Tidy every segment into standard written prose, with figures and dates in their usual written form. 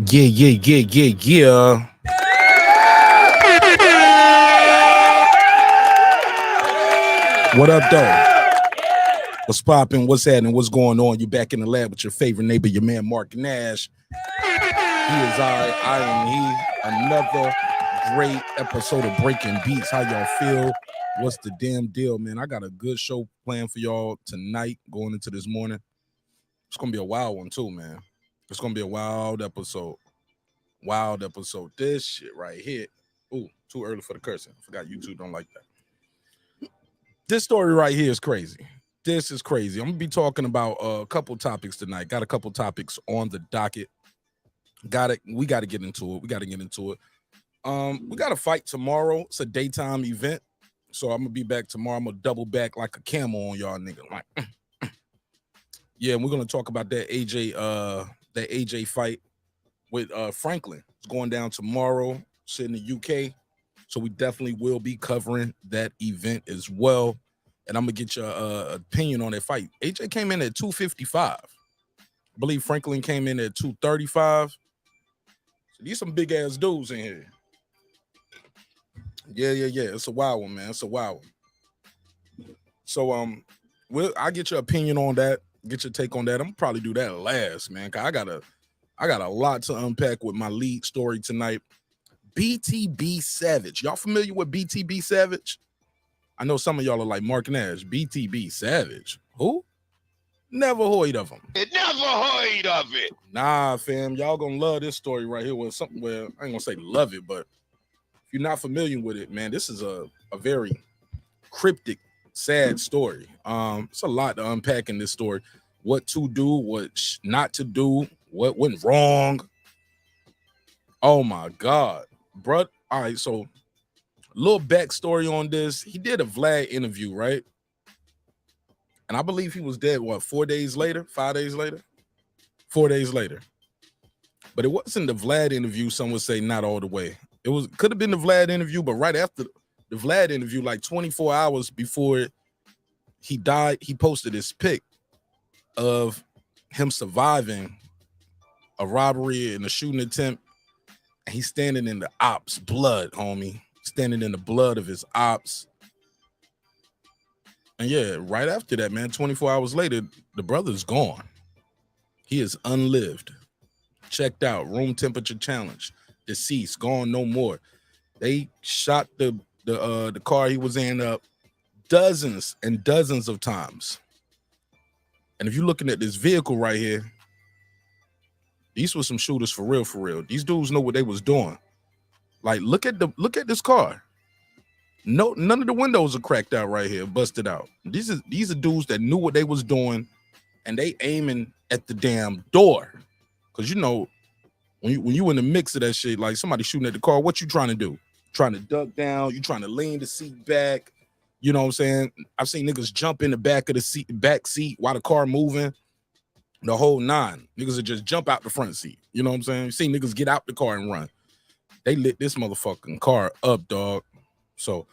Yeah. What up, though? What's popping? What's happening? What's going on? You back in the lab with your favorite neighbor, your man Mark Nash. He is I am he. Another great episode of Breaking Beats. How y'all feel? What's the damn deal, man? I got a good show planned for y'all tonight, going into this morning. It's gonna be a wild one too, man. It's gonna be a wild episode. Wild episode. This shit right here. Ooh, too early for the cursing. I forgot YouTube don't like that. This story right here is crazy. This is crazy. I'm gonna be talking about a couple topics tonight. Got a couple topics on the docket. We gotta get into it. We got a fight tomorrow. It's a daytime event. So I'm gonna be back tomorrow. I'm gonna double back like a camel on y'all nigga. Like, yeah, and we're gonna talk about that AJ fight with Franklin. It's going down tomorrow. It's in the UK. So we definitely will be covering that event as well. And I'm gonna get your opinion on that fight. AJ came in at 255. I believe Franklin came in at 235. So these some big ass dudes in here. Yeah. It's a wild one, man. It's a wild one. So I'll get your opinion on that. Get your take on that. I'm gonna probably do that last, man. Cause I got a lot to unpack with my lead story tonight. BTB Savage. Y'all familiar with BTB Savage? I know some of y'all are like Mark Nash. BTB Savage. Who? Never heard of him. Never heard of it. Nah, fam. Y'all gonna love this story right here. With something where I ain't gonna say love it, but if you're not familiar with it, man, this is a very cryptic, sad story. It's a lot to unpack in this story. What to do, what not to do, what went wrong. Oh my God. Bruh. All right, so little backstory on this. He did a Vlad interview, right? And I believe he was dead, 4 days later, 5 days later? 4 days later. But it wasn't the Vlad interview, some would say not all the way. Could have been the Vlad interview, but right after the Vlad interview, like 24 hours before he died, he posted this pic of him surviving a robbery and a shooting attempt. And he's standing in the ops blood, homie. Standing in the blood of his ops. And yeah, right after that, man, 24 hours later, the brother's gone. He is unlived. Checked out. Room temperature challenge. Deceased. Gone no more. They shot the car he was in up dozens and dozens of times. And if you're looking at this vehicle right here, these were some shooters for real. These dudes know what they was doing. Like, look at this car. No, none of the windows are cracked out right here, busted out. These are dudes that knew what they was doing, and they aiming at the damn door. Cause you know, when you in the mix of that shit, like somebody shooting at the car, what you trying to do? Trying to duck down, you trying to lean the seat back. You know what I'm saying? I've seen niggas jump in the back of the back seat while the car moving. The whole nine. Niggas would just jump out the front seat. You know what I'm saying? You see niggas get out the car and run. They lit this motherfucking car up, dog. So,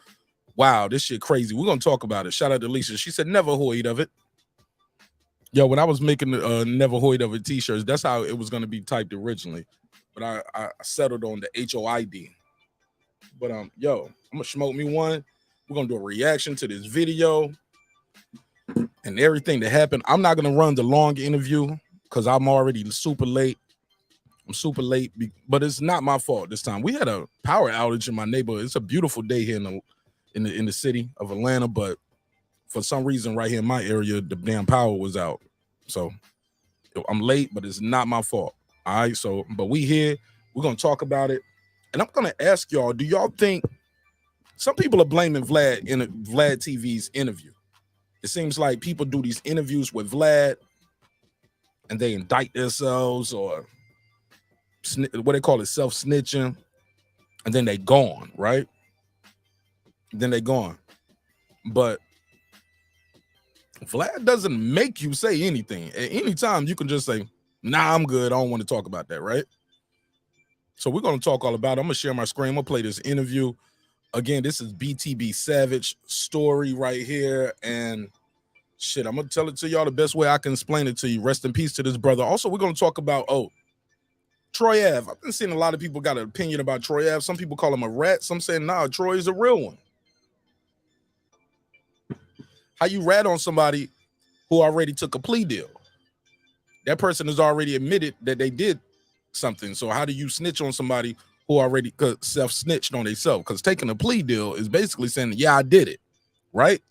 wow, this shit crazy. We're going to talk about it. Shout out to Lisa. She said, never heard of it. Yo, when I was making the never heard of it t-shirts, that's how it was going to be typed originally. But I settled on the HOID. But, yo, I'm going to smoke me one. We're going to do a reaction to this video and everything that happened. I'm not going to run the long interview because I'm already super late. I'm super late, but it's not my fault this time. We had a power outage in my neighborhood. It's a beautiful day here in the city of Atlanta, but for some reason right here in my area, the damn power was out. So I'm late, but it's not my fault. All right, so, but we here. We're going to talk about it. And I'm going to ask y'all, do y'all think some people are blaming Vlad in Vlad TV's interview? It seems like people do these interviews with Vlad and they indict themselves or what they call it, self-snitching, and then they gone, right? Then they gone. But Vlad doesn't make you say anything. At any time, you can just say, nah, I'm good. I don't want to talk about that, right? So we're going to talk all about it. I'm going to share my screen. I'm going to play this interview. Again, this is BTB Savage story right here. And shit, I'm going to tell it to y'all the best way I can explain it to you. Rest in peace to this brother. Also, we're going to talk about, Troy Ave. I've been seeing a lot of people got an opinion about Troy Ave. Some people call him a rat. Some saying, nah, Troy is a real one. How you rat on somebody who already took a plea deal? That person has already admitted that they did something. So how do you snitch on somebody who already self-snitched on themselves? Because taking a plea deal is basically saying, yeah, I did it, right?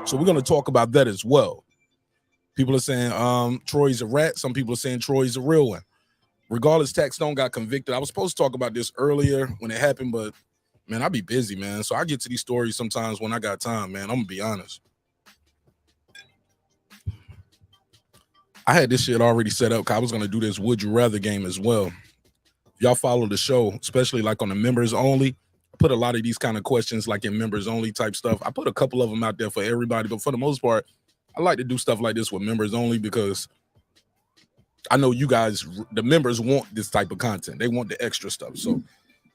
So we're going to talk about that as well. People are saying Troy's a rat. Some people are saying Troy's a real one. Regardless, Taxstone got convicted. I was supposed to talk about this earlier when it happened, but man, I be busy, man. So I get to these stories sometimes when I got time, man. I'm going to be honest. I had this shit already set up because I was going to do this Would You Rather game as well. Y'all follow the show, especially like on the members only. I put a lot of these kind of questions like in members only type stuff. I put a couple of them out there for everybody, but for the most part, I like to do stuff like this with members only because I know you guys, the members, want this type of content. They want the extra stuff. So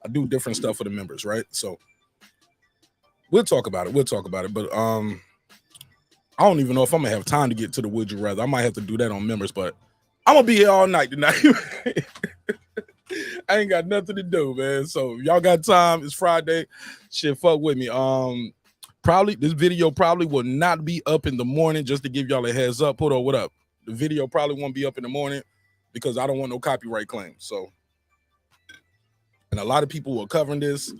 I do different stuff for the members, right? So we'll talk about it. But I don't even know if I'm gonna have time to get to the Would You Rather. I might have to do that on members, but I'm gonna be here all night tonight. I ain't got nothing to do, man. So if y'all got time, it's Friday. Shit, fuck with me. Probably this video probably will not be up in the morning, just to give y'all a heads up. Hold on, what up? The video probably won't be up in the morning because I don't want no copyright claims. So, and a lot of people who are covering this,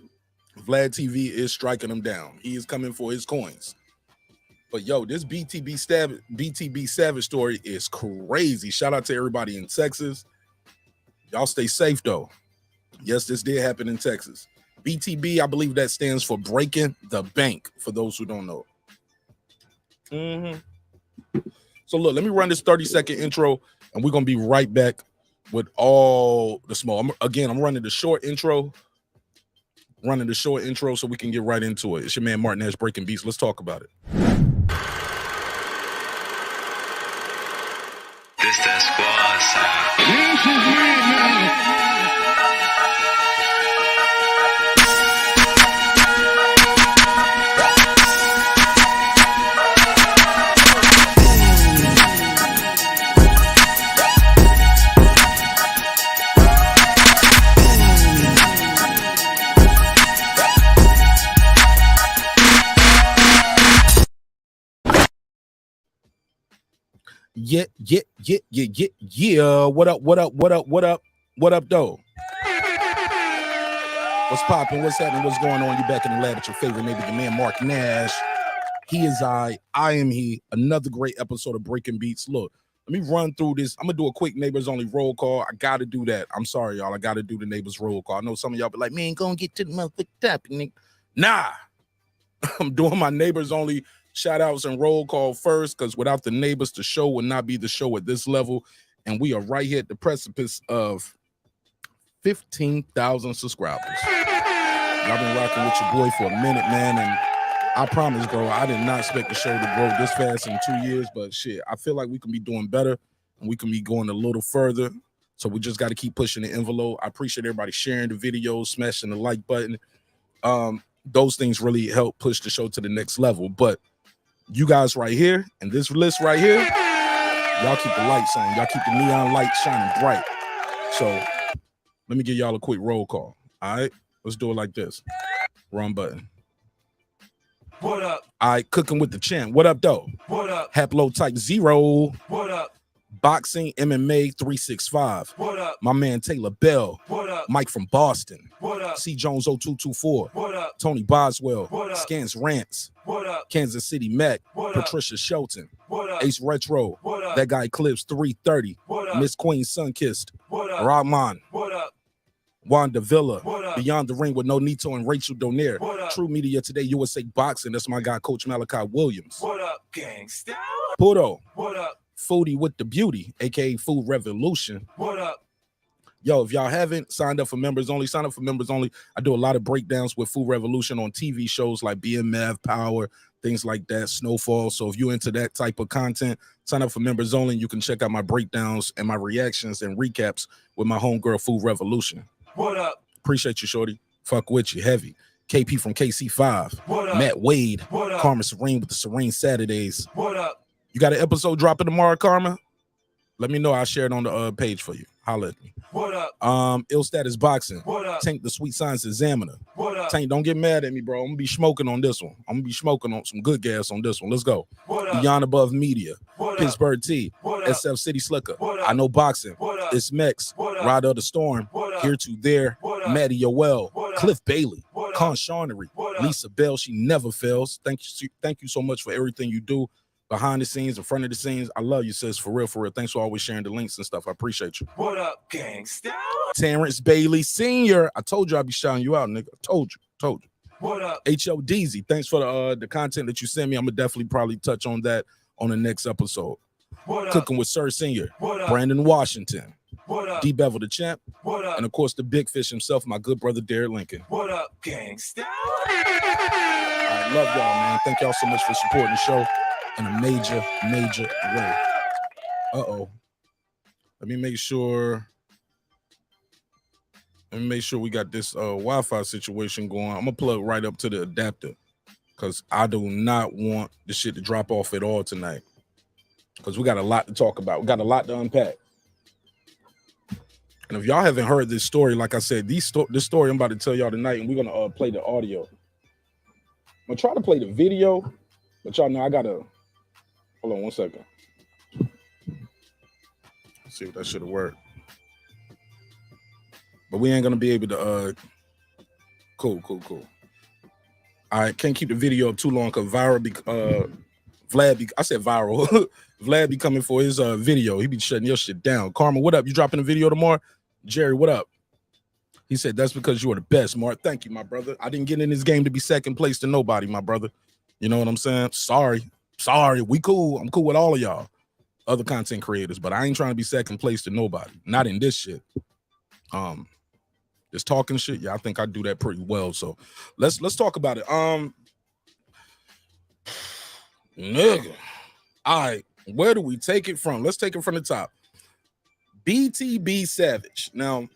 Vlad TV is striking them down. He is coming for his coins. But yo, this BTB Savage story is crazy. Shout out to everybody in Texas. Y'all stay safe though. Yes, this did happen in Texas. BTB, I believe that stands for breaking the bank, for those who don't know. So look, let me run this 30-second intro, and we're going to be right back with all the small. I'm running the short intro. So we can get right into it. It's your man Martin Ash breaking beats. Let's talk about it. This that squad side. Yeah. What up, though? What's popping? What's happening? What's going on? You back in the lab at your favorite neighbor, your man Mark Nash. He is I am he. Another great episode of Breaking Beats. Look, let me run through this. I'm gonna do a quick neighbors only roll call. I gotta do that. I'm sorry, y'all. I gotta do the neighbors roll call. I know some of y'all be like, man, gonna get to the motherfucking topic, nigga. Nah, I'm doing my neighbors only shout outs and roll call first, because without the neighbors, the show would not be the show at this level. And we are right here at the precipice of 15,000 subscribers. Y'all been rocking with your boy for a minute, man. And I promise, bro, I did not expect the show to grow this fast in 2 years, but shit, I feel like we can be doing better and we can be going a little further. So we just got to keep pushing the envelope. I appreciate everybody sharing the videos, smashing the like button. Those things really help push the show to the next level. But you guys right here and this list right here, y'all keep the lights on. Y'all keep the neon lights shining bright. So let me give y'all a quick roll call. All right, let's do it like this. Wrong button. What up? All right, cooking with the champ. What up, though? What up? Haplotype 0. What up? Boxing MMA 365. What up? My man Taylor Bell. What up? Mike from Boston. What up? C Jones 0224. What up? Tony Boswell. What up? Scans Rants. What up? Kansas City Mac. What up? Patricia Shelton. What up? Ace Retro. What up? That guy Clips 330. What up? Miss Queen Sunkissed. What up? Rahman. What up? Wanda Villa. What up? Beyond the Ring with No Nito and Rachel Donaire. What up? True Media Today, USA Boxing. That's my guy, Coach Malachi Williams. What up, gangsta? Pudo. What up? Foodie with the Beauty, aka Food Revolution. What up? Yo, if y'all haven't signed up for members only, sign up for members only. I do a lot of breakdowns with Food Revolution on TV shows like BMF, Power, things like that, Snowfall. So if you're into that type of content, sign up for members only. And you can check out my breakdowns and my reactions and recaps with my homegirl Food Revolution. What up? Appreciate you, shorty. Fuck with you, heavy. KP from KC5. What up? Matt Wade. What up? Karma Serene with the Serene Saturdays. What up? You got an episode dropping tomorrow, Karma? Let me know. I'll share it on the page for you. Holla at me. What up? Ill Status Boxing. What up? Tank the Sweet Science Examiner. What up? Tank, don't get mad at me, bro. I'm gonna be smoking on this one. I'm gonna be smoking on some good gas on this one. Let's go. What up? Beyond Above Media. What up? Pittsburgh T. What up? SF City Slicker. What up? I Know Boxing. What up? It's Mex. What up? Rider of the Storm. What up? Here to There. What up? Maddie Yoel. What up? Cliff Bailey. What up? Con Shawnery. What up? Lisa Bell. She never fails. Thank you so much for everything you do behind the scenes, in front of the scenes. I love you, sis. For real, for real. Thanks for always sharing the links and stuff. I appreciate you. What up, gangsta? Terrence Bailey Sr. I told you I'd be shouting you out, nigga. I told you. What up? HODZ. Thanks for the content that you sent me. I'm gonna definitely probably touch on that on the next episode. What up? Cooking with Sir Senior. What up? Brandon Washington. What up? D Bevel the Champ. What up? And of course the big fish himself, my good brother Derek Lincoln. What up, gangsta? I love y'all, man. Thank y'all so much for supporting the show in a major way. Uh-oh. Let me make sure we got this Wi-Fi situation going. I'm gonna plug right up to the adapter because I do not want the shit to drop off at all tonight. Because we got a lot to talk about. We got a lot to unpack. And if y'all haven't heard this story, like I said, this story I'm about to tell y'all tonight, and we're gonna play the audio. I'm gonna try to play the video, but y'all know I gotta hold on one second. Let's see if that should have worked. But we ain't gonna be able to cool. I can't keep the video up too long because Vlad be coming for his video. He be shutting your shit down. Karma, what up? You dropping a video tomorrow? Jerry, what up? He said that's because you are the best, Mark. Thank you, my brother. I didn't get in this game to be second place to nobody, my brother. You know what I'm saying? Sorry. We cool. I'm cool with all of y'all, other content creators, but I ain't trying to be second place to nobody. Not in this shit. Just talking shit. Yeah, I think I do that pretty well. So let's talk about it. Nigga. All right, where do we take it from? Let's take it from the top. BTB Savage. Now,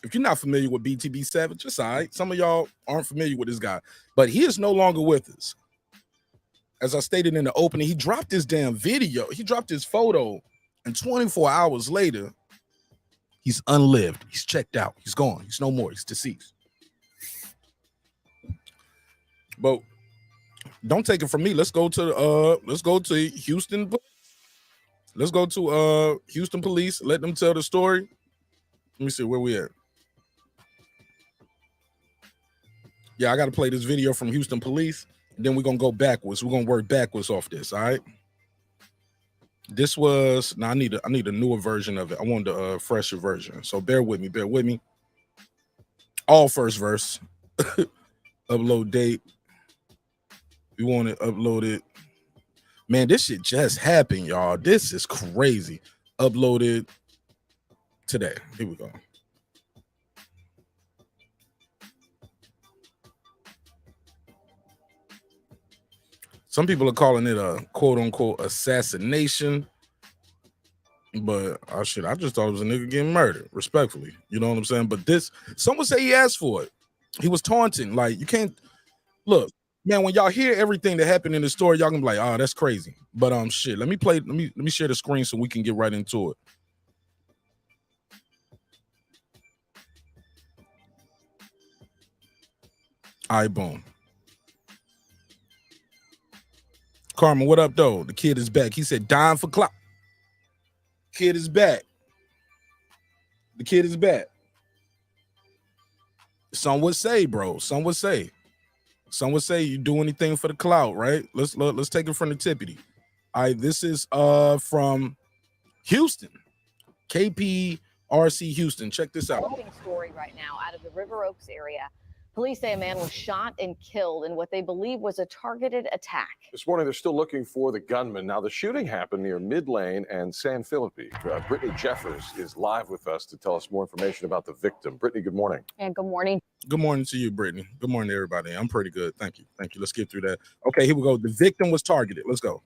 if you're not familiar with BTB Savage, it's all right. Some of y'all aren't familiar with this guy, but he is no longer with us. As I stated in the opening, he dropped this damn video. He dropped his photo, and 24 hours later, he's unlived. He's checked out. He's gone. He's no more. He's deceased. But don't take it from me. Let's go to Houston. Let's go to Houston police. Let them tell the story. Let me see where we at. Yeah, I got to play this video from Houston police. Then we're going to go backwards. We're going to work backwards off this, all right? This was, I need a newer version of it. I want a fresher version. So bear with me. All first verse. Upload date. We want it uploaded. Man, this shit just happened, y'all. This is crazy. Uploaded today. Here we go. Some people are calling it a quote-unquote assassination, but I just thought it was a nigga getting murdered, respectfully. You know what I'm saying? But this, someone say he asked for it. He was taunting. Like, you can't, look, man, when y'all hear everything that happened in the story, y'all can be like, oh, that's crazy. But shit, let me share the screen so we can get right into it. All right, boom. Karma, what up, though? The kid is back. He said, dying for clout. Kid is back. The kid is back. Some would say, bro. Some would say you do anything for the clout, right? Let's take it from the tippity. All right, this is from Houston. KPRC Houston. Check this out. Story right now out of the River Oaks area. Police say a man was shot and killed in what they believe was a targeted attack. This morning, they're still looking for the gunman. Now, the shooting happened near Mid Lane and San Felipe. Brittany Jeffers is live with us to tell us more information about the victim. Brittany, good morning. And good morning. Good morning to you, Brittany. Good morning, everybody. I'm pretty good. Thank you. Let's get through that. Okay, here we go. The victim was targeted. Let's go.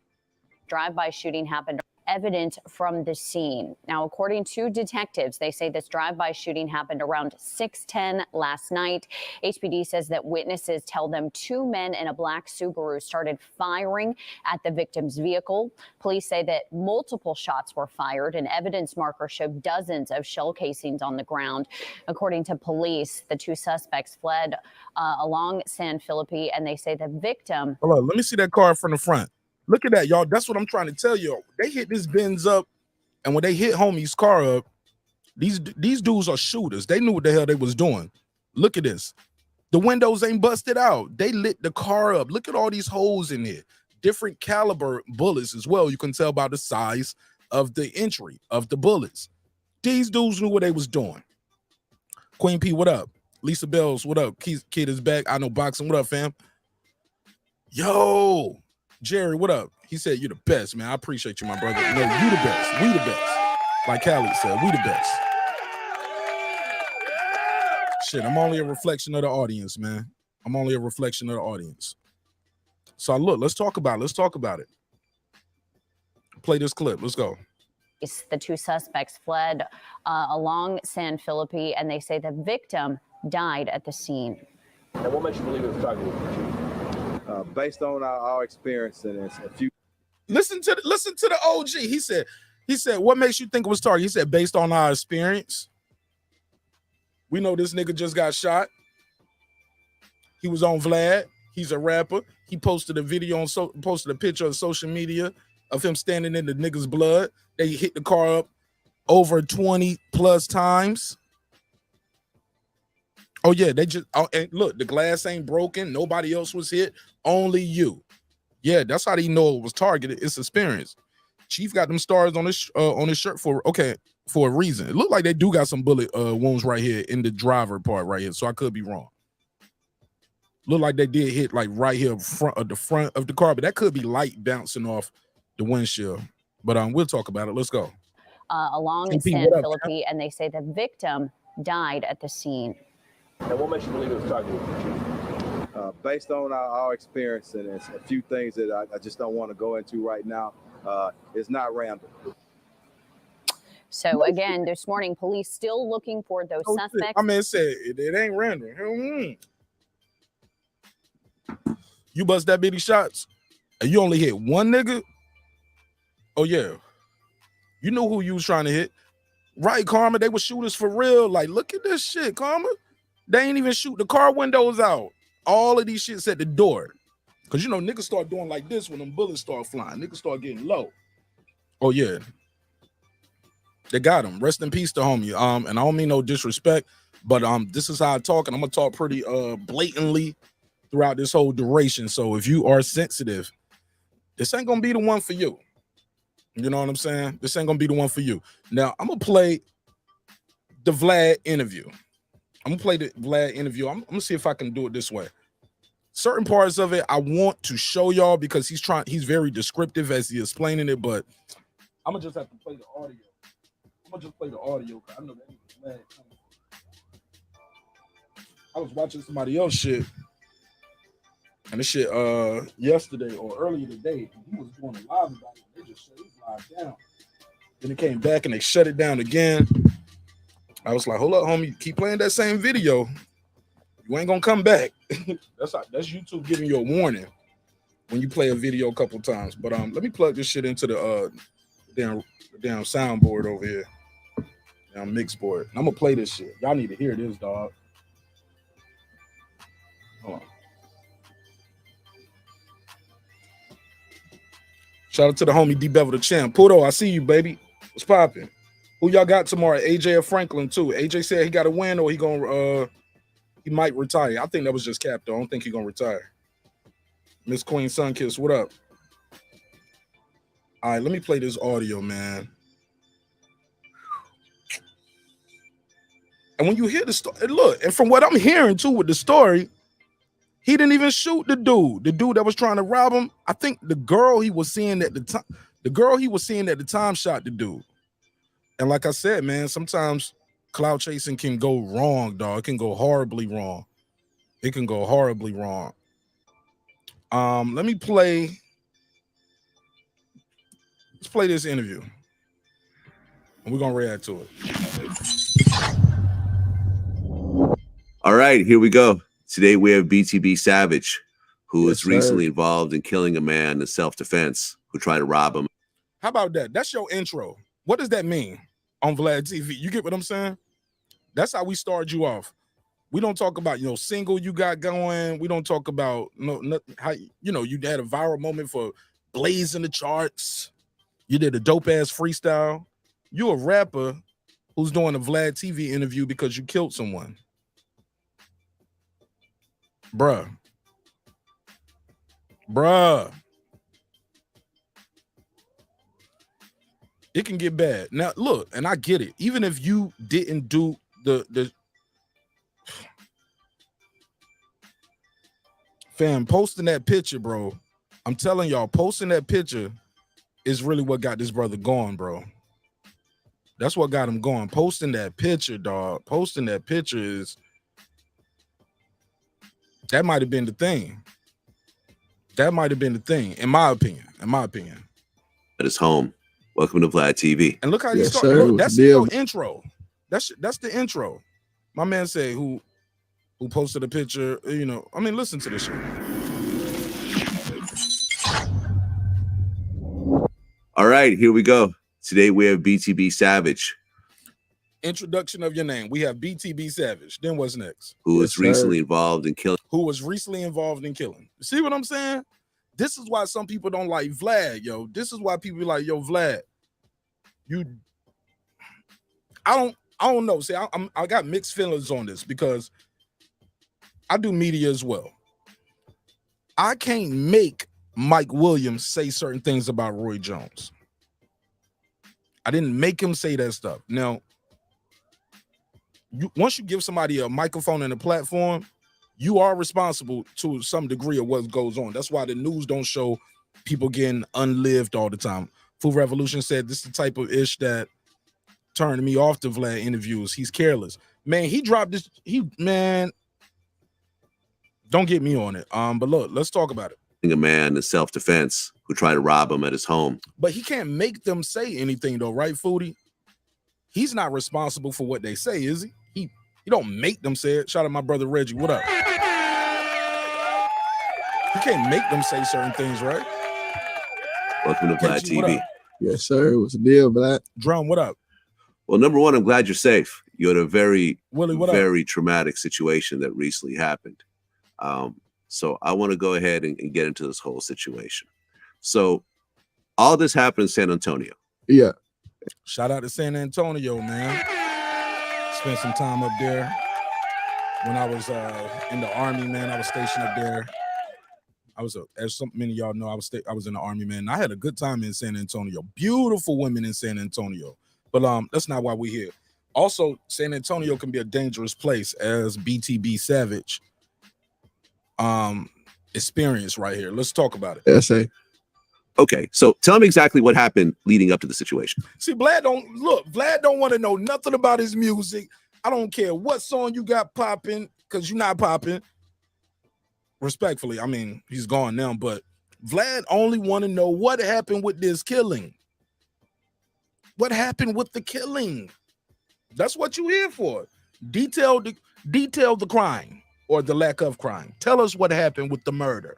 Drive-by shooting happened evident from the scene. Now, according to detectives, they say this drive-by shooting happened around 6:10 last night. HPD says that witnesses tell them two men in a black Subaru started firing at the victim's vehicle. Police say that multiple shots were fired, and evidence markers showed dozens of shell casings on the ground. According to police, the two suspects fled along San Felipe, and they say the victim. Hold on, let me see that car from the front. Look at that, y'all. That's what I'm trying to tell you. They hit this Benz up, and when they hit homie's car up, these dudes are shooters. They knew what the hell they was doing. Look at this. The windows ain't busted out. They lit the car up. Look at all these holes in here. Different caliber bullets as well. You can tell by the size of the entry of the bullets. These dudes knew what they was doing. Queen P, what up? Lisa Bells, what up? Kid is back. I know boxing. What up, fam? Yo, Jerry, what up? He said, you're the best, man. I appreciate you, my brother. No, you the best. We the best. Like Khaled said, we the best. Shit, I'm only a reflection of the audience, man. I'm only a reflection of the audience. So look, let's talk about it. Let's talk about it. Play this clip. Let's go. The two suspects fled along San Felipe, and they say the victim died at the scene. And what makes you believe it was targeted? Based on our experience and a few. Listen to the OG. He said, what makes you think it was targeted? He said, based on our experience. We know this nigga just got shot. He was on Vlad. He's a rapper. He posted a video posted a picture on social media of him standing in the nigga's blood. They hit the car up over 20 plus times. Oh yeah, they just and look, the glass ain't broken. Nobody else was hit. Only you. Yeah, that's how they know it was targeted. It's experience. Chief got them stars on his shirt for a reason. It looked like they do got some bullet wounds right here in the driver part right here. So I could be wrong. Look like they did hit like right here front of the car, but that could be light bouncing off the windshield. But we'll talk about it. Let's go. Along San Felipe, and they say the victim died at the scene. And what makes you believe it was targeted? Based on our experience and a few things that I just don't want to go into right now, it's not random. So again, this morning, police still looking for those suspects. I mean, it ain't random. You bust that many shots, and you only hit one nigga. Oh yeah, you know who you was trying to hit, right, Karma? They were shooters for real. Like, look at this shit, Karma. They ain't even shoot the car windows out. All of these shits at the door. Because, you know, niggas start doing like this when them bullets start flying. Niggas start getting low. Oh, yeah. They got him. Rest in peace to homie. And I don't mean no disrespect, but this is how I talk, and I'm going to talk pretty blatantly throughout this whole duration. So if you are sensitive, this ain't going to be the one for you. You know what I'm saying? This ain't going to be the one for you. Now, I'm going to play the Vlad interview. I'm gonna play the Vlad interview. I'm gonna see if I can do it this way. Certain parts of it I want to show y'all because he's very descriptive as he's explaining it, but I'm gonna just have to play the audio. I'm gonna just play the audio because I know that was Vlad. I was watching somebody else shit, and this shit yesterday or earlier today, he was doing a live about it. They just shut his live down. Then it came back and they shut it down again. I was like, hold up, homie, keep playing that same video. You ain't gonna come back. That's YouTube giving you a warning when you play a video a couple times. But let me plug this shit into the damn soundboard over here. Damn mix board. I'm gonna play this shit. Y'all need to hear this, dog. Hold on. Shout out to the homie D Bevel the champ. Puto, I see you, baby. What's popping? Who y'all got tomorrow? AJ or Franklin too. AJ said he got to win or he might retire. I think that was just cap though. I don't think he's gonna retire. Miss Queen Sunkiss, what up? All right, let me play this audio, man. And when you hear the story, look, and from what I'm hearing too with the story, he didn't even shoot the dude that was trying to rob him. I think the girl he was seeing at the time, shot the dude. And like I said, man, sometimes cloud chasing can go wrong, dog. It can go horribly wrong. It can go horribly wrong. Let me play Let's play this interview. And we're gonna react to it. All right, here we go. Today we have BTB Savage, who was recently involved in killing a man in self-defense who tried to rob him. How about that? That's your intro. What does that mean on Vlad TV? You get what I'm saying? That's how we start you off. We don't talk about, single you got going. We don't talk about how you had a viral moment for blazing the charts. You did a dope ass freestyle. You a rapper who's doing a Vlad TV interview because you killed someone. Bruh. It can get bad. Now, look, and I get it. Even if you didn't do the fam, posting that picture, bro. I'm telling y'all, posting that picture is really what got this brother going, bro. That's what got him going. Posting that picture, dog. Posting that picture that might have been the thing. That might have been the thing, in my opinion. At his home. Welcome to Vlad TV. And look how you start. Look, that's your intro. That's the intro. My man said who posted a picture, listen to this shit. All right, here we go. Today we have BTB Savage. Introduction of your name. We have BTB Savage. Then what's next? Who was recently involved in killing. See what I'm saying? This is why some people don't like Vlad, yo. This is why people be like, yo, Vlad, I don't know. See, I got mixed feelings on this because I do media as well. I can't make Mike Williams say certain things about Roy Jones. I didn't make him say that stuff. Now, once you give somebody a microphone and a platform, you are responsible to some degree of what goes on. That's why the news don't show people getting unlived all the time. Food Revolution said this is the type of ish that turned me off the Vlad interviews. He's careless. Man, he dropped this. Don't get me on it. But look, let's talk about it. A man in self-defense who tried to rob him at his home. But he can't make them say anything though, right, Foodie? He's not responsible for what they say, is he? He don't make them say it. Shout out my brother Reggie. What up? He can't make them say certain things, right? Welcome to Vlad TV. Yes, sir. What's the deal, Vlad? Drum, what up? Well, number one, I'm glad you're safe. You had a very Willie, traumatic situation that recently happened. So I want to go ahead and get into this whole situation. So all this happened in San Antonio. Yeah. Shout out to San Antonio, man. Spent some time up there. When I was in the Army, man, I was stationed up there. As many of y'all know, I was in the Army, man. I had a good time in San Antonio. Beautiful women in San Antonio. But that's not why we're here. Also, San Antonio can be a dangerous place, as BTB Savage experience right here. Let's talk about it. Yes, sir. Okay, so tell me exactly what happened leading up to the situation. See, Vlad don't want to know nothing about his music. I don't care what song you got popping, because you're not popping. Respectfully, I mean, he's gone now, but Vlad only want to know what happened with this killing. What happened with the killing? That's what you're here for. Detail the crime or the lack of crime. Tell us what happened with the murder.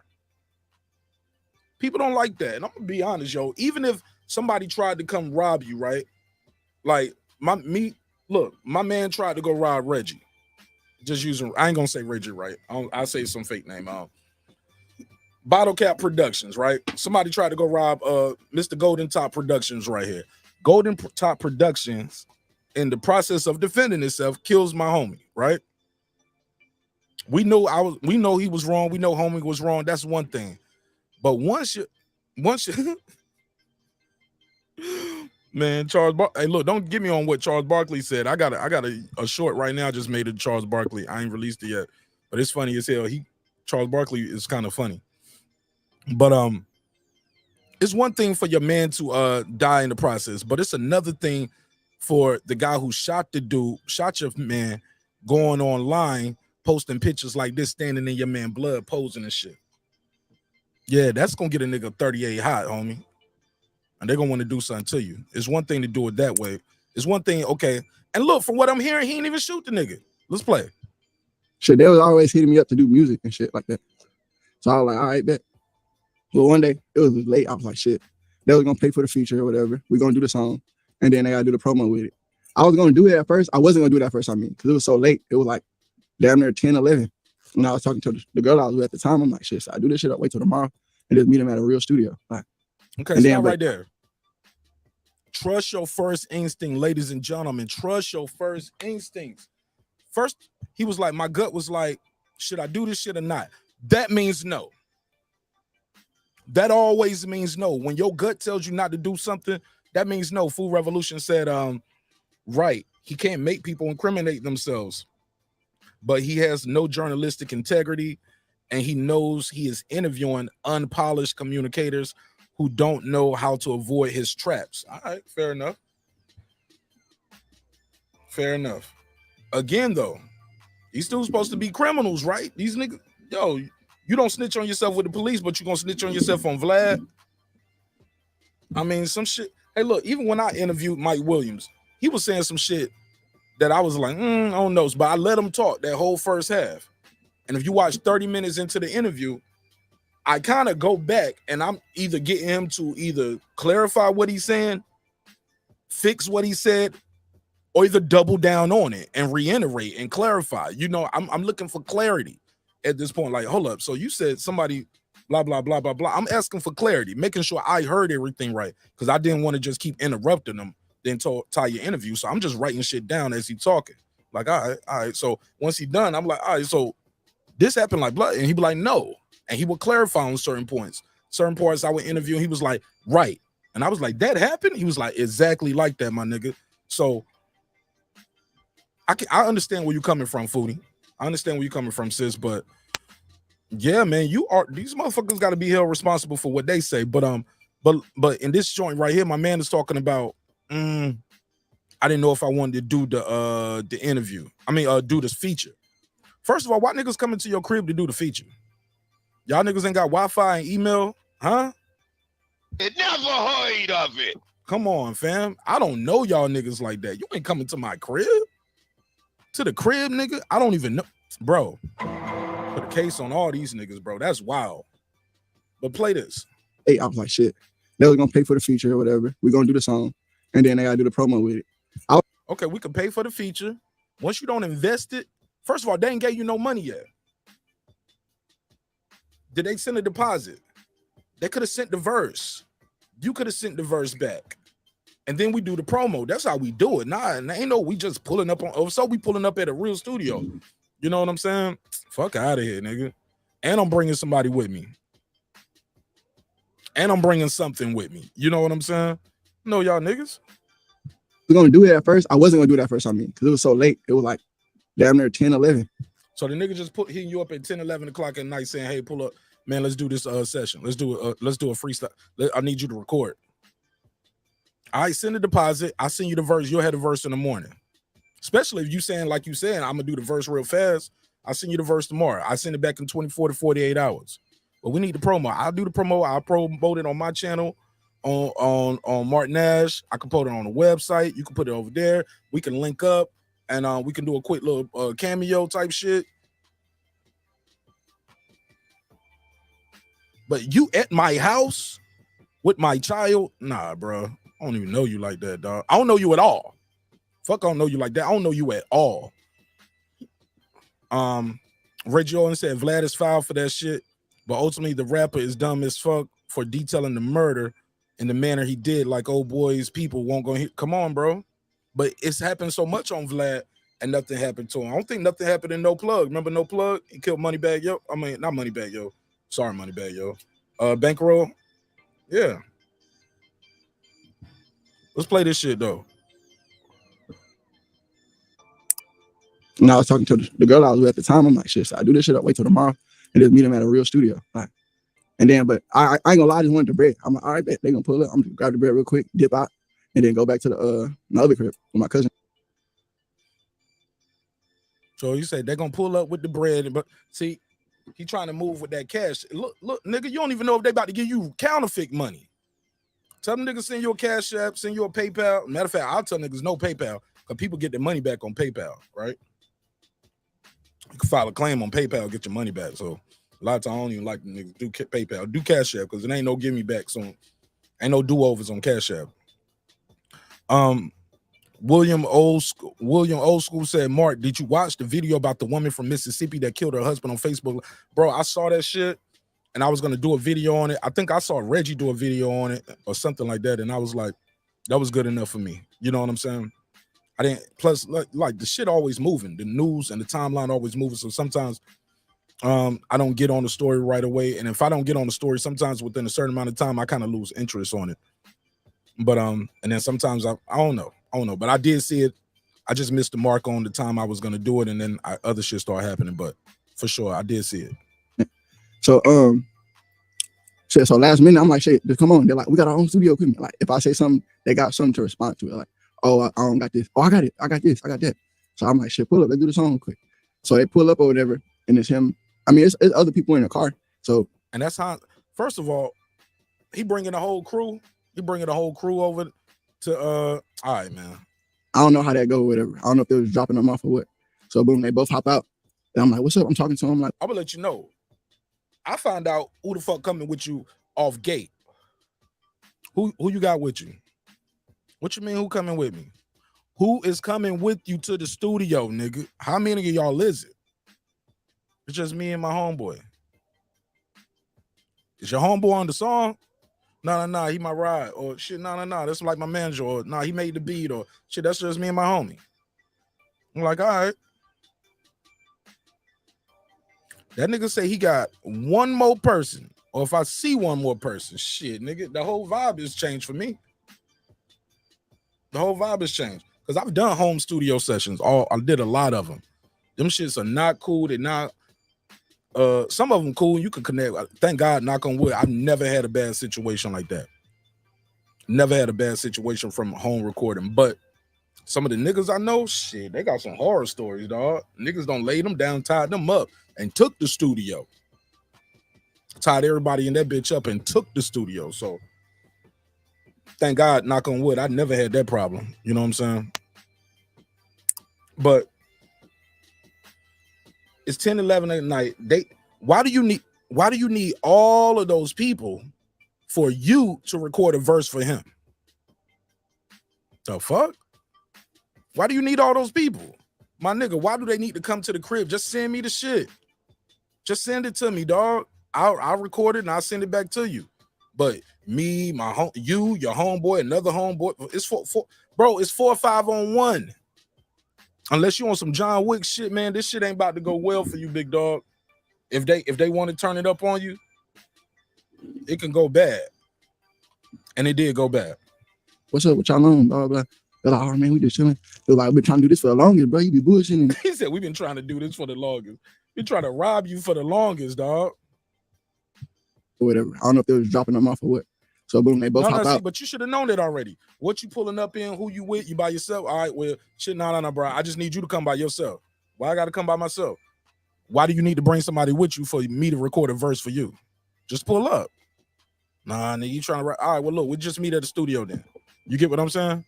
People don't like that. And I'm gonna be honest, yo. Even if somebody tried to come rob you, right? Like my man tried to go rob Reggie. Just using, I ain't gonna say Reggie, right? I'll say some fake name. Bottle Cap Productions, right? Somebody tried to go rob Mr. Golden Top Productions right here. Golden Top Productions, in the process of defending itself, kills my homie, right? We know he was wrong. We know homie was wrong. That's one thing. But once you man, hey, look, don't get me on what Charles Barkley said. I got a short right now. I just made it Charles Barkley. I ain't released it yet, but it's funny as hell. Charles Barkley is kind of funny. But it's one thing for your man to die in the process, but it's another thing for the guy who shot your man, going online, posting pictures like this, standing in your man blood, posing and shit. Yeah, that's gonna get a nigga 38 hot, homie. and they're gonna want to do something to you. It's one thing to do it that way. It's one thing, okay. And look, from what I'm hearing, he ain't even shoot the nigga. Let's play. Shit, they was always hitting me up to do music and shit like that. So I was like, all right, bet. But one day, it was late. I was like, shit, they was going to pay for the feature or whatever. We're going to do the song. And then they got to do the promo with it. I was going to do it at first. I wasn't going to do it at first, because it was so late. It was like damn near 10, 11. When I was talking to the girl I was with at the time, I'm like, shit, so I do this shit, I'll wait till tomorrow and just meet him at a real studio. Like, okay, so right there. Trust your first instinct, ladies and gentlemen. Trust your first instincts. First, he was like, my gut was like, should I do this shit or not? That means no. That always means no. When your gut tells you not to do something, that means no. Food Revolution said, right, he can't make people incriminate themselves, but he has no journalistic integrity, and he knows he is interviewing unpolished communicators who don't know how to avoid his traps. All right, fair enough. Fair enough. Again, though, these still supposed to be criminals, right? These niggas, yo, you don't snitch on yourself with the police, but you gonna snitch on yourself on Vlad. I mean, some shit. Hey, look, even when I interviewed Mike Williams, he was saying some shit that I was like, I don't know, but I let him talk that whole first half. And if you watch 30 minutes into the interview, I kind of go back and I'm either getting him to either clarify what he's saying, fix what he said, or either double down on it and reiterate and clarify. You know, I'm looking for clarity at this point. Like, hold up. So you said somebody blah, blah, blah, blah, blah. I'm asking for clarity, making sure I heard everything right, because I didn't want to just keep interrupting them, then tie your interview. So I'm just writing shit down as he talking. Like, all right. So once he done, I'm like, all right, so this happened like blah. And he'd be like, no. And he would clarify on certain points. Certain parts I would interview, and he was like, right. And I was like, that happened? He was like, exactly like that, my nigga. So I understand where you're coming from, Foodie. I understand where you're coming from, sis. But yeah, man, these motherfuckers got to be held responsible for what they say. But in this joint right here, my man is talking about, I didn't know if I wanted to do the interview. I mean, do this feature. First of all, why niggas coming to your crib to do the feature? Y'all niggas ain't got Wi-Fi and email, huh? It never heard of it. Come on, fam. I don't know y'all niggas like that. You ain't coming to my crib. To the crib, nigga. I don't even know, bro. Put a case on all these niggas, bro. That's wild. But play this. Hey, I was like, shit, they was gonna pay for the feature or whatever. We're gonna do the song, and then they gotta do the promo with it. Okay, we can pay for the feature. Once you don't invest it, first of all, they ain't gave you no money yet. Did they send a deposit? They could have sent the verse. You could have sent the verse back. And then we do the promo. That's how we do it. Nah, ain't no we just pulling up on, so we pulling up at a real studio. You know what I'm saying? Fuck out of here, nigga. And I'm bringing somebody with me. And I'm bringing something with me. You know what I'm saying? No, y'all niggas. We're going to do it at first. I wasn't going to do it at first, because it was so late. It was like damn near 10, 11. So the nigga just hitting you up at 10, 11 o'clock at night saying, hey, pull up. Man, let's do this session. Let's do a freestyle. I need you to record. All right, send a deposit. I send you the verse. You'll have the verse in the morning. Especially if you saying, like you saying, I'm going to do the verse real fast. I'll send you the verse tomorrow. I send it back in 24 to 48 hours. But we need the promo. I'll do the promo. I'll promote it on my channel, on Martin Nash. I can put it on the website. You can put it over there. We can link up, and we can do a quick little cameo type shit. But you at my house with my child? Nah, bro. I don't even know you like that, dog. I don't know you at all. Fuck, I don't know you like that. I don't know you at all. Reggie Owen said Vlad is foul for that shit, but ultimately the rapper is dumb as fuck for detailing the murder in the manner he did. Like old boys, people won't go here. Come on, bro. But it's happened so much on Vlad, and nothing happened to him. I don't think nothing happened in No Plug. Remember No Plug? He killed Moneybag Yo. I mean, not Moneybag Yo. Sorry, Moneybag Yo. Bankroll. Yeah. Let's play this shit though. And I was talking to the girl I was with at the time. I'm like, shit, so I do this shit, I'll wait till tomorrow and just meet him at a real studio. Like, and then, but I ain't gonna lie, I just wanted the bread. I'm like, all right, bet they gonna pull up. I'm gonna grab the bread real quick, dip out, and then go back to the other crib with my cousin. So you said they're gonna pull up with the bread, but see, he trying to move with that cash. Look, nigga, you don't even know if they about to give you counterfeit money. Tell them niggas send you a Cash App, send you a PayPal. Matter of fact, I'll tell niggas no PayPal because people get their money back on PayPal, right? You can file a claim on PayPal, get your money back. So a lot of times I don't even like niggas do PayPal. Do Cash App because it ain't no give me back soon. Ain't no do-overs on Cash App. William Old School said, Mark, did you watch the video about the woman from Mississippi that killed her husband on Facebook? Bro, I saw that shit and I was going to do a video on it. I think I saw Reggie do a video on it or something like that. And I was like, that was good enough for me. You know what I'm saying? I didn't, plus like the shit always moving. The news and the timeline always moving. So sometimes I don't get on the story right away. And if I don't get on the story, sometimes within a certain amount of time, I kind of lose interest on it. But and then sometimes I don't know. But I did see it. I just missed the mark on the time I was gonna do it, and then other shit started happening. But for sure, I did see it. So so last minute, I'm like, shit, just come on. They're like, we got our own studio equipment. Like, if I say something, they got something to respond to it. Like, oh, I don't got this. Oh, I got it. I got this. I got that. So I'm like, shit, pull up. Let's do the song quick. So they pull up or whatever, and it's him. I mean, it's other people in the car. So and that's how. First of all, he bringing the whole crew. He bringing the whole crew over to all right, man. I don't know how that go, whatever. I don't know if they was dropping them off or what. So boom, they both hop out. And I'm like, what's up? I'm talking to him. Like, I'm gonna let you know. I found out who the fuck coming with you off gate. Who you got with you? What you mean who coming with me? Who is coming with you to the studio, nigga? How many of y'all is it? It's just me and my homeboy. Is your homeboy on the song? No, he my ride. Or shit, no, that's like my manager. Or no, he made the beat. Or shit, that's just me and my homie. I'm like, all right. That nigga say he got one more person. Or if I see one more person, shit, nigga, the whole vibe has changed for me. The whole vibe has changed. Because I've done home studio sessions. I did a lot of them. Them shits are not cool. They're not. Some of them cool. You can connect. Thank God, knock on wood, I've never had a bad situation like that. Never had a bad situation from home recording. But some of the niggas I know, shit, they got some horror stories, dog. Niggas don't lay them down, tied them up, and took the studio. Tied everybody in that bitch up and took the studio. So thank God, knock on wood, I never had that problem. You know what I'm saying? But it's 10-11 at night. Why do you need all of those people for you to record a verse for him? The fuck? Why do you need all those people? My nigga, why do they need to come to the crib? Just send me the shit. Just send it to me, dog. I'll record it and I'll send it back to you. But me, you, your homeboy, another homeboy, it's bro, it's 4 or 5 on 1. Unless you want some John Wick shit, man, this shit ain't about to go well for you, big dog. If they want to turn it up on you, it can go bad. And it did go bad. What's up with y'all on, blah, blah. They're like, oh, man, we just chilling. They're like, we've been trying to do this for the longest, bro. You be bullshitting. He said, we've been trying to do this for the longest. We're trying to rob you for the longest, dog. Or whatever. I don't know if they was dropping them off or what. So boom, they both hop out. But you should have known that already. What you pulling up in, who you with, you by yourself? All right, well, shit, no, bro. I just need you to come by yourself. Why I got to come by myself? Why do you need to bring somebody with you for me to record a verse for you? Just pull up. Nah, nigga, you trying to... All right, well, look, we just meet at the studio then. You get what I'm saying?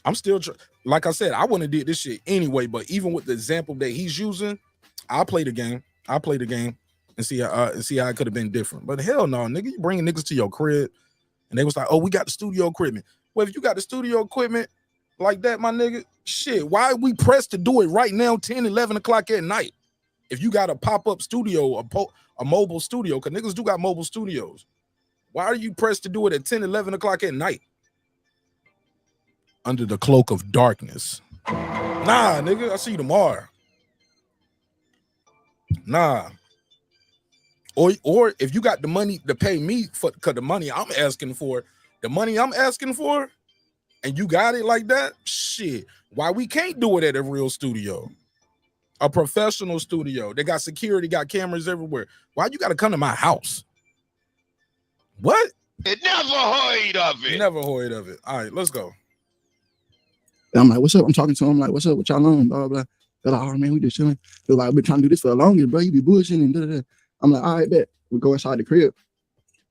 I'm still... Like I said, I wouldn't have did this shit anyway, but even with the example that he's using, I'll play the game. And see how it could have been different. But hell no, nigga, you bringing niggas to your crib and they was like, oh, we got the studio equipment. Well, if you got the studio equipment like that, my nigga, shit, why are we pressed to do it right now, 10, 11 o'clock at night? If you got a pop-up studio, a mobile studio, because niggas do got mobile studios. Why are you pressed to do it at 10, 11 o'clock at night? Under the cloak of darkness. Nah, nigga, I'll see you tomorrow. Nah. Or if you got the money to pay me for the money I'm asking for, and you got it like that, shit, why we can't do it at a real studio? A professional studio. They got security, got cameras everywhere. Why you got to come to my house? What? It never heard of it. Never heard of it. All right, let's go. And I'm like, what's up? I'm talking to him. Like, what's up with y'all on? Blah, blah. They're like, oh, man, we just chilling. They're like, we've been trying to do this for the longest, bro. You be bullshitting. Da, da, da. I'm like, all right, bet. We go inside the crib.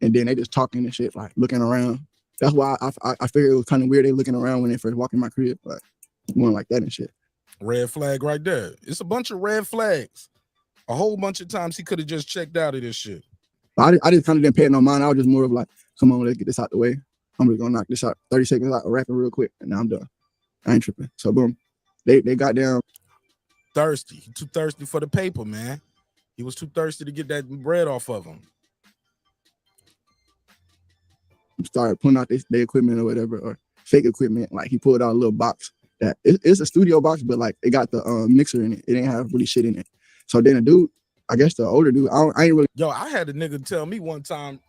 and then they just talking and shit, like looking around. That's why I figured it was kind of weird they looking around when they first walk in my crib, like going like that and shit. Red flag right there. It's a bunch of red flags. A whole bunch of times he could have just checked out of this shit. I just kind of didn't pay it no mind. I was just more of like, come on, let's get this out the way. I'm just gonna knock this out 30 seconds out, wrap it real quick, and now I'm done. I ain't tripping. So boom, they got down. Thirsty. He too thirsty for the paper, man. He was too thirsty to get that bread off of him. Started pulling out their equipment or whatever, or fake equipment. Like he pulled out a little box that it's a studio box, but like it got the mixer in it. It didn't have really shit in it. So then the dude, I guess the older dude, I ain't really. Yo, I had a nigga tell me one time,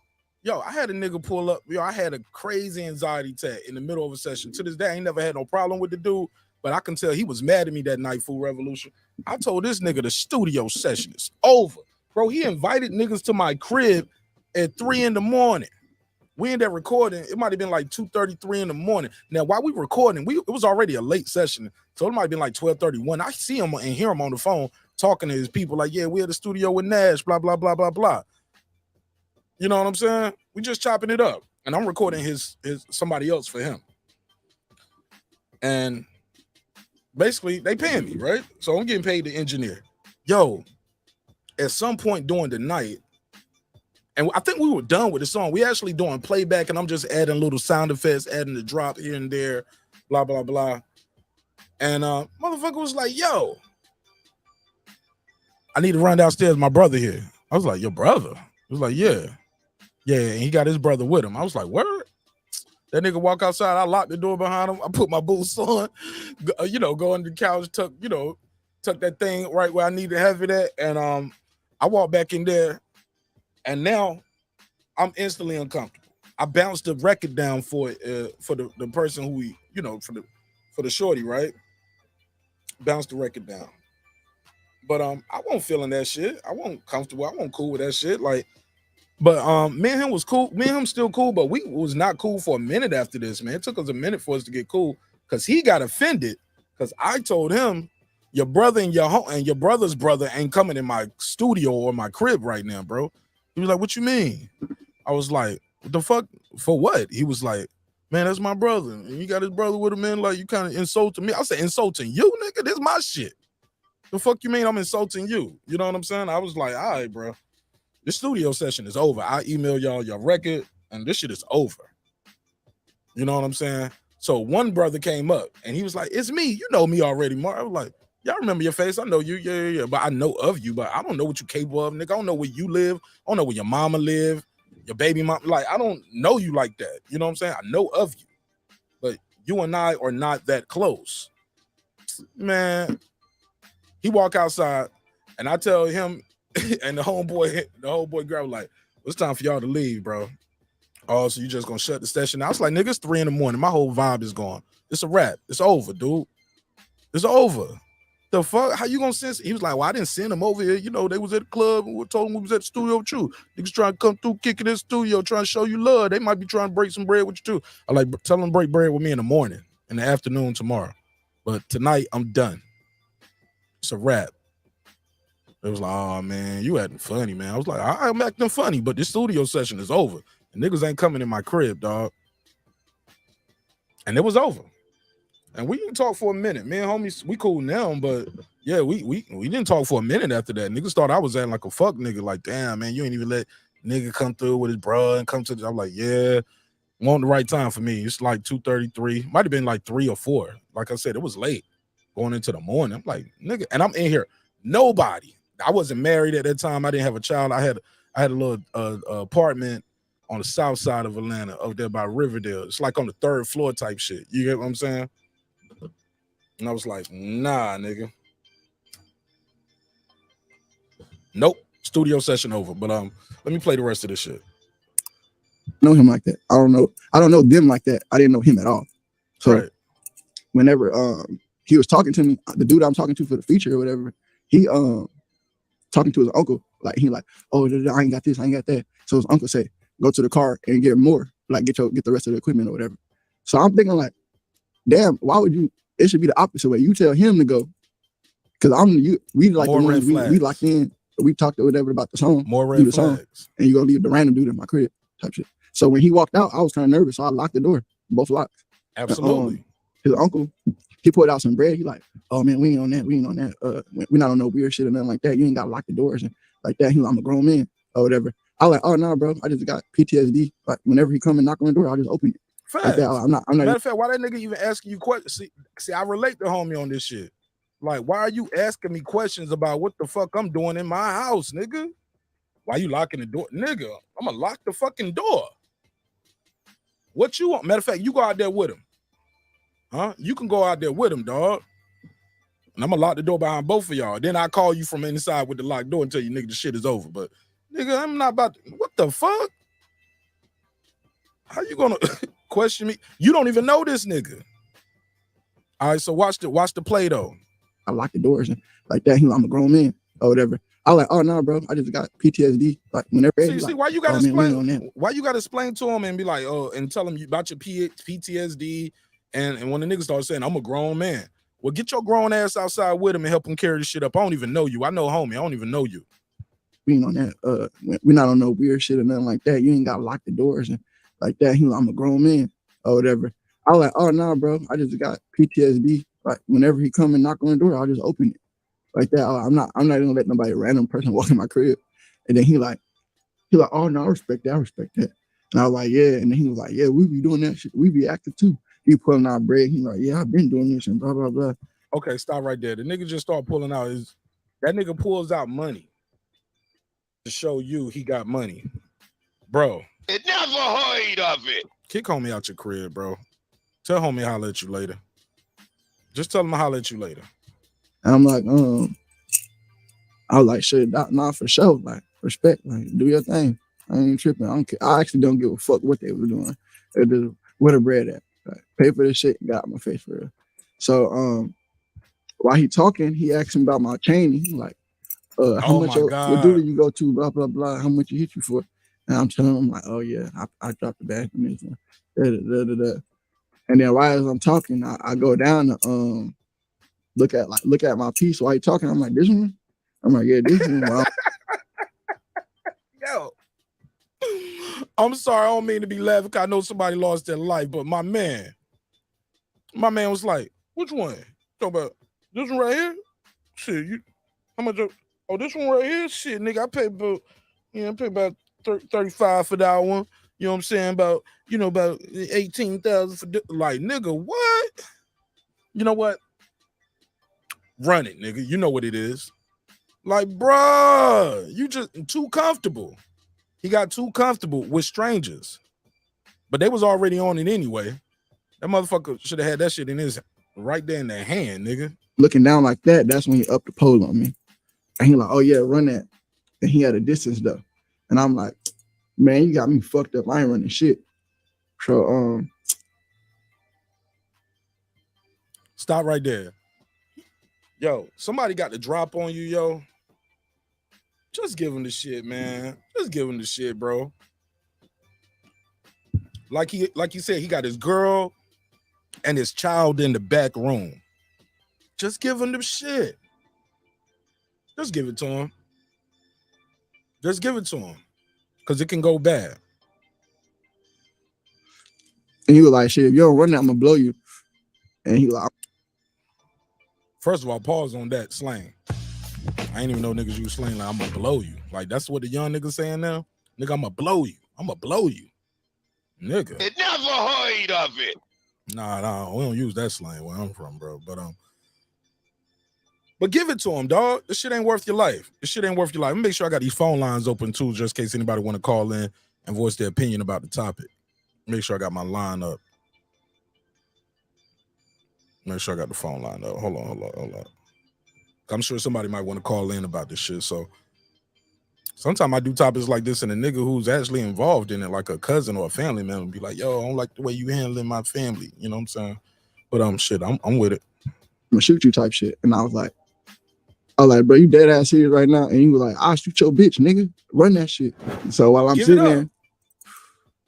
I had a nigga pull up. I had a crazy anxiety attack in the middle of a session. To this day, I ain't never had no problem with the dude, but I can tell he was mad at me that night, Food Revolution. I told this nigga the studio session is over. Bro, he invited niggas to my crib at 3 in the morning. We in there recording. It might have been like 2:33 in the morning. Now, while we recording, it was already a late session. So it might have been like 12:31. I see him and hear him on the phone talking to his people like, yeah, we're at the studio with Nash, blah, blah, blah, blah, blah. You know what I'm saying? We just chopping it up. And I'm recording his somebody else for him. And basically, they paying me, right? So I'm getting paid to engineer. Yo, at some point during the night, and I think we were done with the song. We actually doing playback, and I'm just adding little sound effects, adding the drop here and there, blah, blah, blah. And motherfucker was like, yo, I need to run downstairs. My brother here. I was like, your brother? He was like, yeah. Yeah, and he got his brother with him. I was like, word? That nigga walk outside. I locked the door behind him. I put my boots on, go on the couch, tuck that thing right where I need to have it at. And I walk back in there. And now I'm instantly uncomfortable. I bounced the record down for the person who we, for the shorty, right? Bounced the record down. But I wasn't feeling that shit. I wasn't comfortable. I wasn't cool with that shit. Like, but me and him was cool. Me and him still cool, but we was not cool for a minute after this, man. It took us a minute for us to get cool because he got offended because I told him your brother and your brother's brother ain't coming in my studio or my crib right now, bro. He was like, what you mean? I was like, what the fuck? For what? He was like, man, that's my brother. And you got his brother with him, man. Like, you kind of insulting me. I said, insulting you, nigga? This is my shit. The fuck you mean I'm insulting you? You know what I'm saying? I was like, all right, bro. This studio session is over. I email y'all your record, and this shit is over. You know what I'm saying? So one brother came up, and he was like, it's me. You know me already, Mark. I was like, yeah, I remember your face. I know you. Yeah. But I know of you, but I don't know what you're capable of, nigga. I don't know where you live. I don't know where your mama live, your baby mom. Like, I don't know you like that. You know what I'm saying? I know of you. But you and I are not that close. Man, he walk outside, and I tell him, and the homeboy grab like, it's time for y'all to leave, bro. Oh, so you just gonna shut the session? I was like, nigga, it's 3 in the morning. My whole vibe is gone. It's a wrap. It's over, dude. It's over. The fuck? How you gonna send? He was like, well, I didn't send him over here. They was at the club and we told him we was at the studio too. Niggas trying to come through, kicking this studio, trying to show you love. They might be trying to break some bread with you too. I like, tell them to break bread with me in the morning, in the afternoon tomorrow. But tonight, I'm done. It's a wrap. It was like, oh man, you acting funny, man. I was like, I'm acting funny, but this studio session is over. And niggas ain't coming in my crib, dog. And it was over. And we didn't talk for a minute. Me and homies, we cool now, but yeah, we didn't talk for a minute after that. Niggas thought I was acting like a fuck nigga. Like, damn, man, you ain't even let nigga come through with his bro and come to the. I'm like, yeah, want the right time for me. It's like 2:33. Might have been like 3 or 4. Like I said, it was late going into the morning. I'm like, nigga, and I'm in here. Nobody. I wasn't married at that time. I didn't have a child. I had a little apartment on the south side of Atlanta, over there by Riverdale. It's like on the 3rd floor type shit. You get what I'm saying? And I was like, nah, nigga. Nope. Studio session over. But let me play the rest of this shit. Know him like that. I don't know them like that. I didn't know him at all. So right. Whenever he was talking to me, the dude I'm talking to for the feature or whatever, he talking to his uncle, like he like, oh, I ain't got this, I ain't got that. So his uncle said, go to the car and get more, like get the rest of the equipment or whatever. So I'm thinking like, damn, why would you? It should be the opposite way. You tell him to go, because we like more the ones we locked in. We talked or whatever about the song. More red flags. Song, and you gonna leave the random dude in my crib. type shit. So when he walked out, I was kind of nervous. So I locked the door, both locks. Absolutely. His uncle, he pulled out some bread. He like, oh man, we ain't on that. We ain't on that. We not on no weird shit or nothing like that. You ain't gotta lock the doors and like that. He like, I'm a grown man or whatever. I was like, oh no, bro. I just got PTSD. Like whenever he come and knock on the door, I'll just open it. Like that. I'm not. Matter of fact, why that nigga even asking you questions? See, I relate to homie on this shit. Like, why are you asking me questions about what the fuck I'm doing in my house, nigga? Why you locking the door? Nigga, I'm gonna lock the fucking door. What you want? Matter of fact, you go out there with him. Huh? You can go out there with him, dog. And I'm gonna lock the door behind both of y'all. Then I call you from inside with the locked door and tell you, nigga, the shit is over. But nigga, I'm not about to, what the fuck? How you gonna question me? You don't even know this nigga. All right, so watch the play though. I lock the doors and like that. He like, I'm a grown man or whatever. I was like, oh no, bro. I just got PTSD. Like whenever. See, like, why you gotta explain? on that. Why you gotta explain to him and be like, oh, and tell him about your PTSD. And when the niggas start saying, I'm a grown man. Well, get your grown ass outside with him and help him carry the shit up. I don't even know you. I know homie. I don't even know you. We ain't on that. We're not on no weird shit or nothing like that. You ain't gotta lock the doors and like that. He like, I'm a grown man or whatever. I was like, oh no, bro. I just got PTSD. Like whenever he come and knock on the door, I'll just open it. Like that. I'm not gonna let nobody random person walk in my crib. And then he like, oh no, I respect that. I respect that. And I was like, yeah. And then he was like, yeah, we be doing that shit. We be active too. He pulling out bread. He like, yeah, I've been doing this and blah, blah, blah. Okay, stop right there. The nigga just start pulling out that nigga pulls out money to show you he got money. Bro. It never heard of it. Kick homie out your crib, bro. Tell homie I'll let you later. Just tell him I'll let you later. And I'm like, I was like, shit, not for sure. Like, respect, like, do your thing. I ain't tripping. I don't care. I actually don't give a fuck what they were doing. It just, where the bread at? Like, pay for this shit, got my face for real. So, while he talking, he asked me about my chain. He like, how much your duty you go to, blah, blah, blah, how much you hit you for? And I'm telling him, like, oh yeah, I dropped the bag from this one. And then while I'm talking, I go down to look at my piece while he talking. I'm like, this one? I'm like, yeah, this one. Wow. Yo, I'm sorry, I don't mean to be laughing because I know somebody lost their life, but my man was like, which one? Talk about this one right here? Shit, how much? Oh, this one right here? Shit, nigga, I paid about 35 for that one. You know what I'm saying? About 18,000 for like, nigga, what? You know what? Run it, nigga. You know what it is. Like, bruh, you just too comfortable. He got too comfortable with strangers. But they was already on it anyway. That motherfucker should have had that shit in his right there in their hand, nigga. Looking down like that, that's when he upped the pole on me. And he like, oh yeah, run that. And he had a distance though. And I'm like, man, you got me fucked up. I ain't running shit. So stop right there. Yo, somebody got the drop on you, yo. Just give him the shit, man. Just give him the shit, bro. Like he said, he got his girl and his child in the back room. Just give him the shit. Just give it to him. Just give it to him. Because it can go bad. And he was like, shit, if you don't run that, I'm gonna blow you. And he like, first of all, pause on that slang. I ain't even know niggas use slang like I'm gonna blow you. Like that's what the young niggas saying now. Nigga, I'm gonna blow you. I'm gonna blow you. Nigga. It never heard of it. Nah, we don't use that slang where I'm from, bro. But give it to him, dog. This shit ain't worth your life. This shit ain't worth your life. Let me make sure I got these phone lines open too, just in case anybody want to call in and voice their opinion about the topic. Make sure I got my line up. Make sure I got the phone line up. Hold on. I'm sure somebody might want to call in about this shit. So sometimes I do topics like this and a nigga who's actually involved in it, like a cousin or a family member, will be like, yo, I don't like the way you handling my family. You know what I'm saying? But shit, I'm with it. I'm gonna shoot you type shit. And I was like, bro, you dead ass serious right now? And he was like, I'll shoot your bitch, nigga. Run that shit. So while I'm sitting there,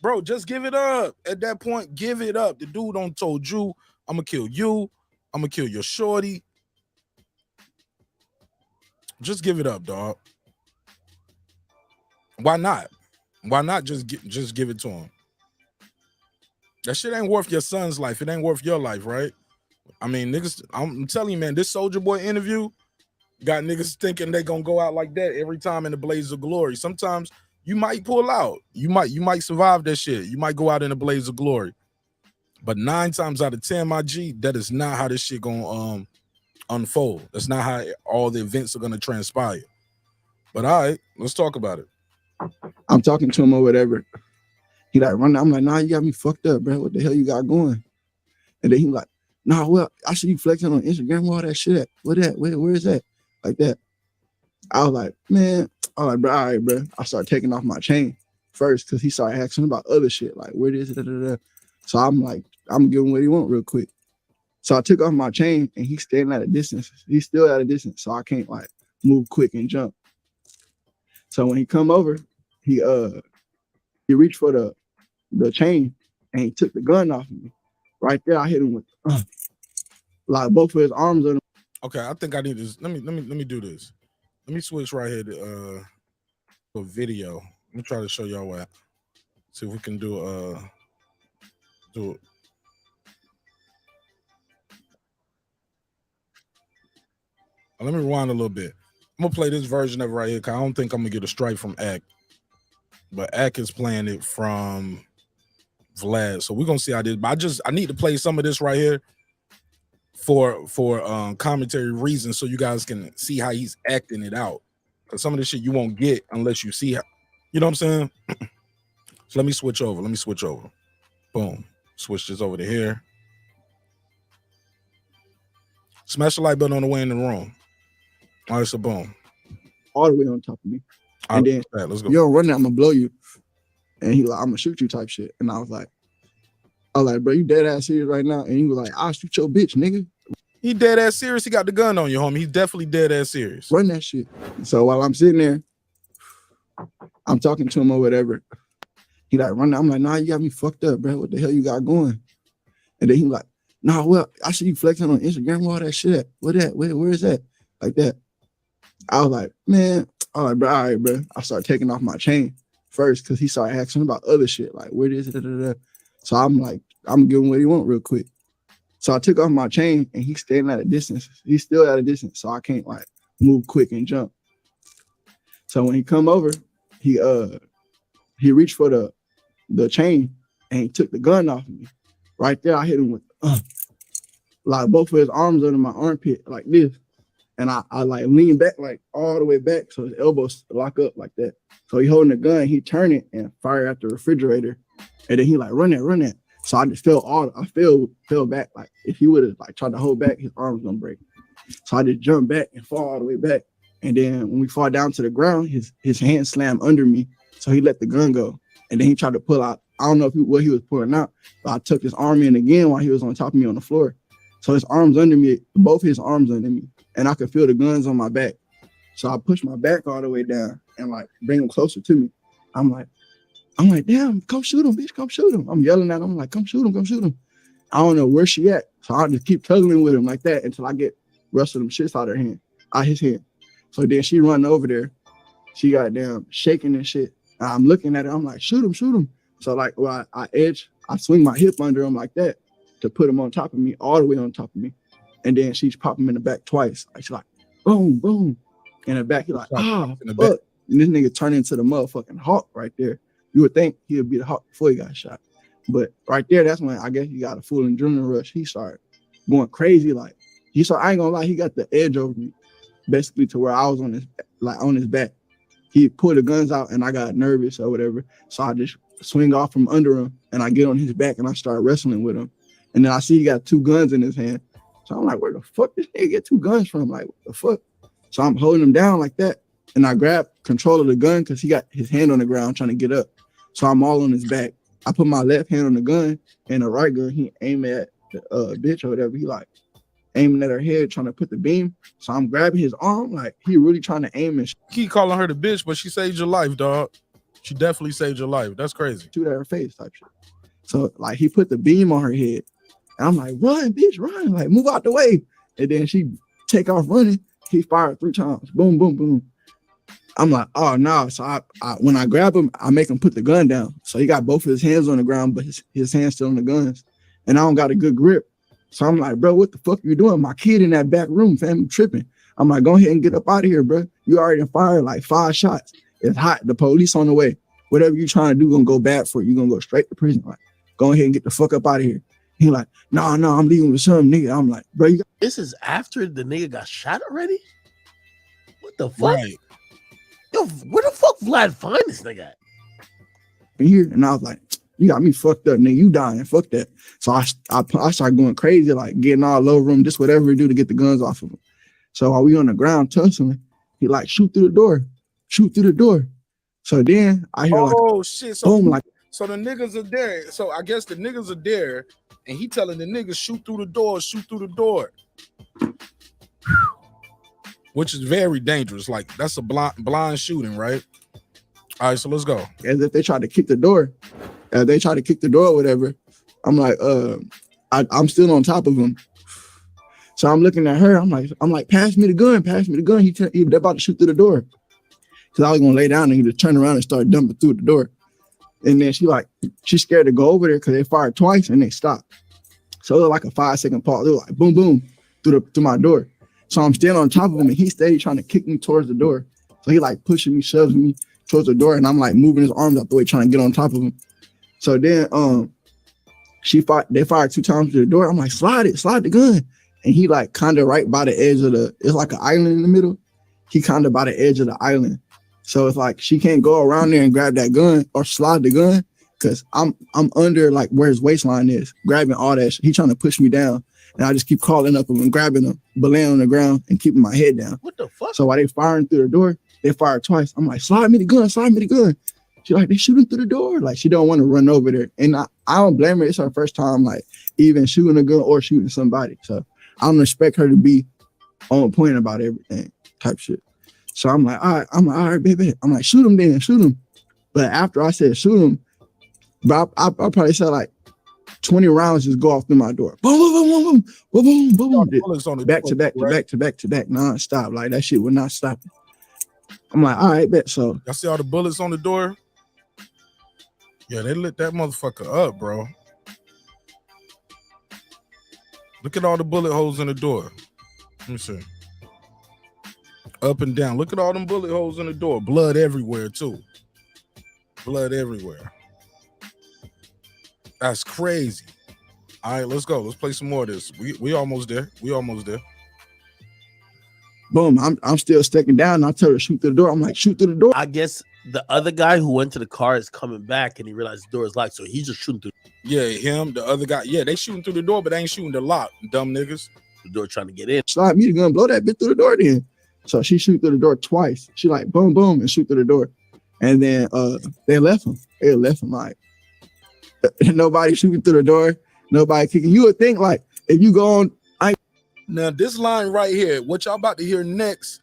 bro, just give it up. At that point, give it up. The dude done told you, I'm gonna kill you. I'm gonna kill your shorty. Just give it up, dog. Why not? Why not just give it to him? That shit ain't worth your son's life. It ain't worth your life, right? I mean, niggas, I'm telling you, man, this Soulja Boy interview got niggas thinking they gonna go out like that every time in the blaze of glory. Sometimes you might pull out. You might survive that shit. You might go out in a blaze of glory. But 9 times out of 10, my G, that is not how this shit gonna unfold. That's not how all the events are gonna transpire. But all right, let's talk about it. I'm talking to him or whatever. He like running. I'm like, nah, you got me fucked up, bro. What the hell you got going? And then he like, nah, well, I see you flexing on Instagram, all that shit at. What that? Where is that? Like that. I was like, man, I was like, bro, all right, bro. I started taking off my chain first because he started asking about other shit, like, where is it? Da, da, da. So I'm like, I'm gonna give him what he want real quick. So I took off my chain and he's standing at a distance. He's still at a distance, so I can't like move quick and jump. So when he come over, he reached for the chain and he took the gun off of me. Right there, I hit him with like both of his arms on him. Okay, I think I need this. Let me do this. Let me switch right here to a video. Let me try to show y'all what. See if we can do it. Let me rewind a little bit. I'm gonna play this version of it right here because I don't think I'm gonna get a strike from Ak. But Ak is playing it from Vlad. So we're gonna see how this. But I need to play some of this right here for commentary reasons so you guys can see how he's acting it out. Because some of this shit you won't get unless you see how, you know what I'm saying? So let me switch over. Boom. Switch this over to here. Smash the like button on the way in the room. All right, so boom. All the way on top of me. All And right, then let's go. yo, run that, I'm gonna blow you. And he like, I'm gonna shoot you type shit. And I was like, bro, you dead ass serious right now? And he was like, I'll shoot your bitch, nigga. He dead ass serious. He got the gun on you, homie. He's definitely dead ass serious. Run that shit. So while I'm sitting there, I'm talking to him or whatever. He like, run that. I'm like, nah, you got me fucked up, bro. What the hell you got going? And then he like, nah, well, I see you flexing on Instagram, all that shit at. What that? Where is that? Like that. I was like, man, all right, bro. I started taking off my chain first because he started asking about other shit, like, where is it? Da, da, da. So I'm like, I'm gonna give him what he want real quick. So I took off my chain and he's standing at a distance. He's still at a distance, so I can't like move quick and jump. So when he come over, he reached for the chain and he took the gun off of me. Right there, I hit him with like both of his arms under my armpit like this. And I like lean back like all the way back so his elbows lock up like that. So he holding the gun, he turn it and fire at the refrigerator. And then he like, run that. So I just fell back. Like if he would have like tried to hold back, his arm was gonna break. So I just jumped back and fall all the way back. And then when we fall down to the ground, his hand slammed under me. So he let the gun go. And then he tried to pull out. I don't know what he was pulling out, but I took his arm in again while he was on top of me on the floor. So his arms under me, both his arms under me. And I could feel the guns on my back. So I pushed my back all the way down and like bring him closer to me. I'm like, damn, come shoot him, bitch, come shoot him. I'm yelling at him, like, come shoot him. I don't know where she at. So I just keep tugging with him like that until I get rest of them shits out of his hand. So then she run over there. She got down shaking and shit. And I'm looking at her, I'm like, shoot him. So like, well, I swing my hip under him like that to put him on top of me, all the way on top of me. And then she's popping him in the back twice. Like she's like, boom, boom. In the back, he's like, fuck. And this nigga turned into the motherfucking Hawk right there. You would think he would be the Hawk before he got shot. But right there, that's when I guess he got a full adrenaline rush. He started going crazy. Like I ain't gonna lie, he got the edge over me, basically to where I was on his back. He pulled the guns out and I got nervous or whatever. So I just swing off from under him and I get on his back and I start wrestling with him. And then I see he got 2 guns in his hand. So I'm like, where the fuck this nigga get 2 guns from? Like, what the fuck? So I'm holding him down like that. And I grab control of the gun because he got his hand on the ground trying to get up. So I'm all on his back. I put my left hand on the gun and the right gun, he aimed at the bitch or whatever. He like aiming at her head, trying to put the beam. So I'm grabbing his arm, like he really trying to aim and Keep calling her the bitch, but she saved your life, dog. She definitely saved your life. That's crazy. shoot at her face type shit. So like he put the beam on her head. And I'm like, run, bitch, run. Like, move out the way. And then she take off running. He fired 3 times. Boom, boom, boom. I'm like, oh no. So I when I grab him, I make him put the gun down. So he got both of his hands on the ground, but his hands still on the guns. And I don't got a good grip. So I'm like, bro, what the fuck you doing? My kid in that back room, fam, you tripping. I'm like, go ahead and get up out of here, bro. You already fired like 5 shots. It's hot. The police on the way. Whatever you trying to do gonna go bad for you. You're gonna go straight to prison. Like, go ahead and get the fuck up out of here. He like, no, I'm leaving with some nigga. I'm like, bro, you got This is after the nigga got shot already? What the fuck? Right. Yo, where the fuck Vlad find this nigga at? here. And I was like, you got me fucked up, nigga. You dying. Fuck that. So I started going crazy, like getting all over him, just whatever we do to get the guns off of him. So while we on the ground tussling, he like shoot through the door. So then I hear like, shit. So boom, like, so the niggas are there. So I guess the niggas are there, and he telling the niggas shoot through the door, which is very dangerous. Like that's a blind shooting, right? All right, so let's go. As if they tried to kick the door. As they try to kick the door or whatever, I'm like, I'm still on top of him. So I'm looking at her. I'm like, pass me the gun. He about to shoot through the door. Cause I was gonna lay down and he just turned around and started dumping through the door. And then she's scared to go over there because they fired twice and they stopped. So it was like a 5-second pause. It was like boom, boom through my door. So I'm still on top of him and he's steady trying to kick me towards the door. So he like pushing me, shoves me towards the door, and I'm like moving his arms out the way, trying to get on top of him. So then they fired 2 times to the door. I'm like, slide the gun. And he like kind of right by the edge of it's like an island in the middle. He kind of by the edge of the island. So it's like she can't go around there and grab that gun or slide the gun because I'm under like where his waistline is, grabbing all that shit. He trying to push me down. And I just keep calling up him and grabbing him, belaying on the ground and keeping my head down. What the fuck? So while they firing through the door, they fired twice. I'm like, slide me the gun. She like, they shooting through the door. Like she don't want to run over there. And I don't blame her. It's her first time like even shooting a gun or shooting somebody. So I don't expect her to be on point about everything type shit. So I'm like, all right, baby. I'm like, shoot him. But after I said shoot him, bro, I probably said like 20 rounds just go off through my door. Boom, boom, boom. Back to back, non-stop. Like that shit would not stop. I'm like, all right, bet. So y'all see all the bullets on the door? Yeah, they lit that motherfucker up, bro. Look at all the bullet holes in the door. Let me see. Up and down. Look at all them bullet holes in the door. Blood everywhere, too. Blood everywhere. That's crazy. All right, let's go. Let's play some more of this. We almost there. Boom, I'm still sticking down. And I tell her to shoot through the door. I'm like, shoot through the door. I guess the other guy who went to the car is coming back and he realized the door is locked, so he's just shooting through. Yeah, him, the other guy. Yeah, they shooting through the door, but they ain't shooting the lock, dumb niggas. The door trying to get in. Slide me the gun, blow that bitch through the door then. So she shoot through the door twice. She like boom, boom, and shoot through the door. And then they left him. Like nobody shooting through the door, nobody kicking. You would think like if you go on. Now this line right here, what y'all about to hear next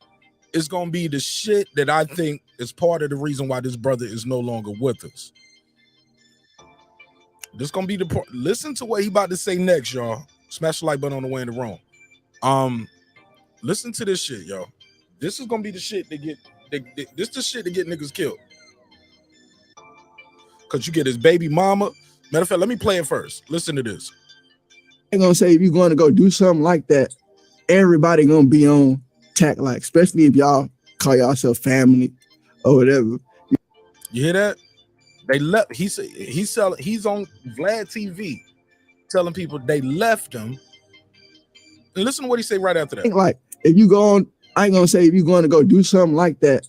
is gonna be the shit that I think is part of the reason why this brother is no longer with us. This gonna be the listen to what he about to say next, y'all. Smash the like button on the way in the room. Listen to this shit, y'all. This is gonna be the shit that get this the shit that get niggas killed. Cause you get his baby mama. Matter of fact, let me play it first. Listen to this. I'm gonna say if you're going to go do something like that, everybody gonna be on tack, like especially if y'all call yourself family or whatever. You hear that? They left. He's on Vlad TV telling people they left him. And listen to what he say right after that. Like if you go on, I ain't gonna say if you're going to go do something like that,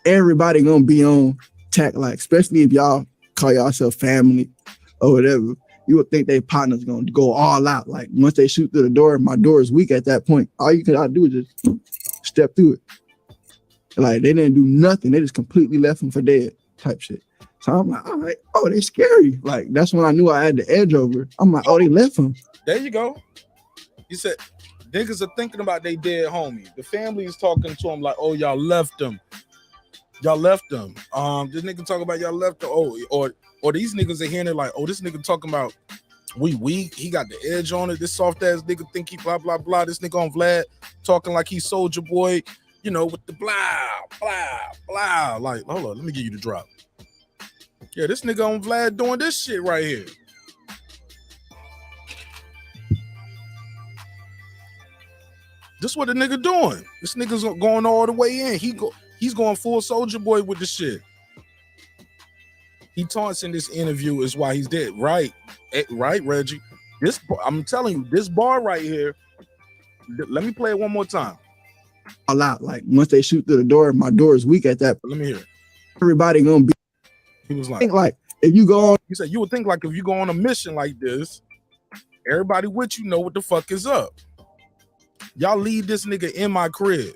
everybody gonna be on tack, like especially if y'all call yourself family or whatever. You would think they partners gonna go all out. Like once they shoot through the door, my door is weak at that point. All you gotta do is just step through it. Like they didn't do nothing. They just completely left him for dead type shit. So I'm like, all right, oh, they scary. Like that's when I knew I had the edge over. I'm like, oh, they left him. There you go. He said, niggas are thinking about they dead homie. The family is talking to him like, oh, y'all left them. Y'all left them. This nigga talking about y'all left them. Oh, or these niggas are hearing it like, oh, this nigga talking about we weak. He got the edge on it. This soft ass nigga think he blah blah blah. This nigga on Vlad talking like he Soldier Boy. you know, with the blah, blah, blah. Like, hold on, let me give you the drop. Yeah, this nigga on Vlad doing this shit right here. This what the nigga doing. This nigga's going all the way in. He's going full Soldier Boy with the shit. He taunts in this interview is why he's dead. Right, Reggie. I'm telling you, this bar right here. Let me play it one more time. A lot. Like once they shoot through the door, my door is weak at that. Let me hear it. Everybody gonna be. He was like, think like if you go on. He said you would think like if you go on a mission like this, everybody with you know what the fuck is up. Y'all leave this nigga in my crib.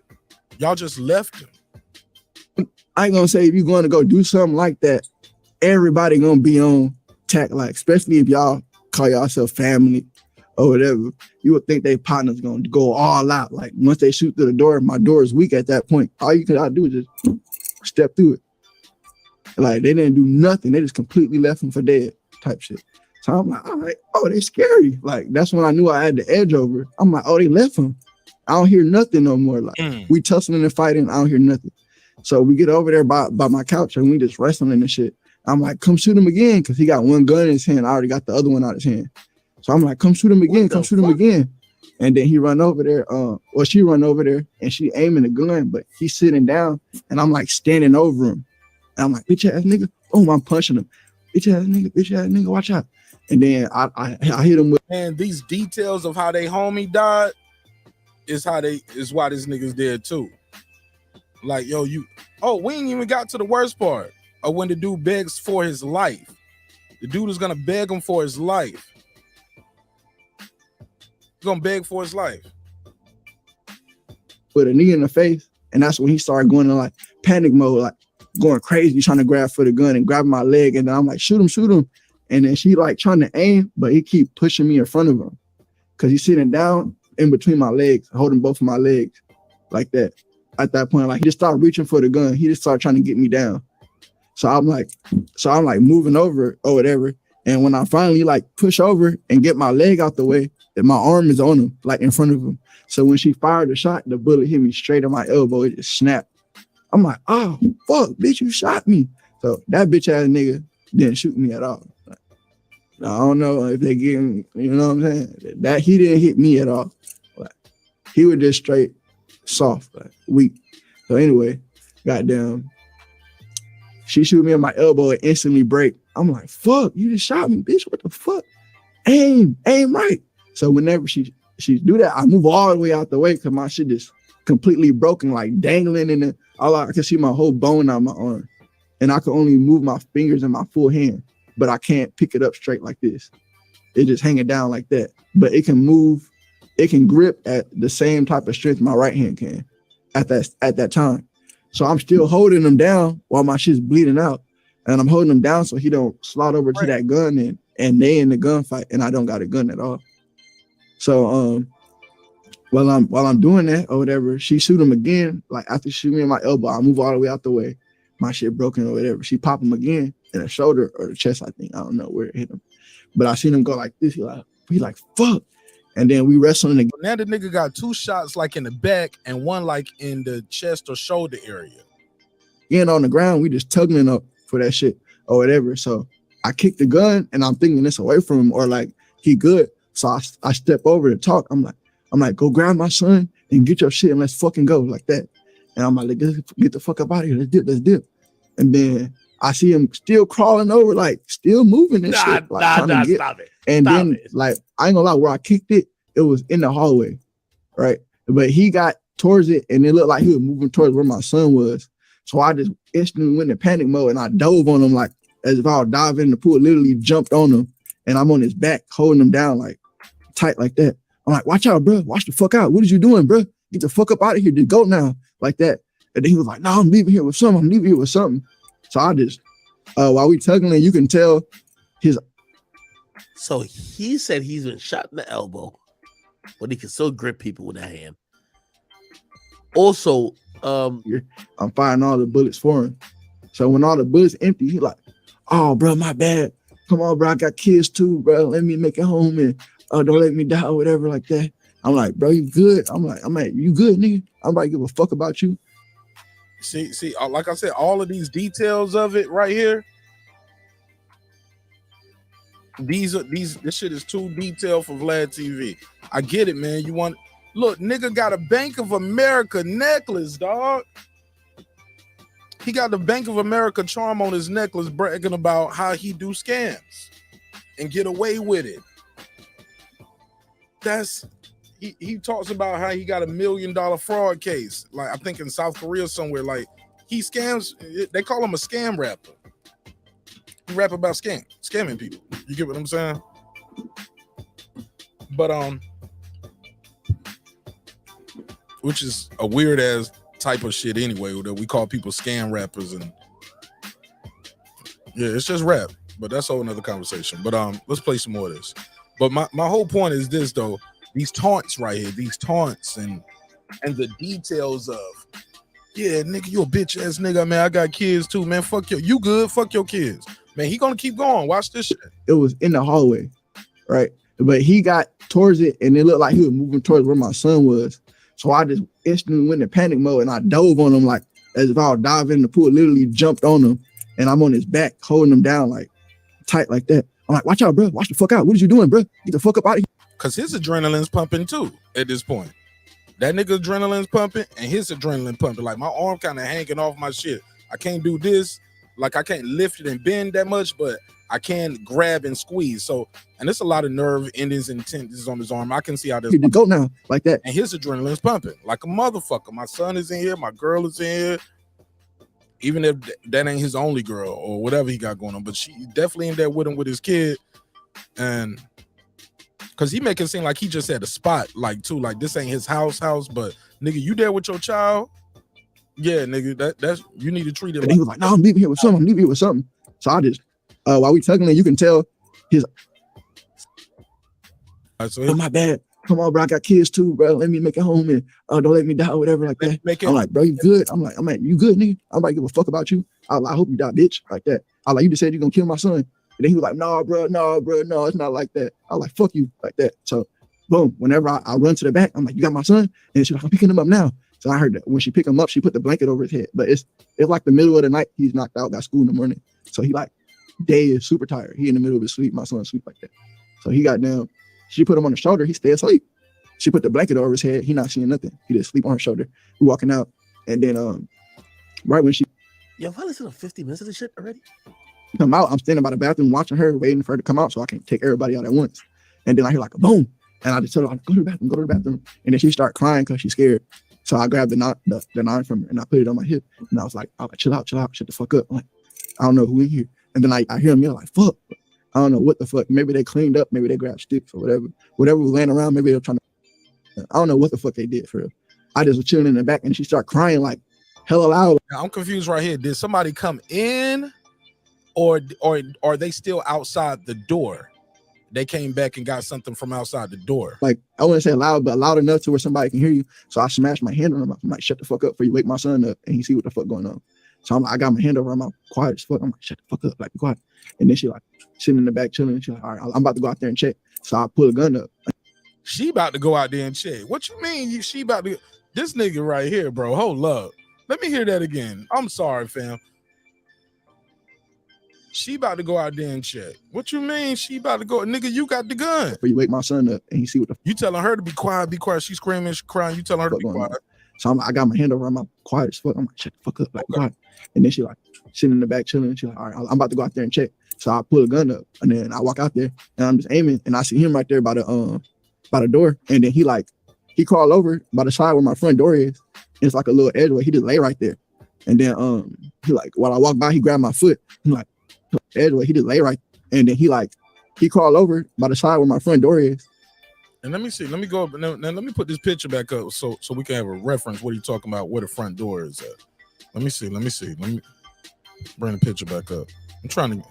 Y'all just left him. I ain't gonna say if you're going to go do something like that, everybody gonna be on tack, like especially if y'all call yourself family or whatever. You would think they partners gonna go all out. Like once they shoot through the door, my door is weak at that point. All you can do is just step through it. Like they didn't do nothing. They just completely left him for dead type shit. So I'm like, all right, oh, they scary. Like that's when I knew I had the edge over. I'm like, oh, they left him. I don't hear nothing no more. Like we tussling and fighting, I don't hear nothing. So we get over there by my couch and we just wrestling and shit. I'm like, come shoot him again, because he got one gun in his hand. I already got the other one out of his hand. So I'm like, come shoot him again, come shoot him again. And then he run over there, or she run over there and she aiming the gun, but he's sitting down and I'm like standing over him. And I'm like, bitch ass nigga. Boom, I'm punching him. Bitch ass nigga, watch out. And then I hit him with. And these details of how they homie died is why this nigga's dead too. Like, yo, we ain't even got to the worst part of when the dude begs for his life. The dude is gonna beg him for his life. He's gonna beg for his life. With a knee in the face, and that's when he started going in like panic mode, like going crazy, trying to grab for the gun and grab my leg, and then I'm like, shoot him. And then she like trying to aim, but he keep pushing me in front of him because he's sitting down in between my legs, holding both of my legs like that. At that point, like he just started reaching for the gun. He just started trying to get me down. So I'm like moving over or whatever. And when I finally like push over and get my leg out the way, that my arm is on him, like in front of him. So when she fired the shot, the bullet hit me straight on my elbow. It just snapped. I'm like, oh fuck, bitch, you shot me. So that bitch ass nigga didn't shoot me at all. Like, I don't know if they get him, you know what I'm saying? That he didn't hit me at all. Like, he was just straight soft, like weak. So anyway, goddamn, she shoot me on my elbow and instantly break. I'm like, fuck, you just shot me, bitch. What the fuck? Aim right. So whenever she do that, I move all the way out the way because my shit is completely broken, like dangling, and then all I can see my whole bone on my arm. And I can only move my fingers and my full hand, but I can't pick it up straight like this. It just hanging down like that. But it can move, it can grip at the same type of strength my right hand can at that time. So I'm still holding him down while my shit's bleeding out. And I'm holding him down so he don't slide over to that gun and they in the gunfight and I don't got a gun at all. So while I'm doing that or whatever, she shoot him again. Like after she shoot me in my elbow, I move all the way out the way. My shit broken or whatever. She pop him again in the shoulder or the chest, I think. I don't know where it hit him. But I seen him go like this. He like, fuck. And then we wrestling again. Now the nigga got two shots like in the back and one like in the chest or shoulder area. Again on the ground, we just tugging up for that shit or whatever. So I kick the gun and I'm thinking this away from him or like he good. So I step over to talk. I'm like, go grab my son and get your shit and let's fucking go like that. And I'm like, get the fuck up out of here. Let's dip. And then I see him still crawling over, like still moving and shit. Like, Stop it. And then like, I ain't gonna lie, where I kicked it, it was in the hallway, right? But he got towards it and it looked like he was moving towards where my son was. So I just instantly went in panic mode and I dove on him like as if I was diving in the pool, literally jumped on him and I'm on his back holding him down like tight like that. I'm like, watch out, bro. Watch the fuck out. What is you doing, bro? Get the fuck up out of here. Just go now. Like that. And then he was like, no, I'm leaving here with something. So I just, while we tugging, you can tell his. So he said he's been shot in the elbow, but he can still grip people with that hand. Also, I'm firing all the bullets for him. So when all the bullets empty, he like, oh, bro, my bad. Come on, bro. I got kids too, bro. Let me make it home and don't let me die or whatever like that. I'm like, bro, you good? I'm like, you good, nigga? I'm like, give a fuck about you. See, like I said, all of these details of it right here. This shit is too detailed for Vlad TV. I get it, man. Look, nigga got a Bank of America necklace, dog. He got the Bank of America charm on his necklace, bragging about how he do scams and get away with it. He talks about how he got $1 million fraud case, like I think in South Korea somewhere. Like he scams. They call him a scam rapper. He rap about scamming people. You get what I'm saying? But which is a weird ass type of shit anyway, that we call people scam rappers, and yeah, it's just rap. But that's a whole another conversation. But let's play some more of this. But my whole point is this though. These taunts right here, these taunts and the details of, yeah, nigga, you a bitch ass nigga, man. I got kids too, man. Fuck you good, fuck your kids. Man, he gonna keep going. Watch this shit. It was in the hallway, right? But he got towards it and it looked like he was moving towards where my son was. So I just instantly went in panic mode and I dove on him like as if I was diving in the pool, literally jumped on him and I'm on his back, holding him down like tight like that. I'm like, watch out, bro. Watch the fuck out. What are you doing, bro? Get the fuck up out of here. Cause his adrenaline's pumping too at this point. That nigga adrenaline's pumping and his adrenaline pumping. Like my arm kind of hanging off my shit. I can't do this. Like I can't lift it and bend that much, but I can grab and squeeze. So, and there's a lot of nerve endings and tendons on his arm. I can see how this go now like that. And his adrenaline's pumping like a motherfucker. My son is in here. My girl is in here. Even if that ain't his only girl or whatever he got going on, but she definitely in there with him with his kid. And cause he make it seem like he just had a spot, like too, like this ain't his house, but nigga, you there with your child? Yeah, nigga, that's you need to treat him. And he was like, no, I'm leaving here with something. So I just, while we tugging it, you can tell his. Oh my bad. Come on, bro. I got kids too, bro. Let me make it home and don't let me die or whatever like that. I'm like, bro, you good? I'm like, you good, nigga? I'm like, give a fuck about you. I hope you die, bitch, like that. I like, you just said you're gonna kill my son. And then he was like, no, bro, it's not like that. I was like, fuck you, like that. So, boom, whenever I run to the back, I'm like, you got my son? And she's like, I'm picking him up now. So I heard that when she picked him up, she put the blanket over his head. But it's like the middle of the night. He's knocked out, got school in the morning. So he like, day is super tired. He in the middle of his sleep. My son sleep like that. So he got down. She put him on the shoulder. He stayed asleep. She put the blanket over his head. He not seeing nothing. He just sleep on her shoulder. We walking out. And then right when she... Yo, if I listen to 50 minutes of this shit already? Come out, I'm standing by the bathroom watching her, waiting for her to come out so I can take everybody out at once. And then I hear like a boom. And I just tell her, go to the bathroom. And then she start crying because she's scared. So I grabbed the knife from her and I put it on my hip. And I was like, chill out, shut the fuck up. I'm like, I don't know who in here. And then I hear him yell like, fuck. I don't know what the fuck. Maybe they cleaned up. Maybe they grabbed sticks or whatever. Whatever was laying around, maybe they were trying to... I don't know what the fuck they did for real. I just was chilling in the back and she started crying like hella loud. I'm confused right here. Did somebody come in or are they still outside the door? They came back and got something from outside the door. Like, I wouldn't say loud, but loud enough to where somebody can hear you. So I smashed my hand on him. I'm like, shut the fuck up before you wake my son up and he see what the fuck going on. So I got my hand over her mouth, quiet as fuck. I'm like, shut the fuck up, like, be quiet. And then she like sitting in the back chilling. And she's like, all right, I'm about to go out there and check. So I pull a gun up. She about to go out there and check. What you mean she about to... This nigga right here, bro, hold up. Let me hear that again. I'm sorry, fam. She about to go out there and check. What you mean she about to go? Nigga, you got the gun. But you wake my son up and he see what the... You telling her to be quiet, be quiet. She's screaming, she's crying. You telling her to be quiet. So I got my hand over her mouth, quiet as fuck. I'm like, shut the fuck up, like, quiet. And then she like sitting in the back chilling. She's like, all right, I'm about to go out there and check. So I pull a gun up and then I walk out there and I'm just aiming and I see him right there by the door. And then he crawled over by the side where my front door is. And it's like a little edgeway. He just lay right there. And then he like, while I walk by, he grabbed my foot. I'm like, edgeway, he just lay right. And then he crawled over by the side where my front door is. And let me see. Let me go up. Now let me put this picture back up so we can have a reference. What are you talking about? Where the front door is at? Let me see. Let me bring the picture back up. I'm trying to.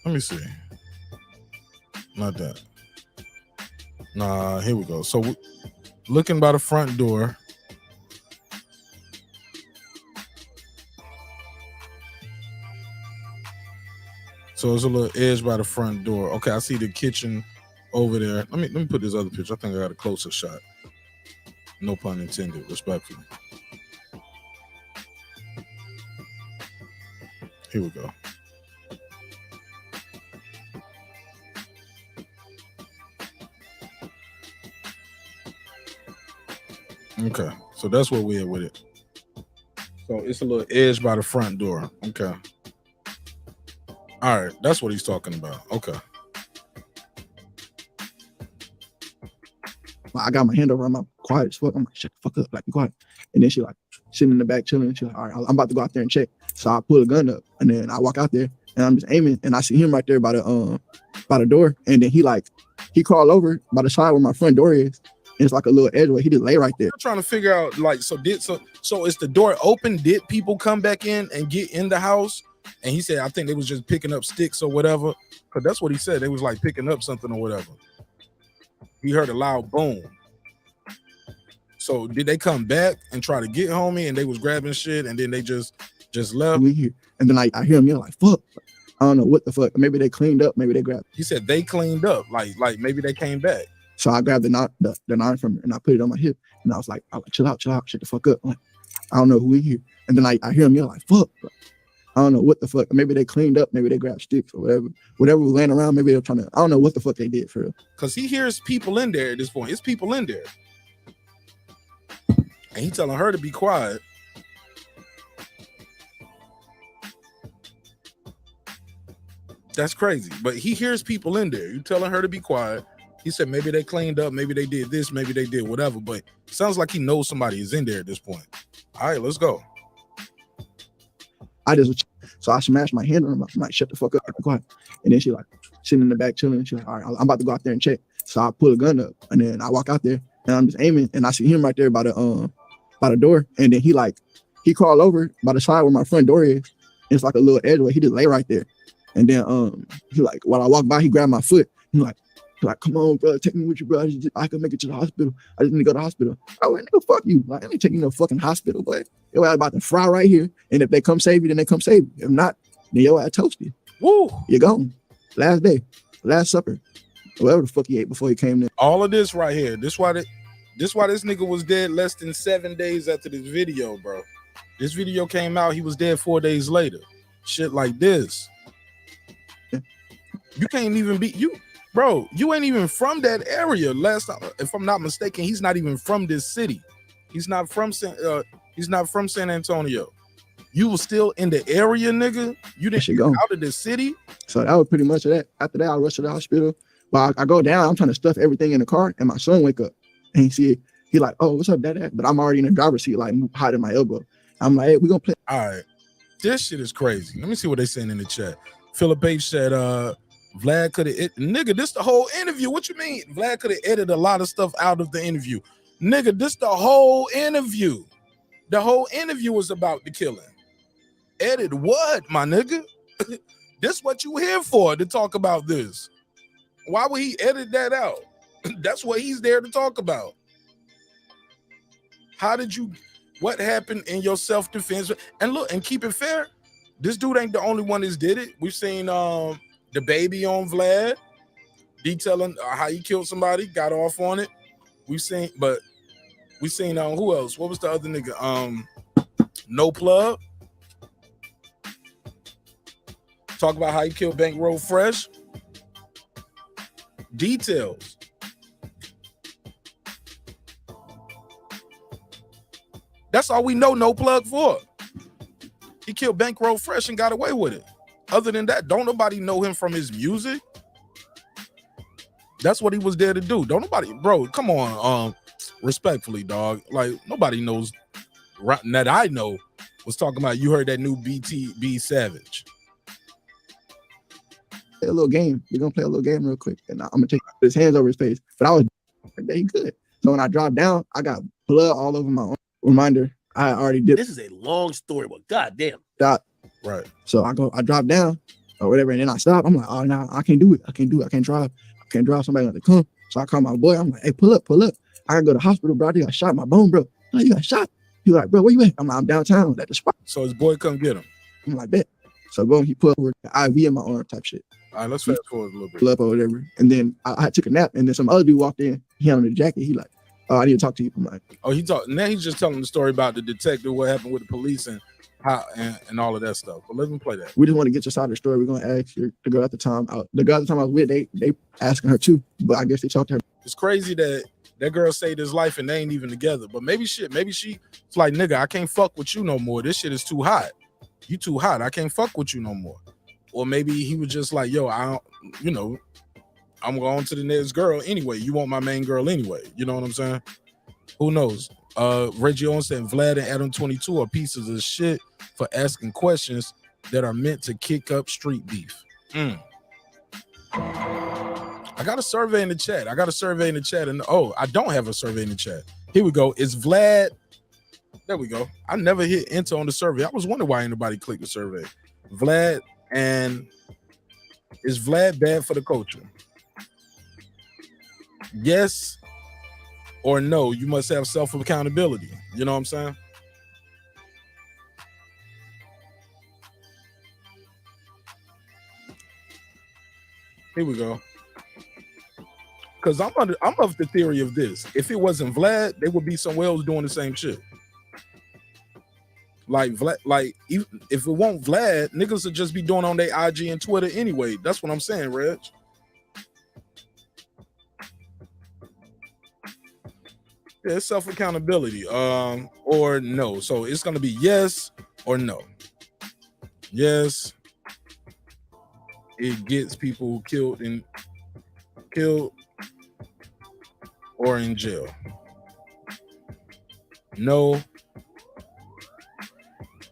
Let me see. Not that. Nah, here we go. So looking by the front door. So there's a little edge by the front door. Okay, I see the kitchen over there. Let me put this other picture. I think I got a closer shot. No pun intended, respectfully. Here we go. Okay, so that's where we're at with it. So it's a little edge by the front door. Okay. All right, that's what he's talking about. Okay. I got my hand over her mouth, quiet as fuck. I'm like, shut the fuck up, like, be quiet. And then she like sitting in the back chilling. And she's like, all right, I'm about to go out there and check. So I pull a gun up, and then I walk out there, and I'm just aiming, and I see him right there by the door. And then he crawled over by the side where my front door is. And it's like a little edge where he just lay right there. I'm trying to figure out, like, so is the door open? Did people come back in and get in the house? And he said, I think they was just picking up sticks or whatever. Because that's what he said. They was like picking up something or whatever. He heard a loud boom. So did they come back and try to get homie and they was grabbing shit and then they just left? And then I hear him yell like, fuck. I don't know what the fuck. Maybe they cleaned up. Maybe they grabbed. He said they cleaned up. Like maybe they came back. So I grabbed the knife from her and I put it on my hip. And I was like, chill out, shut the fuck up. Like, I don't know who in here. And then I hear him yell like, fuck. I don't know what the fuck. Maybe they cleaned up. Maybe they grabbed sticks or whatever. Whatever was laying around, maybe they're trying to, I don't know what the fuck they did for real. Because he hears people in there at this point. It's people in there. And he telling her to be quiet. That's crazy. But he hears people in there. You telling her to be quiet. He said maybe they cleaned up, maybe they did this, maybe they did whatever. But it sounds like he knows somebody is in there at this point. All right, let's go. So I smashed my hand on him. I'm like, shut the fuck up, be quiet. And then she like sitting in the back chilling. And she's like, all right, I'm about to go out there and check. So I pull a gun up and then I walk out there and I'm just aiming and I see him right there by the door. And then he crawled over by the side where my front door is. It's like a little edge where he just lay right there. And then he like, while I walk by, he grabbed my foot. He's like, come on, bro, take me with you, bro. I can make it to the hospital. I just need to go to the hospital. I went, nigga, fuck you. Like, I ain't taking you to no fucking hospital, but your ass about to fry right here. And if they come save you, then they come save you. If not, then your ass toasted. Woo. You're gone. Last day, last supper, whatever the fuck he ate before he came in. All of this right here. This why this nigga was dead less than 7 days after this video, bro. This video came out, he was dead 4 days later. Shit like this. You can't even be you. Bro, you ain't even from that area. Last time, if I'm not mistaken, he's not even from this city. He's not from San Antonio. You was still in the area, nigga. You didn't get out of the city. So that was pretty much that. After that, I rushed to the hospital. But I go down, I'm trying to stuff everything in the car, and my son wake up and he see it. He like, oh, what's up, dad? But I'm already in the driver's seat, like hiding my elbow. I'm like, hey, we gonna play. All right. This shit is crazy. Let me see what they saying in the chat. Philip H said, Vlad could have, nigga, this the whole interview. What you mean? Vlad could have edited a lot of stuff out of the interview. Nigga, this the whole interview. The whole interview was about the killing. Edit what, my nigga? This what you here for, to talk about this. Why would he edit that out? That's what he's there to talk about. What happened in your self-defense? And look, and keep it fair, this dude ain't the only one that's did it. We've seen the baby on Vlad detailing how he killed somebody, got off on it. We've seen who else? What was the other nigga? No Plug. Talk about how he killed Bankroll Fresh. Details. That's all we know No Plug for. He killed Bankroll Fresh and got away with it. Other than that, don't nobody know him from his music. That's what he was there to do. Don't nobody, bro, come on, respectfully, dog. Like, nobody knows that I know was talking about, you heard that new BTB Savage. Play a little game. We're gonna play a little game real quick. And I'm gonna take his hands over his face. But I was like, he good. So when I dropped down, I got blood all over my arm. Reminder, I already did. This is a long story, but goddamn. Right. So I drop down or whatever, and then I stop. I'm like, oh no, I can't do it. I can't drive. I can't drive. Somebody got to come. So I call my boy. I'm like, hey, pull up. I gotta go to the hospital, bro. I think I shot my bone, bro. Oh, you got shot. He like, bro, where you at? I'm like, I'm downtown at the spot. So his boy come get him. I'm like, bet. So boom, he put over the IV in my arm type shit. All right, let's fast forward a little bit. Club or whatever. And then I took a nap, and then some other dude walked in. He had on the jacket. He like, oh, I need to talk to you. I'm like, oh, now he's just telling the story about the detective, what happened with the police and how and all of that stuff. But let me play that. we just want to get your side of the story. We're gonna ask the girl at the time. The girl at the time I was with, they asking her too, but I guess they talked to her. It's crazy that girl saved his life and they ain't even together. But maybe she it's like, nigga, I can't fuck with you no more. This shit is too hot. You too hot. I can't fuck with you no more. Or maybe he was just like, yo, I'm going to the next girl anyway. You want my main girl anyway. You know what I'm saying? Who knows? Reggie Owens said Vlad and Adam 22 are pieces of shit for asking questions that are meant to kick up street beef. I got a survey in the chat. And I don't have a survey in the chat. Here we go. Is Vlad? There we go. I never hit enter on the survey. I was wondering why anybody clicked the survey. Vlad, and is Vlad bad for the culture? Yes or no? You must have self-accountability. You know what I'm saying? Here we go. Because I'm of the theory of this. If it wasn't Vlad, they would be somewhere else doing the same shit. Like Vlad, if it won't Vlad, niggas would just be doing on their IG and Twitter anyway. That's what I'm saying, Reg. Yeah, it's self-accountability. Or no. So it's gonna be yes or no. Yes, it gets people killed or in jail. No,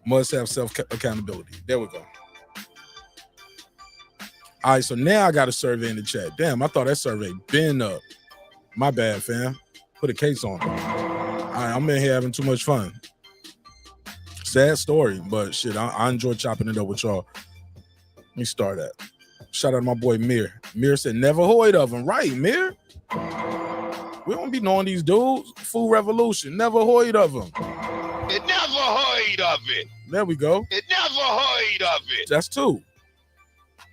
must have self-accountability. There we go. All right, so now I got a survey in the chat. Damn, I thought that survey been up. My bad, fam. Put a case on it. All right, I'm in here having too much fun. Sad story, but shit, I enjoy chopping it up with y'all. Let me start that. Shout out to my boy Mir. Mir said, never heard of him. Right, Mir? We don't be knowing these dudes. Food Revolution, never heard of him. It never heard of it. There we go. It never heard of it. That's two.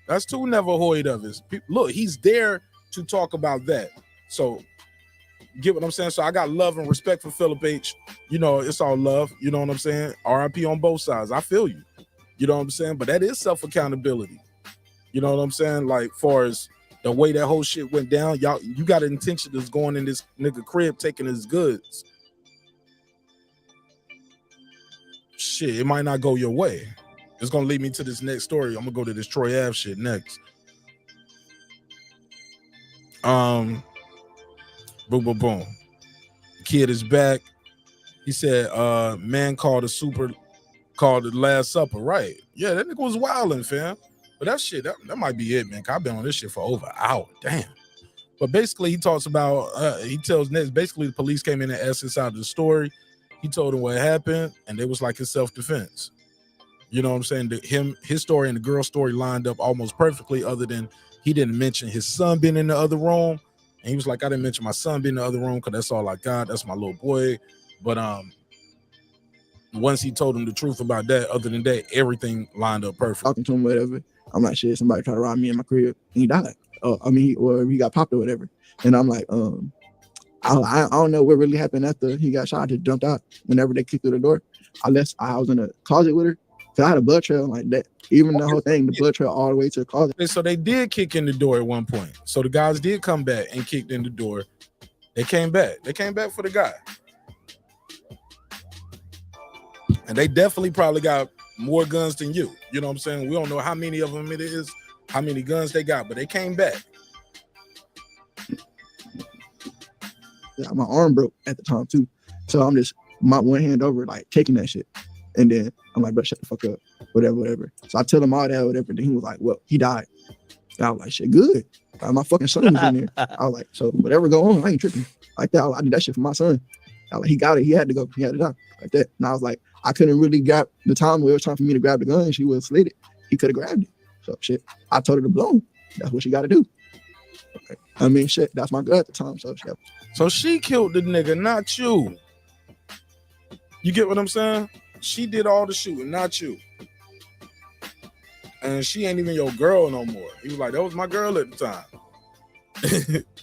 Never heard of it. Look, he's there to talk about that. So, get what I'm saying? So I got love and respect for Philip H. You know, it's all love. You know what I'm saying? RIP on both sides. I feel you. You know what I'm saying? But that is self-accountability. You know what I'm saying? Like, far as the way that whole shit went down, y'all, you got an intention that's going in this nigga crib taking his goods. Shit, it might not go your way. It's gonna lead me to this next story. I'm gonna go to this Troy Ave shit next. Boom, boom, boom. Kid is back. He said, man called the Last Supper, right? Yeah, that nigga was wilding, fam. But that shit, that might be it, man. I've been on this shit for over an hour. Damn. But basically, he talks about, he tells next, basically the police came in and asked his side of the story. He told him what happened, and it was like his self-defense. You know what I'm saying? His story and the girl's story lined up almost perfectly, other than he didn't mention his son being in the other room. And he was like, I didn't mention my son being in the other room because that's all I got. That's my little boy. But once he told him the truth about that, other than that, everything lined up perfect. Talking to him, whatever. I'm like, shit, somebody tried to rob me in my crib and he died. Or he got popped or whatever. And I'm like, I don't know what really happened after he got shot. I just jumped out whenever they kicked through the door. I was in a closet with her. Cause I had a blood trail like that. Even the whole thing, the blood trail all the way to the closet. So they did kick in the door at one point. So the guys did come back and kicked in the door. They came back. They came back for the guy. And they definitely probably got more guns than you. You know what I'm saying? We don't know how many of them it is, how many guns they got, but they came back. Yeah, my arm broke at the time too. So I'm just my one hand over, like taking that shit. And then I'm like, bro, shut the fuck up. Whatever. So I tell him all that, whatever. Then he was like, well, he died. And I was like, shit, good. My fucking son was in there. I was like, so whatever go on, I ain't tripping. Like that, I did that shit for my son. I was like, he got it. He had to go. He had to die. Like that. And I was like, I couldn't really grab the time where it was time for me to grab the gun. She was slated. He could have grabbed it. So shit, I told her to blow him. That's what she got to do. Okay. I mean, shit, that's my girl at the time. So she killed the nigga, not you. You get what I'm saying? She did all the shooting, not you. and she ain't even your girl no more. He was like, that was my girl at the time.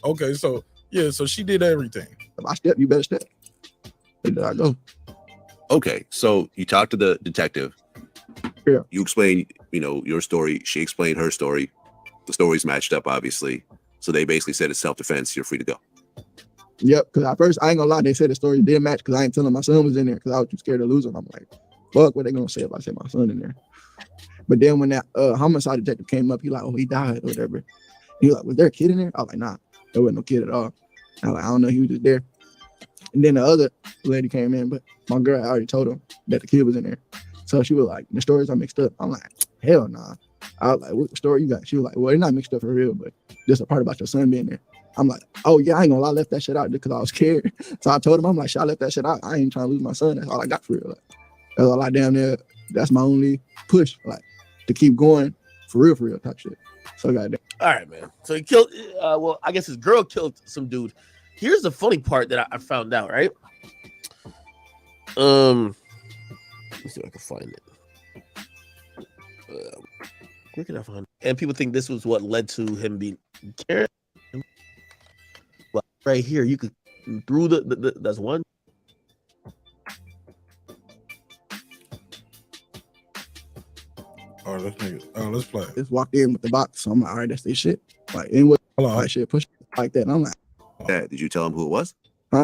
Okay, so yeah, so she did everything. If I step, you better step. And there I go. Okay, so you talked to the detective. Yeah. You explained, your story. She explained her story. The stories matched up, obviously. So they basically said it's self-defense. You're free to go. Yep, because at first, I ain't gonna lie, they said the story did match because I ain't telling my son was in there because I was too scared to lose him. I'm like, fuck, what they gonna say if I say my son in there? But then when that homicide detective came up, he like, oh, he died or whatever. He was like, was there a kid in there? I was like, nah, there wasn't no kid at all. I was like, I don't know, he was just there. And then the other lady came in, but my girl already told him that the kid was in there. So she was like, the stories are mixed up. I'm like, hell nah. I was like, what story you got? She was like, well, they're not mixed up for real, but there's a part about your son being there. I'm like, oh yeah, I ain't gonna lie, I left that shit out because I was scared. So I told him, I'm like, shit, I left that shit out. I ain't trying to lose my son. That's all I got for real. Like, that's all I damn near, that's my only push, like, to keep going for real type shit. So goddamn. All right, man. So he killed, well, I guess his girl killed some dude. Here's the funny part that I found out, right? Let me see if I can find it. Where can I find it? And people think this was what led to him being carried. But right here, you could through the that's one. Oh, let's play. Just walked in with the box. So I'm like, all right, that's their shit. Like, and what like shit, push like that. And I'm like, Did you tell him who it was?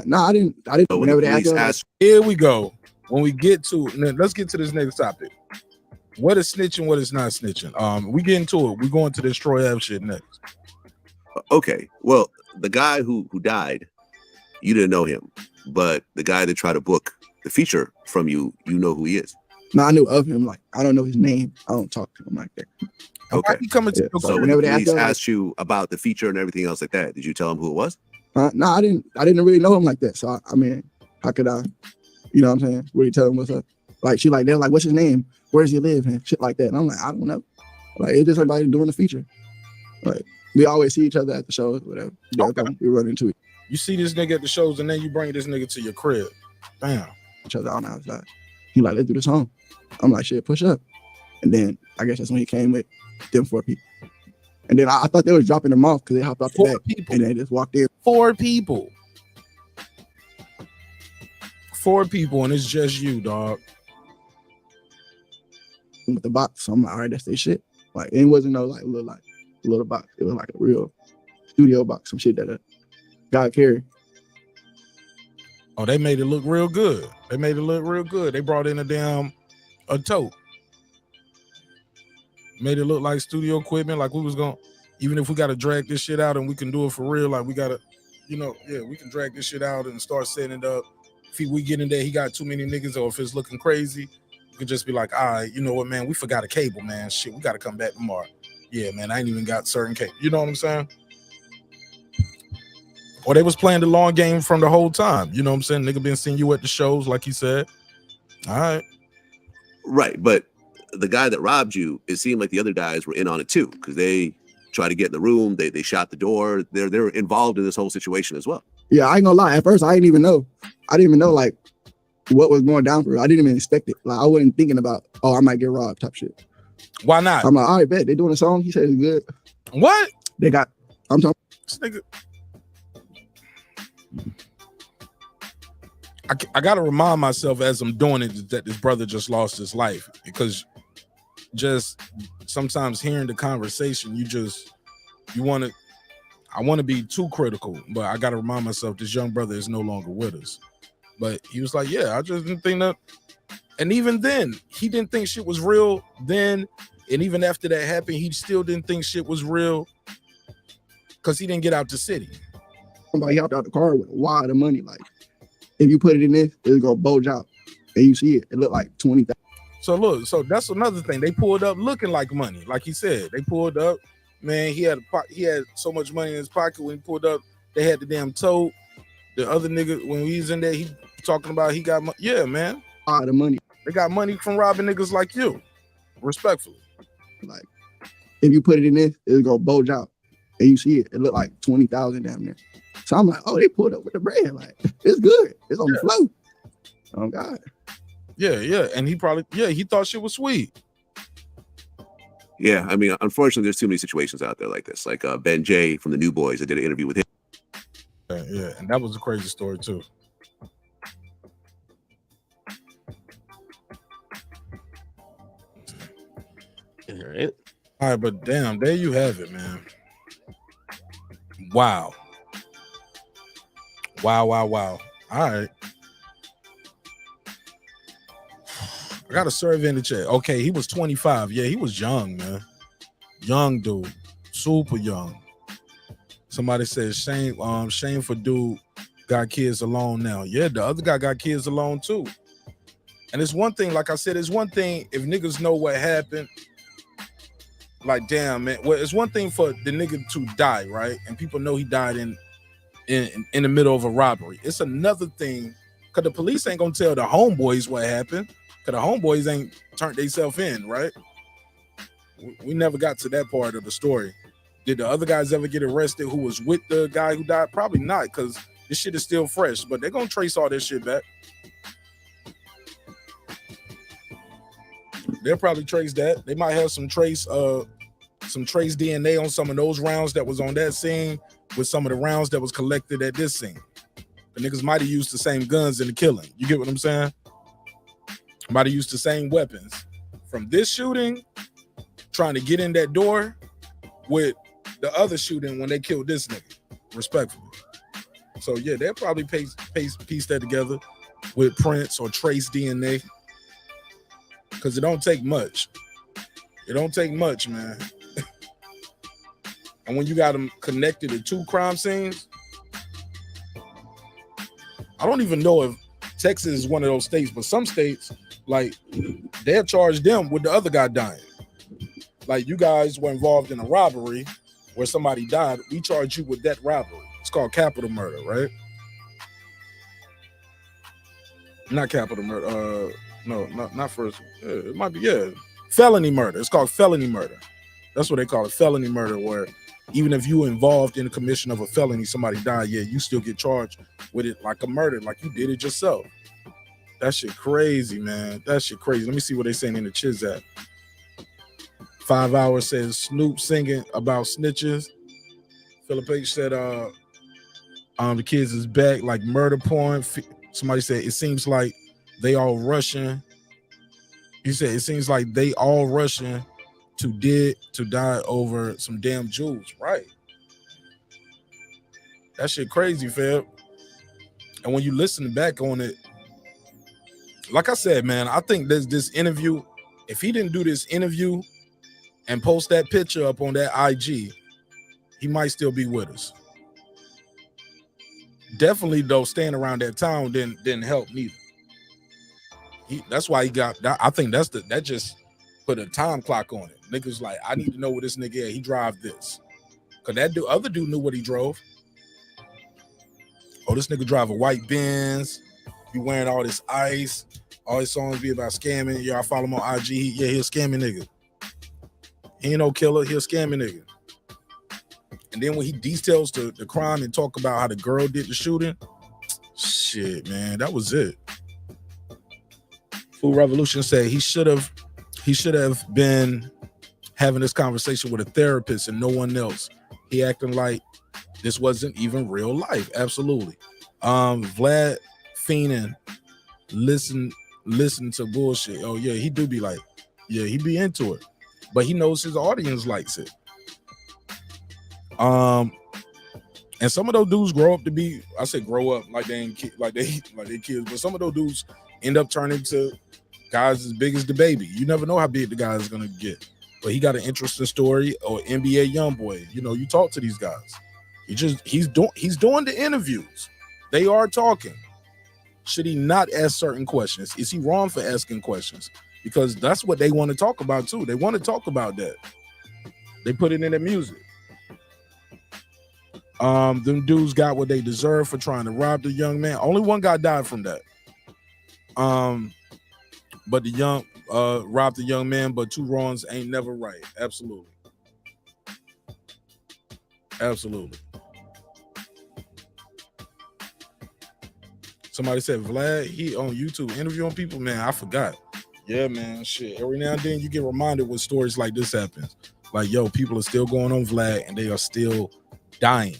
no, I didn't. So when Whenever the they police asked, Here we go. When we get to, let's get to this next topic. What is snitching? What is not snitching? We get into it. We're going to this Troy Ave shit next. Okay. Well, the guy who died, you didn't know him, but the guy that tried to book the feature from you, you know who he is. no, I knew of him. Like, I don't know his name. I don't talk to him like that. Okay. He coming to Yeah, So when whenever the they police asked, asked you about the feature and everything else like that, did you tell him who it was? no, I didn't really know him like that. So I mean, how could I, you know what I'm saying? Really tell him what's up? Like, she like, they're like, what's his name? Where does he live? And shit like that. And I'm like, I don't know. Like, it's just somebody doing the feature. Like, we always see each other at the shows, whatever. Okay. We run into You see this nigga at the shows, and then you bring this nigga to your crib. Damn. each other on the outside. He like, let's do this home. I'm like, shit, push up. And then I guess that's when he came with them 4 people. And then I thought they was dropping them off because they hopped off the 4 back people. and they just walked in. 4 people. 4 people, and it's just you, dog. With the box. So I'm like, all right, that's their shit. Like, it wasn't no little box. It was like a real studio box, some shit that a guy carried. Oh, they made it look real good. They brought in a tote. Made it look like studio equipment, like we was going, even if we got to drag this shit out and we can do it for real, like we got to, we can drag this shit out and start setting it up. If we get in there, he got too many niggas, or if it's looking crazy, you can just be like, all right, you know what, man, we forgot a cable, man. Shit, we got to come back tomorrow. Yeah, man, I ain't even got certain cable. You know what I'm saying? Or they was playing the long game from the whole time. You know what I'm saying? Nigga been seeing you at the shows, like he said. All right. Right, but the guy that robbed you, it seemed like the other guys were in on it too, because they tried to get in the room, they shot the door, they're involved in this whole situation as well. Yeah, I ain't gonna lie. At first, I didn't even know like what was going down for real. I didn't even expect it. Like, I wasn't thinking about, I might get robbed type shit. Why not? I'm like, all right, bet they doing a song. He said it's good. What? They got. I'm talking. This nigga. I gotta remind myself as I'm doing it that this brother just lost his life, because just sometimes hearing the conversation, I want to be too critical, but I gotta remind myself this young brother is no longer with us. But he was like, yeah, I just didn't think that. And even then, he didn't think shit was real then. And even after that happened, he still didn't think shit was real because he didn't get out the city. Somebody hopped out the car with a wad of money. Like, if you put it in this, it's gonna bulge out. And you see it, it looked like 20,000. So look, so that's another thing. They pulled up looking like money. Like he said, they pulled up, man, he had so much money in his pocket when he pulled up. They had the damn tote. The other nigga, when he was in there, he talking about he got money. Yeah, man. The money. They got money from robbing niggas like you. Respectfully. Like, if you put it in this, it's gonna bulge out. And you see it, it looked like 20,000 down there. So I'm like, oh, they pulled up with the bread. Like, it's good. It's on the float. Oh God. Yeah. And he thought shit was sweet. Yeah, I mean, unfortunately, there's too many situations out there like this. Like Ben Jay from the New Boys, I did an interview with him. Yeah, and that was a crazy story too. All right. All right, but damn, there you have it, man. Wow. Wow. All right. I got a survey in the chat. Okay, he was 25. Yeah, he was young, man. Young dude. Super young. Somebody says shame for dude got kids alone now. Yeah, the other guy got kids alone too. And it's one thing, like I said, it's one thing if niggas know what happened. Like, damn, man. Well, it's one thing for the nigga to die, right? And people know he died in the middle of a robbery. It's another thing, because the police ain't gonna tell the homeboys what happened, because the homeboys ain't turned themselves in, right? We never got to that part of the story. Did the other guys ever get arrested who was with the guy who died? Probably not, because this shit is still fresh, but they're gonna trace all this shit back. They'll probably trace that. They might have some trace DNA on some of those rounds that was on that scene with some of the rounds that was collected at this scene. The niggas might have used the same guns in the killing. You get what I'm saying? Might have used the same weapons from this shooting, trying to get in that door, with the other shooting when they killed this nigga, respectfully. So yeah, they'll probably piece that together with prints or trace DNA, because it don't take much. It don't take much, man. And when you got them connected to 2 crime scenes, I don't even know if Texas is one of those states, but some states, like, they'll charge them with the other guy dying. Like, you guys were involved in a robbery where somebody died. We charge you with that robbery. It's called capital murder, right? Not capital murder. No, not first. It might be, yeah. Felony murder. It's called felony murder. That's what they call it, felony murder, where even if you were involved in the commission of a felony, somebody died, yeah, you still get charged with it like a murder, like you did it yourself. That shit crazy, man. That shit crazy. Let me see what they saying in the chiz at. 5 Hours says Snoop singing about snitches. Philip H said the kids is back like murder porn. Somebody said it seems like they all Russian. He said it seems like they all Russian to die over some damn Jews, right? That shit crazy, fam. And when you listen back on it, like I said, man, I think there's this interview. If he didn't do this interview and post that picture up on that IG, he might still be with us. Definitely, though, staying around that town didn't help neither. That's why he got that. I think that just put a time clock on it. Niggas like, I need to know where this nigga is. He drive this. Cause that other dude knew what he drove. Oh, this nigga drive a white Benz. He wearing all this ice. All his songs be about scamming. Yeah, I follow him on IG. Yeah, he a scamming nigga. He ain't no killer. He a scamming nigga. And then when he details the crime and talk about how the girl did the shooting, shit, man, that was it. Food Revolution said he should have been having this conversation with a therapist and no one else. He acting like this wasn't even real life. Absolutely. Vlad Feenan, listen to bullshit. Oh yeah, he do be like, yeah, he be into it, but he knows his audience likes it. And some of those dudes grow up to be, I say grow up like they ain't like they kids, but some of those dudes end up turning to guys as big as the baby. You never know how big the guy is gonna get. But he got an interesting story, or NBA YoungBoy. You know, you talk to these guys. He's doing the interviews. They are talking. Should he not ask certain questions? Is he wrong for asking questions? Because that's what they want to talk about too. They want to talk about that. They put it in their music. Them dudes got what they deserve for trying to rob the young man. Only one guy died from that. But the young robbed the young man, but 2 wrongs ain't never right. Absolutely. Absolutely. Somebody said Vlad, he on YouTube interviewing people. Man, I forgot. Yeah, man. Shit. Every now and then you get reminded when stories like this happens. Like, yo, people are still going on Vlad and they are still dying.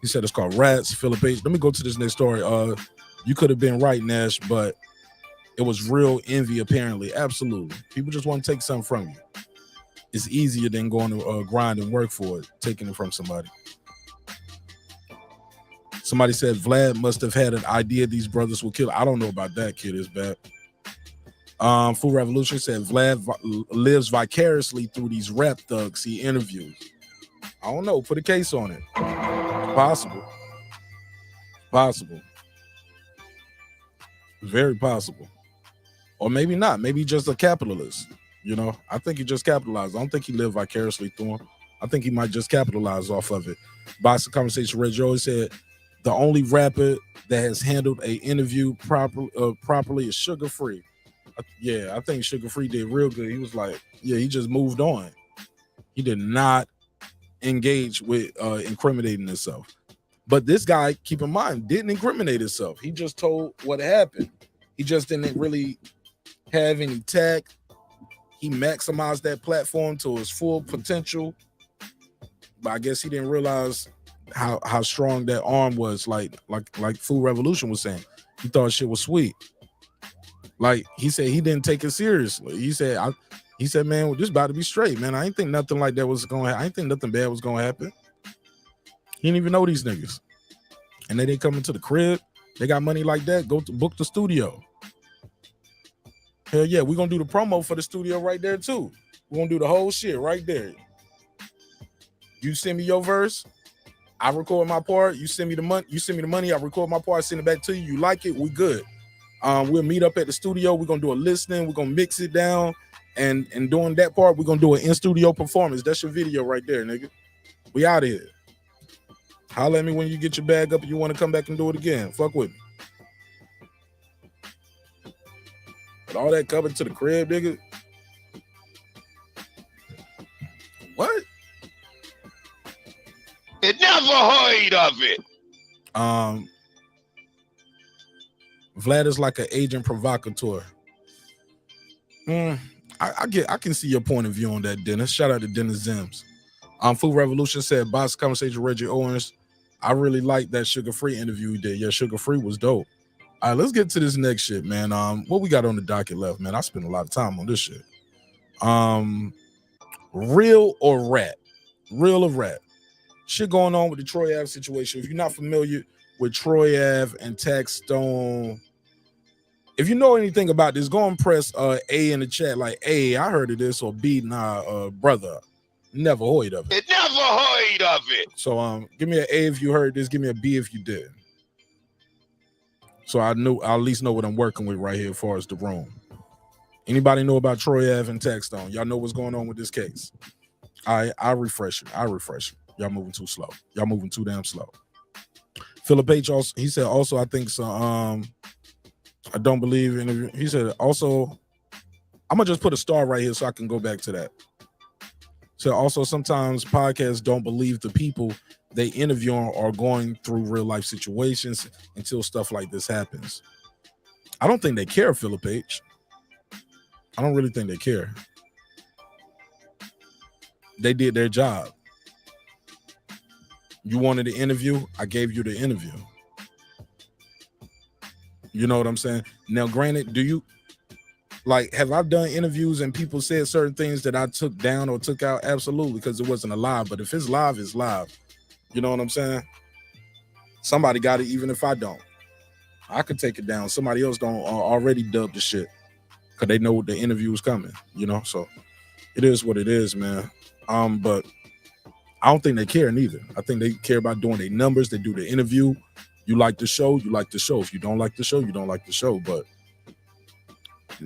He said it's called Rats, Philip H. Let me go to this next story. You could have been right, Nash, but it was real envy, apparently. Absolutely. People just want to take something from you. It's easier than going to grind and work for it, taking it from somebody. Somebody said Vlad must have had an idea these brothers will kill. I don't know about that, kid. It's bad. Food Revolution said Vlad lives vicariously through these rap thugs he interviews. I don't know. Put a case on it. Possible. Possible. Very possible. Or maybe not. Maybe he's just a capitalist. You know, I think he just capitalized. I don't think he lived vicariously through him. I think he might just capitalize off of it. Box of Conversation Red Joey said the only rapper that has handled an interview properly is Sugar Free. Yeah, I think Sugar Free did real good. He was like, yeah, he just moved on. He did not engage with incriminating himself. But this guy, keep in mind, didn't incriminate himself. He just told what happened. He just didn't really have any tact. He maximized that platform to its full potential. But I guess he didn't realize how strong that arm was, like Food Revolution was saying. He thought shit was sweet. Like he said, he didn't take it seriously. He said, man, well, this about to be straight, man. I ain't think nothing like that was going to happen. I ain't think nothing bad was going to happen. He didn't even know these niggas. And they didn't come into the crib. They got money like that. Go to book the studio. Hell yeah, we're going to do the promo for the studio right there too. We're going to do the whole shit right there. You send me your verse, I record my part. You send me the money, I record my part, send it back to you. You like it, we good. We'll meet up at the studio. We're going to do a listening. We're going to mix it down. And during that part, we're going to do an in-studio performance. That's your video right there, nigga. We out of here. Holler at me when you get your bag up and you want to come back and do it again. Fuck with me. But all that coming to the crib, nigga. What? It never heard of it. Vlad is like an agent provocateur. I can see your point of view on that, Dennis. Shout out to Dennis Zims. Food Revolution said, Boss Conversation Reggie Owens. I really like that Sugar Free interview he did. Yeah, Sugar Free was dope. All right, let's get to this next shit, man. What we got on the docket left, man? I spent a lot of time on this shit. Real or rat? Real or rat? Shit going on with the Troy Ave situation. If you're not familiar with Troy Ave and taxstone, if you know anything about this, go and press A in the chat, like, A, I heard of this, or B, nah, brother, never heard of it. It never heard of it. So give me an A if you heard this, give me a B if you did. So I'll at least know what I'm working with right here as far as the room. Anybody know about Troy Ave and taxstone? Y'all know what's going on with this case? I'll refresh it. Y'all moving too slow. Y'all moving too damn slow. Philip H. also, he said also, I think so. I don't believe in. He said also, I'm gonna just put a star right here so I can go back to that. So also, sometimes podcasts don't believe the people they interview are going through real life situations until stuff like this happens. I don't think they care, Philip H. I don't really think they care. They did their job. You wanted the interview, I gave you the interview. You know what I'm saying? Now, granted, do you, like, have I done interviews and people said certain things that I took down or took out? Absolutely, because it wasn't a live. But if it's live, it's live. You know what I'm saying? Somebody got it, even if I don't. I could take it down. Somebody else don't already dub the shit because they know the interview is coming, you know? So it is what it is, man. But I don't think they care neither. I think they care about doing their numbers. They do the interview. You like the show, you like the show. If you don't like the show, you don't like the show. But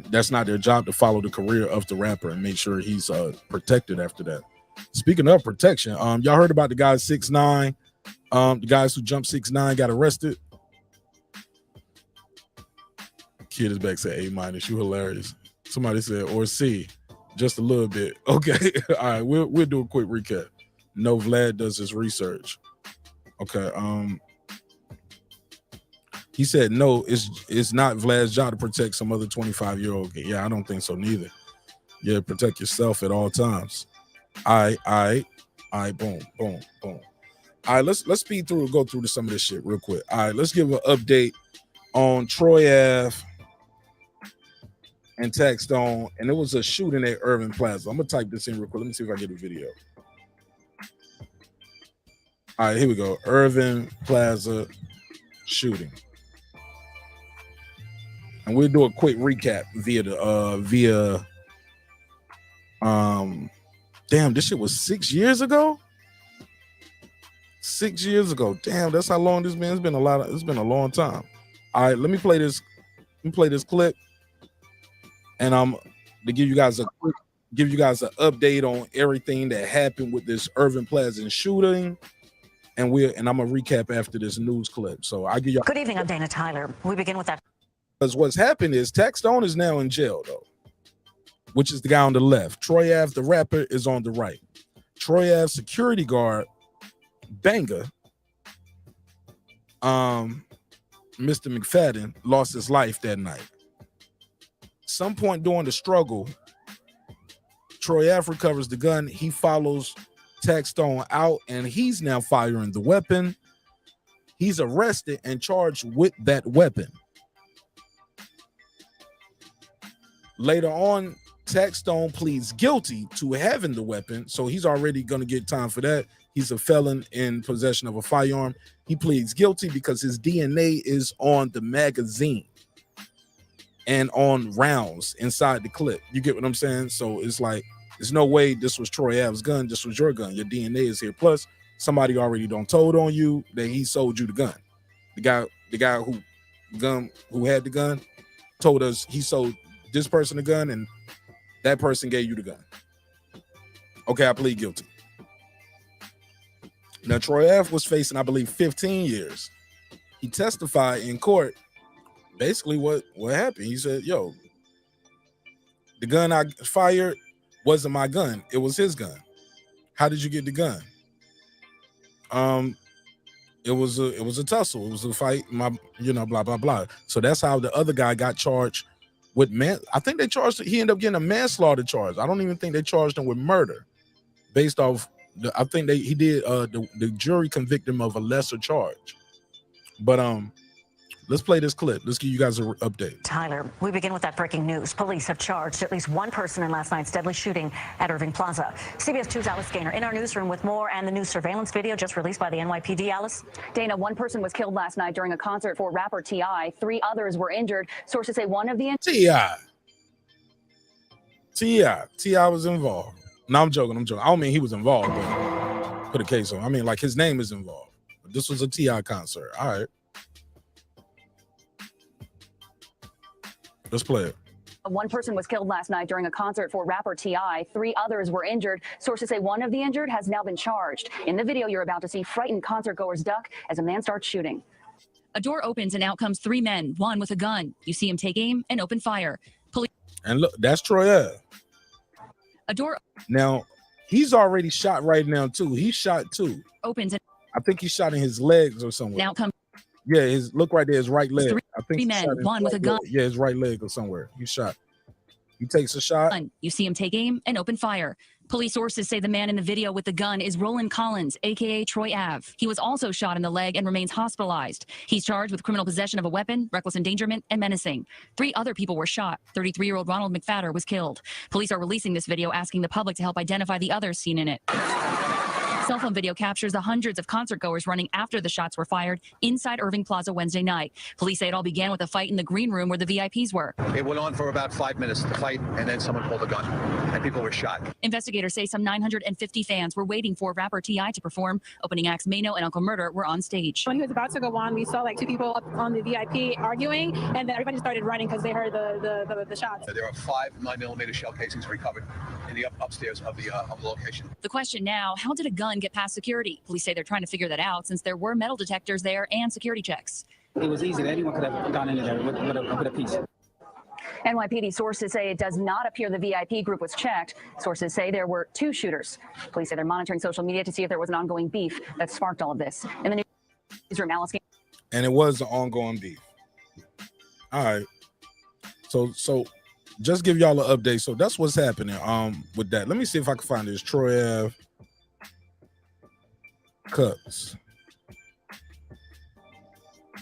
that's not their job to follow the career of the rapper and make sure he's protected after that. Speaking of protection, y'all heard about the guys 6'9", the guys who jumped 6'9" got arrested. Kid is back, said A-, you hilarious. Somebody said, or C, just a little bit. Okay, all right, we'll do a quick recap. No, Vlad does his research. Okay, He said, no, it's not Vlad's job to protect some other 25-year-old. Yeah, I don't think so neither. Yeah, protect yourself at all times. All right, boom. All right, let's speed through and go through some of this shit real quick. All right, let's give an update on Troy Ave and Taxstone, and it was a shooting at Irving Plaza. I'm gonna type this in real quick. Let me see if I get a video. All right, here we go. Irving Plaza shooting. And we'll do a quick recap via damn, this shit was 6 years ago. 6 years ago. Damn, that's how long this man's been. It's been a long time. All right, let me play this. Let me play this clip, and I'm to give you guys an update on everything that happened with this Irving Plaza shooting. And I'm gonna recap after this news clip. So I give you. Good evening, I'm Dana Tyler. We begin with that. Because what's happened is Taxstone is now in jail, though, which is the guy on the left. Troy Ave, the rapper, is on the right. Troy Ave security guard, Banger, Mr. McFadden, lost his life that night. Some point during the struggle, Troy Ave recovers the gun. He follows Taxstone out, and he's now firing the weapon. He's arrested and charged with that weapon. Later on, Taxstone pleads guilty to having the weapon, so he's already going to get time for that. He's a felon in possession of a firearm. He pleads guilty because his DNA is on the magazine and on rounds inside the clip. You get what I'm saying? So it's like, there's no way this was Troy Ave's gun. This was your gun. Your DNA is here. Plus, somebody already done told on you that he sold you the gun. The guy who had the gun told us he sold this person the gun, and that person gave you the gun. Okay, I plead guilty. Now, Troy Ave was facing, I believe, 15 years. He testified in court. Basically, what happened? He said, "Yo, the gun I fired wasn't my gun. It was his gun. How did you get the gun?" It was a tussle. It was a fight. Blah blah blah. So that's how the other guy got charged with I think they charged. He ended up getting a manslaughter charge. I don't even think they charged him with murder, based off. I think the jury convicted him of a lesser charge. But let's play this clip. Let's give you guys an update. Tyler, we begin with that breaking news. Police have charged at least one person in last night's deadly shooting at Irving Plaza. CBS 2's Alice Gaynor in our newsroom with more, and the new surveillance video just released by the NYPD. Alice? Dana, one person was killed last night during a concert for rapper T.I. 3 others were injured. Sources say one of the T.I. was involved. No, I'm joking. I don't mean he was involved, but put a case on. I mean, like, his name is involved. But this was a T.I. concert. All right. Let's play it. One person was killed last night during a concert for rapper T.I. 3 others were injured. Sources say one of the injured has now been charged. In the video you're about to see, frightened concertgoers duck as a man starts shooting. A door opens and out comes 3 men, one with a gun. You see him take aim and open fire. And look, that's Troy Ave. A door. Now, he's already shot right now, too. He shot 2. Opens. And I think he shot in his legs or somewhere. Now comes. Yeah, look right there, his right leg. I think 3 men, one with a gun. Yeah, his right leg or somewhere. He shot. He takes a shot. You see him take aim and open fire. Police sources say the man in the video with the gun is Roland Collins, a.k.a. Troy Ave. He was also shot in the leg and remains hospitalized. He's charged with criminal possession of a weapon, reckless endangerment, and menacing. 3 other people were shot. 33-year-old Ronald McFadden was killed. Police are releasing this video, asking the public to help identify the others seen in it. Cell phone video captures the hundreds of concertgoers running after the shots were fired inside Irving Plaza Wednesday night. Police say it all began with a fight in the green room where the VIPs were. It went on for about 5 minutes, the fight, and then someone pulled a gun, and people were shot. Investigators say some 950 fans were waiting for rapper T.I. to perform. Opening acts Maino and Uncle Murder were on stage. When he was about to go on, we saw like 2 people up on the VIP arguing, and then everybody started running because they heard the shots. There are 5 9mm shell casings recovered in the upstairs of the location. The question now, how did a gun get past security? Police say they're trying to figure that out since there were metal detectors there and security checks. It was easy. Anyone could have gone into there with a piece. NYPD sources say it does not appear the VIP group was checked. Sources say there were 2 shooters. Police say they're monitoring social media to see if there was an ongoing beef that sparked all of this. In the newsroom, Alice. And it was an ongoing beef. All right. So just give y'all an update. So that's what's happening with that. Let me see if I can find this. Troy Ave cups.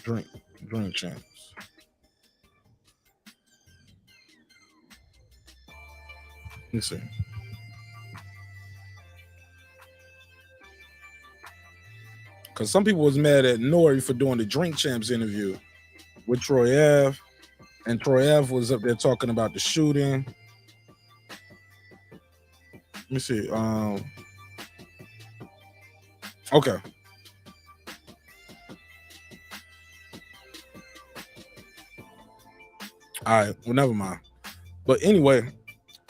Drink champs. Let me see. Because some people was mad at Nori for doing the Drink Champs interview with Troy Ave. And Troy Ave was up there talking about the shooting. Let me see. Okay. All right. Well, never mind. But anyway,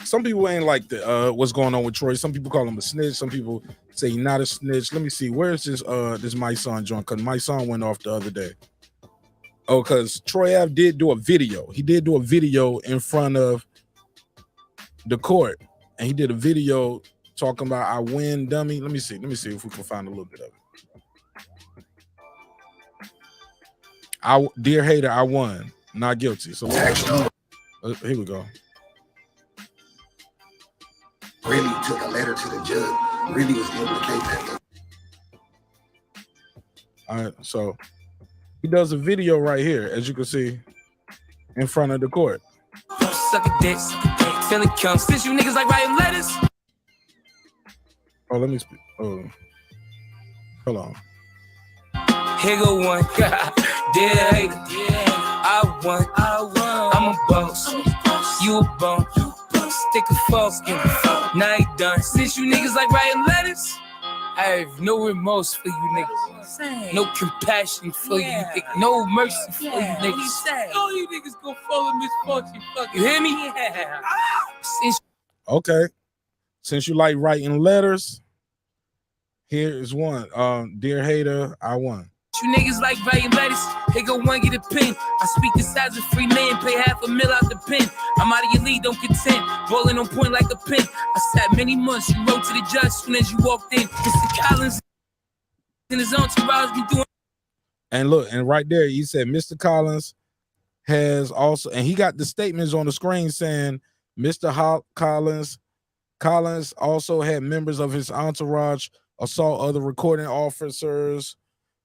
some people ain't like the what's going on with Troy. Some people call him a snitch. Some people say he's not a snitch. Let me see. Where's this mysonne joint? Because mysonne went off the other day. Oh, because Troy Ave did do a video. He did do a video in front of the court. And he did a video talking about I win, dummy. Let me see if we can find a little bit of it. Dear hater, I won. Not guilty. So here we go. Really took a letter to the judge. Really was implicated that. All right, so he does a video right here, as you can see, in front of the court. Suck a dick, feeling cum. Since you niggas like writing letters. Oh, let me speak. Oh, hold on. Here go one. Dear hater, I won. I'm a boss. You a bum. Stick a fork in. Now you done. Since you niggas like writing letters, I have no remorse for you niggas. No compassion for you niggas. No mercy for you niggas. All you niggas go follow misfortune. You hear me? Okay. Since you like writing letters, here is one. Dear hater, I won. You niggas like writing letters. Here go one, get a pen. I speak the size of free man, pay $500,000 out the pen. I'm out of your league, don't contend. Rolling on point like a pen. I sat many months, you wrote to the judge soon as you walked in. Mr. Collins in his entourage be doing. And look, and right there, he said Mr. Collins has also, and he got the statements on the screen saying Mr. Collins also had members of his entourage assault other recording officers.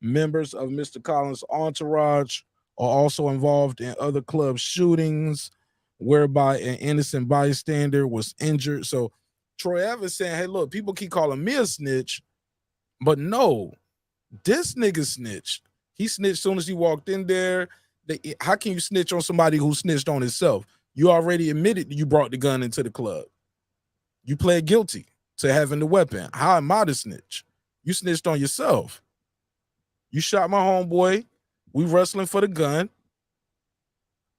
Members of Mr. Collins' entourage are also involved in other club shootings whereby an innocent bystander was injured. So Troy Evans saying, hey, look, people keep calling me a snitch, but no, this nigga snitched. He snitched as soon as he walked in there. How can you snitch on somebody who snitched on himself? You already admitted you brought the gun into the club. You pled guilty to having the weapon. How am I the snitch? You snitched on yourself. You shot my homeboy. We wrestling for the gun.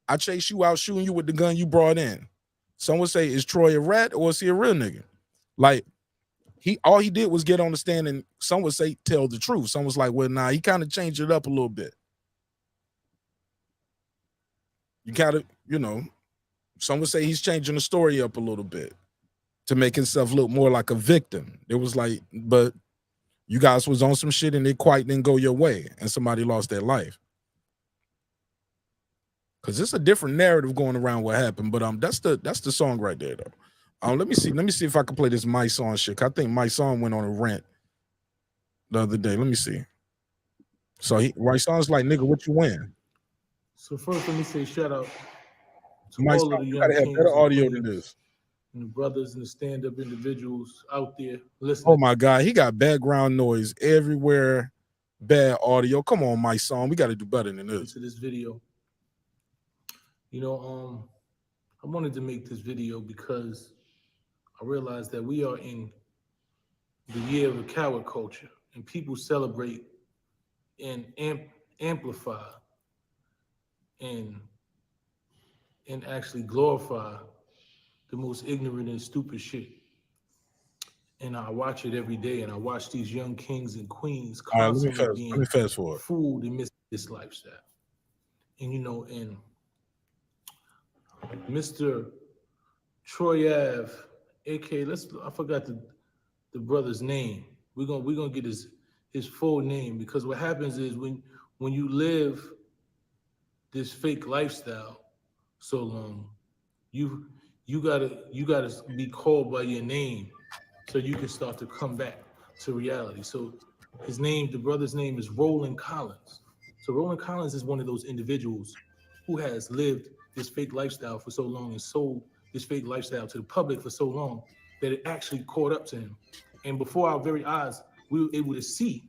I chased you out shooting you with the gun you brought in. Some would say, is Troy a rat or is he a real nigga? Like, all he did was get on the stand and some would say tell the truth. Some was like, well, nah, he kind of changed it up a little bit. You gotta, some would say he's changing the story up a little bit to make himself look more like a victim. It was like, but you guys was on some shit and it quite didn't go your way and somebody lost their life. Cause it's a different narrative going around what happened, but that's the song right there though. Let me see if I can play this mysonne shit. I think mysonne went on a rant the other day. Let me see. So mysonne's like, nigga, what you win? So first, let me say shout out to mysonne, all of the you young gotta have kings better and audio queens than this. and the brothers and the stand-up individuals out there listening. Oh my God, he got background noise everywhere, bad audio. Come on, mysonne, we got to do better than this. To this video, I wanted to make this video because I realized that we are in the year of the coward culture, and people celebrate and amplify and actually glorify the most ignorant and stupid shit. And I watch it every day, and I watch these young kings and queens constantly let me fast forward. fooled and miss this lifestyle. And and Mr. Troy Ave, aka I forgot the brother's name. We're gonna get his full name, because what happens is when you live this fake lifestyle so long, you gotta be called by your name so you can start to come back to reality. So his name, the brother's name is Roland Collins. So Roland Collins is one of those individuals who has lived this fake lifestyle for so long and sold this fake lifestyle to the public for so long that it actually caught up to him. And before our very eyes, we were able to see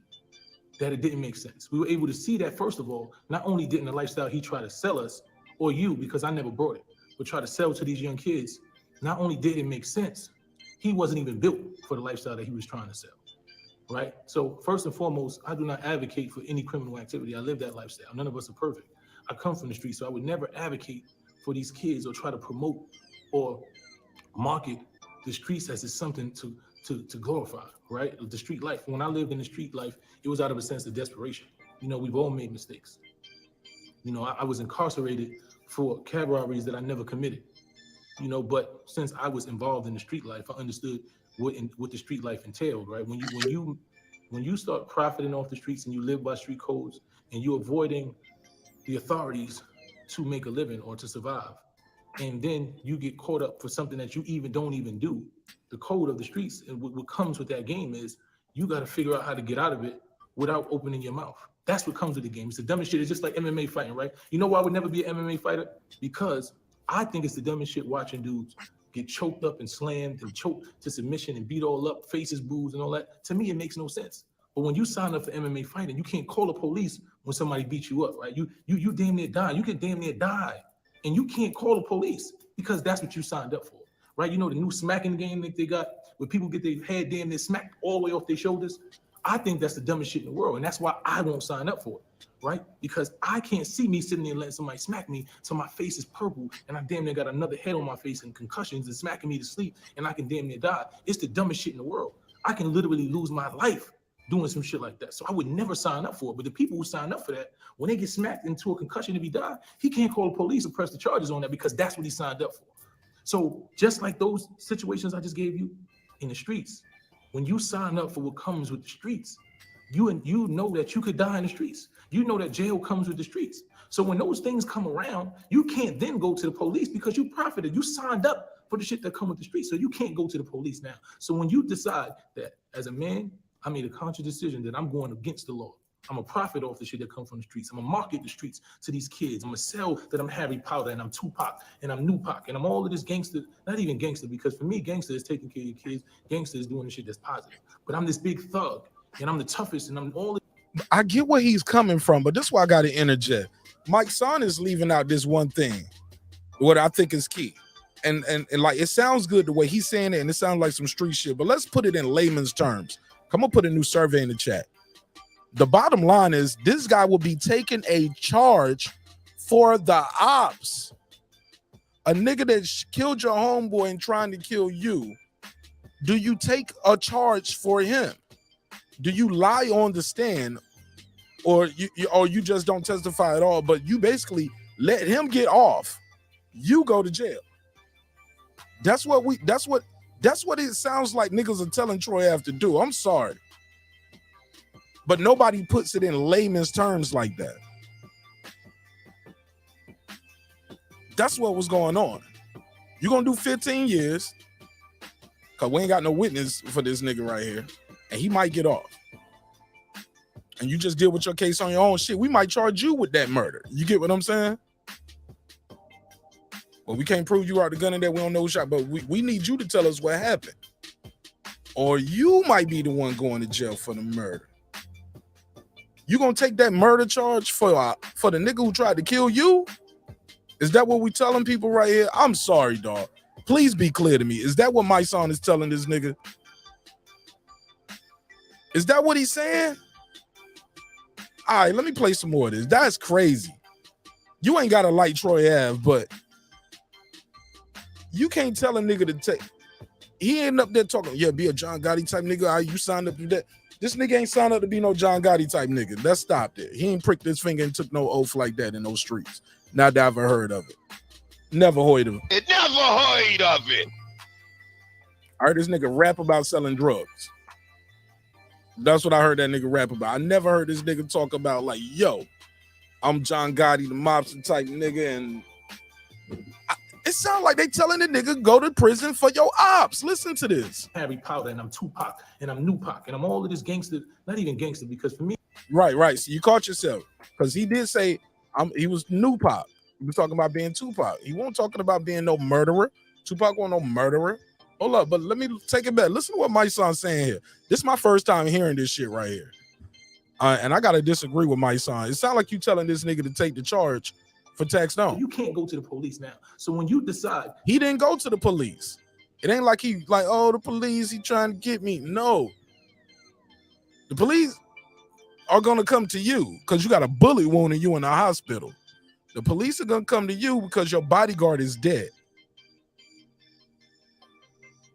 that it didn't make sense. We were able to see that, first of all, not only didn't the lifestyle he tried to sell us, or you, because I never brought it, but try to sell to these young kids, not only did it make sense, he wasn't even built for the lifestyle that he was trying to sell, right? So first and foremost, I do not advocate for any criminal activity. I live that lifestyle. None of us are perfect. I come from the street, so I would never advocate for these kids or try to promote or market the streets as it's something to glorify, right? The street life. When I lived in the street life, it was out of a sense of desperation. You know, we've all made mistakes. You know, I was incarcerated for cab robberies that I never committed. You know, but since I was involved in the street life, I understood what the street life entailed, right? When you start profiting off the streets and you live by street codes and you're avoiding the authorities to make a living or to survive, and then you get caught up for something that you don't even do, the code of the streets and what comes with that game is you got to figure out how to get out of it without opening your mouth. That's what comes with the game. It's the dumbest shit. It's just like MMA fighting, right? You know why I would never be an MMA fighter? Because I think it's the dumbest shit watching dudes get choked up and slammed and choked to submission and beat all up, faces bruised and all that. To me, it makes no sense. But when you sign up for MMA fighting, you can't call the police when somebody beats you up, right? You damn near die. You can damn near die. And you can't call the police because that's what you signed up for, right? You know the new smacking game that they got where people get their head damn near smacked all the way off their shoulders? I think that's the dumbest shit in the world. And that's why I won't sign up for it, right? Because I can't see me sitting there letting somebody smack me so my face is purple and I damn near got another head on my face and concussions and smacking me to sleep and I can damn near die. It's the dumbest shit in the world. I can literally lose my life doing some shit like that. So I would never sign up for it. But the people who sign up for that, when they get smacked into a concussion if he die, he can't call the police and press the charges on that because that's what he signed up for. So just like those situations I just gave you in the streets, when you sign up for what comes with the streets, you know that you could die in the streets. You know that jail comes with the streets. So when those things come around, you can't then go to the police because you profited. You signed up for the shit that come with the streets. So you can't go to the police now. So when you decide that as a man, I made a conscious decision that I'm going against the law. I'm gonna profit off the shit that comes from the streets. I'm gonna market the streets to these kids. I'm gonna sell that I'm Harry Potter and I'm Tupac and I'm Nupac and I'm all of this gangster, not even gangster, because for me, gangster is taking care of your kids. Gangster is doing the shit that's positive. But I'm this big thug and I'm the toughest and I'm all. I get where he's coming from, but this is why I got to interject. Mysonne is leaving out this one thing, what I think is key. And like, it sounds good the way he's saying it and it sounds like some street shit, but let's put it in layman's terms. Come on, put a new survey in the chat. The bottom line is this guy will be taking a charge for the ops. A nigga that killed your homeboy and trying to kill you. Do you take a charge for him? Do you lie on the stand, or you just don't testify at all? But you basically let him get off. You go to jail. That's what it sounds like niggas are telling Troy Ave to do. I'm sorry. But nobody puts it in layman's terms like that. That's what was going on. You're going to do 15 years because we ain't got no witness for this nigga right here. And he might get off. And you just deal with your case on your own shit. We might charge you with that murder. You get what I'm saying? Well, we can't prove you are the gun in there. We don't know who shot, but we need you to tell us what happened. Or you might be the one going to jail for the murder. You gonna take that murder charge for the nigga who tried to kill you? Is that what we telling people right here? I'm sorry, dog. Please be clear to me. Is that what Mysonne is telling this nigga? Is that what he's saying? All right, let me play some more of this. That's crazy. You ain't got to like Troy Ave, but you can't tell a nigga to take. He ain't up there talking, yeah, be a John Gotti type nigga. You signed up to that. This nigga ain't signed up to be no John Gotti type nigga. Let's stop there. He ain't pricked his finger and took no oath like that in those streets. Not that I've ever heard of it. Never heard of it. Never heard of it. I heard this nigga rap about selling drugs. That's what I heard that nigga rap about. I never heard this nigga talk about like, yo, I'm John Gotti, the mobster type nigga, and it sounds like they telling the nigga go to prison for your ops. Listen to this. Harry Potter, and I'm Tupac, and I'm Nupac, and I'm all of this gangster, not even gangster, because for me. Right. So you caught yourself, because he did say he was Nupac. He was talking about being Tupac. He wasn't talking about being no murderer. Tupac wasn't no murderer. Hold up, but let me take it back. Listen to what my son's saying here. This is my first time hearing this shit right here. And I got to disagree with my son. It sounds like you telling this nigga to take the charge for taxstone. You can't go to the police now. So when you decide. He didn't go to the police. It ain't like he like, oh, the police, he trying to get me. No. The police are going to come to you because you got a bullet wound and you in the hospital. The police are going to come to you because your bodyguard is dead.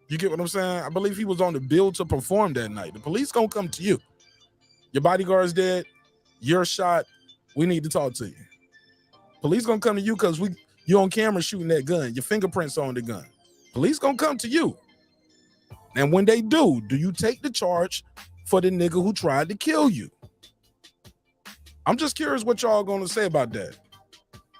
You get what I'm saying? I believe he was on the bill to perform that night. The police going to come to you. Your bodyguard's dead. You're shot. We need to talk to you. Police going to come to you because you on camera shooting that gun. Your fingerprints on the gun. Police going to come to you. And when they do you take the charge for the nigga who tried to kill you? I'm just curious what y'all going to say about that.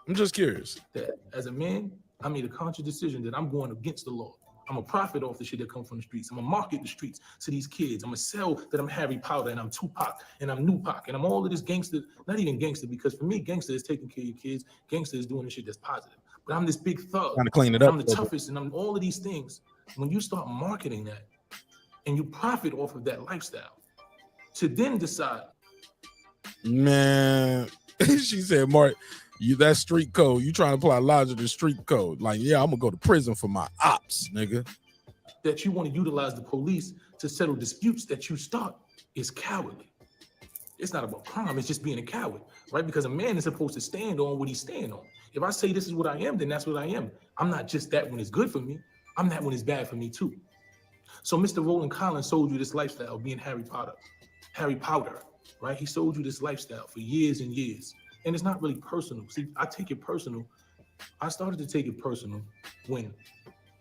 I'm just curious. That as a man, I made a conscious decision that I'm going against the law. I'm a profit off the shit that comes from the streets. I'm gonna market the streets to these kids. I'm gonna sell that I'm Harry Potter and I'm Tupac and I'm Nupac and I'm all of this gangster, not even gangster, because for me, gangster is taking care of your kids. Gangster is doing the shit that's positive. But I'm this big thug. Trying to clean it up. I'm the toughest and I'm all of these things. When you start marketing that and you profit off of that lifestyle, to then decide. Man, she said, Mark, that street code, you trying to apply logic to street code. Like, yeah, I'm gonna go to prison for my ops, nigga. That you want to utilize the police to settle disputes that you start is cowardly. It's not about crime, it's just being a coward, right? Because a man is supposed to stand on what he's standing on. If I say this is what I am, then that's what I am. I'm not just that when it's good for me, I'm that when it's bad for me too. So Mr. Roland Collins sold you this lifestyle, being Harry Potter, right? He sold you this lifestyle for years and years. And it's not really personal. See, I take it personal. I started to take it personal when,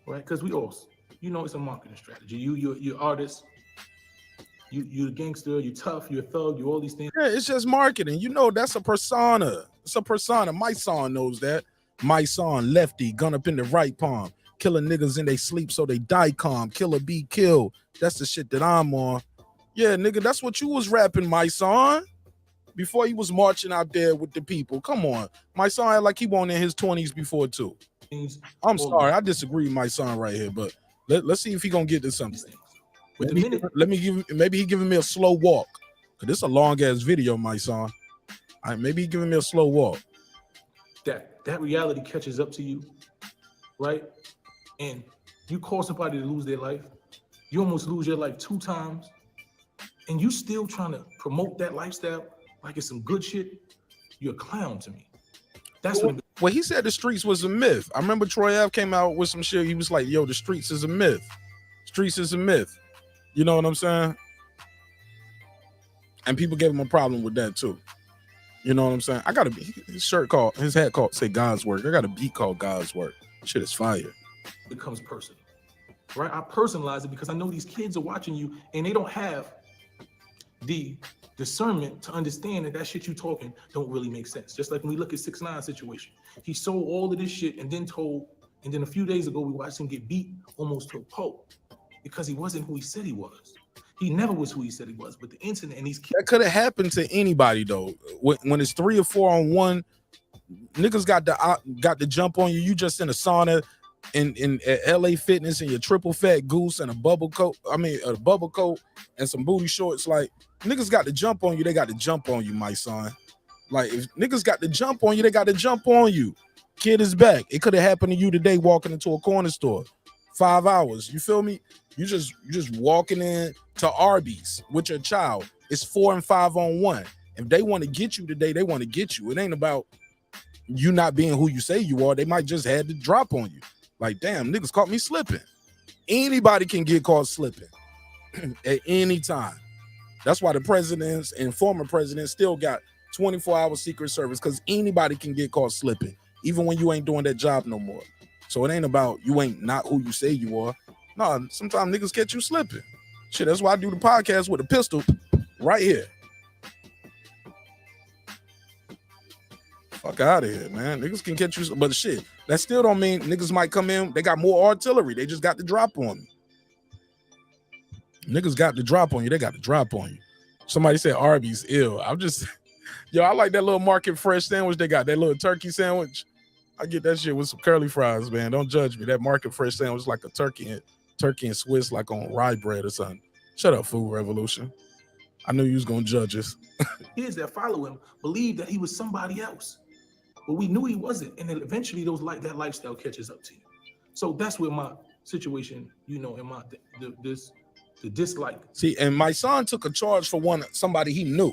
right? Because we all, it's a marketing strategy. You're artist, you're a gangster, you're tough, you're a thug, you're all these things. Yeah, it's just marketing. That's a persona. It's a persona. My son knows that. My son, lefty, gun up in the right palm, killing niggas in they sleep so they die calm. Killer be killed. That's the shit that I'm on. Yeah, nigga, that's what you was rapping, my son. Before he was marching out there with the people. Come on. My son had like he was in his 20s before too. I'm sorry. I disagree with my son right here, but let's see if he gonna get to something. Maybe he giving me a slow walk. Cause this is a long ass video, my son. Maybe he giving me a slow walk. That reality catches up to you, right? And you cause somebody to lose their life. You almost lose your life 2 times. And you still trying to promote that lifestyle like it's some good shit. You're a clown to me. That's what he said. The streets was a myth. I remember Troy Ave came out with some shit. He was like, yo, the streets is a myth. Streets is a myth. You know what I'm saying? And people gave him a problem with that too. You know what I'm saying? I got his hat called say God's work. I got a beat called God's work. Shit is fire. It becomes personal, right? I personalize it because I know these kids are watching you and they don't have the discernment to understand that shit you talking don't really make sense. Just like when we look at 6ix9ine situation, he sold all of this shit and then a few days ago we watched him get beat almost to a pulp because he wasn't who he said he was. He never was who he said he was. But the incident and these kids, that could have happened to anybody though. When it's 3 or 4 on one, niggas got the jump on you. You just in a sauna in LA Fitness and your triple fat goose and a bubble coat. A bubble coat and some booty shorts. Like, niggas got to jump on you. They got to jump on you, my son. Like, if niggas got to jump on you, they got to jump on you. Kid is back. It could have happened to you today walking into a corner store. 5 hours. You feel me? You just walking in to Arby's with your child. It's 4 and 5 on one. If they want to get you today, they want to get you. It ain't about you not being who you say you are. They might just had to drop on you. Like, damn, niggas caught me slipping. Anybody can get caught slipping at any time. That's why the presidents and former presidents still got 24-hour Secret Service, because anybody can get caught slipping, even when you ain't doing that job no more. So it ain't about you ain't not who you say you are. No, sometimes niggas catch you slipping. Shit, that's why I do the podcast with a pistol right here. Fuck out of here, man. Niggas can catch you, but shit, that still don't mean niggas might come in. They got more artillery. They just got the drop on me. Niggas got the drop on you. They got the drop on you. Somebody said Arby's ill. I'm just, yo, I like that little Market Fresh sandwich they got. That little turkey sandwich. I get that shit with some curly fries, man. Don't judge me. That Market Fresh sandwich is like a turkey and Swiss, like on rye bread or something. Shut up, Food Revolution. I knew you was gonna judge us. Kids that follow him believed that he was somebody else, but we knew he wasn't. And then eventually, that lifestyle catches up to you. So that's where my situation, you know, in my the dislike. See, and my son took a charge for somebody he knew,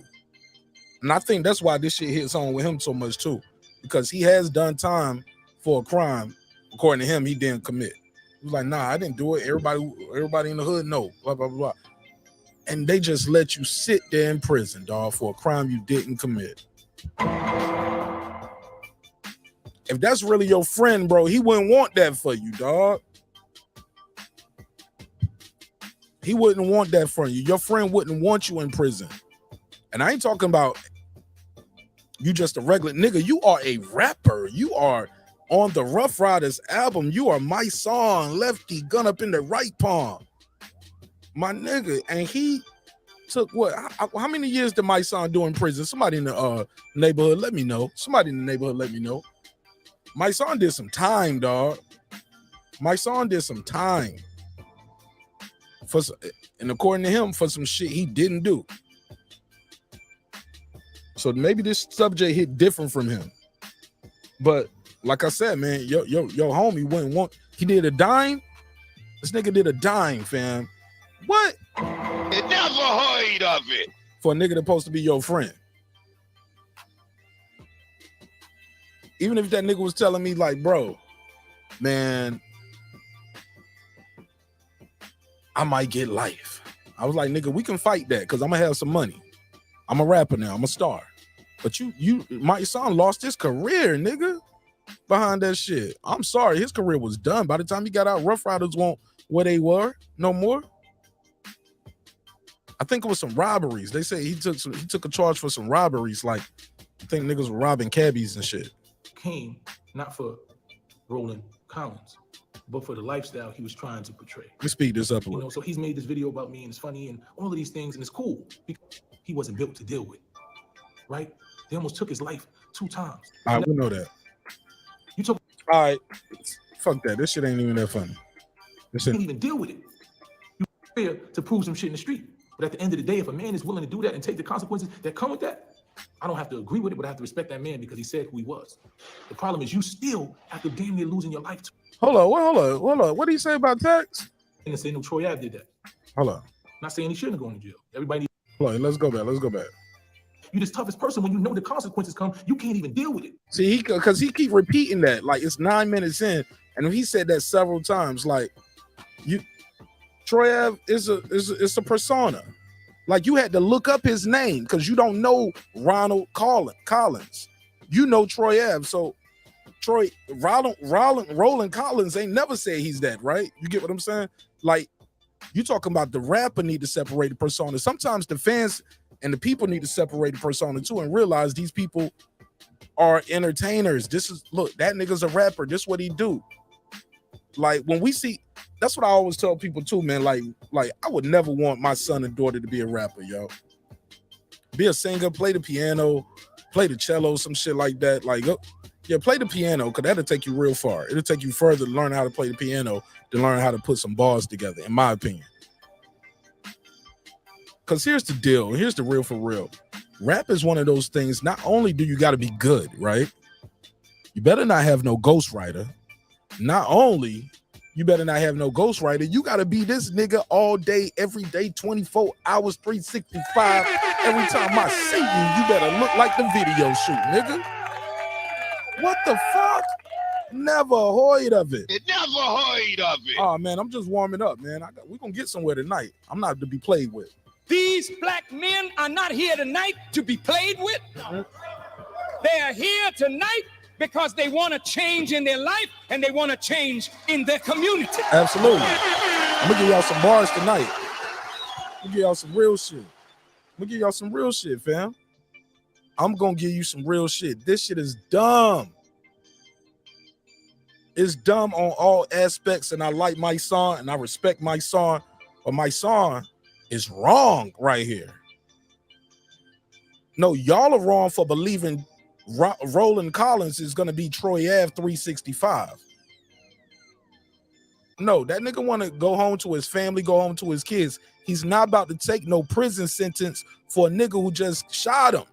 and I think that's why this shit hits home with him so much too, because he has done time for a crime. According to him, he didn't commit. He was like, nah, I didn't do it. Everybody in the hood know, blah, blah, blah. And they just let you sit there in prison, dog, for a crime you didn't commit. If that's really your friend, bro, he wouldn't want that for you, dog. He wouldn't want that for you. Your friend wouldn't want you in prison. And I ain't talking about you just a regular nigga. You are a rapper. You are on the Rough Riders album. You are mysonne, lefty, gun up in the right palm. My nigga, and he took what? How many years did mysonne do in prison? Somebody in the neighborhood, let me know. Somebody in the neighborhood, let me know. mysonne did some time, dog. mysonne did some time. And according to him, for some shit he didn't do. So maybe this subject hit different from him. But like I said, man, your homie wouldn't want. He did a dime. This nigga did a dime, fam. What? You never heard of it. For a nigga that's supposed to be your friend. Even if that nigga was telling me like, bro, man, I might get life. I was like, nigga, we can fight that because I'm gonna have some money. I'm a rapper now. I'm a star. But mysonne lost his career, nigga, behind that shit. I'm sorry, his career was done. By the time he got out, Rough Riders weren't where they were no more. I think it was some robberies. They say he took a charge for some robberies. Like, I think niggas were robbing cabbies and shit. Came not for Roland Collins, but for the lifestyle he was trying to portray. Let's speed this up a little. You know, so he's made this video about me and it's funny and all of these things and it's cool because he wasn't built to deal with, right? They almost took his life 2 times. All right, we know that. You took. All right, fuck that. This shit ain't even that funny. You can't even deal with it. You here to prove some shit in the street. But at the end of the day, if a man is willing to do that and take the consequences that come with that, I don't have to agree with it, but I have to respect that man because he said who he was. The problem is you still, after damn near losing your life. Hold on. What did he say about tax? And say no, Troy Ave did that. Hold on. Not saying he shouldn't go to jail. Everybody. Hold on, let's go back. You're the toughest person when you know the consequences come. You can't even deal with it. See, because he keep repeating that. Like, it's 9 minutes in, and he said that several times. Like, Troy Ave is a persona. Like, you had to look up his name because you don't know Ronald Collins. You know Troy Ave. So Roland Collins ain't never said he's that, right? You get what I'm saying? Like, you talking about the rapper need to separate the persona. Sometimes the fans and the people need to separate the persona too and realize these people are entertainers. Look, that nigga's a rapper. This is what he do. Like, when we see, that's what I always tell people too, man. Like I would never want my son and daughter to be a rapper, yo. Be a singer, play the piano, play the cello, some shit like that. Like, yeah, play the piano, because that'll take you real far. It'll take you further to learn how to play the piano than learn how to put some bars together, in my opinion. Because here's the deal. Here's the real for real. Rap is one of those things, not only do you got to be good, right? You better not have no ghostwriter. Not only you better not have no ghostwriter, you got to be this nigga all day, every day, 24 hours, 365. Every time I see you better look like the video shoot, nigga. What the fuck? Never heard of it. You never heard of it. Oh, man, I'm just warming up, man. We're going to get somewhere tonight. I'm not to be played with. These black men are not here tonight to be played with. They are here tonight because they want to change in their life and they want to change in their community. Absolutely. I'm going to give y'all some bars tonight. I'm going to give y'all some real shit. I'm going to give y'all some real shit, fam. I'm gonna give you some real shit. This shit is dumb. It's dumb on all aspects, and I like my son and I respect my son, but my son is wrong right here. No, y'all are wrong for believing Roland Collins is gonna be Troy Ave 365. No, that nigga want to go home to his family, go home to his kids. He's not about to take no prison sentence for a nigga who just shot him.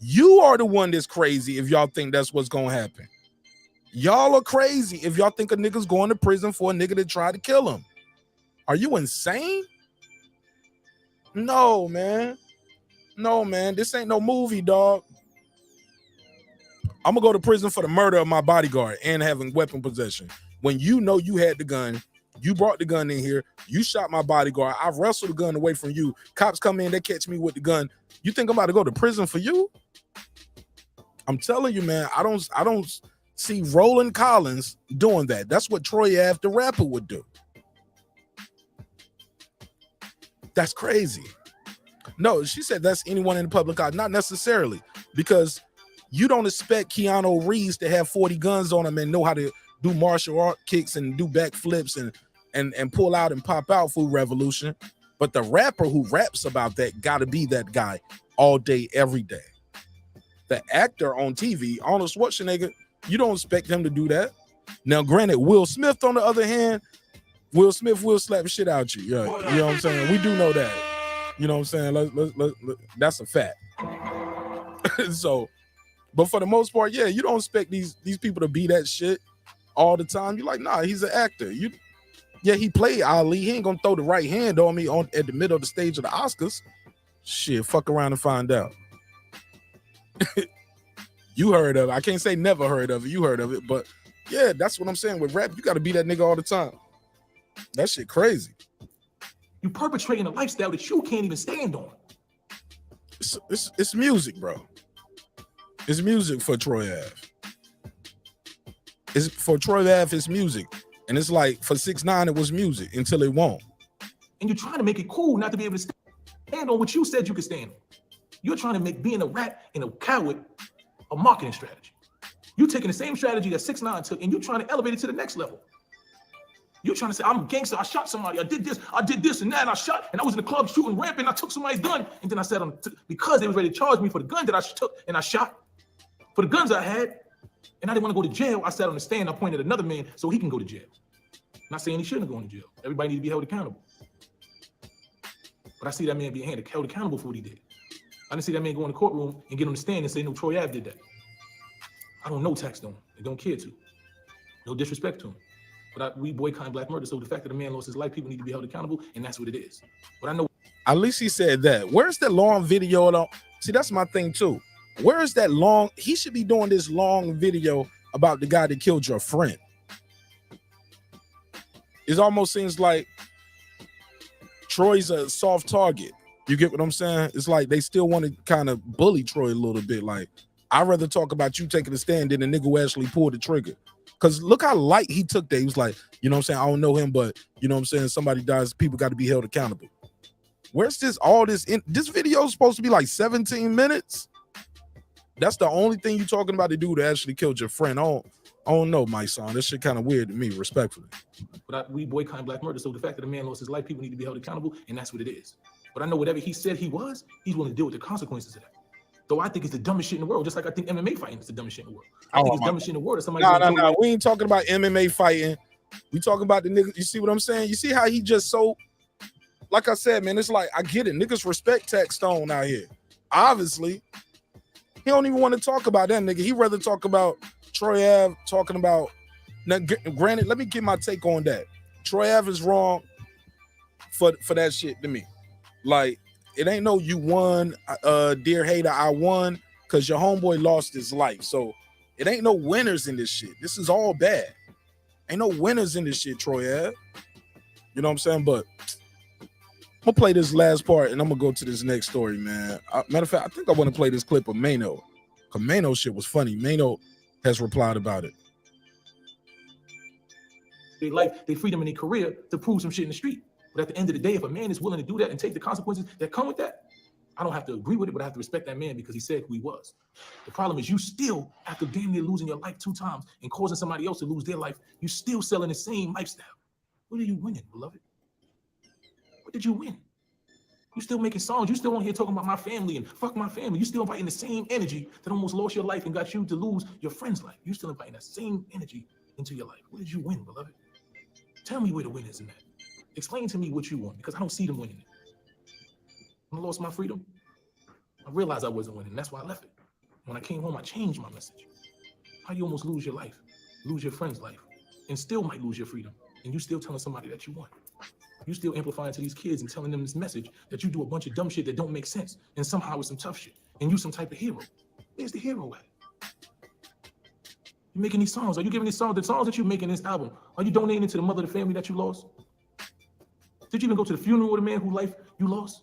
You are the one that's crazy if y'all think that's what's gonna happen. Y'all are crazy if y'all think a nigga's going to prison for a nigga that tried to kill him. Are you insane? No, man. No, man. This ain't no movie, dog. I'm gonna go to prison for the murder of my bodyguard and having weapon possession. When you know you had the gun, you brought the gun in here, you shot my bodyguard, I wrestled the gun away from you. Cops come in, they catch me with the gun. You think I'm about to go to prison for you? I'm telling you, man, I don't see Roland Collins doing that. That's what Troy Ave, the rapper, would do. That's crazy. No, she said that's anyone in the public eye. Not necessarily, because you don't expect Keanu Reeves to have 40 guns on him and know how to do martial art kicks and do backflips and pull out and pop out Food Revolution. But the rapper who raps about that got to be that guy all day, every day. The actor on TV, Arnold Schwarzenegger, you don't expect him to do that. Now, granted, Will Smith, on the other hand, Will Smith will slap the shit out you. Yeah, you know what I'm saying? We do know that. You know what I'm saying? That's a fact. So, but for the most part, yeah, you don't expect these people to be that shit all the time. You're like, nah, he's an actor. Yeah, he played Ali. He ain't gonna throw the right hand on me at the middle of the stage of the Oscars. Shit, fuck around and find out. You heard of it. I can't say never heard of it. You heard of it, but yeah, that's what I'm saying. With rap, you got to be that nigga all the time. That shit crazy. You perpetrating a lifestyle that you can't even stand on. It's music, bro. It's music for Troy Ave. It's for Troy Ave. It's music, and it's like for 6ix9ine, it was music until it won't. And you're trying to make it cool not to be able to stand on what you said you could stand on. You're trying to make being a rat and a coward a marketing strategy. You're taking the same strategy that 6ix9ine took, and you're trying to elevate it to the next level. You're trying to say, I'm a gangster, I shot somebody, I did this and that, and I shot, and I was in the club shooting rampant, and I took somebody's gun, and then I said, because they was ready to charge me for the gun that I took and I shot, for the guns I had, and I didn't want to go to jail, I sat on the stand, I pointed at another man so he can go to jail. Not saying he shouldn't have gone to jail. Everybody need to be held accountable. But I see that man being held accountable for what he did. I didn't see that man go in the courtroom and get on the stand and say, no, Troy Ave did that. I don't know taxstone and don't care to. No disrespect to him. But we boycott black murder, so the fact that a man lost his life, people need to be held accountable, and that's what it is. But I know. At least he said that. Where's that long video? See, that's my thing too. Where is that long? He should be doing this long video about the guy that killed your friend. It almost seems like Troy's a soft target. You get what I'm saying? It's like they still want to kind of bully Troy a little bit. Like, I'd rather talk about you taking a stand than the nigga who actually pulled the trigger. Because look how light he took that. He was like, you know what I'm saying? I don't know him, but you know what I'm saying? Somebody dies, people got to be held accountable. Where's this? This video is supposed to be like 17 minutes. That's the only thing you're talking about, the dude that actually killed your friend. I don't know, my son. This shit kind of weird to me, respectfully. But we boycott black murder, so the fact that a man lost his life, people need to be held accountable, and that's what it is. But I know whatever he said he was, he's willing to deal with the consequences of that. Though I think it's the dumbest shit in the world, just like I think MMA fighting is the dumbest shit in the world. I think it's the dumbest shit in the world. No. We ain't talking about MMA fighting. We talking about the niggas. You see what I'm saying? You see how he just so, like I said, man, it's like, I get it. Niggas respect Taxstone out here. Obviously, he don't even want to talk about that nigga. He rather talk about Troy Ave, talking about, now, granted, let me get my take on that. Troy Ave is wrong for that shit to me. Like, it ain't no you won, dear hater, I won, because your homeboy lost his life. So it ain't no winners in this shit. This is all bad. Ain't no winners in this shit, Troy Ave. You know what I'm saying? But I'm gonna play this last part and I'm gonna go to this next story, man. Matter of fact, I think I want to play this clip of Maino, because Maino shit was funny. Maino has replied about it. They like their freedom and their career to prove some shit in the street. But at the end of the day, if a man is willing to do that and take the consequences that come with that, I don't have to agree with it, but I have to respect that man because he said who he was. The problem is you still, after damn near losing your life 2 times and causing somebody else to lose their life, you still selling the same lifestyle. What are you winning, beloved? What did you win? You still making songs. You still on here talking about my family and fuck my family. You still inviting the same energy that almost lost your life and got you to lose your friend's life. You still inviting that same energy into your life. What did you win, beloved? Tell me where the win is in that. Explain to me what you won, because I don't see them winning it. When I lost my freedom, I realized I wasn't winning. That's why I left it. When I came home, I changed my message. How you almost lose your life, lose your friend's life, and still might lose your freedom, and you still telling somebody that you won. You still amplifying to these kids and telling them this message that you do a bunch of dumb shit that don't make sense, and somehow it's some tough shit, and you some type of hero. Where's the hero at? You making these songs? Are you giving these songs? The songs that you make in this album, are you donating it to the mother of the family that you lost? Did you even go to the funeral of the man whose life you lost?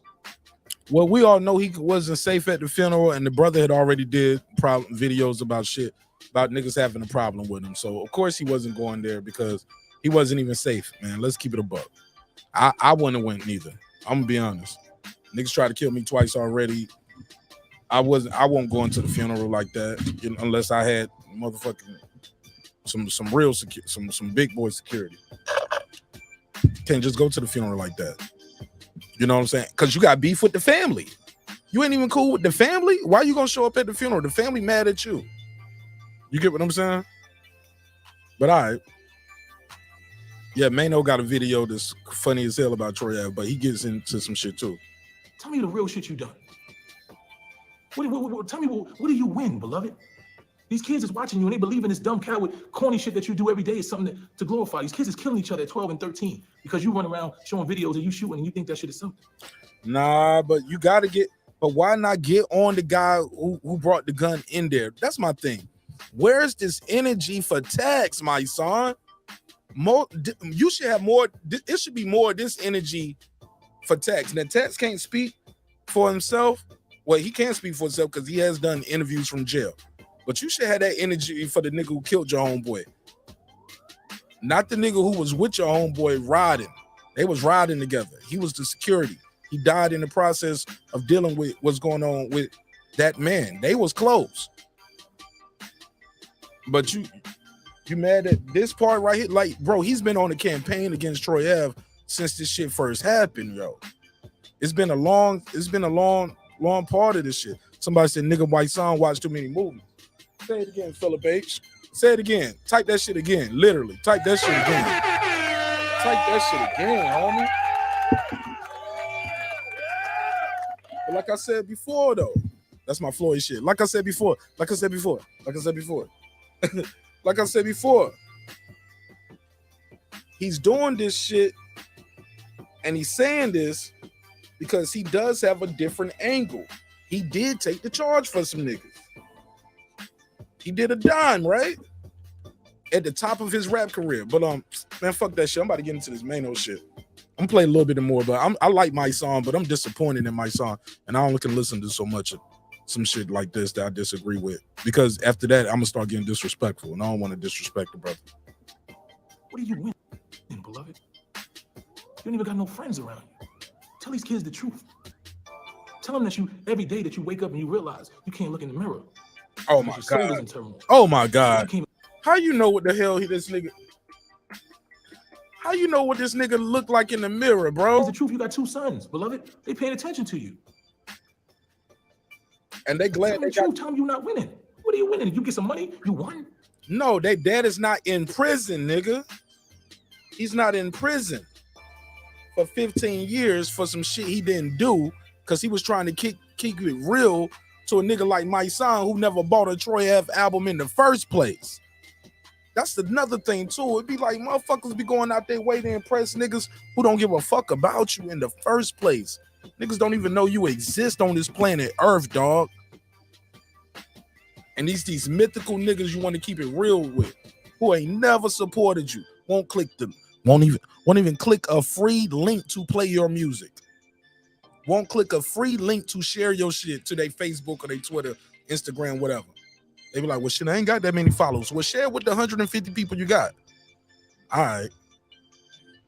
Well, we all know he wasn't safe at the funeral, and the brother had already did videos about shit, about niggas having a problem with him. So, of course, he wasn't going there because he wasn't even safe, man. Let's keep it a buck. I wouldn't have went neither. I'm gonna be honest. Niggas tried to kill me twice already. I won't go into the funeral like that, you know, unless I had motherfucking some real security, some big boy security. Can't just go to the funeral like that. You know what I'm saying? Because you got beef with the family. You ain't even cool with the family. Why you gonna show up at the funeral? The family mad at you. You get what I'm saying? But all right. Yeah, Maino got a video that's funny as hell about Troy Ave, but he gets into some shit too. Tell me the real shit you done. Tell me what do you win, beloved? These kids is watching you and they believe in this dumb coward, corny shit that you do every day is something to glorify. These kids is killing each other at 12 and 13 because you run around showing videos of you shooting and you think that shit is something. Nah, but you gotta but why not get on the guy who brought the gun in there? That's my thing. Where's this energy for tax, my son? You should have more. It should be more of this energy for Tax. Now, Tax can't speak for himself. Well, he can't speak for himself because he has done interviews from jail. But you should have that energy for the nigga who killed your homeboy. Not the nigga who was with your homeboy riding. They was riding together. He was the security. He died in the process of dealing with what's going on with that man. They was close. But you mad at this part right here? Like, bro, he's been on the campaign against Troy Ave since this shit first happened, yo. It's been a long part of this shit. Somebody said, nigga, white son watch too many movies. Say it again, Philip H. Say it again. Type that shit again. Literally. Type that shit again. Type that shit again, homie. But like I said before, though, that's my Floyd shit. Like I said before. He's doing this shit and he's saying this because he does have a different angle. He did take the charge for some niggas. He did a dime, right? At the top of his rap career. But man, fuck that shit. I'm about to get into this Maino shit. I'm gonna play a little bit more, but I like my song, but I'm disappointed in my song, and I only can listen to so much of some shit like this that I disagree with. Because after that, I'm gonna start getting disrespectful, and I don't want to disrespect the brother. What are you winning, beloved? You don't even got no friends around you. Tell these kids the truth. Tell them that every day that you wake up and you realize you can't look in the mirror. Oh my God. Oh my God. How you know what the hell this nigga? How you know what this nigga look like in the mirror, bro? It's the truth. You got 2 sons, beloved. They paying attention to you. And they glad they got. Tell them you're not winning. What are you winning? You get some money? You won? No, their dad is not in prison, nigga. He's not in prison for 15 years for some shit he didn't do because he was trying to keep it real to a nigga like mysonne who never bought a Troy Ave album in the first place. That's another thing too. It'd be like motherfuckers be going out their way to impress niggas who don't give a fuck about you in the first place. Niggas don't even know you exist on this planet Earth, dog. And these mythical niggas you want to keep it real with, who ain't never supported you, won't even click a free link to play your music. Won't click a free link to share your shit to their Facebook or their Twitter, Instagram, whatever. They be like, well, shit, I ain't got that many followers. Well, share with the 150 people you got. All right.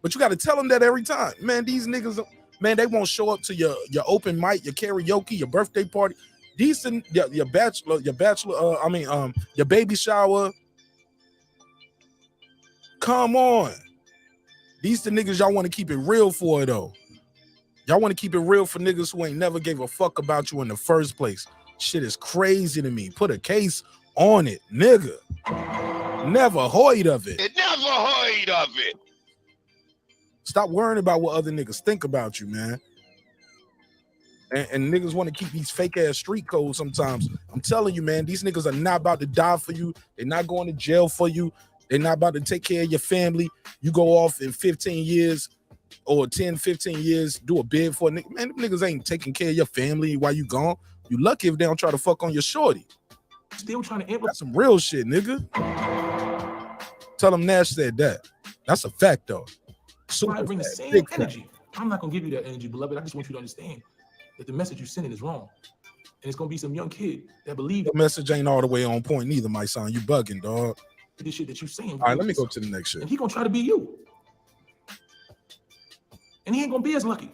But you got to tell them that every time. Man, these niggas, Man, they won't show up to your open mic, your karaoke, your birthday party, decent your baby shower. Come on. These the niggas y'all want to keep it real for, though. Y'all want to keep it real for niggas who ain't never gave a fuck about you in the first place. Shit is crazy to me. Put a case on it, nigga. Never heard of it. Never heard of it. Stop worrying about what other niggas think about you, man. And niggas want to keep these fake ass street codes sometimes. I'm telling you, man, these niggas are not about to die for you. They're not going to jail for you. They're not about to take care of your family. You go off in 15 years or 10, 15 years, do a bid for a nigga. Man, them niggas ain't taking care of your family while you gone. You lucky if they don't try to fuck on your shorty. Still trying to implement. That's some real shit, nigga. Tell them Nash said that. That's a fact, though. So I bring the same energy. I'm not gonna give you that energy, beloved. I just want you to understand that the message you're sending is wrong. And it's gonna be some young kid that believe the message ain't all the way on point neither, my son. You bugging, dog. This shit that you saying. All right, let me go to the next shit. And he gonna try to be you. And he ain't gonna be as lucky.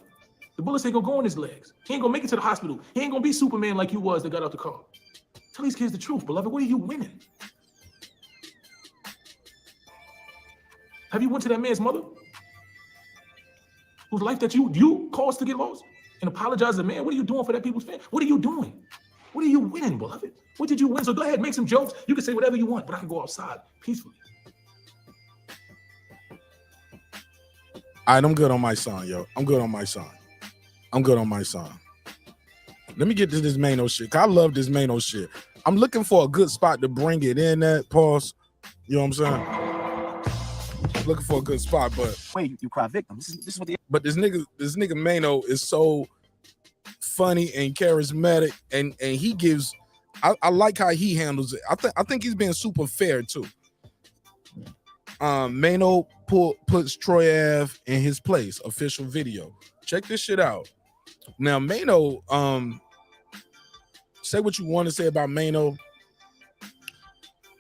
The bullets ain't gonna go in his legs. He ain't gonna make it to the hospital. He ain't gonna be Superman like you was that got out the car. Tell these kids the truth, beloved. What are you winning? Have you went to that man's mother? Whose life that you caused to get lost? And apologize to the man? What are you doing for that people's family? What are you doing? What are you winning, beloved? What did you win? So go ahead, make some jokes. You can say whatever you want, but I can go outside peacefully. All right, I'm good on my son, yo. I'm good on my son. Let me get to this maino shit. Cause I love this maino shit. I'm looking for a good spot to bring it in at. Pause. You know what I'm saying? Looking for a good spot, but wait, you cry victim. This is what the but this nigga Maino is so funny and charismatic, and he gives. I like how he handles it. I think he's being super fair too. Maino puts Troy Ave in his place. Official video. Check this shit out. Now Maino, say what you want to say about Maino.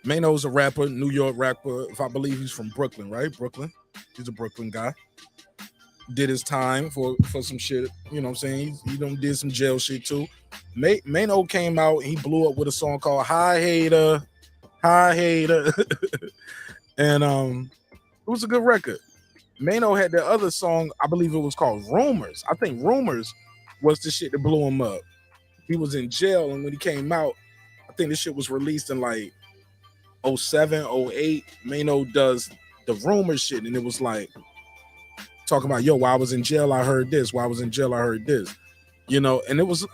Maino's a rapper, New York rapper. If I believe he's from Brooklyn, right? Brooklyn. He's a Brooklyn guy. Did his time for some shit. You know what I'm saying? He done did some jail shit too. Maino came out. He blew up with a song called "Hi Hater," and it was a good record. Maino had that other song. I believe it was called "Rumors." I think "Rumors" was the shit that blew him up. He was in jail, and when he came out, I think this shit was released in like 07, 08. Maino does the Rumors shit, and it was like talking about, yo, while I was in jail, I heard this. While I was in jail, I heard this. You know, and it was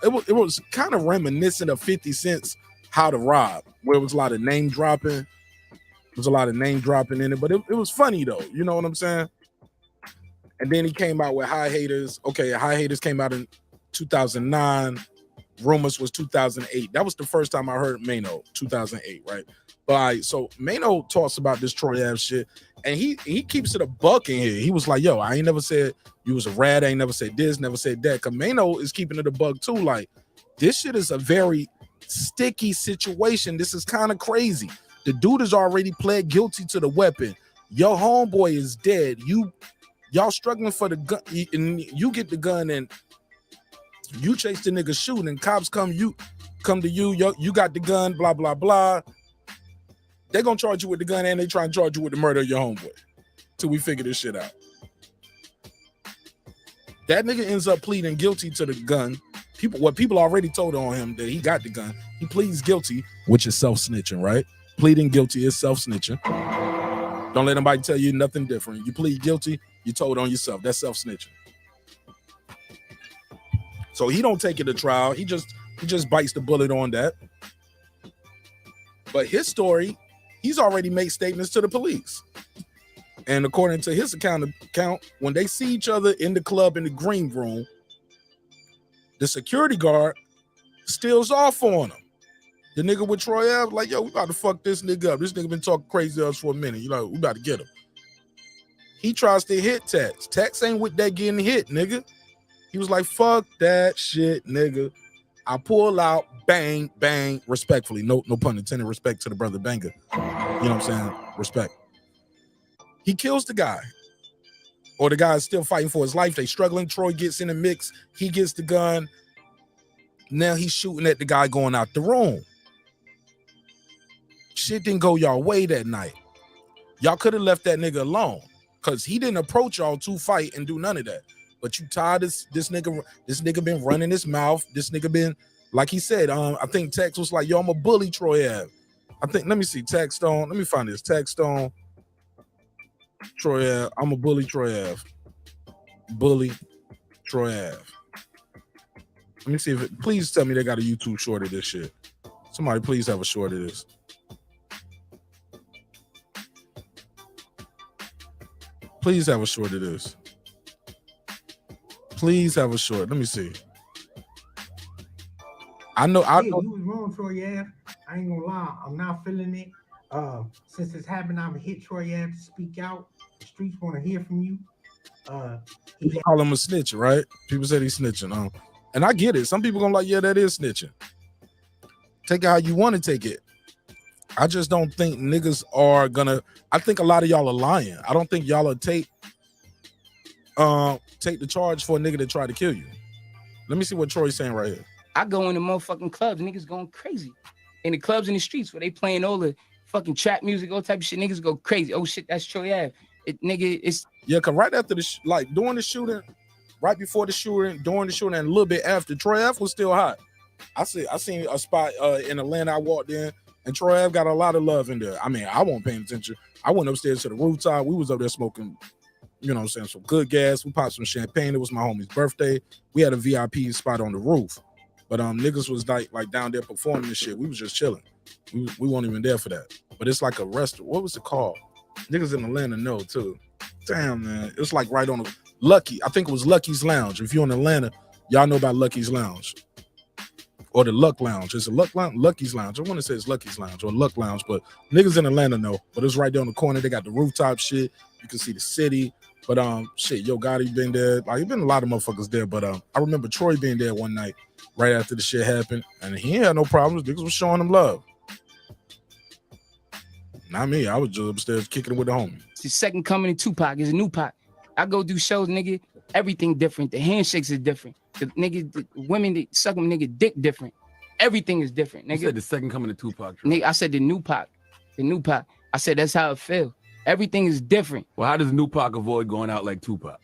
kind of reminiscent of 50 Cent's How to Rob, where it was a lot of name dropping. There was a lot of name dropping in it, but it was funny though. You know what I'm saying? And then he came out with High Haters. Okay, High Haters came out in 2009. Rumors was 2008. That was the first time I heard Maino, 2008, right? But all right, so Maino talks about this Troy Ave shit, and he keeps it a buck in here. He was like, yo, I ain't never said you was a rat. I ain't never said this, never said that. Because Maino is keeping it a buck too. Like, this shit is a very sticky situation. This is kind of crazy. The dude has already pled guilty to the weapon. Your homeboy is dead. Y'all struggling for the gun, and you get the gun and you chase the nigga shooting, and cops come to you, you got the gun, blah, blah, blah. They're gonna charge you with the gun, and they try and charge you with the murder of your homeboy till we figure this shit out. That nigga ends up pleading guilty to the gun. People already told on him that he got the gun. He pleads guilty, which is self-snitching, right? Pleading guilty is self-snitching. Don't let anybody tell you nothing different. You plead guilty, you told on yourself. That's self-snitching. So he don't take it to trial. He just bites the bullet on that. But his story, he's already made statements to the police. And according to his account, when they see each other in the club in the green room, the security guard steals off on him. The nigga with Troy Ave, like, yo, we about to fuck this nigga up. This nigga been talking crazy to us for a minute. You know, we about to get him. He tries to hit Tax. Tax ain't with that getting hit, nigga. He was like, fuck that shit, nigga. I pull out, bang, bang, respectfully. No pun intended, respect to the brother banger. You know what I'm saying? Respect. He kills the guy. or the guy's still fighting for his life. They struggling. Troy gets in the mix. He gets the gun. Now he's shooting at the guy going out the room. Shit didn't go y'all way that night. Y'all could have left that nigga alone because he didn't approach y'all to fight and do none of that. But you tired this nigga been running his mouth. This nigga been, like he said, I think Tex was like, yo, I'm a bully Troy Ave. I think, let me see, Taxstone. Let me find this. Taxstone, Troy Ave. I'm a bully Troy Ave. Bully Troy Ave. Let me see if it, please tell me they got a YouTube short of this shit. Somebody please have a short of this. Please have a short of this. Please have a short. Let me see. I know. You was wrong, Troy Ave. I ain't gonna lie. I'm not feeling it. Since this happened, I'm gonna hit Troy Ave to speak out. The streets want to hear from you. People call him a snitch, right? People said he's snitching. And I get it. Some people gonna like, yeah, that is snitching. Take it how you want to take it. I just don't think niggas are gonna. I think a lot of y'all are lying. I don't think y'all will take the charge for a nigga that tried to kill you. Let me see what Troy's saying right here. I go in the motherfucking clubs, niggas going crazy. In the clubs in the streets where they playing all the fucking trap music, all type of shit, niggas go crazy. Oh shit, that's Troy Ave. It's yeah, cause right after the like during the shooting, right before the shooting, during the shooting, and a little bit after, Troy Ave was still hot. I seen a spot in Atlanta. I walked in, and Troy Ave got a lot of love in there. I mean, I wasn't paying attention. I went upstairs to the rooftop. We was up there smoking, you know what I'm saying, some good gas. We popped some champagne. It was my homie's birthday. We had a VIP spot on the roof. But niggas was like down there performing this shit. We was just chilling. We weren't even there for that. But it's like a restaurant. What was it called? Niggas in Atlanta know too. Damn, man. It's like right on the Lucky. I think it was Lucky's Lounge. If you're in Atlanta, y'all know about Lucky's Lounge. Or the Luck Lounge. It's a Luck Lounge, Lucky's Lounge. I want to say it's Lucky's Lounge or Luck Lounge, but niggas in Atlanta know. But it's right there on the corner. They got the rooftop shit. You can see the city. But shit, Yo Gotti been there. Like, been a lot of motherfuckers there. But I remember Troy being there one night right after the shit happened, and he ain't had no problems. Niggas was showing him love. Not me. I was just upstairs kicking it with the homie. the second coming of Tupac. Is a new Pac. I go do shows, nigga. Everything different. The handshakes is different. The nigga, the women that suck them, nigga, dick different. Everything is different, nigga. You said the second coming of Tupac. Nigga, I said the new Pac. The new Pac. I said that's how it feel. Everything is different. Well, how does new Pac avoid going out like Tupac?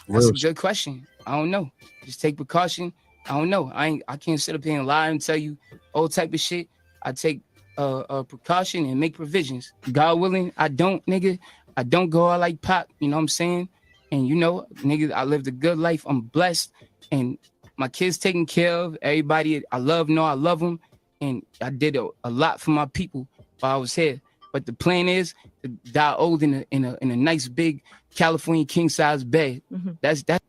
That's a good question. I don't know. Just take precaution. I don't know. I can't sit up here and lie and tell you all type of shit. I take precaution and make provisions. God willing, I don't, nigga. I don't go out like Pac. You know what I'm saying? And you know, nigga, I lived a good life. I'm blessed, and my kids taken care of. Everybody I love know I love them, and I did a lot for my people while I was here. But the plan is to die old in a nice big California king size bed. Mm-hmm. That's that.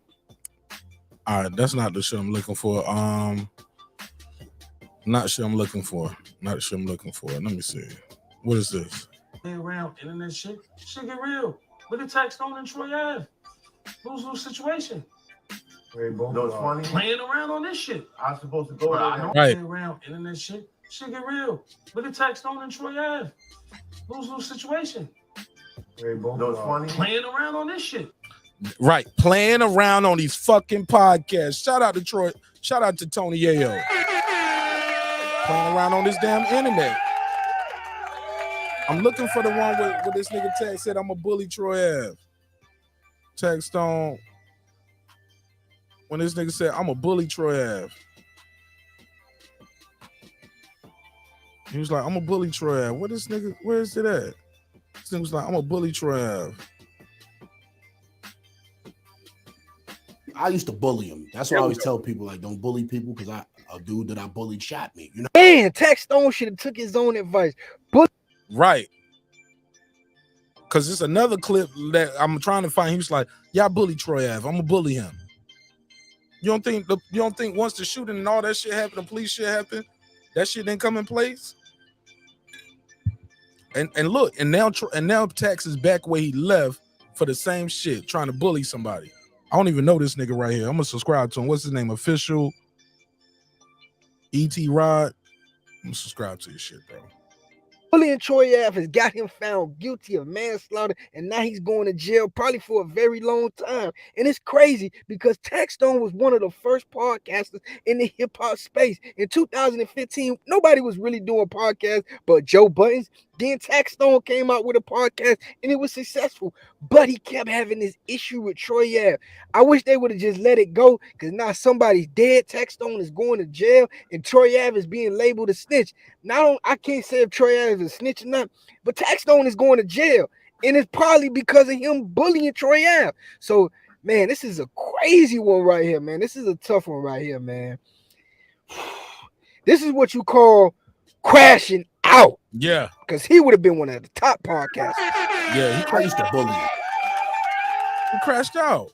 All right, that's not the shit I'm looking for. Not shit I'm looking for. Not shit I'm looking for. Let me see. What is this? Around internet shit get real. Look at taxstone and Troy Ave. Lose situation. No, it's funny. Playing around on this shit. I'm supposed to go there. Right. Around internet shit get real. Look at taxstone and Troy Ave. Lose situation. No, it's funny. Playing around on this shit. Right, playing around on these fucking podcasts. Shout out to Troy. Shout out to Tony Yayo. Playing around on this damn internet. I'm looking for the one where this nigga Tag said I'm a bully Troy Ave. Taxstone. When this nigga said I'm a bully Troy Ave. He was like, I'm a bully Troy Ave. Where is it at? This nigga was like, I'm a bully Troy Ave. I used to bully him. That's why I always tell people, like, don't bully people, because a dude that I bullied shot me. You know. Man, Taxstone should have took his own advice. Right. Because it's another clip that I'm trying to find. He was like, yeah, I bully Troy Ave. I'm gonna bully him. You don't think once the shooting and all that shit happened, the police shit happened, that shit didn't come in place? And look, and now Tax is back where he left for the same shit, trying to bully somebody. I don't even know this nigga right here. I'm gonna subscribe to him. What's his name? Official E.T. Rod. I'm gonna subscribe to your shit, bro. Bullying Troy Ave has got him found guilty of manslaughter, and now he's going to jail probably for a very long time. And it's crazy because Taxstone was one of the first podcasters in the hip hop space. In 2015, nobody was really doing podcasts but Joe Buttons. Then Taxstone came out with a podcast and it was successful, but he kept having this issue with Troy Ave. I wish they would have just let it go because now somebody's dead. Taxstone is going to jail and Troy Ave is being labeled a snitch. Now I can't say if Troy Ave is a snitch or not, but Taxstone is going to jail and it's probably because of him bullying Troy Ave. So, man, this is a crazy one right here, man. This is a tough one right here, man. This is what you call crashing out. Yeah. Because he would have been one of the top podcasts. Yeah, he crashed the bully. He crashed out.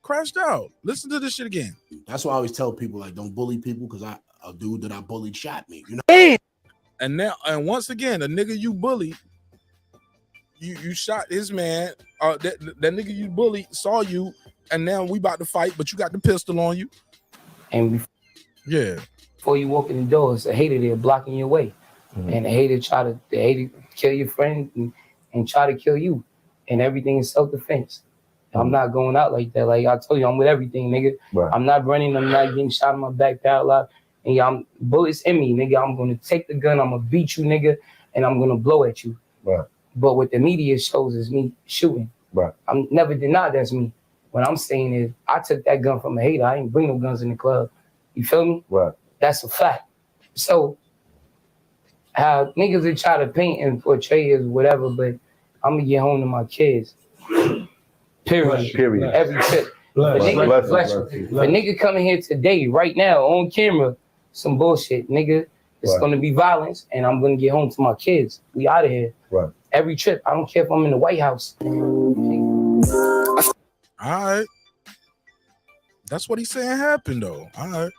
Crashed out. Listen to this shit again. That's why I always tell people, like, don't bully people because a dude that I bullied shot me. You know? And once again, the nigga you bullied, you shot his man. That nigga you bullied saw you, and now we about to fight, but you got the pistol on you. And before you walk in the door, it's a hater there blocking your way. And the hater kill your friend and try to kill you. And everything is self-defense. I'm not going out like that. Like I told you, I'm with everything, nigga. Right. I'm not running, I'm not getting shot in my back, paralyzed. And yeah, I'm bullets in me, nigga. I'm gonna take the gun, I'm gonna beat you, nigga, and I'm gonna blow at you. Right. But what the media shows is me shooting. Right. I'm never denied that's me. What I'm saying is I took that gun from a hater. I ain't bring no guns in the club. You feel me? Right. That's a fact. So how niggas would try to paint and portray as whatever, but I'm gonna get home to my kids. Period. Every tip. A nigga coming here today, right now, on camera, some bullshit, nigga. It's gonna be violence, and I'm gonna get home to my kids. We out of here. Right. Every trip. I don't care if I'm in the White House. All right. That's what he's saying happened, though. All right.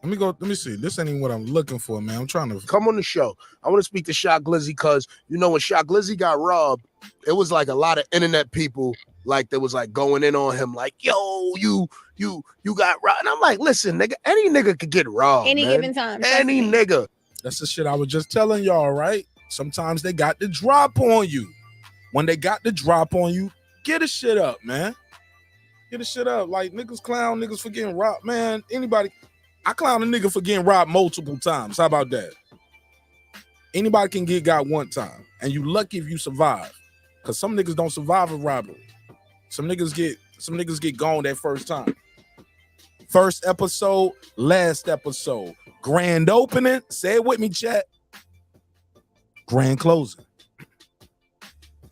Let me see. This ain't even what I'm looking for, man. I'm trying to come on the show. I want to speak to Shock Glizzy because you know when Shock Glizzy got robbed, it was like a lot of internet people like that was like going in on him, like, yo, you got robbed. And I'm like, listen, nigga, any nigga could get robbed. Any given time. Any nigga. That's the shit I was just telling y'all, right? Sometimes they got the drop on you. When they got the drop on you, get the shit up, man. Get the shit up. Like niggas clown niggas for getting robbed, man. Anybody. I clown a nigga for getting robbed multiple times. How about that? Anybody can get got one time, and you lucky if you survive. Cause some niggas don't survive a robbery. Some niggas get gone that first time. First episode, last episode. Grand opening. Say it with me, chat. Grand closing.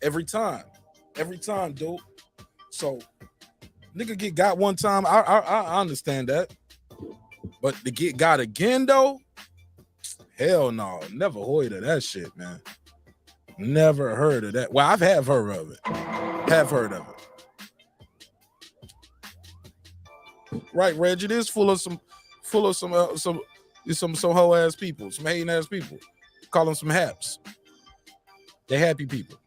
Every time, dude. So, nigga get got one time. I understand that. But to get got again, though, hell no. Never heard of that shit, man. Never heard of that. Well, I've heard of it. Right, Reg, it is full of some hoe ass people, some hating ass people. Call them some haps. They happy people.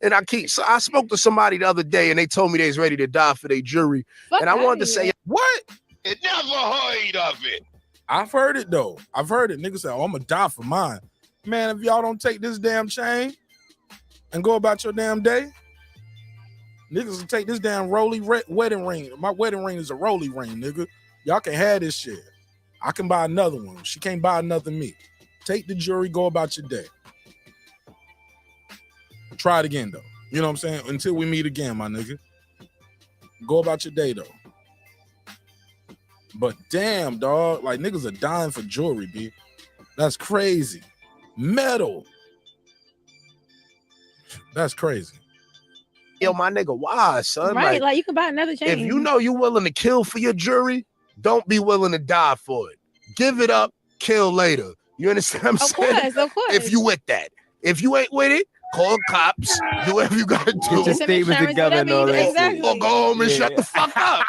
And I spoke to somebody the other day and they told me they was ready to die for their jury. And I wanted to say, what? It never heard of it. I've heard it though. I've heard it. Niggas say, oh, I'm gonna die for mine. Man, if y'all don't take this damn chain and go about your damn day, niggas will take this damn wedding ring. My wedding ring is a rolly ring, nigga. Y'all can have this shit. I can buy another one. She can't buy another me. Take the jury, go about your day. Try it again, though. You know what I'm saying? Until we meet again, my nigga. Go about your day, though. But damn, dog. Like, niggas are dying for jewelry, B. That's crazy. Metal. That's crazy. Yo, my nigga, why, son? Right, like you can buy another chain. If you know you're willing to kill for your jury, don't be willing to die for it. Give it up, kill later. You understand what I'm saying? Of course. If you with that. If you ain't with it, call cops. Do whatever you gotta do. Get your statement together and all that. Exactly. Or go home and shut the fuck up.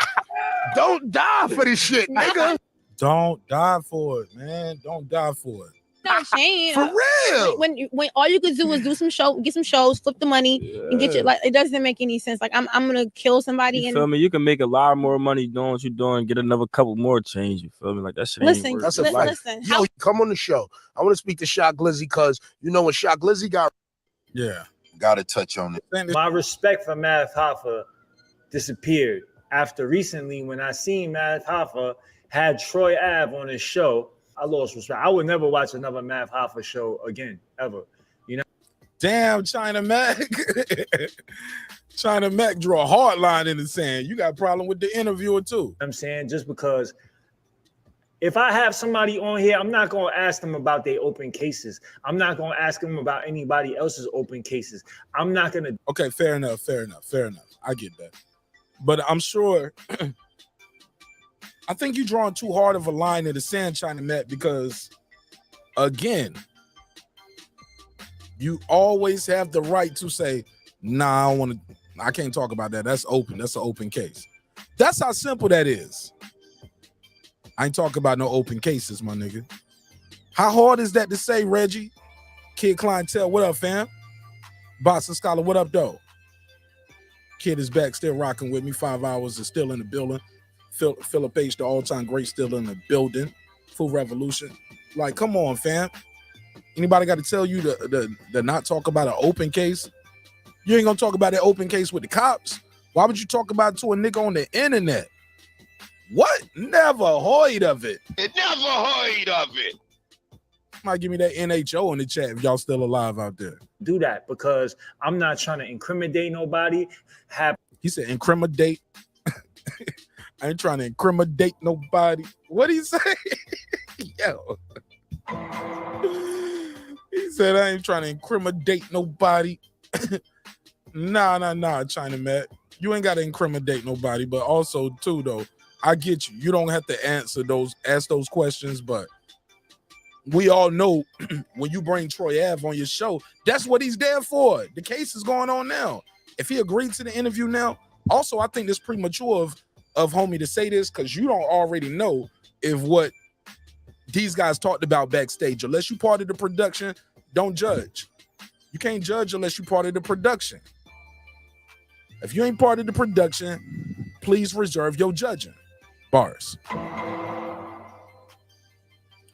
Don't die for this shit, nigga. Don't die for it, man. Don't die for it. No chain. For real. When all you could do is get some shows, flip the money, and get your like. It doesn't make any sense. Like I'm gonna kill somebody. You feel me? You can make a lot more money doing what you're doing, get another couple more change. You feel me? Like that shit. Listen, that's a fact. Yo, come on the show. I want to speak to Shock Glizzy because you know when Shock Glizzy got. Yeah. Gotta touch on it. My respect for Math Hoffa disappeared after recently when I seen Math Hoffa had Troy Ave on his show. I lost respect. I would never watch another Math Hoffa show again, ever. You know? Damn, China Mac. China Mac drew a hard line in the sand. You got a problem with the interviewer too. I'm saying just because if I have somebody on here, I'm not going to ask them about their open cases. I'm not going to ask them about anybody else's open cases. I'm not going to. Okay, fair enough. I get that. But I'm sure, I think you're drawing too hard of a line in the sand, China Matt, because again, you always have the right to say, nah, I can't talk about that. That's open. That's an open case. That's how simple that is. I ain't talking about no open cases, my nigga. How hard is that to say, Reggie? Kid Clientele, what up, fam? Boston Scholar, what up, though? Kid is back, still rocking with me. 5 hours is still in the building. Philip H., the all-time great, still in the building. Full Revolution. Like, come on, fam. Anybody got to tell you to not talk about an open case? You ain't gonna talk about that open case with the cops. Why would you talk about it to a nigga on the internet? What? Never heard of it. Never heard of it. Might give me that NHO in the chat if y'all still alive out there. Do that because I'm not trying to incriminate nobody. He said incriminate. I ain't trying to incriminate nobody. What did he say? Yo. He said I ain't trying to incriminate nobody. Nah, China Matt. You ain't got to incriminate nobody, but also too though, I get you. You don't have to ask those questions, but we all know when you bring Troy Ave on your show, that's what he's there for. The case is going on now. If he agreed to the interview now, also I think it's premature of homie to say this because you don't already know if what these guys talked about backstage. Unless you part of the production, don't judge. You can't judge unless you part of the production. If you ain't part of the production, please reserve your judging. Bars.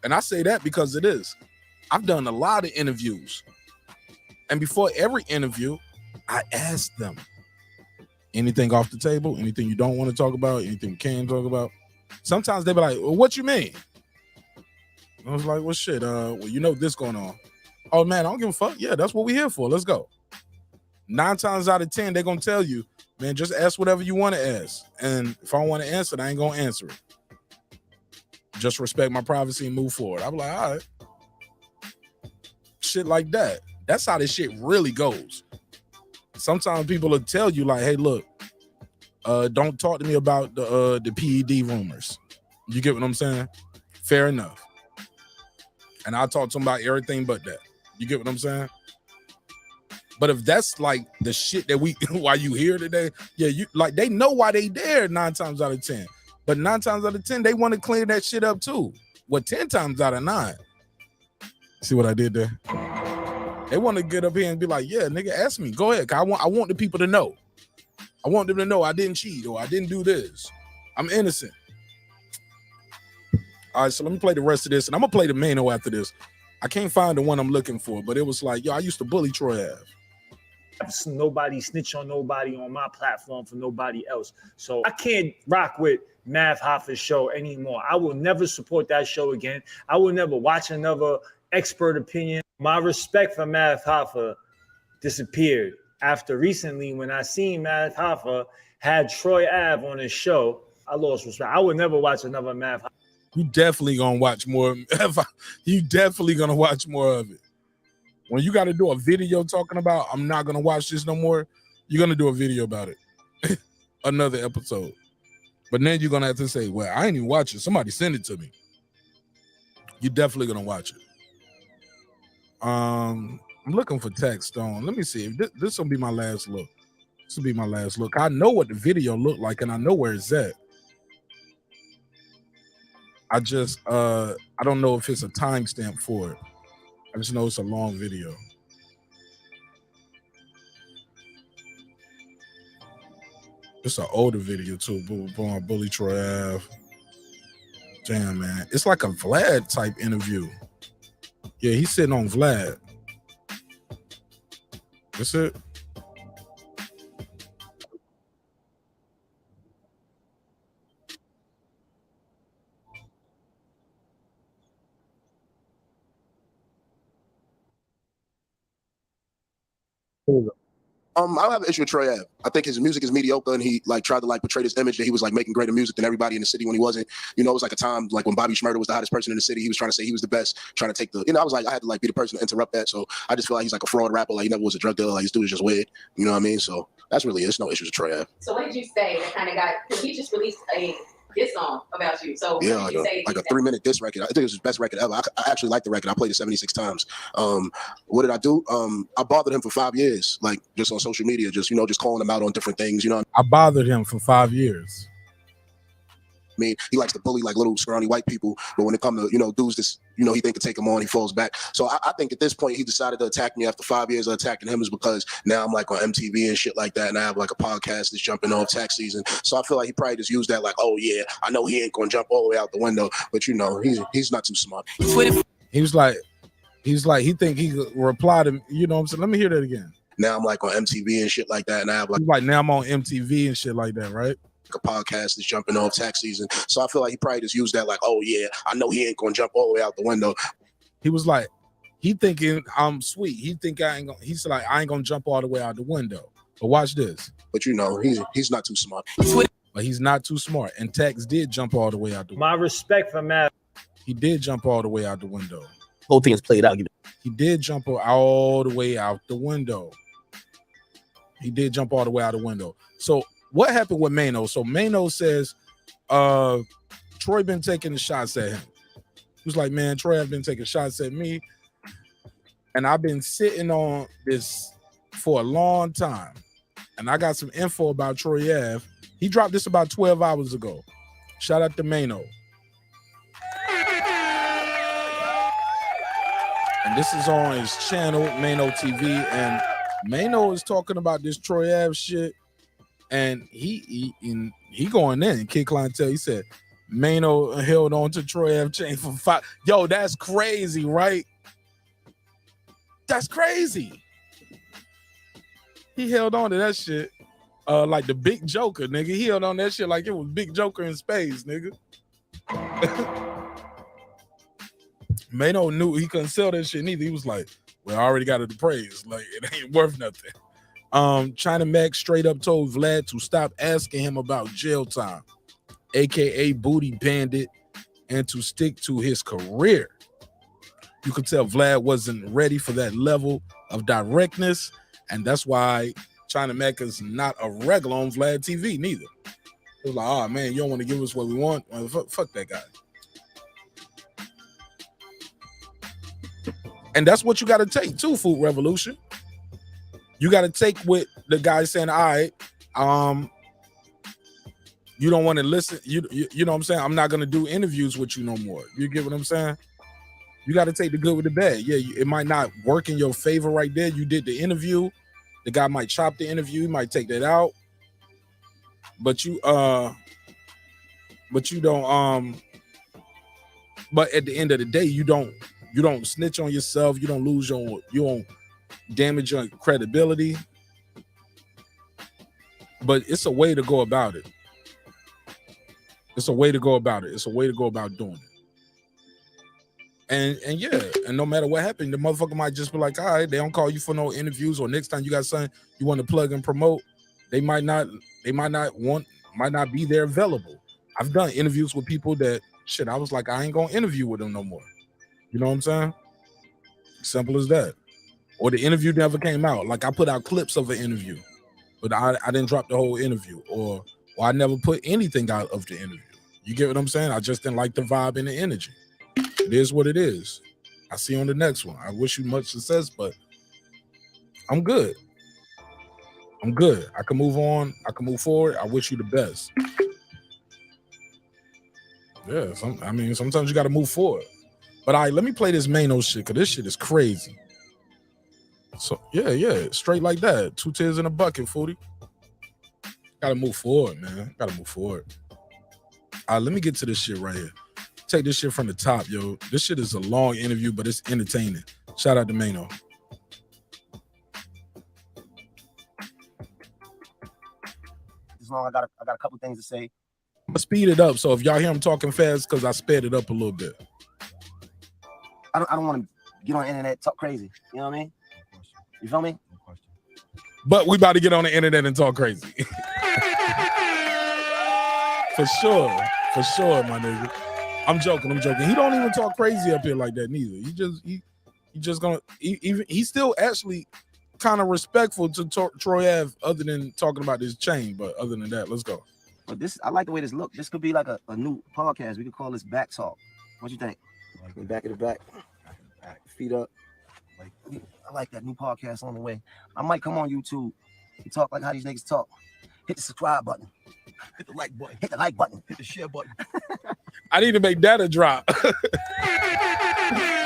And I say that because it is. I've done a lot of interviews. And before every interview, I ask them, anything off the table? Anything you don't want to talk about? Anything you can talk about? Sometimes they be like, well, what you mean? I was like, well, shit, well, you know this going on. Oh, man, I don't give a fuck. Yeah, that's what we're here for. Let's go. 9 times out of 10, they're going to tell you, man, just ask whatever you want to ask. And if I want to answer it, I ain't going to answer it. Just respect my privacy and move forward. I'm like, all right. Shit like that. That's how this shit really goes. Sometimes people will tell you like, hey, look, don't talk to me about the PED rumors. You get what I'm saying? Fair enough. And I'll talk to them about everything but that. You get what I'm saying? But if that's like the shit that why you here today, yeah, you like they know why they there 9 times out of 10. But 9 times out of 10, they want to clean that shit up too. Well, 10 times out of 9. See what I did there? They want to get up here and be like, yeah, nigga, ask me. Go ahead. I want the people to know. I want them to know I didn't cheat or I didn't do this. I'm innocent. All right, so let me play the rest of this. And I'm going to play the maino after this. I can't find the one I'm looking for, but it was like, yo, I used to bully Troy Ave. Nobody snitch on nobody on my platform for nobody else. So I can't rock with Math Hoffa's show anymore. I will never support that show again. I will never watch another expert opinion. My respect for Math Hoffa disappeared after recently when I seen Math Hoffa had Troy Ave on his show. I lost respect. I would never watch another Math Hoffa. You definitely gonna watch more. You definitely gonna watch more of it. When you got to do a video talking about, I'm not gonna watch this no more. You're gonna do a video about it, another episode. But then you're gonna have to say, "Well, I ain't even watch it. Somebody send it to me." You're definitely gonna watch it. I'm looking for taxstone. Let me see if this will be my last look. This will be my last look. I know what the video looked like, and I know where it's at. I just I don't know if it's a timestamp for it. I just know it's a long video. It's an older video too. Bully Troy Ave. Damn, man. It's like a Vlad type interview. Yeah, he's sitting on Vlad. That's it. I don't have an issue with Troy Ave. I think his music is mediocre, and he like tried to like portray this image that he was like making greater music than everybody in the city when he wasn't. You know, it was like a time like when Bobby Shmurda was the hottest person in the city. He was trying to say he was the best, trying to take the. You know, I was like, I had to like be the person to interrupt that. So I just feel like he's like a fraud rapper. Like he never was a drug dealer. Like his dude is just weird. You know what I mean? So that's really it. There's no issues with Troy Ave. So what did you say that kind of got? Because he just released a diss song about you. So yeah, what did you say like a 3-minute diss record. I think it was his best record ever. I actually like the record. I played it 76 times. What did I do? I bothered him for 5 years, like just on social media, just just calling him out on different things. You know, I bothered him for 5 years. I mean, he likes to bully like little scrawny white people, but when it comes to dudes, this he think to take him on, he falls back. So I think at this point he decided to attack me after 5 years of attacking him is because now I'm like on MTV and shit like that, and I have like a podcast that's jumping off tax season. So I feel like he probably just used that like, oh yeah, I know he ain't gonna jump all the way out the window, but he's not too smart. He was like he think he could reply to what I'm saying. Let me hear that again. Now I'm like on MTV and shit like that, and I have like now I'm on MTV and shit like that, right? A podcast that's jumping off tax season. So I feel like he probably just used that like, oh yeah, I know he ain't gonna jump all the way out the window. He was like, he thinking I'm sweet. He think I ain't gonna. He's like, I ain't gonna jump all the way out the window. But watch this. But he's not too smart. But he's not too smart. And Tex did jump all the way out the window. My respect for Matt. He did jump all the way out the window. Whole thing is played out. He did jump all the way out the window. He did jump all the way out the window. So what happened with Maino? So Maino says, Troy been taking the shots at him. He was like, man, Troy have been taking shots at me. And I've been sitting on this for a long time. And I got some info about Troy Ave. He dropped this about 12 hours ago. Shout out to Maino. And this is on his channel, Maino TV. And Maino is talking about this Troy Ave shit. And he going in. Kid Clientele, he said, Maino held on to Troy Ave chain for 5. Yo, that's crazy, right? That's crazy. He held on to that shit like the Big Joker, nigga. He held on that shit like it was Big Joker in space, nigga. Maino knew he couldn't sell that shit neither. He was like, well, I already got it appraised. Like, it ain't worth nothing. China Mac straight up told Vlad to stop asking him about jail time, aka Booty Bandit, and to stick to his career. You could tell Vlad wasn't ready for that level of directness, and that's why China Mac is not a regular on Vlad TV neither. It was like, oh man, you don't want to give us what we want? Well, fuck that guy. And that's what you got to take too, Food Revolution. You got to take what the guy saying, all right, you don't want to listen. You know what I'm saying? I'm not going to do interviews with you no more. You get what I'm saying? You got to take the good with the bad. Yeah, it might not work in your favor right there. You did the interview. The guy might chop the interview. He might take that out. But you don't, but at the end of the day, you don't snitch on yourself. You don't you don't damage your credibility. But it's a way to go about it. It's a way to go about it. It's a way to go about doing it. And yeah, and no matter what happened, the motherfucker might just be like, all right, they don't call you for no interviews, or next time you got something you want to plug and promote, they might not be there available. I've done interviews with people that shit, I was like, I ain't gonna interview with them no more. You know what I'm saying? Simple as that. Or the interview never came out. Like I put out clips of an interview, but I didn't drop the whole interview, or I never put anything out of the interview. You get what I'm saying? I just didn't like the vibe and the energy. It is what it is. I see you on the next one. I wish you much success, but I'm good. I'm good. I can move on. I can move forward. I wish you the best. Yeah, sometimes you got to move forward. But let me play this maino shit, because this shit is crazy. So, yeah, straight like that. 2 tears in a bucket, 40. Gotta move forward, man. Gotta move forward. Let me get to this shit right here. Take this shit from the top, yo. This shit is a long interview, but it's entertaining. Shout out to Maino. As long as I got a couple things to say. I'm gonna speed it up, so if y'all hear him talking fast, because I sped it up a little bit. I don't want to get on the internet, talk crazy. You know what I mean? You feel me? But we about to get on the internet and talk crazy. For sure, my nigga. I'm joking. He don't even talk crazy up here like that neither. He's still actually kind of respectful to Troy Ave, other than talking about this chain. But other than that, let's go. But I like the way this look. This could be like a new podcast. We could call this Back Talk. What you think? Back of the back. Feet up. I like that new podcast on the way. I might come on YouTube. You talk like how these niggas talk. Hit the subscribe button. Hit the like button. Hit the like button. Hit the share button. I need to make that a drop.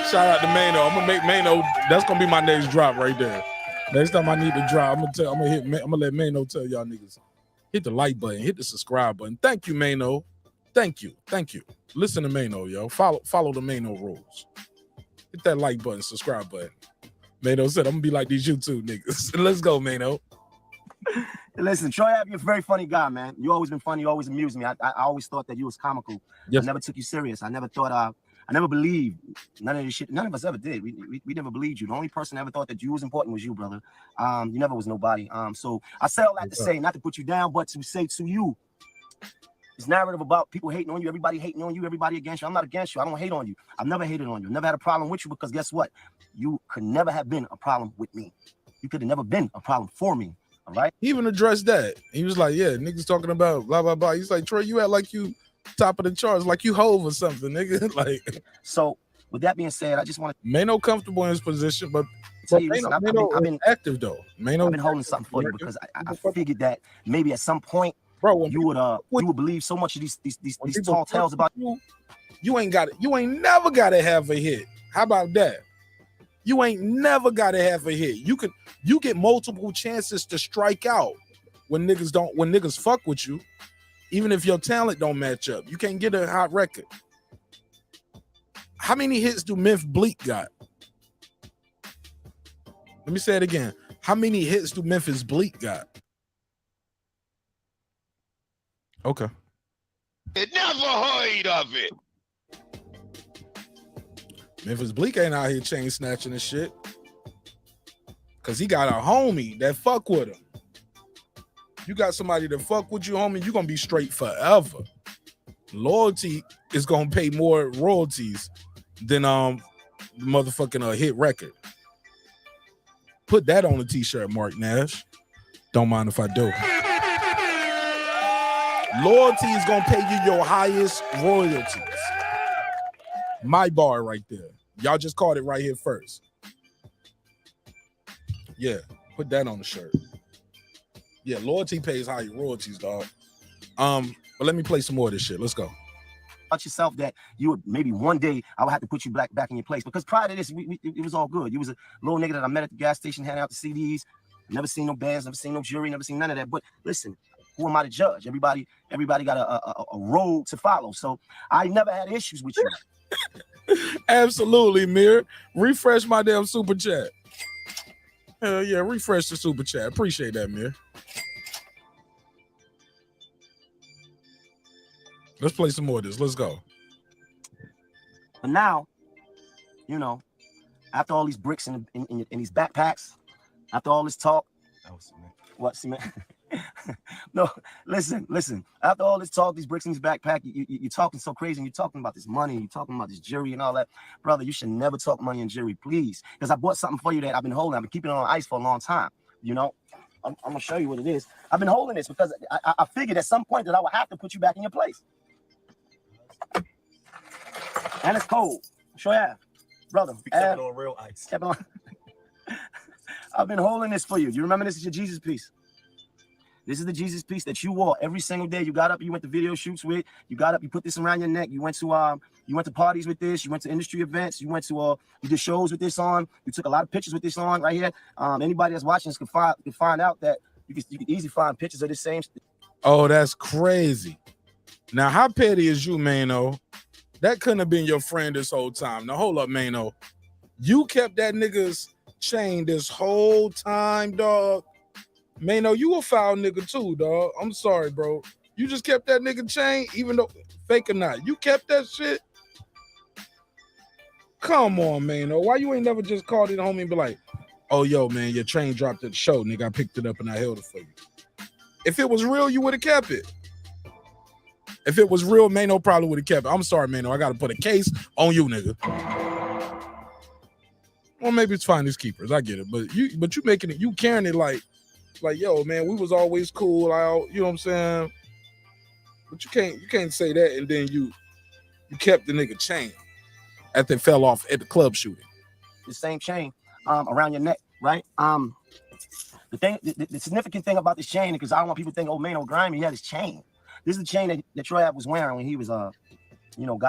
Shout out to Maino. I'm gonna make Maino. That's gonna be my next drop right there. Next time I need to drop, I'm gonna let Maino tell y'all niggas. Hit the like button. Hit the subscribe button. Thank you, Maino. Thank you. Listen to Maino, yo. Follow the Maino rules. Hit that like button, subscribe button. Maino said, I'm gonna be like these YouTube niggas. Let's go, Maino. Listen, Troy Ave, you're a very funny guy, man. You always been funny. You always amused me. I always thought that you was comical. Yes. I never took you serious. I never thought. I never believed none of this shit. None of us ever did. We never believed you. The only person that ever thought that you was important was you, brother. You never was nobody. So I say all that to say, not to put you down, but to say to you, this narrative about people hating on you, everybody hating on you, everybody against you. I'm not against you. I don't hate on you. I've never hated on you. Never had a problem with you, because guess what? You could never have been a problem with me. You could have never been a problem for me. All right. He even addressed that. He was like, yeah, niggas talking about blah, blah, blah. He's like, Troy, you act like you top of the charts, like you Hove or something, nigga. Like, so with that being said, I just want to Maino comfortable in his position, but tell you, listen, Maino I've been active though. Maino, I've been holding something for you, because I figured that maybe at some point, bro, you would believe so much of these tall tales about you. You ain't never gotta have a hit. How about that? You ain't never gotta have a hit. You get multiple chances to strike out when niggas fuck with you, even if your talent don't match up. You can't get a hot record. How many hits do Memphis Bleak got? Let me say it again. How many hits do Memphis Bleak got? Okay. Never heard of it. Memphis Bleak ain't out here chain snatching and shit. Cause he got a homie that fuck with him. You got somebody that fuck with you, homie, you gonna be straight forever. Loyalty is gonna pay more royalties than motherfucking hit record. Put that on a t-shirt, Mark Nash. Don't mind if I do. Loyalty is gonna pay you your highest royalties. My bar right there. Y'all just caught it right here first. Yeah, put that on the shirt. Yeah, loyalty pays higher royalties, dog. But let me play some more of this shit. Let's go. About yourself that you would maybe one day I would have to put you back in your place, because prior to this, it was all good. You was a little nigga that I met at the gas station handing out the CDs. Never seen no bands, never seen no jury, never seen none of that. But listen, who am I to judge? Everybody got a road to follow. So I never had issues with you. Absolutely, Mir. Refresh my damn super chat. Hell yeah, refresh the super chat. Appreciate that, Mir. Let's play some more of this. Let's go. But now, you know, after all these bricks in these backpacks, after all this talk, what cement? No, listen. After all this talk, these bricks in this backpack, you're talking so crazy, and you're talking about this money, you're talking about this jury and all that. Brother, you should never talk money and jury, please. Because I bought something for you that I've been holding. I've been keeping it on ice for a long time. You know, I'm gonna show you what it is. I've been holding this because I figured at some point that I would have to put you back in your place. And it's cold. Sure have. Brother. Kept it on real ice. Kept it on. I've been holding this for you. You remember this is your Jesus piece. This is the Jesus piece that you wore every single day. You got up, you went to video shoots with, you got up, you put this around your neck. You went to parties with this, you went to industry events, you did shows with this on, you took a lot of pictures with this on right here. Anybody that's watching this can find out that you can easily find pictures of the same. Oh, that's crazy. Now, how petty is you, Maino? That couldn't have been your friend this whole time. Now, hold up, Maino. You kept that nigga's chain this whole time, dog. Maino, you a foul nigga too, dog. I'm sorry, bro. You just kept that nigga chain, even though fake or not. You kept that shit. Come on, Maino. Why you ain't never just called it homie and be like, oh, yo, man, your chain dropped at the show, nigga. I picked it up and I held it for you. If it was real, you would have kept it. If it was real, Maino probably would have kept it. I'm sorry, Maino. I got to put a case on you, nigga. Well, maybe it's finders keepers. I get it. But you making it, you carrying it like, yo, man, we was always cool. You know what I'm saying? But you can't say that and then you kept the nigga chain after it fell off at the club shooting. The same chain around your neck, right? The significant thing about this chain, because I don't want people to think, oh, Maino grimy, he had his chain. This is the chain that Troy Ave was wearing when he was got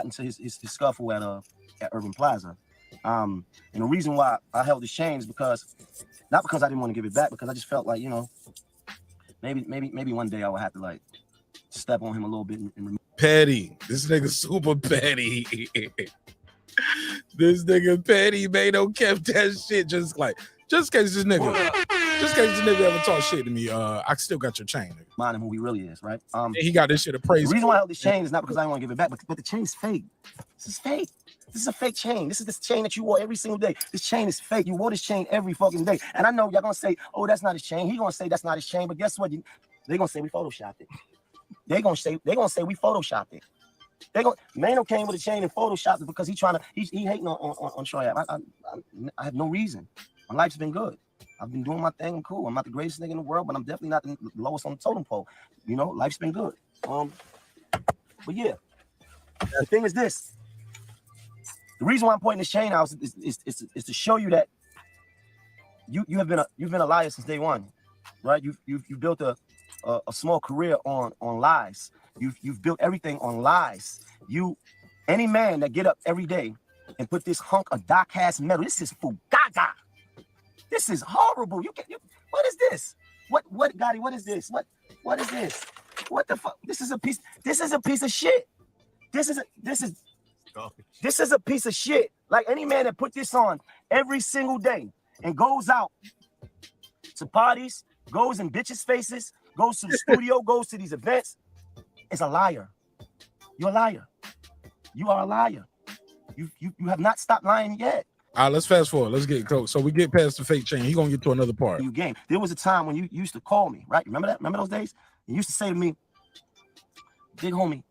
into his scuffle at Urban Plaza. And the reason why I held this chain is not because I didn't want to give it back, because I just felt like, maybe one day I would have to like step on him a little bit and petty. This nigga super petty. This nigga petty, Maino kept that shit just in case this nigga ever talk shit to me, I still got your chain, nigga. Mind him who he really is, right? He got this shit appraised. The reason why I held this chain is not because I didn't want to give it back, but the chain's fake. This is fake. This is a fake chain. This is this chain that you wore every single day. This chain is fake. You wore this chain every fucking day. And I know y'all gonna say, oh, that's not his chain. He gonna say that's not his chain. But guess what? They gonna say we photoshopped it. They gonna say we photoshopped it. Maino came with a chain and photoshopped it because he hating on Troy. I have no reason. My life's been good. I've been doing my thing. I'm cool. I'm not the greatest nigga in the world, but I'm definitely not the lowest on the totem pole. Life's been good. But yeah, the thing is this. The reason why I'm pointing this chain out is to show you that you've been a liar since day one, right? You've built a small career on lies. You've built everything on lies. Any man that get up every day and put this hunk of dark ass metal, this is fugaga. This is horrible. What is this? What Gotti? What is this? What is this? What the fuck? This is a piece of shit. This is a piece of shit. Like any man that put this on every single day and goes out to parties, goes in bitches' faces, goes to the studio, goes to these events, is a liar. You're a liar. You are a liar. You have not stopped lying yet. All right, let's fast forward. Let's get close. So we get past the fake chain. He gonna get to another part. You game. There was a time when you used to call me, right? Remember that? Remember those days? You used to say to me, big homie,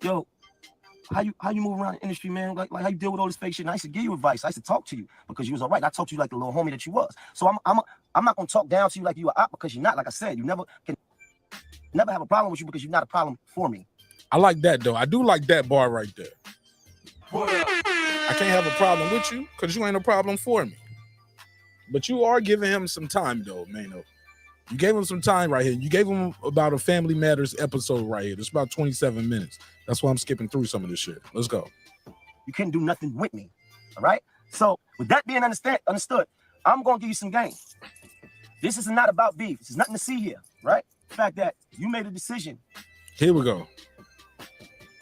yo, how you move around the industry, man? Like how you deal with all this fake shit? And I used to give you advice. I used to talk to you because you was all right. I talked to you like the little homie that you was. So I'm not gonna talk down to you like you are out because you're not. Like I said, you never have a problem with you because you're not a problem for me. I like that though. I do like that bar right there. I can't have a problem with you because you ain't a problem for me. But you are giving him some time though, Maino. You gave him some time right here. You gave him about a Family Matters episode right here. It's about 27 minutes. That's why I'm skipping through some of this shit. Let's go. You couldn't do nothing with me. All right. So with that being understood, I'm gonna give you some game. This is not about beef. There's nothing to see here, right? The fact that you made a decision. Here we go.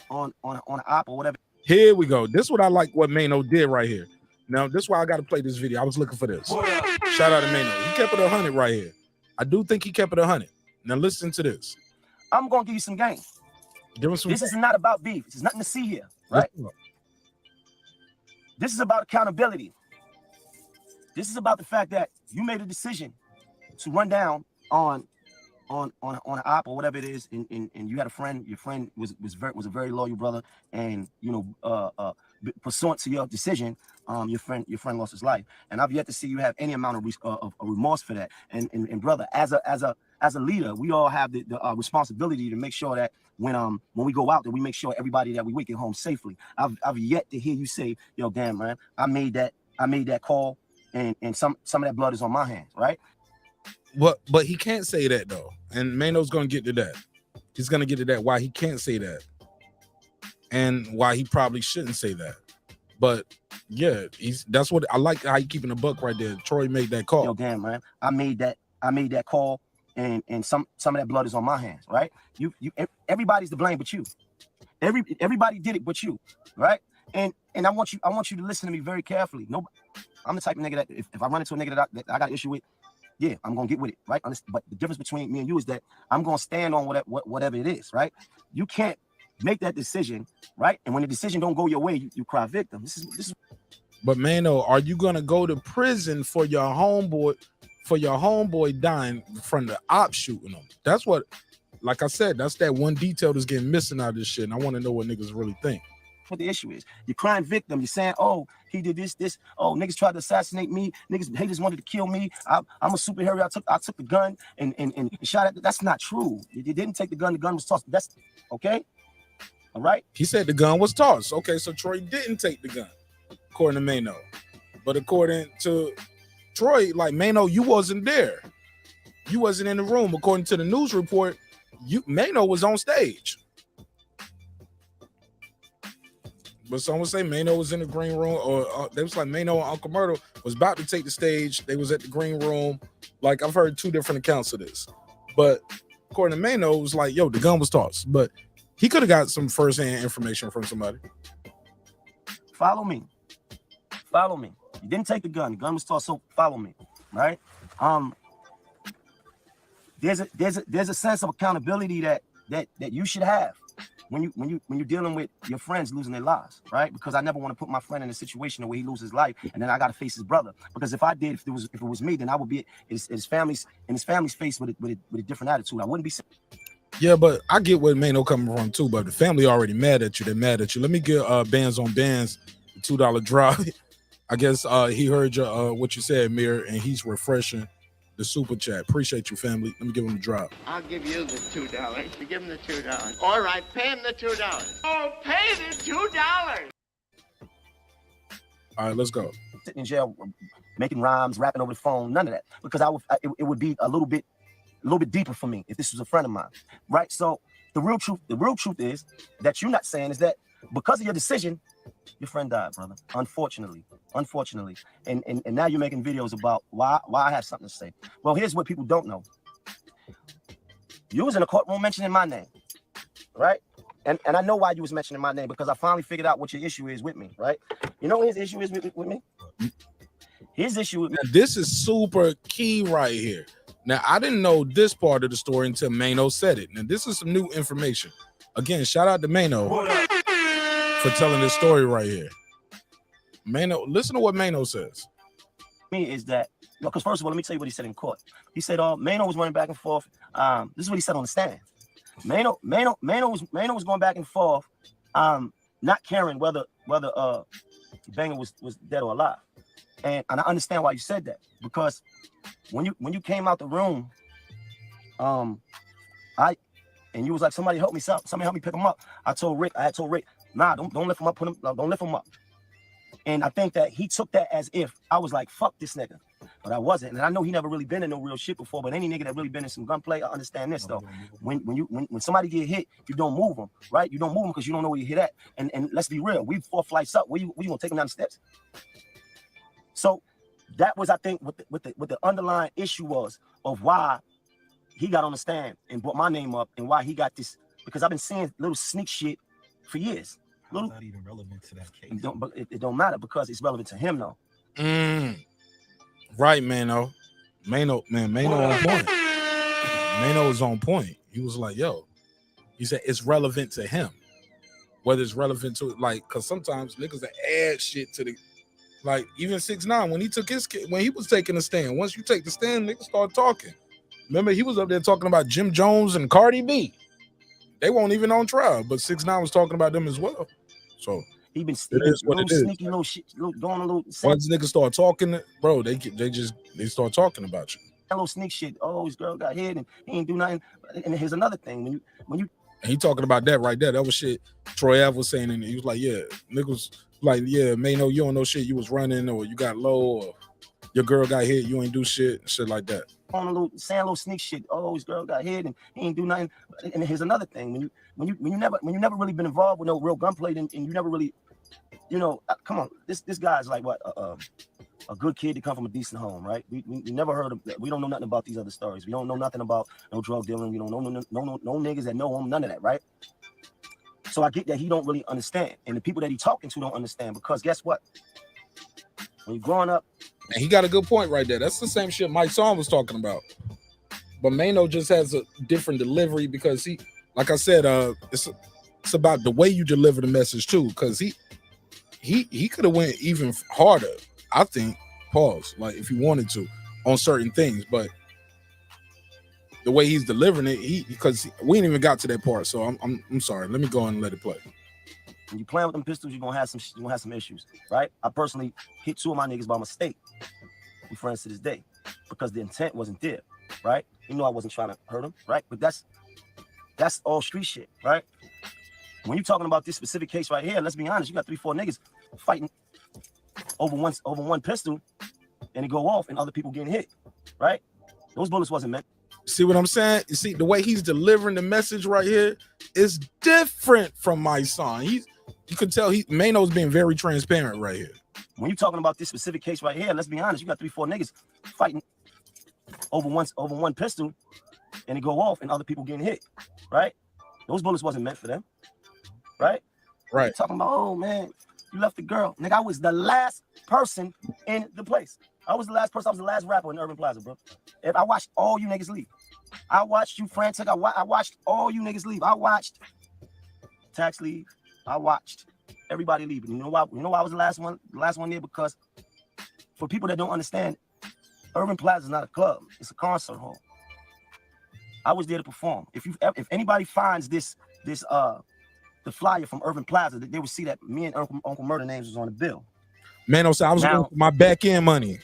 On an op or whatever. Here we go. This is what I like what Maino did right here. Now, this is why I got to play this video. I was looking for this. Shout out to Maino. He kept it 100 right here. I do think he kept it 100. Now, listen to this. I'm going to give you some game. This is not about beef. There's nothing to see here, right? This is about accountability. This is about the fact that you made a decision to run down on an op or whatever it is, and you had a friend. Your friend was a very loyal brother, and pursuant to your decision, your friend lost his life. And I've yet to see you have any amount of remorse for that. And brother, as a leader, we all have the responsibility to make sure that when we go out, that we make sure everybody that we get home safely. I've yet to hear you say, yo, damn man, I made that call, and some of that blood is on my hands, right? But he can't say that though, and Maino's gonna get to that. He's gonna get to that why he can't say that, and why he probably shouldn't say that. But yeah, that's what I like. How you keeping the buck right there. Troy made that call. Yo, damn man, I made that call, and some of that blood is on my hands, right? Everybody's to blame but you. Everybody did it but you, right? And I want you to listen to me very carefully. No, I'm the type of nigga that if I run into a nigga that I got an issue with, yeah, I'm gonna get with it, right? But the difference between me and you is that I'm gonna stand on whatever it is, right? You can't make that decision, right? And when the decision don't go your way, you cry victim. This is. But Maino, are you gonna go to prison for your homeboy dying from the ops shooting him? That's what, like I said, that's that one detail that's getting missing out of this shit. And I want to know what niggas really think. What the issue is, you're crying victim. You're saying, oh, he did this. Oh, niggas tried to assassinate me. Haters wanted to kill me. I'm a superhero. I took the gun and shot at. That's not true. You didn't take the gun. The gun was tossed. That's okay. All right. He said the gun was tossed. Okay, so Troy didn't take the gun, according to Maino. But according to Troy, like Maino, you wasn't there. You wasn't in the room. According to the news report, Maino was on stage. But someone say Maino was in the green room, or they was like Maino and Uncle Myrtle was about to take the stage. They was at the green room. Like I've heard two different accounts of this. But according to Maino, it was like, yo, the gun was tossed. But he could have got some first-hand information from somebody. Follow me. You didn't take the gun. The gun was tossed, so follow me. Right? There's a sense of accountability that you should have when you're dealing with your friends losing their lives, right? Because I never want to put my friend in a situation where he loses his life and then I got to face his brother. Because if it was me, then I would be his family's face with a different attitude. I wouldn't be. Yeah, but I get where Maino coming from too. But the family already mad at you. They're mad at you. Let me get Bands on Bands the $2 drop. I guess he heard your what you said, Mir, and he's refreshing the super chat. Appreciate you, family. Let me give him a drop. I'll give you the $2. You give him the $2. All right, pay him the $2. Oh, pay the $2. All right, let's go. Sitting in jail, making rhymes, rapping over the phone, none of that. Because it would be a little bit deeper for me if this was a friend of mine, right? So the real truth is that you're not saying is that because of your decision, your friend died, brother. Unfortunately. And now you're making videos about why I have something to say. Well, here's what people don't know. You was in a courtroom mentioning my name, right? And I know why you was mentioning my name, because I finally figured out what your issue is with me, right? You know what his issue is with me? His issue with me. Now, this is super key right here. Now, I didn't know this part of the story until Maino said it. Now, this is some new information. Again, shout out to Maino for telling this story right here. Maino, listen to what Maino says. Me is that, because first of all, let me tell you what he said in court. He said, Maino was running back and forth. This is what he said on the stand. Maino was going back and forth, not caring whether Banger was dead or alive. And I understand why you said that, because when you came out the room, and you was like, somebody help me out, somebody help me pick him up. I had told Rick, nah, don't lift him up, don't lift him up. And I think that he took that as if I was like, fuck this nigga. But I wasn't. And I know he never really been in no real shit before, but any nigga that really been in some gunplay, I understand this though. When somebody get hit, you don't move them, right? You don't move them because you don't know where you hit at. And let's be real, we 4 flights up, where you gonna take them down the steps? So that was, I think, what the underlying issue was of why he got on the stand and brought my name up, and why he got this, because I've been seeing little sneak shit for years. Not even relevant to that case. It don't matter, because it's relevant to him though. Right, Maino on point. Maino is on point. He was like, yo, he said it's relevant to him. Whether it's relevant to, like, because sometimes niggas that add shit to the, like, even 6ix9ine, when he was taking a stand, once you take the stand, niggas start talking. Remember, he was up there talking about Jim Jones and Cardi B. They weren't even on trial, but 6ix9ine was talking about them as well. So he been sneaky little shit, doing a little. Once niggas start talking, bro, they start talking about you. That little sneak shit. Oh, his girl got hit and he ain't do nothing. And here's another thing: when you and he talking about that right there. That was shit Troy Ave was saying, and he was like, yeah, niggas like, yeah, Maino, you don't know shit. You was running, or you got low, or your girl got hit. You ain't do shit like that. on a little saying a little sneak shit. Oh, his girl got hit and he ain't do nothing. And here's another thing: when you never really been involved with no real gunplay, and you never really, you know, come on, this guy's like what a good kid to come from a decent home, right? We never heard of that. We don't know nothing about these other stories. We don't know nothing about no drug dealing. We don't know no niggas that know him, none of that, right? So I get that he don't really understand, and the people that he talking to don't understand, because guess what? When you're growing up. And he got a good point right there. That's the same shit Mysonne was talking about. But Maino just has a different delivery because he, like I said, it's about the way you deliver the message too. Because he could have went even harder, I think. Pause. Like if he wanted to on certain things, but the way he's delivering it, because we ain't even got to that part. So I'm sorry. Let me go and let it play. When you playing with them pistols, you're gonna have some issues, right? I personally hit 2 of my niggas by mistake. We friends to this day because the intent wasn't there, right? You know I wasn't trying to hurt him, right? But that's all street shit, right? When you're talking about this specific case right here, let's be honest, you got 3-4 niggas fighting over one pistol, and it go off, and other people getting hit, right? Those bullets wasn't meant. See what I'm saying? You see the way he's delivering the message right here is different from Mysonne. You can tell Maino's being very transparent right here. When you're talking about this specific case right here, let's be honest, you got 3-4 niggas fighting over one pistol, and it go off, and other people getting hit, right? Those bullets wasn't meant for them, right? Right. You're talking about, oh man, you left the girl. Nigga, I was the last person in the place. I was the last person. I was the last rapper in Urban Plaza, bro. If I watched all you niggas leave. I watched you frantic. I watched all you niggas leave. I watched Tax leave. I watched everybody leaving. You know why? You know why I was the last one there? Because for people that don't understand, Urban Plaza is not a club. It's a concert hall. I was there to perform. If anybody finds the flyer from Urban Plaza, they will see that me and Uncle Murder names was on the bill. Maino said I was going for my back end money.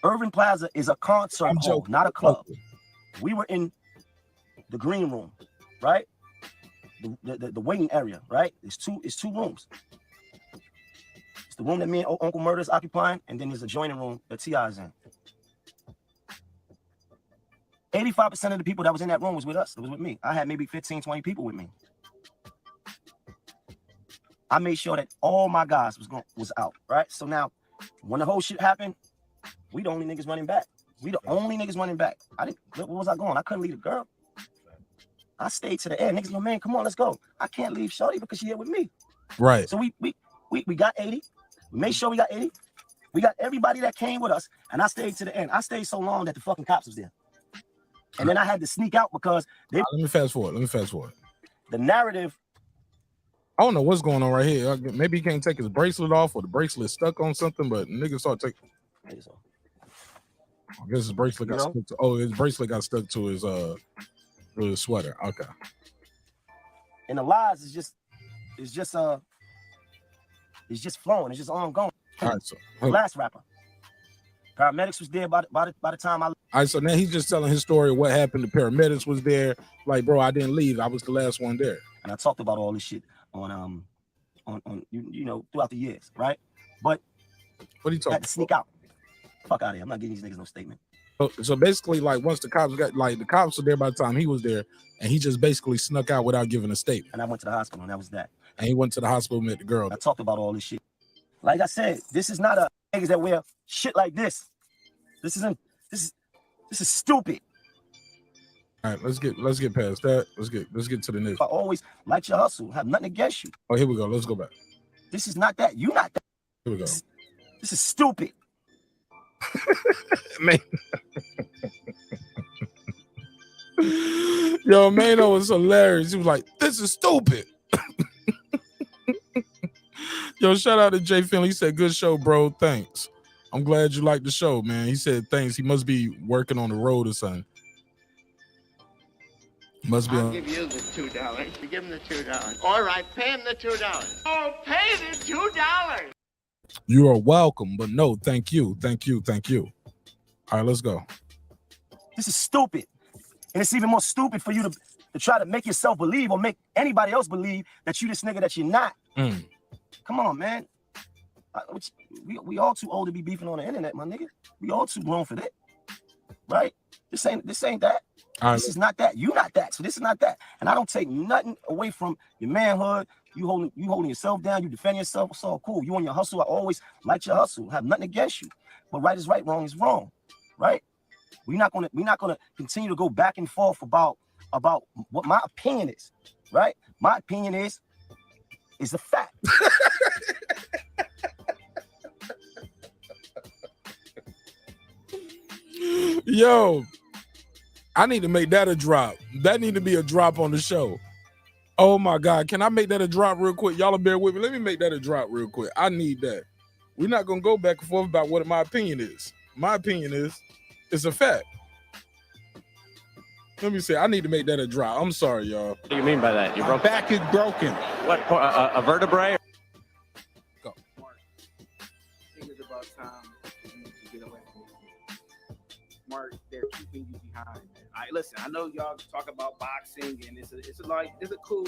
Urban Plaza is a concert hall, not a club. We were in the green room, right? The waiting area, right? It's two rooms. It's the room that me and Uncle Murder is occupying, and then there's a joining room that T.I. is in. 85% of the people that was in that room was with us. It was with me. I had maybe 15, 20 people with me. I made sure that all my guys was out, right? So now, when the whole shit happened, we the only niggas running back. We the only niggas running back. Where was I going? I couldn't leave the girl. I stayed to the end. Niggas, no man, come on, let's go. I can't leave Shorty because she here with me. Right. So we got 80. We made sure we got 80. We got everybody that came with us, and I stayed to the end. I stayed so long that the fucking cops was there. And then I had to sneak out because let me fast forward. The narrative. I don't know what's going on right here. Maybe he can't take his bracelet off, or the bracelet stuck on something, but niggas start taking. I guess his bracelet got stuck to. His bracelet got stuck to his sweater. Okay. And the lies is just flowing. It's just ongoing. All right, so last rapper. Paramedics was there by the time I. All right, so now he's just telling his story of what happened. The paramedics was there. Like, bro, I didn't leave. I was the last one there. And I talked about all this shit on you know, throughout the years, right? But what are you talking? I had to sneak out. Fuck out of here. I'm not giving these niggas no statement. So basically, like, once the cops the cops were there by the time he was there, and he just basically snuck out without giving a statement. And I went to the hospital, and that was that. And he went to the hospital and met the girl. I talked about all this shit. Like I said, this is not a niggas that wear shit like this. This is stupid. All right, let's get past that. Let's get to the next. I always like your hustle. Have nothing against you. Oh, here we go. Let's go back. This is not that. You not that. Here we go. This is stupid. Man. Yo, Maino was hilarious. He was like, "This is stupid." Yo, shout out to Jay Finley. He said, "Good show, bro. Thanks. I'm glad you liked the show, man." He said, "Thanks." He must be working on the road or something. Must be. I'll give you the $2. You give him the $2. All right, pay him the $2. Oh, pay the $2. You are welcome, but no, thank you. All right, let's go. This is stupid. And it's even more stupid for you to try to make yourself believe or make anybody else believe that you this nigga that you're not. Come on, man. We all too old to be beefing on the internet, my nigga. We all too grown for that, right? This ain't that. This is not that. You not that. So this is not that. And I don't take nothing away from your manhood. You holding yourself down. You defend yourself. It's all cool. You on your hustle. I always like your hustle. I have nothing against you. But right is right, wrong is wrong. Right? We're not gonna continue to go back and forth about what my opinion is. Right? My opinion is a fact. Yo, I need to make that a drop. That need to be a drop on the show. Oh my God. Can I make that a drop real quick? Y'all bear with me. Let me make that a drop real quick. I need that. We're not going to go back and forth about what my opinion is. My opinion is it's a fact. Let me see. I need to make that a drop. I'm sorry, y'all. What do you mean by that? Your back is broken. What, a vertebrae? Go. I think it's about time for you to get away from me. Mark, they're keeping you behind. All right, listen, I know y'all talk about boxing and it's a cool.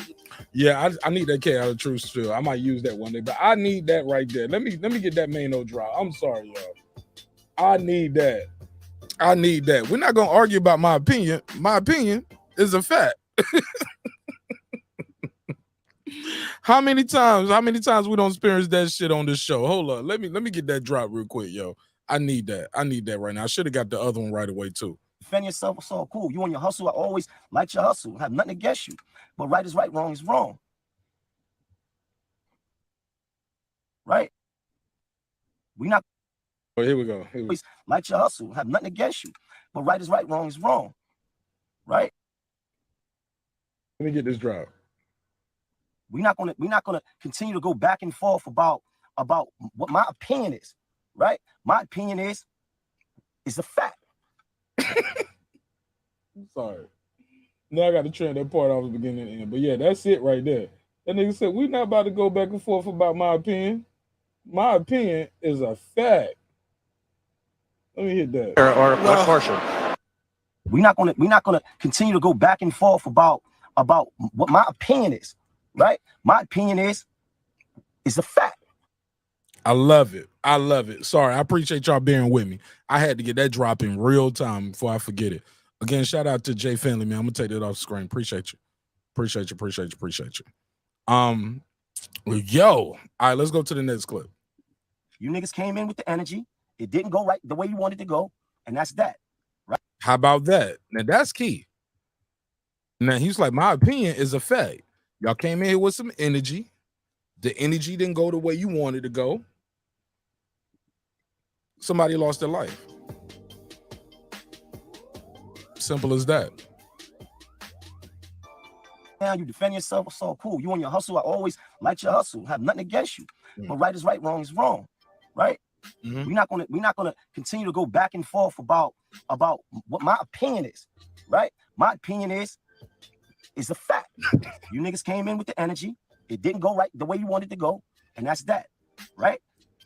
Yeah, I need that K out of truth still. I might use that one day, but I need that right there. Let me get that maino drop. I'm sorry, y'all. I need that. We're not gonna argue about my opinion. My opinion is a fact. How many times we don't experience that shit on this show? Hold on. Let me get that drop real quick, yo. I need that right now. I should have got the other one right away too. Defend yourself. It's all cool. You on your hustle. I always like your hustle. I have nothing against you. But right is right, wrong is wrong. Right? We not. Oh, here we go. Like your hustle. I have nothing against you. But right is right, wrong is wrong. Right? Let me get this drop. We're not gonna continue to go back and forth about what my opinion is. Right? My opinion is a fact. Sorry. Now I got to trim that part off the beginning and end. But yeah, that's it right there. That nigga said, we're not about to go back and forth about my opinion. My opinion is a fact. Let me hit that. Or what portion? We're not gonna continue to go back and forth about what my opinion is. Right? My opinion is a fact. I love it. Sorry, I appreciate y'all bearing with me. I had to get that drop in real time before I forget it. Again, shout out to Jay Finley, man. I'm gonna take that off the screen. Appreciate you. Yo, all right, let's go to the next clip. You niggas came in with the energy. It didn't go right the way you wanted to go, and that's that. Right? How about that? Now that's key. Now he's like, my opinion is a fact. Y'all came in here with some energy. The energy didn't go the way you wanted to go. Somebody lost their life. Simple as that. Now you defend yourself. It's all cool. You on your hustle. I always like your hustle. I have nothing against you. But right is right, wrong is wrong. Right? We're not gonna continue to go back and forth about what my opinion is. Right? My opinion is a fact. You niggas came in with the energy. It didn't go right the way you wanted to go, and that's that. Right?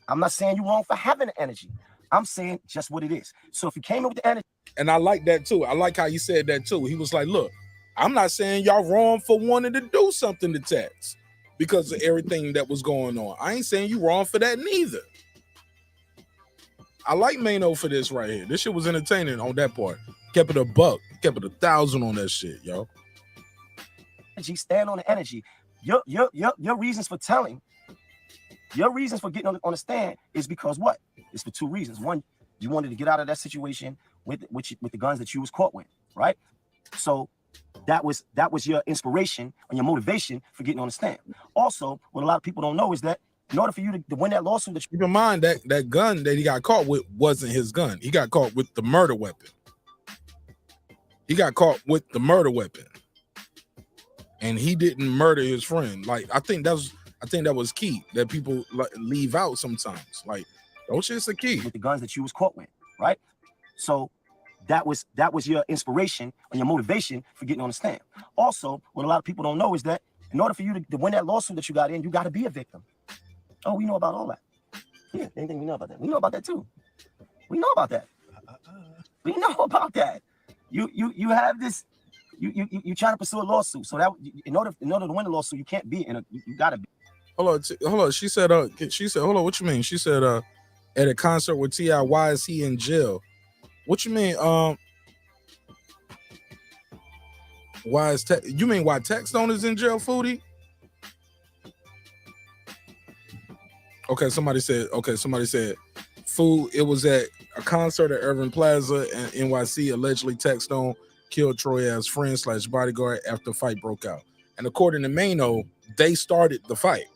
I'm not saying you're wrong for having the energy. I'm saying just what it is. So if you came in with the energy, and I like that too. I like how he said that too. He was like, look, I'm not saying y'all wrong for wanting to do something to Tax because of everything that was going on. I ain't saying you wrong for that neither. I like Maino for this right here. This shit was entertaining on that part. Kept it a buck. Kept it 1,000 on that shit, yo. Stand on the energy. Your reasons for telling, your reasons for getting on the stand is because what? It's for two reasons. One, you wanted to get out of that situation with the guns that you was caught with, right? So that was your inspiration and your motivation for getting on the stand. Also, what a lot of people don't know is that in order for you to win that lawsuit, that keep in mind that gun that he got caught with wasn't his gun. He got caught with the murder weapon. And he didn't murder his friend. Like I think that was key that people leave out sometimes. Like those shit's the key. With the guns that you was caught with, right? So that was your inspiration and your motivation for getting on the stand. Also, what a lot of people don't know is that in order for you to win that lawsuit that you got in, you got to be a victim. Oh, we know about all that. Yeah, anything we know about that. We know about that too. We know about that. We know about that. You have this. You try to pursue a lawsuit. So that in order to win a lawsuit, you can't be in a. You gotta be. Hold on. She said. Hold on. What you mean? She said. At a concert with T.I., why is he in jail? What you mean? Why is you mean why Taxstone is in jail, Foodie? Okay, somebody said. Food. It was at a concert at Irving Plaza in NYC. Allegedly, Taxstone killed Troy Ave's friend / bodyguard after a fight broke out. And according to Maino, they started the fight.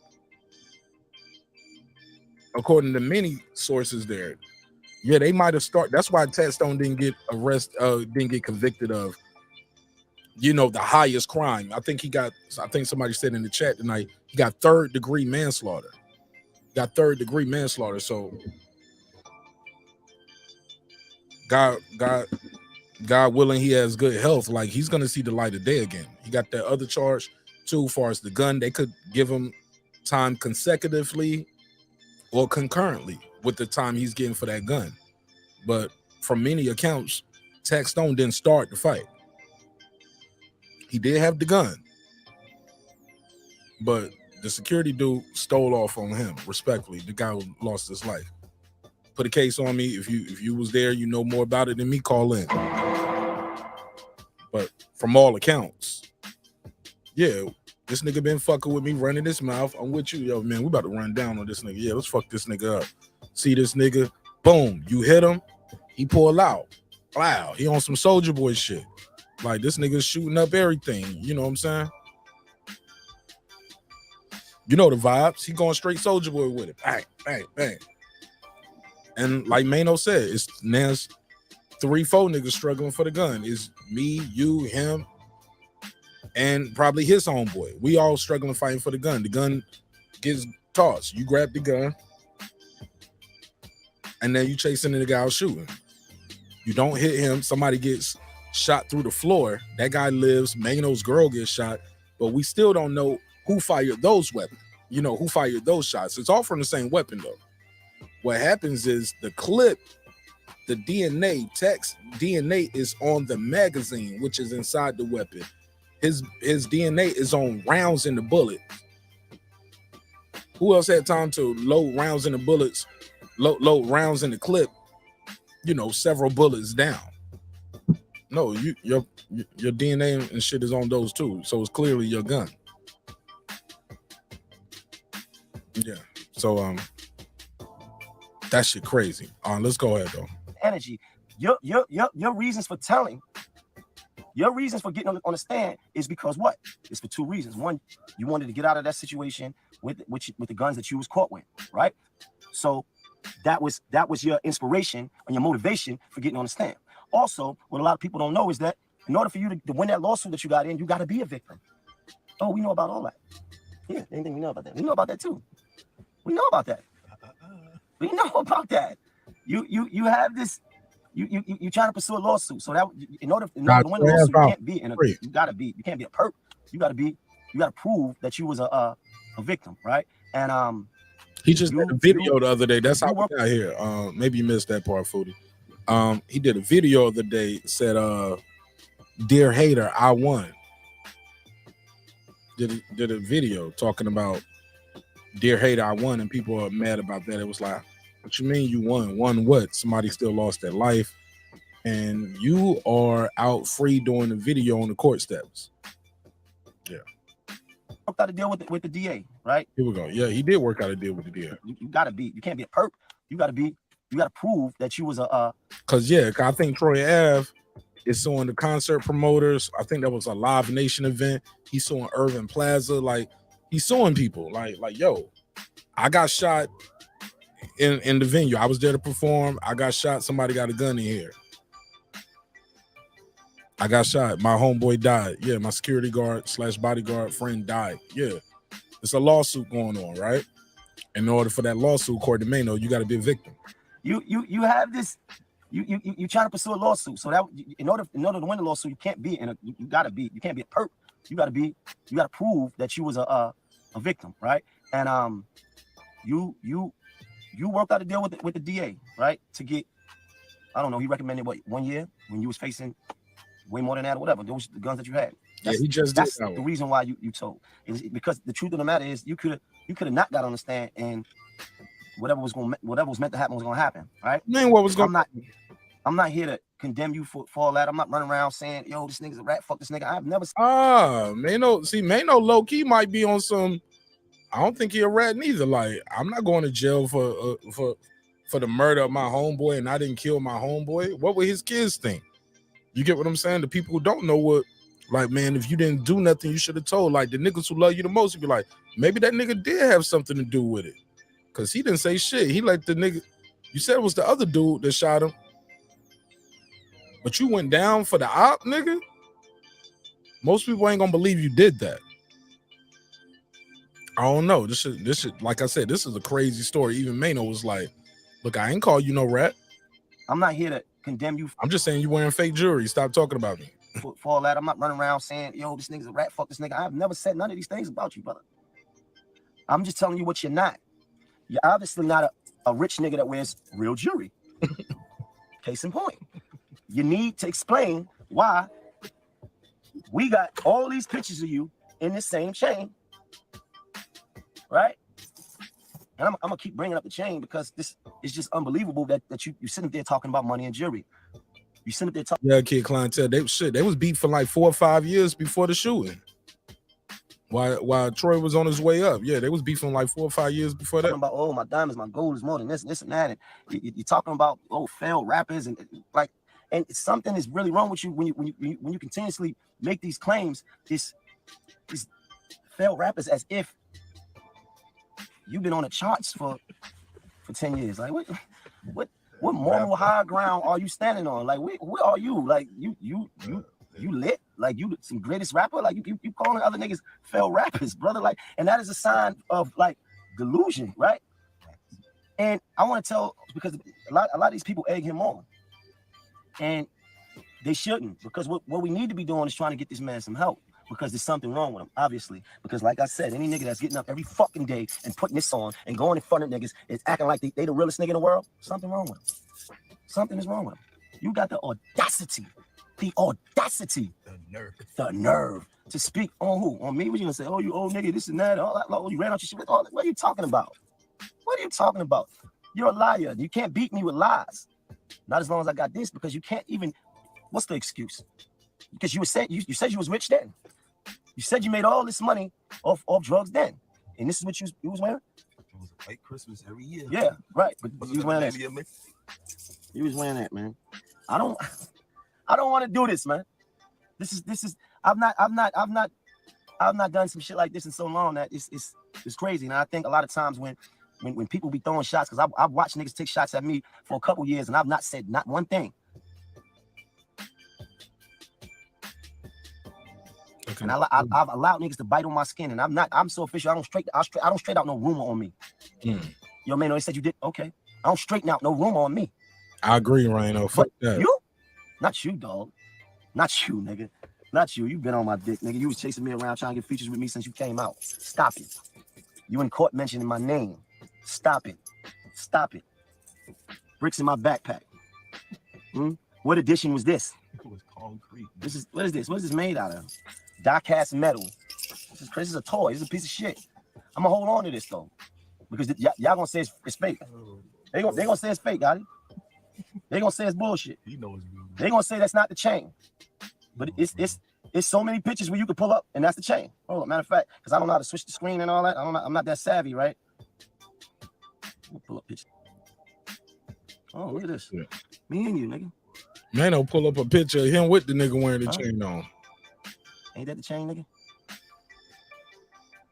According to many sources there, yeah, they might have started. That's why Taxstone didn't get didn't get convicted of, the highest crime. I think somebody said in the chat tonight, he got 3rd-degree manslaughter. So God willing, he has good health. Like, he's gonna see the light of day again. He got that other charge too, as far as the gun. They could give him time consecutively or concurrently with the time he's getting for that gun. But from many accounts, Taxstone didn't start the fight. He did have the gun, but the security dude stole off on him, respectfully. The guy who lost his life. Put a case on me. If you was there, you know more about it than me, call in. But from all accounts, yeah, this nigga been fucking with me, running his mouth. I'm with you, yo, man. We about to run down on this nigga. Yeah, let's fuck this nigga up. See this nigga? Boom. You hit him, he pull out. Wow, he on some Soldier Boy shit. Like, this nigga's shooting up everything. You know what I'm saying? You know the vibes. He going straight Soldier Boy with it. Bang, bang, bang. And like Maino said, it's 3-4 niggas struggling for the gun. It's me, you, him, and probably his homeboy. We all struggling fighting for the gun. The gun gets tossed. You grab the gun, and then you chasing the guy out shooting. You don't hit him. Somebody gets shot through the floor. That guy lives. Maino's girl gets shot, but we still don't know who fired those weapons. Who fired those shots. It's all from the same weapon, though. What happens is the clip, the DNA, text DNA is on the magazine, which is inside the weapon. His DNA is on rounds in the bullet. Who else had time to load rounds in the bullets, load rounds in the clip, several bullets down? No, your DNA and shit is on those too. So it's clearly your gun. Yeah. So that shit crazy. Let's go ahead though. Energy. Your reasons for telling, your reasons for getting on the stand is because what? It's for 2 reasons. One, you wanted to get out of that situation with the guns that you was caught with, right? So that was your inspiration and your motivation for getting on the stand. Also, what a lot of people don't know is that in order for you to win that lawsuit that you got in, you got to be a victim. Oh, we know about all that. Yeah, anything we know about that. We know about that too. We know about that. We know about that. You have this. You trying to pursue a lawsuit. So that in order to win a lawsuit, you can't be in a. You can't be a perp. You got to prove that you was a victim, right? And he just did a video the other day. That's how we got here. Maybe you missed that part, Foodie. He did a video the other day. Said, "Dear hater, I won." Did a video talking about, "Dear hater, I won," and people are mad about that. It was like, what you mean you won? Won what? Somebody still lost their life, and you are out free doing the video on the court steps. Yeah. Worked out a deal with the DA, right? Here we go. Yeah, he did work out a deal with the DA. You gotta be. You can't be a perp. You gotta prove that you was a. Cause I think Troy Ave is suing the concert promoters. I think that was a Live Nation event. He's suing Irving Plaza. Like, he's suing people. Like, yo, I got shot in the venue. I was there to perform. I got shot. Somebody got a gun in here. I got shot. My homeboy died. Yeah, my security guard / bodyguard friend died. Yeah, it's a lawsuit going on, right? In order for that lawsuit, according to Maino, you got to be a victim. You have this. You trying to pursue a lawsuit. So that in order to win the lawsuit, you can't be in a. You can't be a perp. You gotta prove that you was a victim, right? And you worked out a deal with the DA, right? To get, I don't know, he recommended what, 1 year when you was facing way more than that or whatever. Those the guns that you had. That's the reason why you told. Is because the truth of the matter is you could have not got on the stand and whatever was meant to happen was gonna happen, right? Man, what was going? I'm not here to condemn you for all that. I'm not running around saying, yo, this nigga's a rat, fuck this nigga. I've never. Maino low key might be on some. I don't think he a rat neither. Like, I'm not going to jail for the murder of my homeboy, and I didn't kill my homeboy. What would his kids think? You get what I'm saying? The people who don't know what, like, man, if you didn't do nothing, you should have told. Like, the niggas who love you the most, you be like, maybe that nigga did have something to do with it, cause he didn't say shit. He let the nigga. You said it was the other dude that shot him. But you went down for the op, nigga? Most people ain't gonna believe you did that. I don't know. This should, like I said, this is a crazy story. Even Maino was like, look, I ain't call you no rat. I'm not here to condemn you. I'm just saying you wearing fake jewelry. Stop talking about me. For all that, I'm not running around saying, yo, this nigga's a rat, fuck this nigga. I've never said none of these things about you, brother. I'm just telling you what you're not. You're obviously not a rich nigga that wears real jewelry. Case in point. You need to explain why we got all these pictures of you in the same chain, right? And I'm gonna keep bringing up the chain because this is just unbelievable that you sitting there talking about money and jewelry. You sitting there talking. Yeah, kid clientele. They was beat for like 4 or 5 years before the shooting. While Troy was on his way up, yeah, they was beefing like 4 or 5 years before that. Talking about, oh, my diamonds, my gold is more than this and that, and you're talking about, oh, failed rappers and like. And something is really wrong with you when you continuously make these claims, these failed rappers, as if you've been on the charts for 10 years. Like what moral high ground are you standing on? Like where are you? Like you lit? Like you some greatest rapper? Like you calling other niggas failed rappers, brother? Like, and that is a sign of like delusion, right? And I want to tell, because a lot of these people egg him on. And they shouldn't, because what we need to be doing is trying to get this man some help, because there's something wrong with him, obviously. Because like I said, any nigga that's getting up every fucking day and putting this on and going in front of niggas is acting like they the realest nigga in the world. Something wrong with him. Something is wrong with him. You got the audacity, the nerve to speak on who? On me? What you gonna say? Oh, you old nigga, this and that, all that. Oh, you ran out your shit. What are you talking about? What are you talking about? You're a liar. You can't beat me with lies. Not as long as I got this, because you can't even. What's the excuse? Because you said you was rich then. You said you made all this money off drugs then, and this is what you was wearing. It was a white Christmas every year. Yeah, right. But you was wearing that. You was wearing that, man. I don't want to do this, man. This is. I've not done some shit like this in so long that it's crazy. And I think a lot of times when people be throwing shots, because I've watched niggas take shots at me for a couple years and I've not said not one thing. Okay. And I've allowed niggas to bite on my skin, and I'm so official. I don't straight out no rumor on me. Yo, man, they said you did. Okay, I don't straighten out no rumor on me. I agree, Rhino. Fuck that. You? Not you, dog. Not you, nigga. Not you. You been on my dick, nigga. You was chasing me around trying to get features with me since you came out. Stop it. You in court mentioning my name. Stop it. Stop it. Bricks in my backpack. What edition was this? It was concrete. What is this? What is this made out of? Die-cast metal. This is a toy. This is a piece of shit. I'm gonna hold on to this though, because y'all gonna say it's fake. They gonna say it's fake, got it? They gonna say it's bullshit. He knows. They gonna say that's not the chain, but it's so many pictures where you can pull up and that's the chain. Oh, matter of fact, because I don't know how to switch the screen and all that. I'm not that savvy, right? We'll pull up picture. Oh, look at this. Yeah. Me and you, nigga. Man, I'll pull up a picture of him with the nigga wearing the chain on. Ain't that the chain, nigga?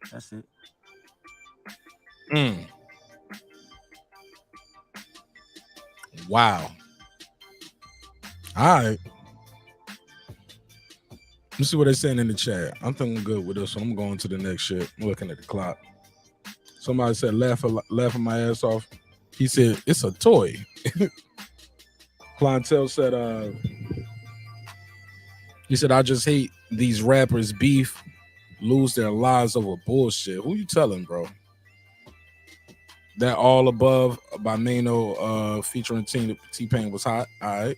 That's it. Wow. All right. Let's see what they're saying in the chat. I'm thinking good with this, so I'm going to the next shit. I'm looking at the clock. Somebody said, laughing my ass off. He said, it's a toy. Clientele said, he said, I just hate these rappers beef, lose their lives over bullshit. Who you telling, bro? That All Above by Maino featuring T-Pain was hot. All right.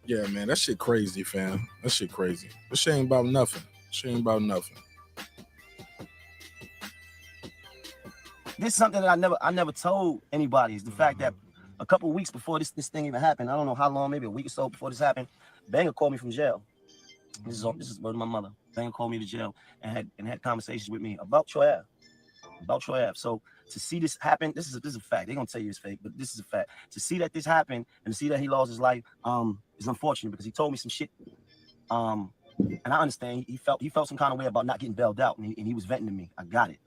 Yeah, man, that shit crazy, fam. That shit crazy. This shit ain't about nothing. Shit ain't about nothing. This is something that I never told anybody, is the fact that a couple of weeks before this thing even happened, I don't know how long, maybe a week or so before this happened, Banger called me from jail. This is word of my mother. Banger called me to jail and had conversations with me about Troy Ave. So to see this happen, this is a fact. They're gonna tell you it's fake, but this is a fact. To see that this happened and to see that he lost his life is unfortunate because he told me some shit. And I understand he felt some kind of way about not getting bailed out, and he was venting to me. I got it.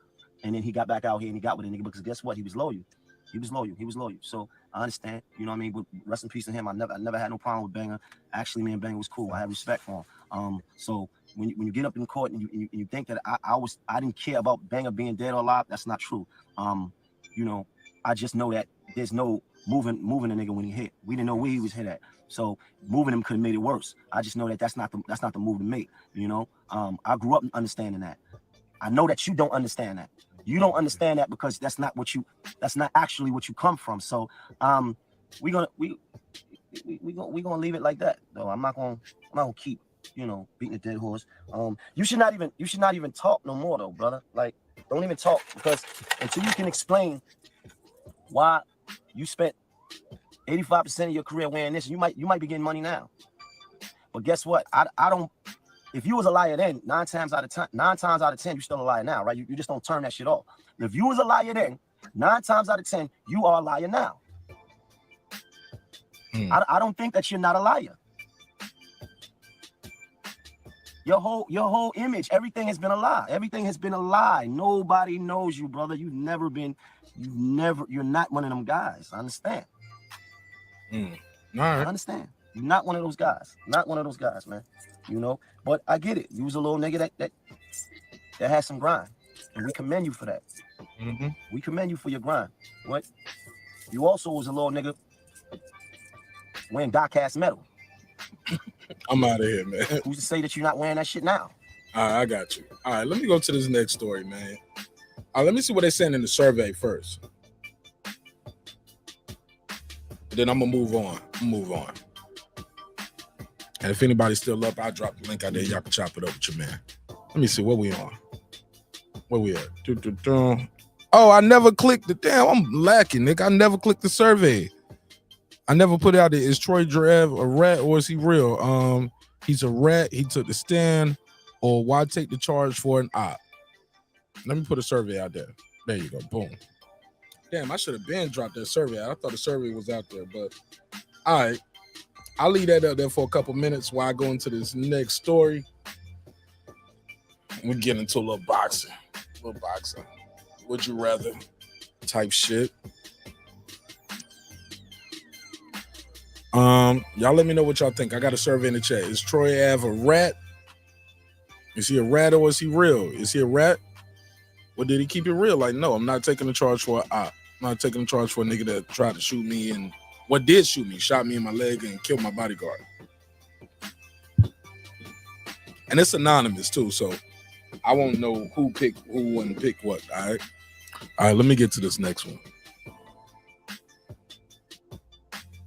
And then he got back out here and he got with a nigga because guess what? He was loyal. So I understand, you know what I mean? But rest in peace to him. I never had no problem with Banger. Actually, me and Banger was cool. I had respect for him. So when you get up in court and you think that I didn't care about Banger being dead or alive, that's not true. You know, I just know that there's no moving a nigga when he hit. We didn't know where he was hit at. So moving him could have made it worse. I just know that that's not the move to make, you know? I grew up understanding that. I know that you don't understand that. You don't understand that because that's not actually what you come from. So we're gonna leave it like that. Though I'm not gonna keep, you know, beating a dead horse. You should not even talk no more though, brother. Like, don't even talk because until you can explain why you spent 85% of your career wearing this, you might be getting money now. But guess what? I don't. If you was a liar then, 9 times out of 10, you're still a liar now, right? You just don't turn that shit off. If you was a liar then, 9 times out of 10, you are a liar now. I don't think that you're not a liar. Your whole image, everything has been a lie. Everything has been a lie. Nobody knows you, brother. You're not one of them guys. I understand. All right. I understand. You're not one of those guys. Not one of those guys, man. You know, but I get it. You was a little nigga that had some grind, and we commend you for that. We commend you for your grind. What? You also was a little nigga wearing die-cast metal. I'm out of here, man. Who's to say that you're not wearing that shit now? All right, I got you. All right, let me go to this next story, man. Let me see what they're saying in the survey first. Then I'm gonna move on. And if anybody's still up, I'll drop the link out there. Y'all can chop it up with your man. Let me see what we on. Where we at? Oh, I never clicked it. Damn, I'm lacking, Nick. I never clicked the survey. I never put it out there. Is Troy Drav a rat or is he real? He's a rat. He took the stand. Or why take the charge for an op? Let me put a survey out there. There you go. Boom. Damn, I should have been dropped that survey. I thought the survey was out there, but all right. I'll leave that up there for a couple minutes while I go into this next story. We get into a little boxing. Would you rather type shit. Y'all let me know what y'all think. I got a survey in the chat. Is Troy Ave a rat? Is he a rat or is he real? Is he a rat? Or did he keep it real? Like, no, I'm not taking the charge for I'm not taking the charge for a nigga that tried to shoot me and did shoot me, shot me in my leg and killed my bodyguard. And it's anonymous too, so I won't know who picked who and pick what. All right, let me get to this next one.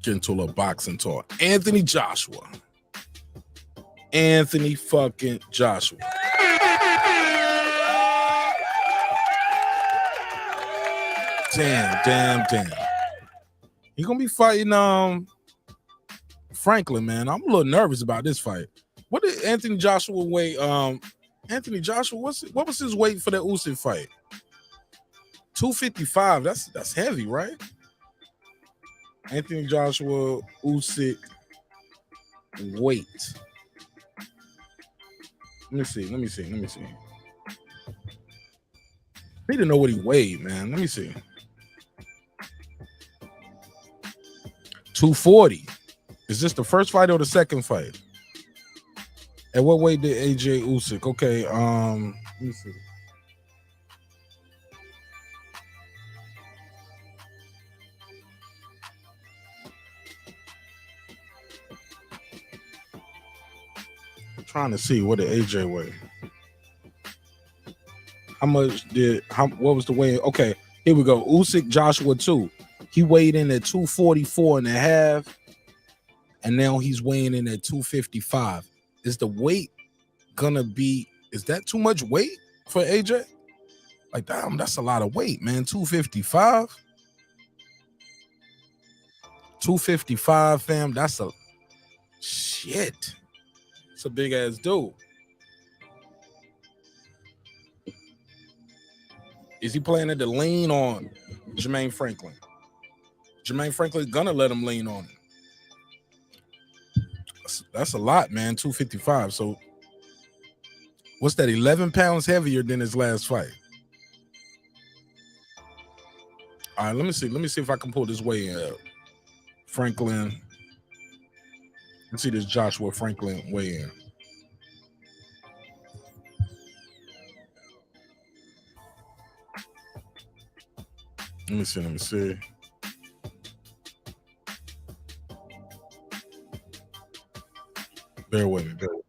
Get into a little boxing talk. Anthony Joshua. Anthony fucking Joshua. Damn. He gonna be fighting Franklin, man. I'm a little nervous about this fight. What did Anthony Joshua weigh? Anthony Joshua, what was his weight for that Usyk fight? 255. That's heavy, right? Anthony Joshua, Usyk weight. Let me see. Need to know what he weighed, man. Let me see. 240. Is this the first fight or the second fight? At what weight did AJ Usyk? Okay, let me see. I'm trying to see what did AJ weigh. What was the weight? Okay, here we go. Usyk Joshua 2. He weighed in at 244 and a half, and now he's weighing in at 255. Is the weight gonna be? Is that too much weight for AJ? Like, damn, that's a lot of weight, man. 255. 255, fam. That's a shit. It's a big ass dude. Is he playing at the lean on Jermaine Franklin? Jermaine Franklin gonna let him lean on him. That's a lot, man. 255. So what's that? 11 pounds heavier than his last fight. All right, let me see. Let me see if I can pull this weigh in up. Franklin. Let's see this Joshua Franklin weigh in. Let me see. Let me see. Bear with me. Bear with me.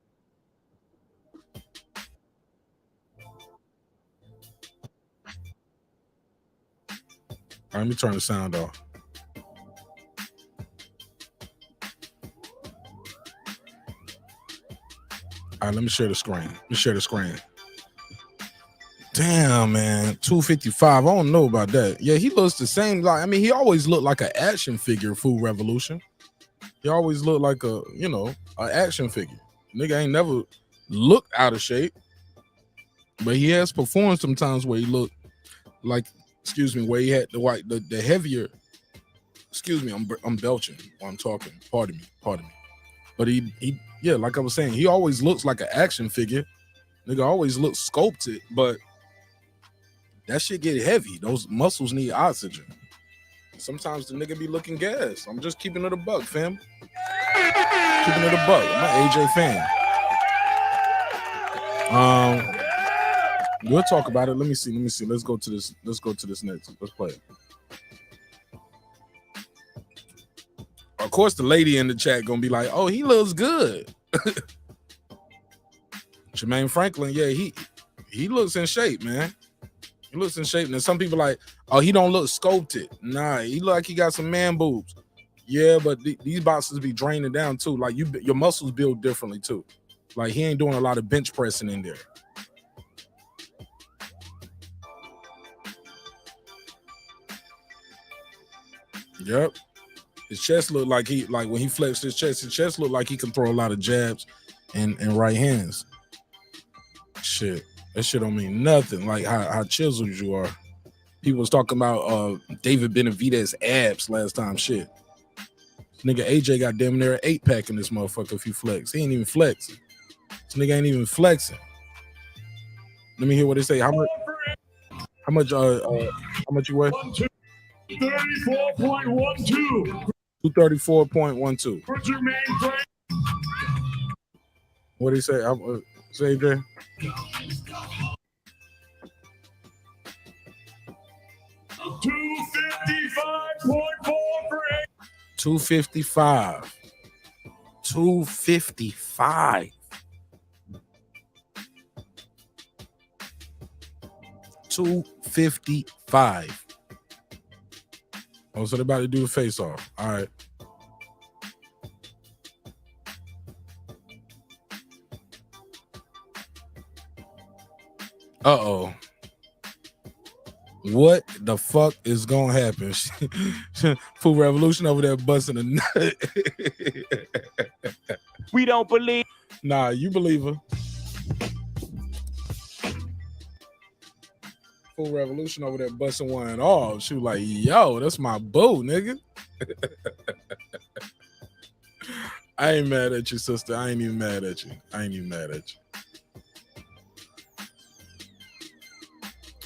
All right, let me turn the sound off. All right, let me share the screen. Let me share the screen. Damn, man, 255. I don't know about that. Yeah, he looks the same. Like, I mean, he always looked like an action figure. Food Revolution. He always looked like a, you know, an action figure. Nigga ain't never looked out of shape, but he has performed sometimes where he looked like, excuse me, where he had the heavier. Excuse me, I'm belching while I'm talking. Pardon me. But he yeah, like I was saying, he always looks like an action figure. Nigga always looks sculpted, but that shit get heavy. Those muscles need oxygen. Sometimes the nigga be looking gas. I'm just keeping it a buck, fam. Keeping it a buck. I'm an AJ fan. We'll talk about it. Let me see. Let's go to this next. Let's play it. Of course, the lady in the chat gonna be like, "Oh, he looks good." Jermaine Franklin, yeah, he looks in shape, man. He looks in shape. And some people like, "Oh, he don't look sculpted." Nah, he look like he got some man boobs. Yeah, but these boxes be draining down too. Like your muscles build differently too. Like he ain't doing a lot of bench pressing in there. Yep. His chest looked like when he flexed his chest looked like he can throw a lot of jabs and right hands. Shit. That shit don't mean nothing. Like how chiseled you are. People was talking about David Benavidez abs last time. Shit. Nigga AJ got damn near an 8-pack in this motherfucker if he flex. He ain't even flexing. This nigga ain't even flexing. Let me hear what they say. How much you weigh? 234.12. 234.12. For Jermaine Franklin. What do you say? Say, AJ? 255.4 for 255. 255. 255. Oh, so they're about to do the face off. All right. Uh-oh. What the fuck is gonna happen? Food Revolution over there busting a nut. We don't believe. Nah, you believe her. Food Revolution over there busting one off. She was like, yo, that's my boo, nigga. I ain't mad at you, sister. I ain't even mad at you.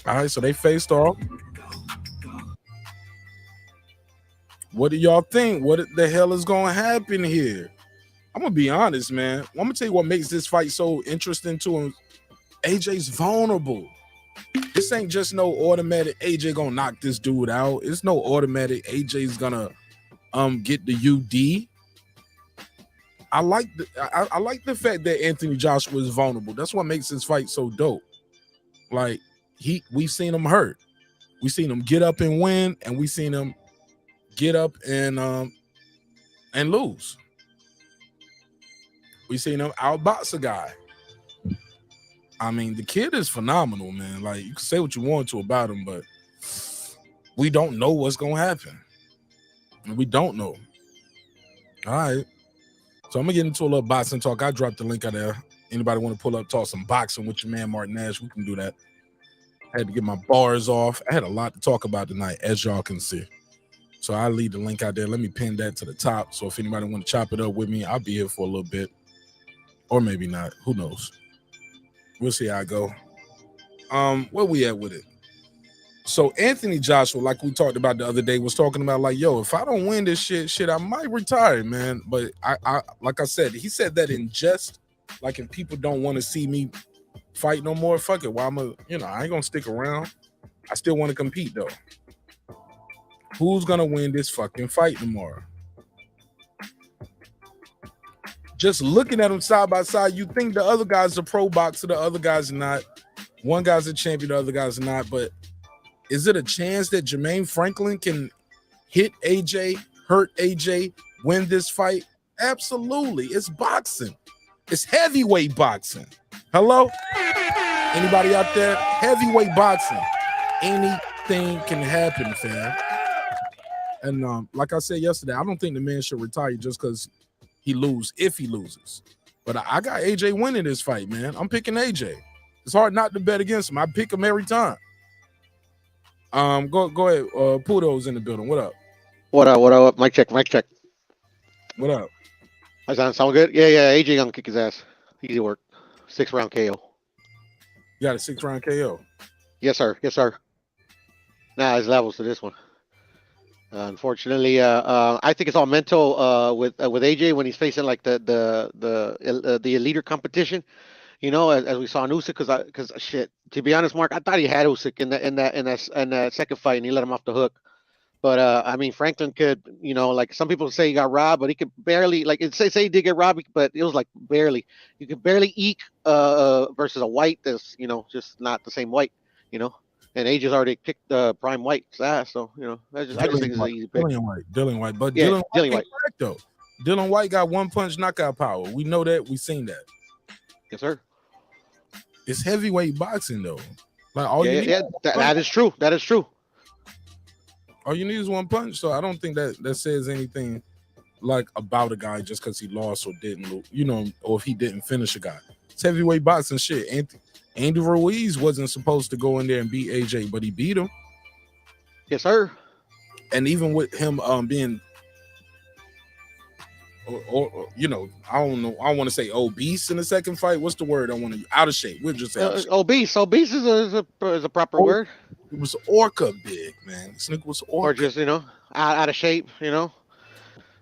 All right, so they faced off. What do y'all think? What the hell is going to happen here? I'm going to be honest, man. I'm going to tell you what makes this fight so interesting to him. AJ's vulnerable. This ain't just no automatic AJ going to knock this dude out. It's no automatic AJ's going to get the UD. I like the fact that Anthony Joshua is vulnerable. That's what makes this fight so dope. Like, we've seen him hurt. We've seen him get up and win, and we've seen him get up and lose. We've seen him outbox a guy. I mean, the kid is phenomenal, man. Like, you can say what you want to about him, but we don't know what's gonna happen. We don't know. All right. So I'm gonna get into a little boxing talk. I dropped the link out there. Anybody want to pull up, talk some boxing with your man Martin Nash? We can do that. I had to get my bars off. I had a lot to talk about tonight, as y'all can see. So I'll leave the link out there. Let me pin that to the top. So if anybody want to chop it up with me, I'll be here for a little bit. Or maybe not. Who knows? We'll see how I go. Where we at with it? So Anthony Joshua, like we talked about the other day, was talking about like, yo, if I don't win this shit, I might retire, man. But I like I said, he said that in jest, like if people don't want to see me fight no more, fuck it. Well, I ain't gonna stick around. I still want to compete though. Who's gonna win this fucking fight tomorrow? Just looking at them side by side, you think the other guy's a pro boxer, the other guy's not. One guy's a champion, the other guy's not. But is it a chance that Jermaine Franklin can hit AJ, hurt AJ, win this fight? Absolutely. It's boxing. It's heavyweight boxing. Hello? Anybody out there? Heavyweight boxing. Anything can happen, fam. And like I said yesterday, I don't think the man should retire just because he loses, if he loses. But I got AJ winning this fight, man. I'm picking AJ. It's hard not to bet against him. I pick him every time. Go ahead. Pudo's in the building. What up? What up? Mic check. What up? Sound good? Yeah. AJ gonna kick his ass. Easy work. 6-round KO. You got a 6-round KO? Yes, sir. Nah, there's levels to this one. Unfortunately, I think it's all mental with AJ when he's facing like the elite competition. You know, as we saw in Usyk, because shit. To be honest, Mark, I thought he had Usyk in that second fight, and he let him off the hook. But I mean, Franklin could, you know, like some people say he got robbed, but he could barely, like, say he did get robbed, but it was like barely. You could barely eke versus a white that's, you know, just not the same white, you know. And AJ's already kicked prime white's ass, so you know, I just think it's an easy pick. Dylan White, but yeah, Dylan White though. Dylan White got one punch knockout power. We know that. We seen that. Yes, sir. It's heavyweight boxing though. Like all you need that is true. That is true. All you need is one punch. So I don't think that says anything like about a guy just because he lost or didn't, you know, or if he didn't finish a guy. It's heavyweight boxing shit. Andy Ruiz wasn't supposed to go in there and beat AJ, but he beat him. Yes, sir. And even with him being, or you know, I don't know. I want to say obese in the second fight. What's the word I want to use? Out of shape. We'll just say out of shape. Obese. Obese is a proper word. It was orca big, man. This nigga was orca. Or just, you know, out of shape, you know.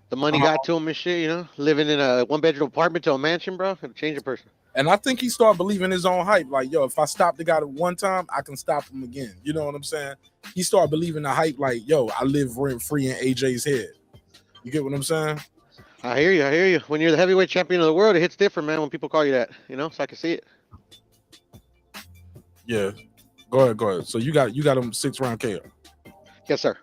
The money got to him and shit, you know. Living in a 1-bedroom apartment to a mansion, bro. It'll change a person. And I think he started believing his own hype. Like, yo, if I stop the guy one time, I can stop him again. You know what I'm saying? He started believing the hype like, yo, I live rent-free in AJ's head. You get what I'm saying? I hear you. When you're the heavyweight champion of the world, it hits different, man, when people call you that. You know, so I can see it. Yeah. Go ahead. So you got him 6-round KO. Yes, sir.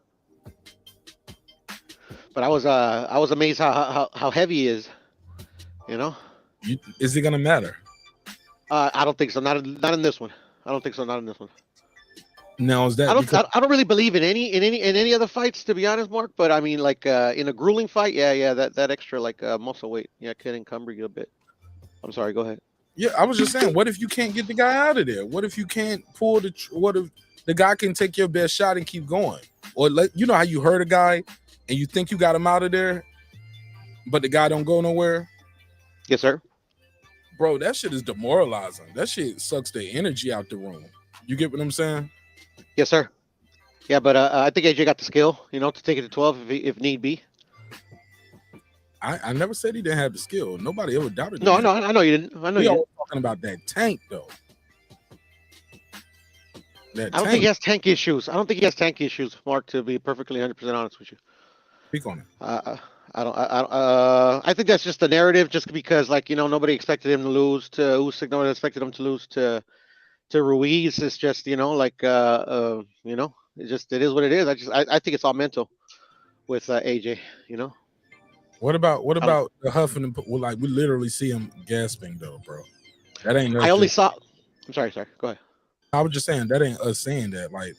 But I was amazed how heavy he is. You know? Is it gonna matter? I don't think so. Not in this one. I don't think so. Not in this one. Now is that? I don't really believe in any other fights, to be honest, Mark. But I mean, like in a grueling fight, yeah, that extra like muscle weight, can encumber you a bit. I'm sorry. Go ahead. Yeah, I was just saying, what if you can't get the guy out of there? What if you can't pull what if the guy can take your best shot and keep going? Or you know how you hurt a guy and you think you got him out of there, but the guy don't go nowhere? Yes, sir. Bro, that shit is demoralizing. That shit sucks the energy out the room. You get what I'm saying? Yes, sir. Yeah, but I think AJ got the skill, you know, to take it to 12 if need be. I never said he didn't have the skill. Nobody ever doubted him. No, I know you didn't. I know you didn't. Talking about that tank, though. I don't think he has tank issues. Mark, to be perfectly 100% honest with you. Speak on it. I think that's just the narrative, just because, like, you know, nobody expected him to lose to Usyk. Nobody expected him to lose to Ruiz. It's just, you know, like, you know, it is what it is. I think it's all mental with AJ, you know. What about the huffing and like we literally see him gasping though, bro? That ain't. I only saw. I'm sorry. Go ahead. I was just saying that ain't us saying that. Like,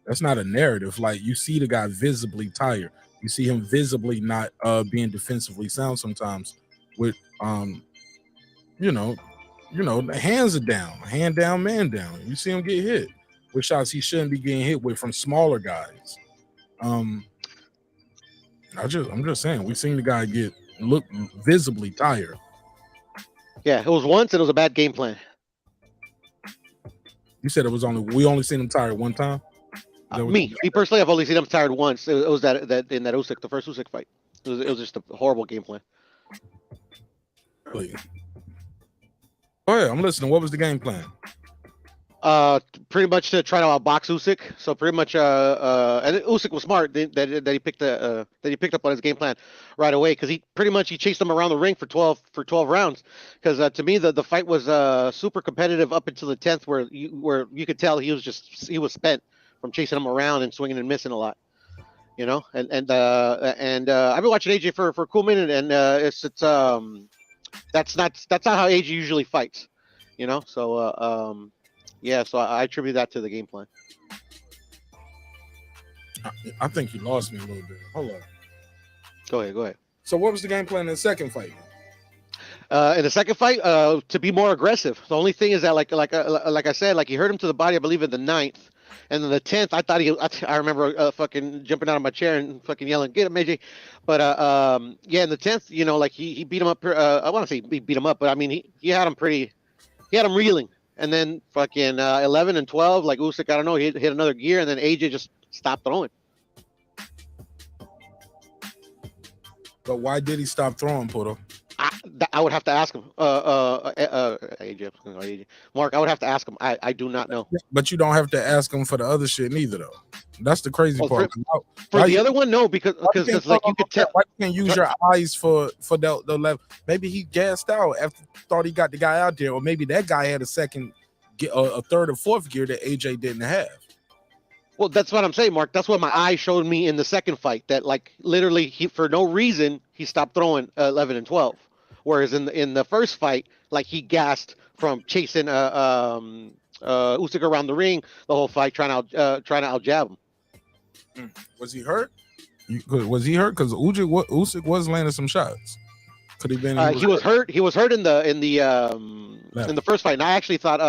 that's not a narrative. Like, you see the guy visibly tired. You see him visibly not being defensively sound sometimes with the hands are down, hand down, man down. You see him get hit with shots he shouldn't be getting hit with from smaller guys. I'm just saying, we've seen the guy look visibly tired. Yeah, it was once and it was a bad game plan. You said we only seen him tired one time? Me personally, I've only seen him tired once. It was that in that Usyk, the first Usyk fight. It was just a horrible game plan. Really? Go ahead, I'm listening. What was the game plan? Pretty much to try to outbox Usyk. So pretty much, and Usyk was smart that he picked up on his game plan right away, because he chased him around the ring for 12 rounds. Because to me the fight was super competitive up until the 10th, where you could tell he was spent from chasing him around and swinging and missing a lot. And I've been watching AJ for a cool minute, and that's not how AJ usually fights. So so I attribute that to the game plan. I think you lost me a little bit. Hold on. Go ahead. So what was the game plan in the second fight? In the second fight, to be more aggressive. The only thing is that, like I said, like, he hurt him to the body, I believe, in the 9th. And then the 10th, I remember fucking jumping out of my chair and fucking yelling, "Get him, AJ!" But in the 10th, like he beat him up. I want to say he beat him up, but I mean he had him reeling. And then fucking 11 and 12, like Usyk, I don't know, he hit another gear, and then AJ just stopped throwing. But why did he stop throwing, Poto? I would have to ask him. AJ, Mark, I would have to ask him. I do not know. But you don't have to ask him for the other shit neither, though. That's the crazy part. For the other one, no, because like you could tell. Why you can't use your eyes for the level? Maybe he gassed out after thought he got the guy out there, or maybe that guy had a third or fourth gear that AJ didn't have. Well, that's what I'm saying, Mark. That's what my eye showed me in the second fight. That, like, literally, he for no reason he stopped throwing 11 and 12. Whereas in the first fight, like, he gassed from chasing Usyk around the ring the whole fight, trying to out jab him. Was he hurt? Was he hurt? Because Usyk was landing some shots. Could he been? He was hurt. He was hurt in the first fight, and I actually thought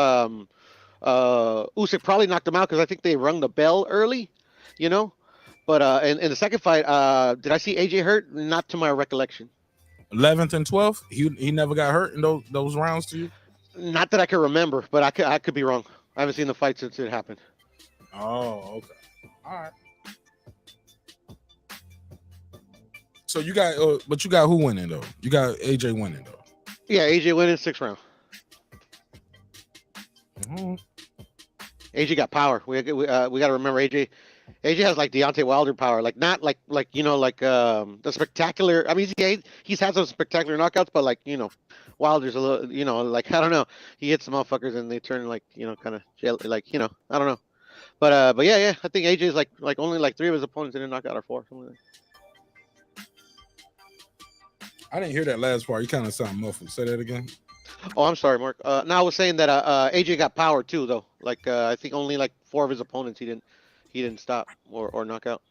Usyk probably knocked him out, because I think they rung the bell early, But in the second fight, did I see AJ hurt? Not to my recollection. 11th and 12th, he never got hurt in those rounds to you? Not that I can remember, but I could be wrong. I haven't seen the fight since it happened. Oh, okay. All right. So you got who winning though? You got AJ winning though. Yeah, AJ winning 6th round. Mm-hmm. AJ got power. We got to remember AJ has like Deontay Wilder power, like not like the spectacular. I mean, he's had some spectacular knockouts, but like Wilder's a little, like, I don't know. He hits some motherfuckers and they turn like kind of like I don't know. But yeah, I think AJ is like only like 3 of his opponents didn't knock out, or 4. Something like that. I didn't hear that last part. You kind of sound muffled. Say that again. Oh, I'm sorry, Mark. No, I was saying that AJ got power too, though. Like I think only like 4 of his opponents he didn't stop or knock out.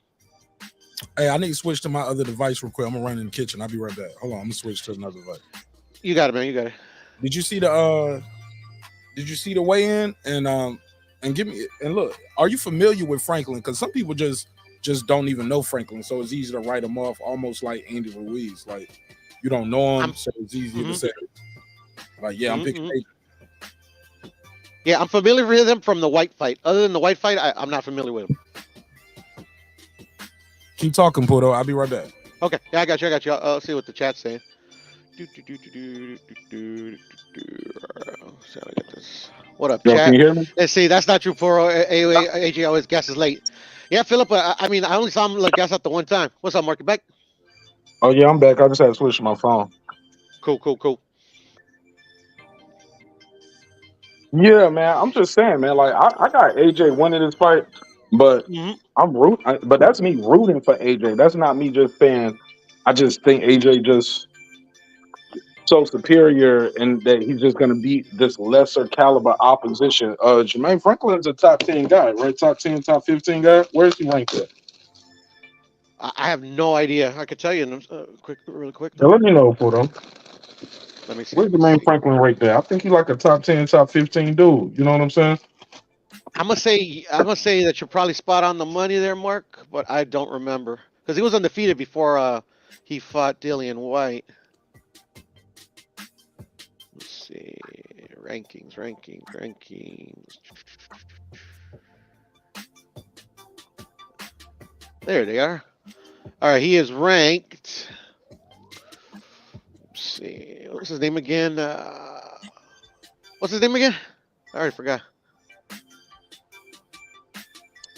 Hey, I need to switch to my other device real quick. I'm gonna run in the kitchen. I'll be right back. Hold on, I'm gonna switch to another device. You got it, man. You got it. Did you see the weigh-in? And give me, and look, are you familiar with Franklin? Because some people just don't even know Franklin, so it's easy to write him off, almost like Andy Ruiz. Like, you don't know him, so it's easy to say, like, yeah, I'm picking AJ. Yeah, I'm familiar with him from the White fight. Other than the White fight, I'm not familiar with him. Keep talking, Poto. I'll be right back. Okay, yeah, I got you. I'll see what the chat's saying. What up, chat? Can you hear me? Let's see. That's not true. For AJ always guesses late. Yeah, Philip. I mean, I only saw him guess out the one time. What's up, Mark? You back? Oh yeah, I'm back. I just had to switch to my phone. Cool. Yeah, man. I'm just saying, man. Like, I got AJ winning this fight, but but that's me rooting for AJ. That's not me just saying. I just think AJ just so superior, and that he's just going to beat this lesser caliber opposition. Jermaine Franklin's a top 10 guy, right? Top 10, top 15 guy. Where's he ranked at? I have no idea. I could tell you really quick. Now, let me know, Puto. Let me see. Where's Jermaine Franklin right there? I think he's like a top 10, top 15 dude. You know what I'm saying? I'm gonna say that you're probably spot on the money there, Mark, but I don't remember because he was undefeated before he fought Dillian White. Let's see, rankings. There they are. All right, he is ranked. Let's see, what's his name again? I already forgot.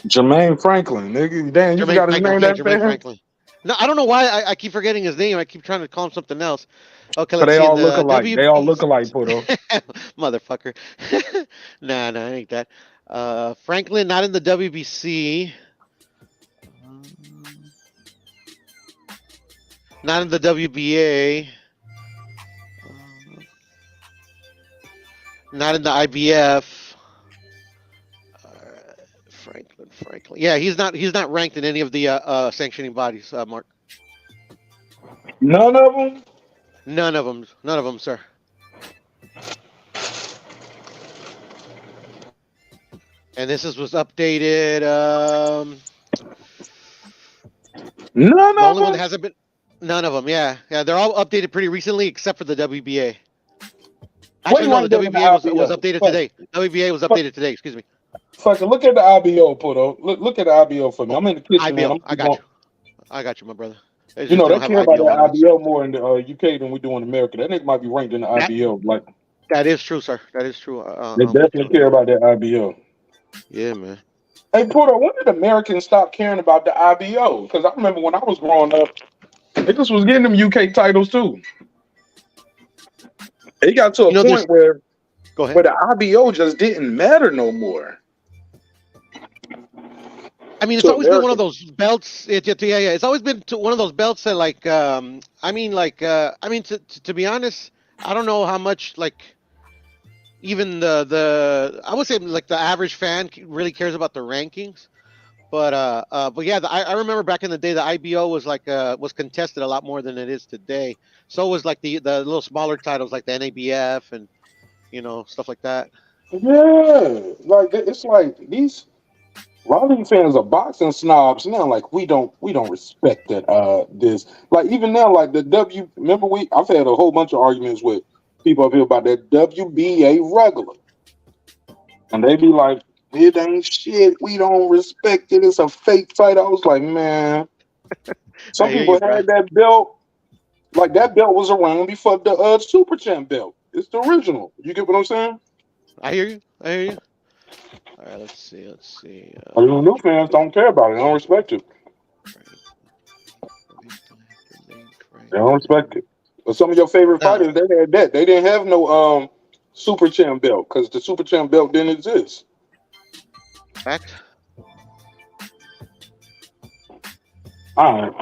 Jermaine Franklin, nigga. Damn, you forgot his name that Jermaine fast? Franklin. No, I don't know why I keep forgetting his name. I keep trying to call him something else. Okay, So let's they see. all look alike. They all look alike, Puto. Motherfucker. Nah, ain't that. Franklin, not in the WBC. Not in the WBA. Not in the IBF. Franklin. Yeah, he's not ranked in any of the sanctioning bodies, Mark. None of them? None of them, sir. And this was updated. None the of only one them? that hasn't been. None of them. Yeah, they're all updated pretty recently, except for the WBA. Actually, no, the WBA was updated today. WBA was updated today. Excuse me. Fucking look at the IBO, Puto. Look at the IBO for me. I'm in the kitchen, man. IBO. I got you, my brother. It's You just know, they don't care have about that on this. IBO more in the UK than we do in America. That nigga might be ranked in the IBO. Like, that is true, sir. That is true. they definitely care about that IBO. Yeah, man. Hey, Puto, when did Americans stop caring about the IBO? Because I remember when I was growing up, niggas was getting them UK titles too. It got to a point where the IBO just didn't matter no more. I mean, it's always been one of those belts. It's always been one of those belts that, like, to be honest, I don't know how much, like, even I would say, like, the average fan really cares about the rankings. But yeah, I remember back in the day, the IBO was like was contested a lot more than it is today. So was like the little smaller titles like the NABF and stuff like that. Yeah, like it's like these. A lot of these fans are boxing snobs now. Like we don't respect that. This like even now, like the Remember I've had a whole bunch of arguments with people up here about that WBA regular, and they be like, "It ain't shit. We don't respect it. It's a fake fight." I was like, man. Some people had that belt. Like that belt was around before the Super Champ belt. It's the original. You get what I'm saying? I hear you. All right, let's see. New fans don't care about it. They don't respect it. They don't respect it. But some of your favorite fighters, they had that. They didn't have no Super Champ belt because the Super Champ belt didn't exist. Fact. All right.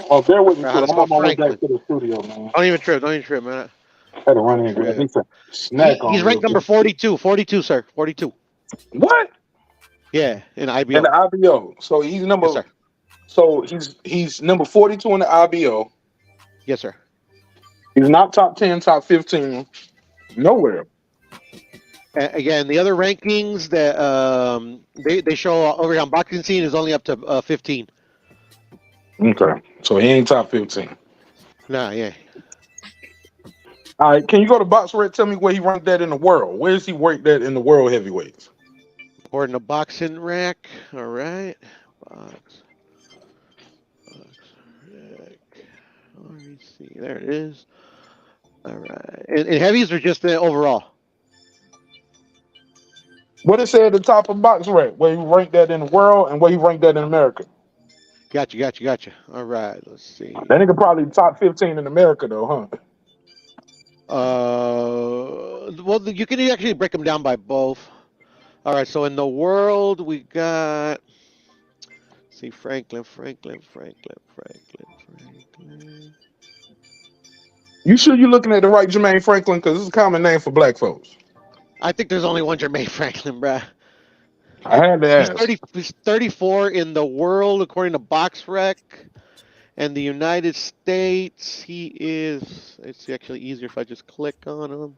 Oh, bear with me. I'm on my way Franklin. back to the studio, man. Don't even trip, man. Had to run in and get a snack. He's ranked number 42. 42, sir. 42. What? Yeah, in IBO. In the IBO. So he's number. Yes, sir. So he's number 42 in the IBO. Yes, sir. He's not top 10, top 15. Nowhere. Again, the other rankings that they show over here on Boxing Scene is only up to 15. Okay, so he ain't top 15. Nah, yeah. All right, can you go to BoxRec? Tell me where he ranked that in the world. Where is he ranked that in the world heavyweights? According to Boxing Rack. All right. Box Rack. Let me see. There it is. All right. And heavies are just the overall. What it say at the top of BoxRec? Where he ranked that in the world and where he ranked that in America? Gotcha. All right. Let's see. That nigga probably top 15 in America though, huh? Well, you can actually break them down by both. All right, so in the world we got, see, Franklin. You sure you're looking at the right Jermaine Franklin? Because it's a common name for black folks. I think there's only one Jermaine Franklin, bruh. I had to ask. He's 34 in the world according to BoxRec. And the United States, he is. It's actually easier if I just click on him.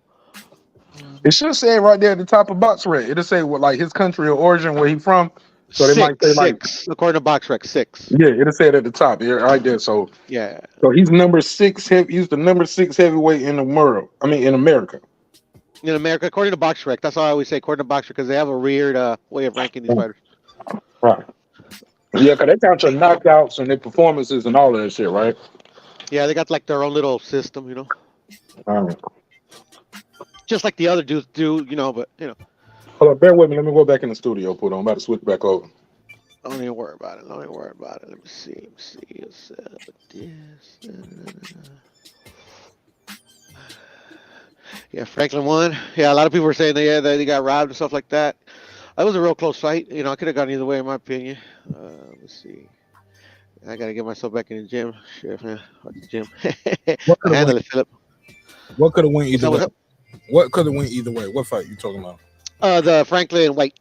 It should say right there at the top of box rec. It'll say what like his country of origin, where he from. So they might say like six. According to box rec, 6. Yeah, it'll say it at the top. Yeah, right there. So yeah. So he's number 6. He's the number 6 heavyweight in the world. I mean, in America. In America, according to box rec. That's all I always say. According to box rec, because they have a weird way of ranking these fighters. Right. Yeah, because they count your knockouts and their performances and all of that shit, right? Yeah, they got like their own little system, you know. All right. Just like the other dudes do, you know. But you know. Hold on, bear with me. Let me go back in the studio. Put on. I'm about to switch back over. Don't even worry about it. Don't even worry about it. Let me see. What's up with this? Yeah, Franklin won. Yeah, a lot of people were saying they got robbed and stuff like that. That was a real close fight. You know, I could have gone either way, in my opinion. Let's see. I gotta get myself back in the gym. Shit, man. Fuck the gym. Handle it, Philip. What could have went either way? What could have went either way? What fight you talking about? The Franklin White.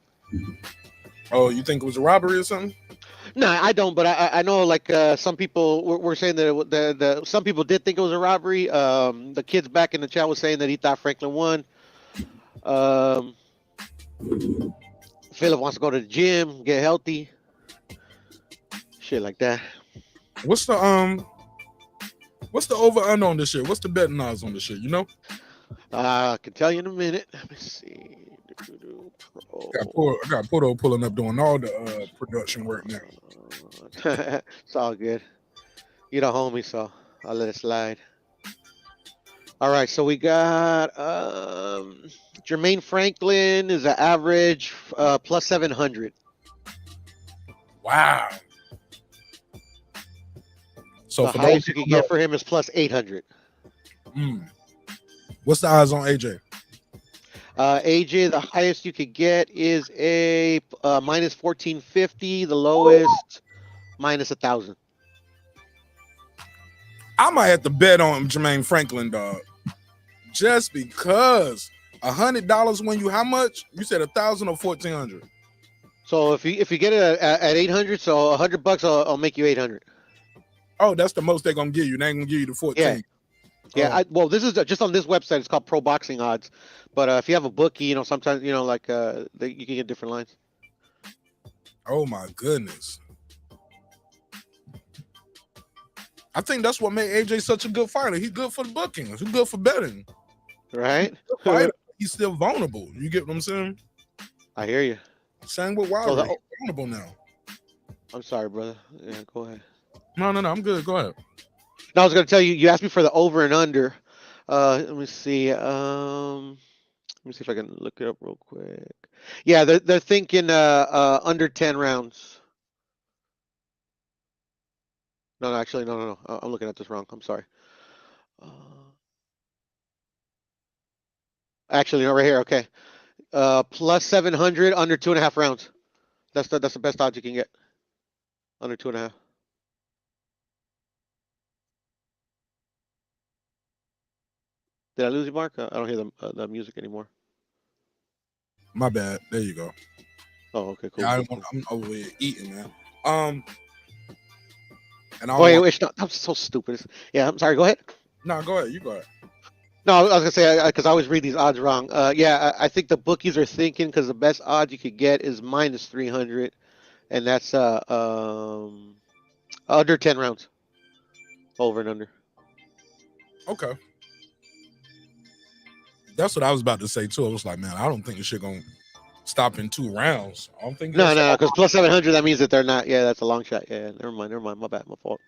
Oh, you think it was a robbery or something? No, I don't. But I know like some people were saying that some people did think it was a robbery. The kids back in the chat was saying that he thought Franklin won. Philip wants to go to the gym, get healthy, shit like that. What's the over under on this shit? What's the betting odds on this shit? You know? I can tell you in a minute. Let me see. I got Puto pulling up doing all the production work now. It's all good. You the homie, so I'll let it slide. All right, so we got Jermaine Franklin is an average plus 700. Wow. So the for highest those you can get for him is plus 800. What's the odds on AJ? AJ, the highest you could get is a minus 1450. The lowest minus 1,000. I might have to bet on Jermaine Franklin, dog. Just because $100 win you how much? You said 1,000 or 1,400. So if you get it at 800, so $100, I'll make you 800. Oh, that's the most they're gonna give you. They ain't gonna give you the 14. Yeah. Well, this is just on this website. It's called Pro Boxing Odds. But if you have a bookie, you know, sometimes you know, like you can get different lines. Oh my goodness. I think that's what made AJ such a good fighter. He's good for the bookings. He's good for betting. Right? He's still vulnerable. You get what I'm saying? I hear you. Same with Wilder. He's vulnerable now. I'm sorry, brother. Yeah, go ahead. No, I'm good. Go ahead. No, I was gonna tell you. You asked me for the over and under. Let me see. Let me see if I can look it up real quick. Yeah, they're thinking under 10 rounds. No, actually, no. I'm looking at this wrong. I'm sorry. Actually, no, right here. Okay. Plus 700 under 2.5 rounds. That's the best odds you can get. Under 2.5. Did I lose you, Mark? I don't hear the music anymore. My bad. There you go. Oh, okay, cool. Yeah, I'm over here eating, man. And wait, no, I'm so stupid. Yeah, I'm sorry. Go ahead. No, go ahead. You go ahead. No, I was gonna say because I always read these odds wrong. Yeah, I think the bookies are thinking because the best odds you could get is minus 300, and that's under 10 rounds, over and under. Okay. That's what I was about to say too. I was like, man, I don't think this shit gonna stop in 2 rounds. I don't think. No, because plus 700 that means that they're not. Yeah, that's a long shot. Yeah, never mind. My bad. My fault.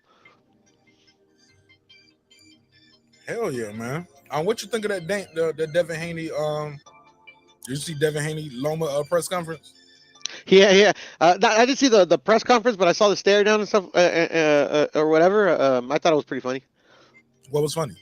Hell yeah, man. What you think of that Devin Haney? Did you see Devin Haney Loma press conference? Yeah. I didn't see the press conference, but I saw the stare down and stuff or whatever. I thought it was pretty funny. What was funny?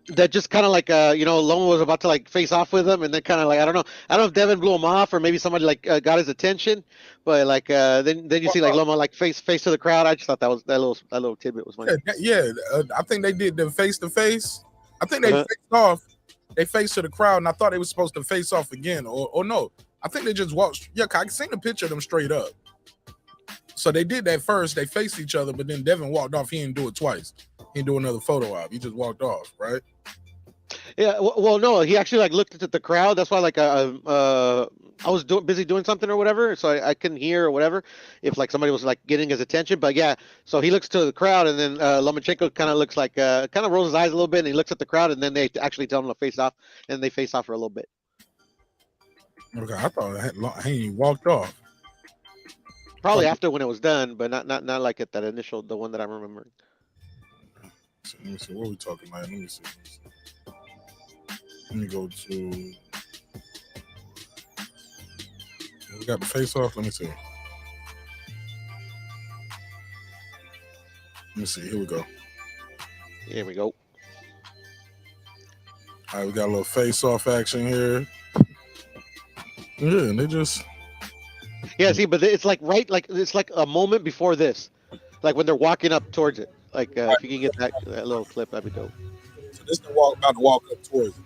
That just kind of like Loma was about to like face off with him, and then kind of like I don't know if Devin blew him off or maybe somebody like got his attention, but like then you see like Loma like face to the crowd. I just thought that little tidbit was funny. Yeah. I think they did the face to face. I think they faced off. They faced to the crowd, and I thought they were supposed to face off again, or no. I think they just watched. Yeah, I seen the picture of them straight up. So they did that first. They faced each other, but then Devin walked off. He didn't do it twice. He didn't do another photo op. He just walked off, right? Yeah. Well, no, he actually like looked at the crowd. That's why like I was busy doing something or whatever, so I couldn't hear or whatever if like somebody was like getting his attention. But yeah, so he looks to the crowd, and then Lomachenko kind of looks like kind of rolls his eyes a little bit, and he looks at the crowd, and then they actually tell him to face off, and they face off for a little bit. Okay, I thought Haney walked off. Probably after when it was done, but not like at that initial, the one that I'm remembering. So let me see. What are we talking about? Let me see. Let me go to. We got the face off. Let me see. Let me see. Here we go. Here we go. All right, we got a little face off action here. Yeah, and they just. Yeah, see, but it's like it's like a moment before this, like when they're walking up towards it. Like if you can get that little clip, that'd be dope. So this is about to walk up towards it.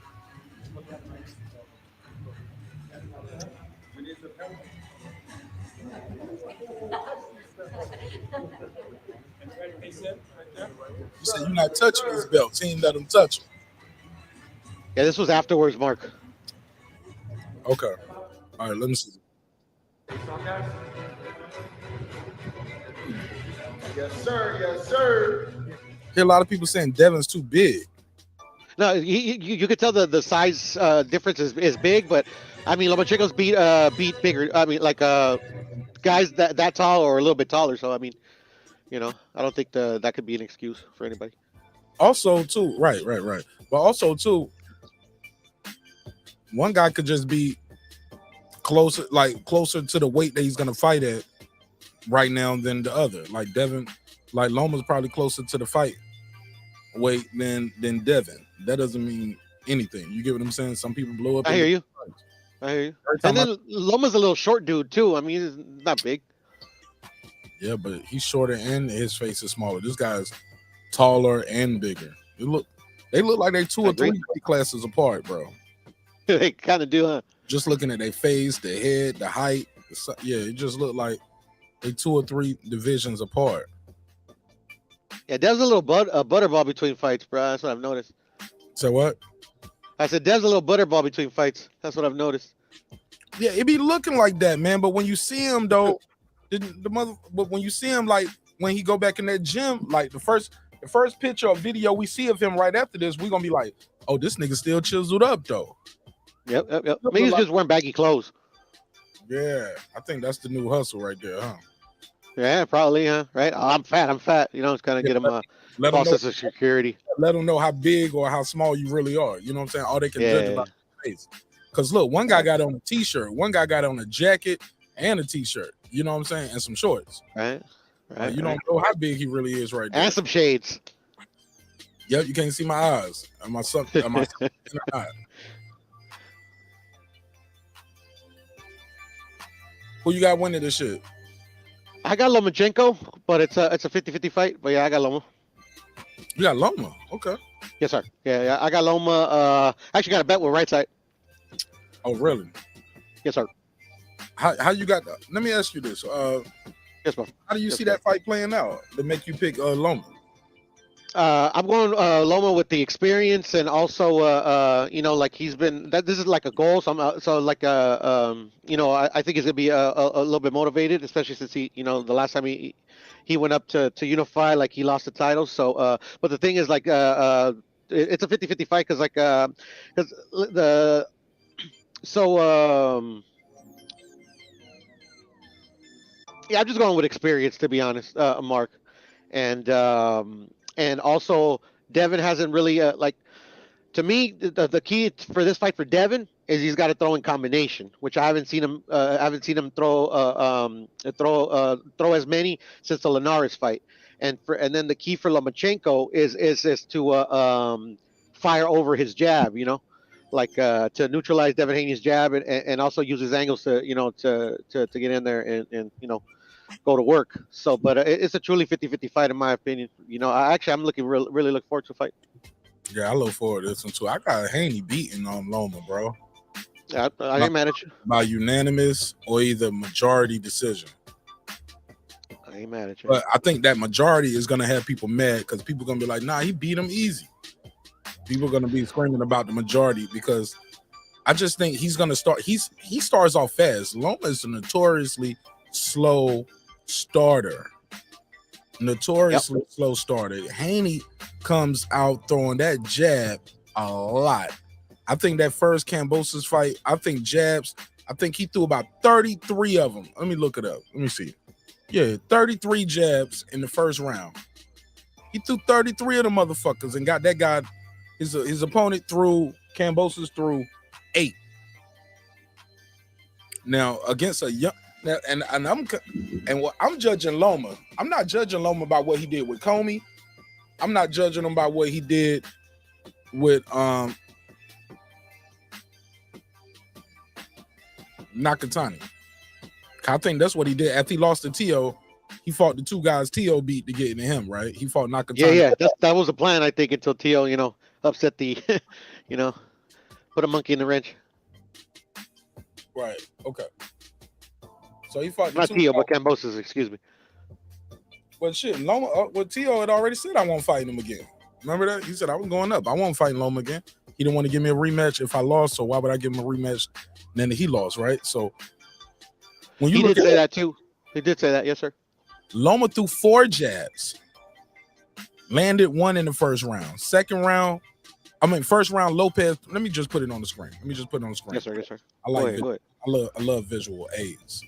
You said you're not touching these belts. He ain't let them touch them. Yeah, this was afterwards, Mark. Okay. All right, let me see. Yes, sir. Yes, sir. Hear a lot of people saying Devin's too big. No, you could tell the size difference is big, but I mean Lomachenko's beat bigger. I mean like guys that tall or a little bit taller. So I mean, you know, I don't think that could be an excuse for anybody. Also, too, right. But also, too, one guy could just be closer to the weight that he's gonna fight at right now than the other. Like Devin, like Loma's probably closer to the fight weight than Devin. That doesn't mean anything. You get what I'm saying? Some people blow up. I hear you. And then Loma's a little short dude too. I mean, he's not big. Yeah, but he's shorter and his face is smaller. This guy's taller and bigger. They look like they 2 or 3 weight classes apart, bro. They kind of do, huh? Just looking at their face, their head, the height. Yeah, it just looked like they 2 or 3 divisions apart. Yeah, Dev's a little butterball between fights, bro. That's what I've noticed. So what? I said Dev's a little butterball between fights. That's what I've noticed. Yeah, it be looking like that, man. But when you see him though, but when you see him like when he go back in that gym, like the first picture or video we see of him right after this, we're gonna be like, oh, this nigga still chiseled up though. Yep. Maybe he's just wearing baggy clothes. Yeah, I think that's the new hustle right there, huh? Yeah, probably, huh? Right? Oh, I'm fat. You know, it's kind of get him a false sense of security. Let them know how big or how small you really are. You know what I'm saying? All they can judge about your face. Because look, one guy got on a t-shirt, one guy got on a jacket and a t-shirt. You know what I'm saying? And some shorts. Right. You don't know how big he really is right there. And some shades. Yep, you can't see my eyes. And my eye. Who you got winning this shit? I got Lomachenko, but it's a 50-50 fight. But yeah, I got Loma. You got Loma? Okay. Yes, sir. Yeah, I got Loma. Actually got a bet with right side. Oh, really? Yes, sir. How you got that? Let me ask you this. Yes, bro. How do you see that fight playing out to make you pick Loma? I'm going Loma with the experience and also you know, like he's been this is like a goal, so you know, I think he's gonna be a little bit motivated, especially since he, you know, the last time he went up to unify, like he lost the title. So but the thing is like it's a 50-50 fight because like because the so yeah, I'm just going with experience, to be honest, Mark, and also Devin hasn't really like, to me the key for this fight for Devin is he's got to throw in combination, which I haven't seen him throw as many since the Linares fight, and then the key for Lomachenko is to fire over his jab, you know, like to neutralize Devin Haney's jab and also use his angles to, you know, to get in there and you know, go to work. So, but it's a truly 50-50 fight in my opinion. You know, I'm really looking forward to the fight. Yeah, I look forward to this one too. I got Haney beating on Loma, bro. I ain't mad at you. By unanimous or either majority decision. ain't mad at you. But I think that majority is gonna have people mad because people gonna be like, nah, he beat him easy. People are gonna be screaming about the majority because I just think he's gonna start. He starts off fast. Loma is a notoriously slow starter. Notoriously slow starter. Haney comes out throwing that jab a lot. I think that first Kambosos fight, I think jabs, I think he threw about 33 of them. Let me look it up. Let me see. Yeah, 33 jabs in the first round. He threw 33 of them motherfuckers and got that guy, his opponent threw, Kambosos threw 8. Now, against a young, and I'm judging Loma. I'm not judging Loma by what he did with Comey. I'm not judging him by what he did with Nakatani. I think that's what he did. After he lost to Tio, he fought the 2 guys Tio beat to get into him, right? He fought Nakatani. Yeah. That was the plan, I think, until Tio, upset the, put a monkey in the wrench. Right. Okay. So he fought not Tio, but Kambosos, excuse me. But shit, Loma, Tio had already said I won't fight him again. Remember that? He said I was going up. I won't fight Loma again. He didn't want to give me a rematch if I lost, so why would I give him a rematch? And then he lost, right? So when you did say that too. He did say that, yes, sir. Loma threw 4 jabs, landed 1 in the first round. First round, Lopez. Let me just put it on the screen. Yes, sir. Yes, sir. I like go ahead. I love visual aids.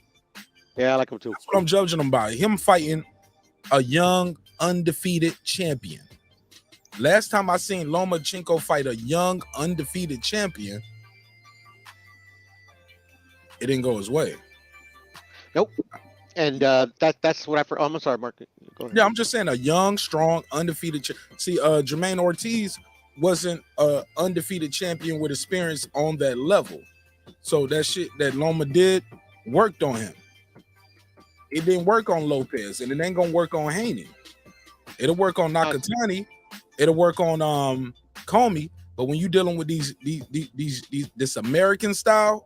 Yeah, I like him too. That's what I'm judging him by. Him fighting a young, undefeated champion. Last time I seen Lomachenko fight a young, undefeated champion, it didn't go his way. Nope. And that's what I'm sorry, Mark. Go ahead. Yeah, I'm just saying a young, strong, undefeated. See, Jermaine Ortiz wasn't an undefeated champion with experience on that level. So that shit that Loma did worked on him. It didn't work on Lopez, and it ain't gonna work on Haney. It'll work on Nakatani. It'll work on Comey. But when you're dealing with this American style,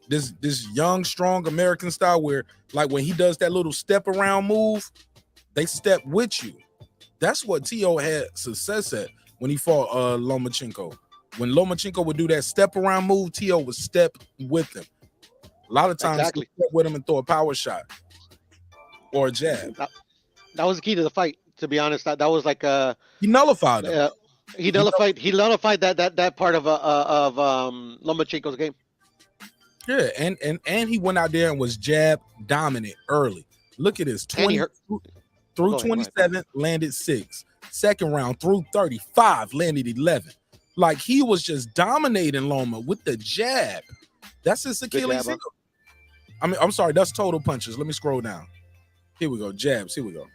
this young, strong American style, where like when he does that little step around move, they step with you. That's what Tio had success at when he fought Lomachenko. When Lomachenko would do that step around move, Tio would step with him. A lot of times, he step with him and throw a power shot or a jab. That was the key to the fight. To be honest, that was like he nullified him. He nullified that part of Lomachenko's game. Yeah, and he went out there and was jab dominant early. Look at this: 20 through 27, landed 6. Second round through 35, landed 11. Like he was just dominating Loma with the jab. That's his Achilles heel. I'm sorry, that's total punches. Let me scroll down. Here we go. Jabs. Here we go.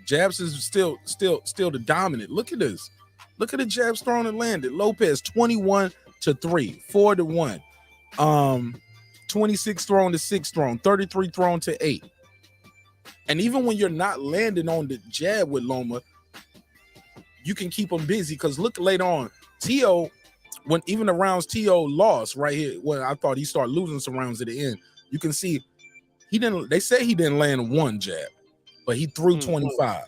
Jabs is still the dominant. Look at this. Look at the jabs thrown and landed. Lopez 21-3, 4-1. 26 thrown to 6 thrown, 33 thrown to 8. And even when you're not landing on the jab with Loma, you can keep him busy because look later on, Tio, when even the rounds Tio lost right here, when I thought he started losing some rounds at the end, you can see he didn't. They say he didn't land 1 jab, but he threw 25.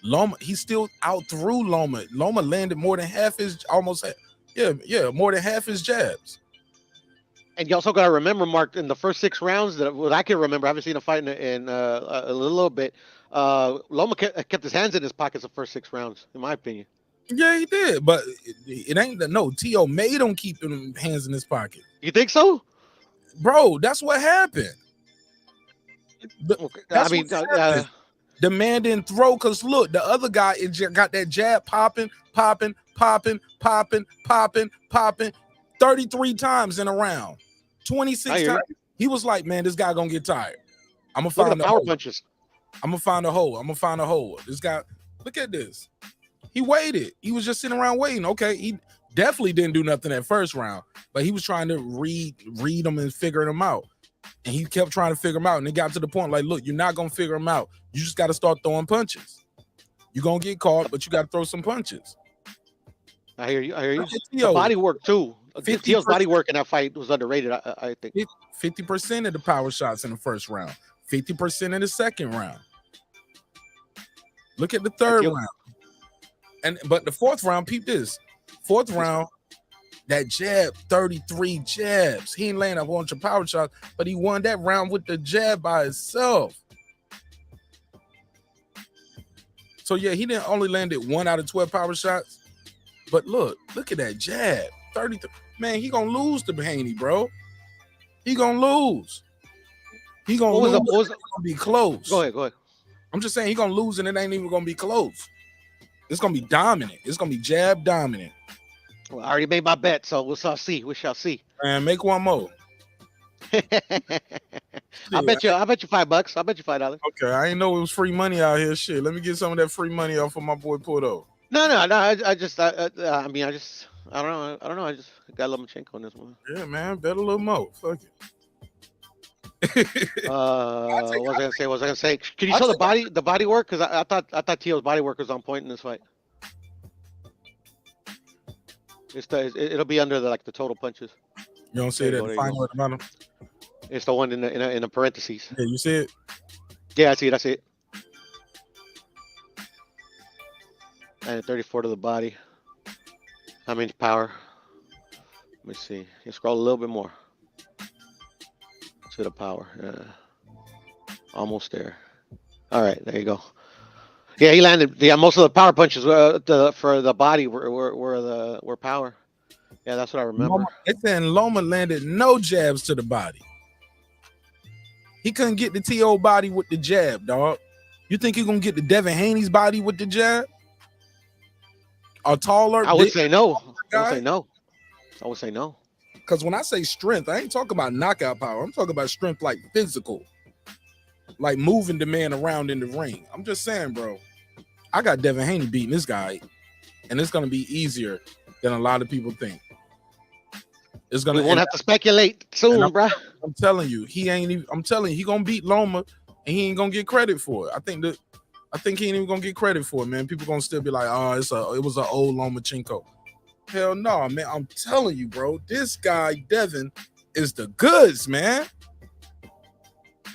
Loma, he still out threw Loma. Loma landed more than half his, more than half his jabs. And you also got to remember, Mark, in the first 6 rounds, that what I can remember, I haven't seen a fight in a little bit. Loma kept his hands in his pockets the first 6 rounds, in my opinion. Yeah, he did, but it ain't that. No, Tio made him keep his hands in his pocket. You think so, bro? That's what happened. The man didn't throw because look, the other guy got that jab popping 33 times in a round, 26 times. He was like, man, this guy gonna get tired. I'm gonna find the power punches. I'm gonna find a hole. This guy, look at this. He waited. He was just sitting around waiting. Okay, he definitely didn't do nothing that first round, but he was trying to read them and figure them out. And he kept trying to figure them out. And it got to the point like, look, you're not going to figure them out. You just got to start throwing punches. You're going to get caught, but you got to throw some punches. I hear you. The body work, too. Tio's body work in that fight was underrated, I think. 50% of the power shots in the first round. 50% in the second round. Look at the third round. But the fourth round, peep this. Fourth round, that jab, 33 jabs. He ain't laying a bunch of power shots, but he won that round with the jab by itself. So yeah, he didn't only landed 1 out of 12 power shots. But look at that jab. 33. Man, he gonna lose to Haney, bro. He gonna lose. He gonna lose. It's gonna be close. Go ahead. I'm just saying he gonna lose and it ain't even gonna be close. It's gonna be dominant. It's gonna be jab dominant. Well, I already made my bet, so we shall see. Man, make one more. I bet you $5. I bet you $5. Okay, I ain't know it was free money out here. Shit, let me get some of that free money off of my boy Porto. No. I don't know. I just got Lomachenko on this one. Yeah, man, bet a little more. Fuck it. What was I gonna say? Can you show the body work? Because I thought Tio's body work was on point in this fight. It'll be under the total punches. You don't see that final at the bottom? It's the one in the parentheses. Yeah, you see it? Yeah, I see it. And 34 to the body. How much power? Let me see. You scroll a little bit more. To the power. Almost there. All right, there you go. Yeah, he landed. Yeah, most of the power punches for the body were power. Yeah, that's what I remember. It's saying Loma landed no jabs to the body. He couldn't get the T.O. body with the jab, dog. You think he's gonna get the Devin Haney's body with the jab? A taller? I would say no. I would say no. Because when I say strength, I ain't talking about knockout power. I'm talking about strength like physical. Like moving the man around in the ring. I'm just saying, bro. I got Devin Haney beating this guy. And it's going to be easier than a lot of people think. It's gonna. We won't have to speculate soon, bro. I'm telling you, he ain't even. I'm telling you, he gonna beat Loma, and he ain't gonna get credit for it. I think he ain't even gonna get credit for it, man. People gonna still be like, oh, it was an old Lomachenko. Hell no, man. I'm telling you, bro. This guy Devin is the goods, man.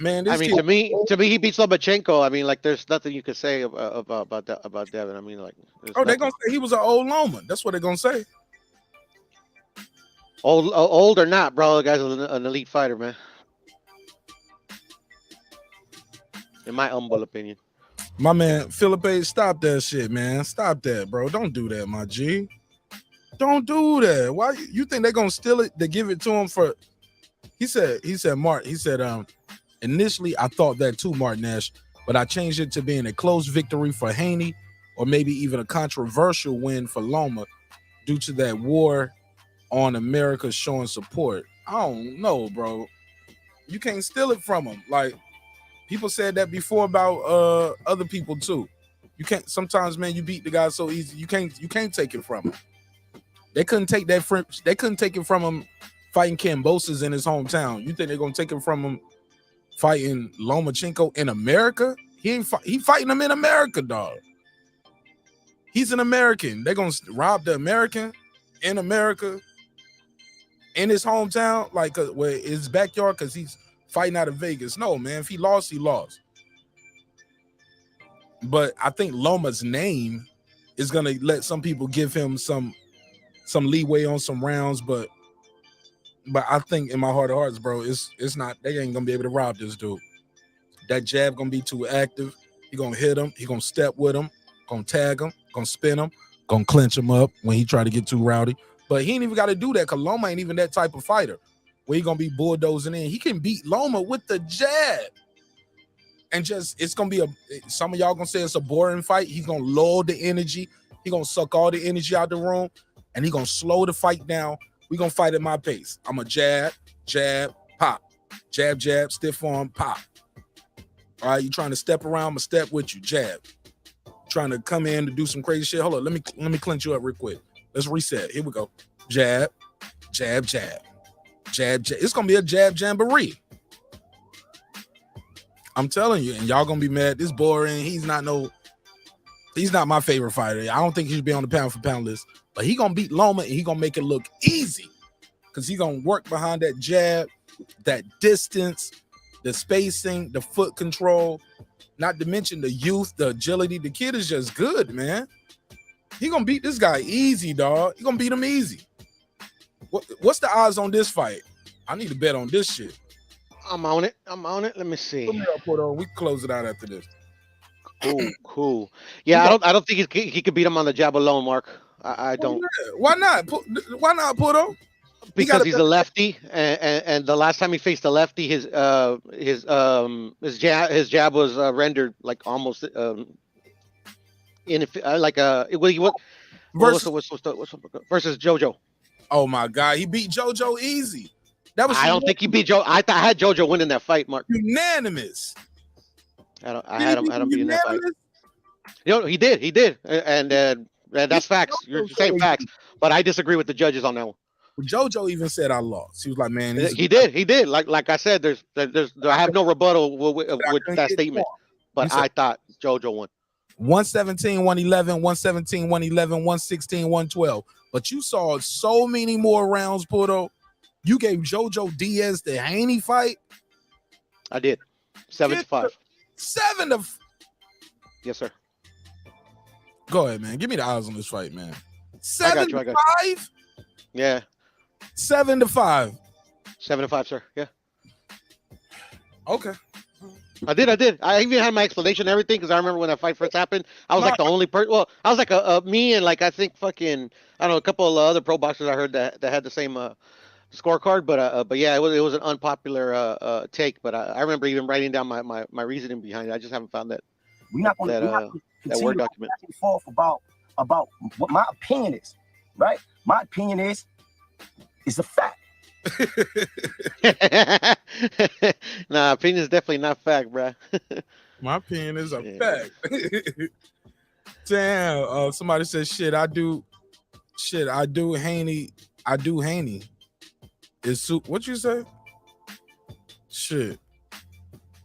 Man, this to me, he beats Lomachenko. I mean, like, there's nothing you could say about Devin. I mean, like, they're gonna say he was an old Loma. That's what they're gonna say. Old or not, bro, the guy's an elite fighter, man. In my humble opinion. My man, Felipe, stop that shit, man. Stop that, bro. Don't do that, my G. Don't do that. Why you think they're gonna steal it to give it to him for? He said, Mark. He said, initially I thought that too, Mark Nash, but I changed it to being a close victory for Haney, or maybe even a controversial win for Loma, due to that war on America showing support. I don't know, bro. You can't steal it from him. Like, people said that before about other people too. You can't. Sometimes, man, you beat the guy so easy. You can't take it from him. They couldn't take that from. They couldn't take it from him fighting Kambosos in his hometown. You think they're gonna take it from him fighting Lomachenko in America? He fighting him in America, dog. He's an American. They're gonna rob the American in America. In his hometown, like where his backyard, because he's fighting out of Vegas. No, man, if he lost, he lost. But I think Loma's name is gonna let some people give him some leeway on some rounds. But I think in my heart of hearts, bro, it's not. They ain't gonna be able to rob this dude. That jab gonna be too active. He gonna hit him. He gonna step with him. Gonna tag him. Gonna spin him. Gonna clinch him up when he try to get too rowdy. But he ain't even got to do that because Loma ain't even that type of fighter where he going to be bulldozing in. He can beat Loma with the jab. And just, it's going to be some of y'all going to say it's a boring fight. He's going to lower the energy. He going to suck all the energy out the room. And he going to slow the fight down. We going to fight at my pace. I'm a jab, pop. Jab, stiff arm, pop. All right, you trying to step around, I'm going to step with you, jab. Trying to come in to do some crazy shit. Hold on, let me clinch you up real quick. Let's reset. Here we go. Jab. It's gonna be a jab jamboree. I'm telling you, and y'all gonna be mad. This boring. He's not my favorite fighter. I don't think he should be on the pound for pound list. But he gonna beat Loma and he gonna make it look easy. Because he gonna work behind that jab, that distance, the spacing, the foot control, not to mention the youth, the agility. The kid is just good, man. He gonna beat this guy easy, dog. He gonna beat him easy. What's the odds on this fight? I need to bet on this shit. I'm on it. Let me see. Put me up, put on. We can close it out after this. Cool. Yeah, I don't think he could beat him on the jab alone, Mark. I don't. Why not? Why not, Puto? Because he's a lefty, and the last time he faced a lefty, his jab was rendered like almost versus JoJo. Oh my God, he beat JoJo easy. I don't think he beat Joe. I had JoJo winning that fight, Mark. Unanimous. I had him beating that fight. You know, he did, and that's facts. You're saying facts, but I disagree with the judges on that one. JoJo even said I lost. He was like, "Man, he did." Like I said, I have no rebuttal with that statement. But I thought JoJo won. 117, 111, 117, 111, 116, 112. But you saw so many more rounds, Puto. You gave JoJo Diaz the Haney fight. I did. 7-5. 7 Yes, sir. Go ahead, man. Give me the odds on this fight, man. I got you. 7-5? Yeah. 7-5. 7-5, sir. Yeah. Okay. I did. I even had my explanation and everything because I remember when that fight first happened. I was like the only person. Well, I was like me and like I think fucking I don't know a couple of other pro boxers I heard that had the same scorecard. But yeah, it was an unpopular take. But I remember even writing down my reasoning behind it. I just haven't found that. We're not going to that Word document. Back and forth about what my opinion is, right? My opinion is a fact. Nah, opinion is definitely not fact, bro. My opinion is a fact. Damn. Somebody said shit. I do Haney. Is what you say? Shit.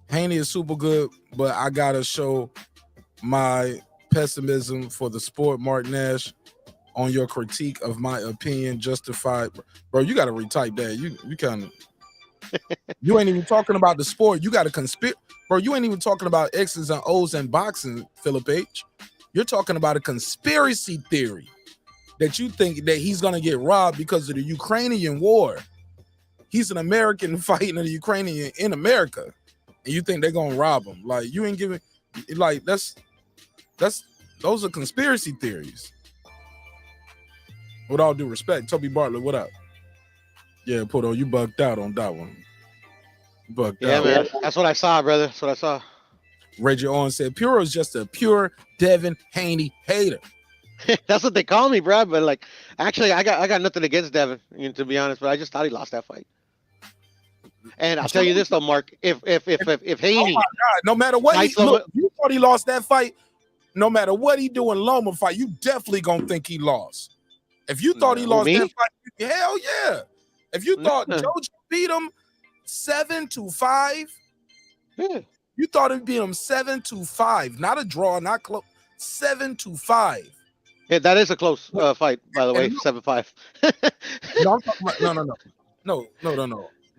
Haney is super good, but I gotta show my pessimism for the sport, Mark Nash, on your critique of my opinion justified. Bro, you gotta retype that. You kind of you ain't even talking about the sport. You gotta bro, you ain't even talking about X's and O's and boxing, Philip H. You're talking about a conspiracy theory that you think that he's gonna get robbed because of the Ukrainian war. He's an American fighting a Ukrainian in America, and you think they're gonna rob him. Like you ain't giving like those are conspiracy theories. With all due respect, Toby Bartlett, what up? Yeah, Puto, you bugged out on that one. Bugged out. Man, that's what I saw, brother. That's what I saw. Reggie Owens said, Puro is just a pure Devin Haney hater. That's what they call me, bro. But like, actually, I got nothing against Devin, to be honest. But I just thought he lost that fight. And I'll tell you this though, Mark. If Haney, oh my God, no matter what, you thought he lost that fight. No matter what he do in Loma fight, you definitely gonna think he lost. If you thought he lost that fight, hell yeah. If you thought JoJo beat him 7-5, you thought he beat him 7-5, not a draw, not close. 7-5. Yeah, that is a close fight, by the way. 7-5. No, I'm talking about no.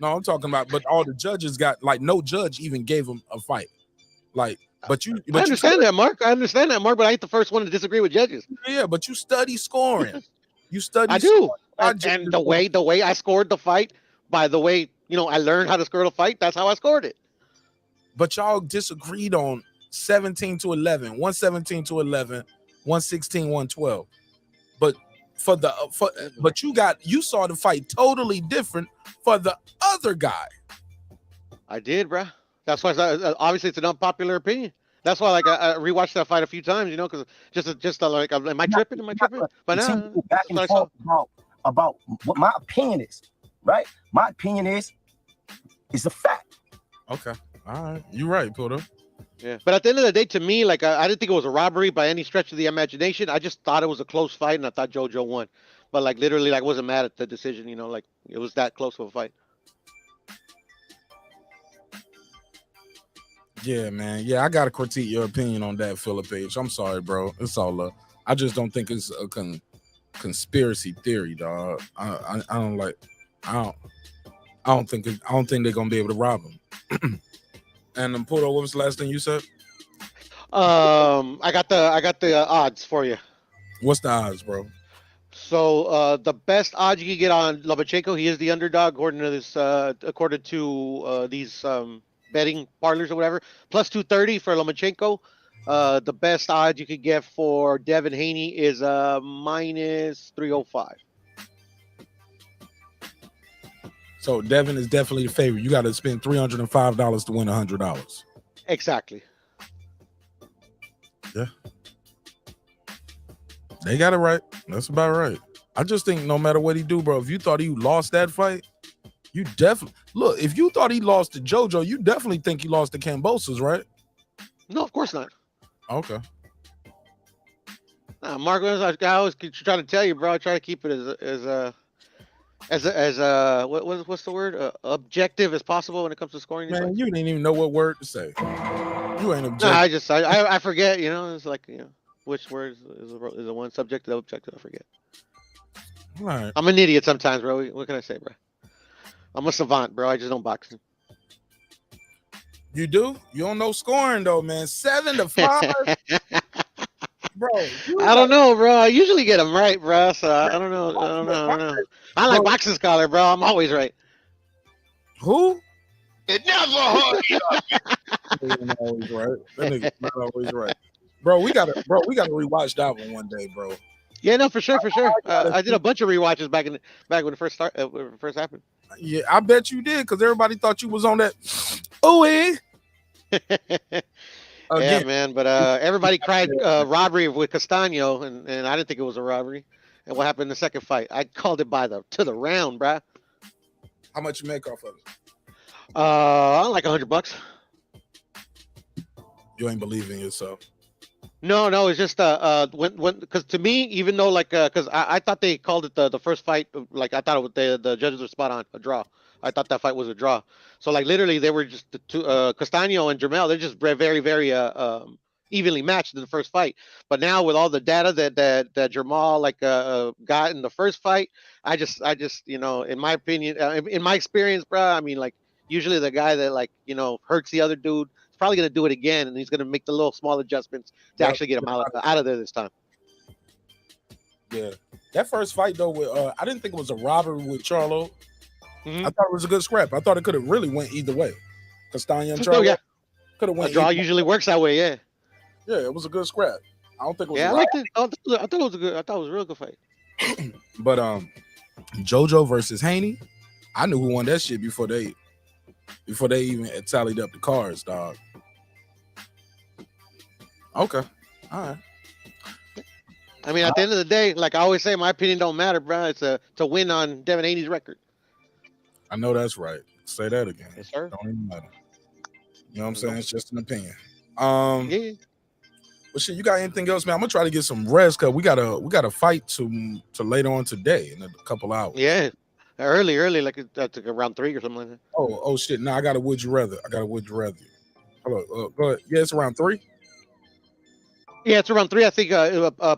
I'm talking about, but all the judges got like no judge even gave him a fight. Like, I understand that, Mark. But I ain't the first one to disagree with judges. Yeah, but you study scoring. You study. I do. And the way I scored the fight, by the way, I learned how to score the fight. That's how I scored it. But y'all disagreed on 17-11, 117-11, 116-112. But you saw the fight totally different for the other guy. I did, bro. That's why obviously it's an unpopular opinion. That's why, like, I rewatched that fight a few times, because just like, am I tripping? But no, back and forth about what my opinion is, right? My opinion is a fact. Okay, all right, you're right, Puto. Yeah, but at the end of the day, to me, like, I didn't think it was a robbery by any stretch of the imagination. I just thought it was a close fight, and I thought JoJo won. But like, literally, like, I wasn't mad at the decision. Like, it was that close of a fight. Yeah, man. Yeah, I gotta critique your opinion on that, Philip H. I'm sorry, bro. It's all love. I just don't think it's a conspiracy theory, dog. I don't. I don't think they're gonna be able to rob him. And Porto, what was the last thing you said? I got the odds for you. What's the odds, bro? So the best odds you can get on Lomachenko, he is the underdog according to this, according to these betting parlors or whatever. Plus 230 for Lomachenko. The best odds you could get for Devin Haney is minus 305. So Devin is definitely the favorite. You got to spend $305 to win $100. Exactly. Yeah. They got it right. That's about right. I just think no matter what he do, bro, if you thought he lost that fight, you definitely look. If you thought he lost to JoJo, you definitely think he lost to Kambosos, right? No, of course not. Okay. Marco, I was trying to tell you, bro. I try to keep it as what's the word? Objective as possible when it comes to scoring. Man, you didn't even know what word to say. You ain't objective. No, I forget. You know, it's like, you know, which word is the one subjective, objective? I forget. All right. I'm an idiot sometimes, bro. What can I say, bro? I'm a savant, bro. I just don't box. You do? You don't know scoring though, man. 7-5. Bro, I don't know, bro. I usually get them right, bro. So I don't know. I like boxing scholar, bro. I'm always right. Who? It never hurt. Not always right. That nigga's not always right. Bro, we gotta rewatch that one day, bro. Yeah, no, for sure. I did a bunch of rewatches back when it first happened. Yeah, I bet you did, because everybody thought you was on that. Oh, yeah, man. But everybody cried robbery with Castaño, and I didn't think it was a robbery. And what happened in the second fight? I called it to the round, bruh. How much you make off of it? Like $100. You ain't believing yourself. No, it's just because to me, even though because I thought they called it the first fight, like I thought the judges were spot on, a draw. I thought that fight was a draw. So like literally they were just the two, Castaño and Jermell, they're just very evenly matched in the first fight. But now with all the data that Jermall got in the first fight, I just in my opinion, in my experience, bro, I mean, like usually the guy that hurts the other dude, probably going to do it again, and he's going to make the little small adjustments to actually get him out of there this time. Yeah, that first fight though, with I didn't think it was a robbery with Charlo. I thought it was a good scrap. I thought it could have really went either way. Castaño and Charlo could have went. A draw usually works that way, yeah. Yeah, it was a good scrap. I don't think it was. Yeah, I liked it. I thought it was good. I thought it was a real good fight. But JoJo versus Haney, I knew who won that shit before they even tallied up the cards, dog. Okay. All right. I mean, at the end of the day, like I always say, my opinion don't matter, bro. It's to win on Devin Haney's record. I know that's right. Say that again. Yes, sir. Don't even matter. You know what I'm saying? It's just an opinion. Yeah. But shit, you got anything else, man? I'm gonna try to get some rest because we got a fight to later on today in a couple hours. Yeah. Early, like around 3 or something like that. Oh shit! No, I got a would you rather. Hello, go ahead. Yeah, it's around 3. Yeah, it's around 3. I think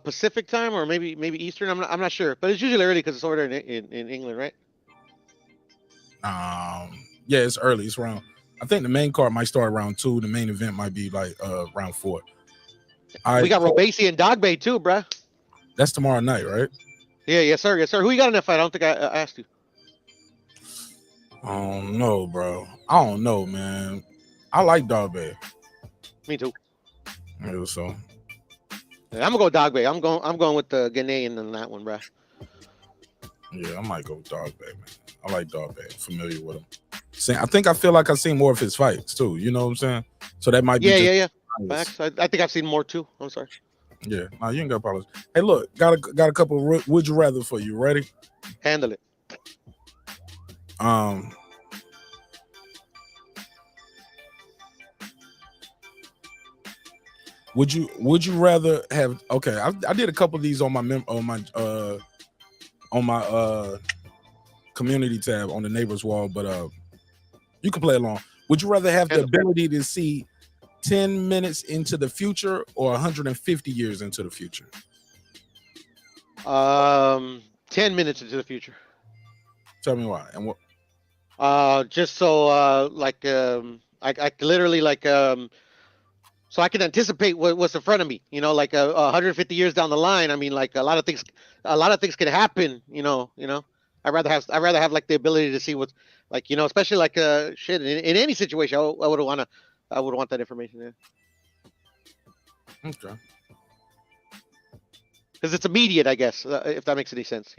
Pacific time or maybe Eastern. I'm not sure, but it's usually early because it's over in England, right? Yeah, it's early. It's around. I think the main card might start around 2. The main event might be like around 4. We got Robesi and Dogbe too, bruh. That's tomorrow night, right? Yeah, yes sir. Who you got in that fight? I don't think I asked you. I don't know, bro. I don't know, man. I like Dogbe. Me too. Yeah, so yeah, I'm gonna go Dogbe. I'm going with the Ghanaian in that one, bro. Yeah, I might go with Dogbe, man. I like Dogbe. I'm familiar with him. I feel like I've seen more of his fights too. You know what I'm saying? So that might be. Yeah. Facts. I think I've seen more too. I'm sorry. Yeah, no, you ain't got problems. Hey, look, got a couple of would you rather for you. Ready? Handle it. Would you rather have? Okay, I did a couple of these on my community tab on the neighbors wall, but you can play along. Would you rather have the ability to see 10 minutes into the future or 150 years into the future? 10 minutes into the future. Tell me why and what. Just so I literally so I can anticipate what's in front of me. You know, like 150 years down the line. I mean, like a lot of things can happen. You know. I'd rather have like the ability to see what's like, especially like shit in any situation. I would want that information there. Okay. Because it's immediate, I guess, if that makes any sense.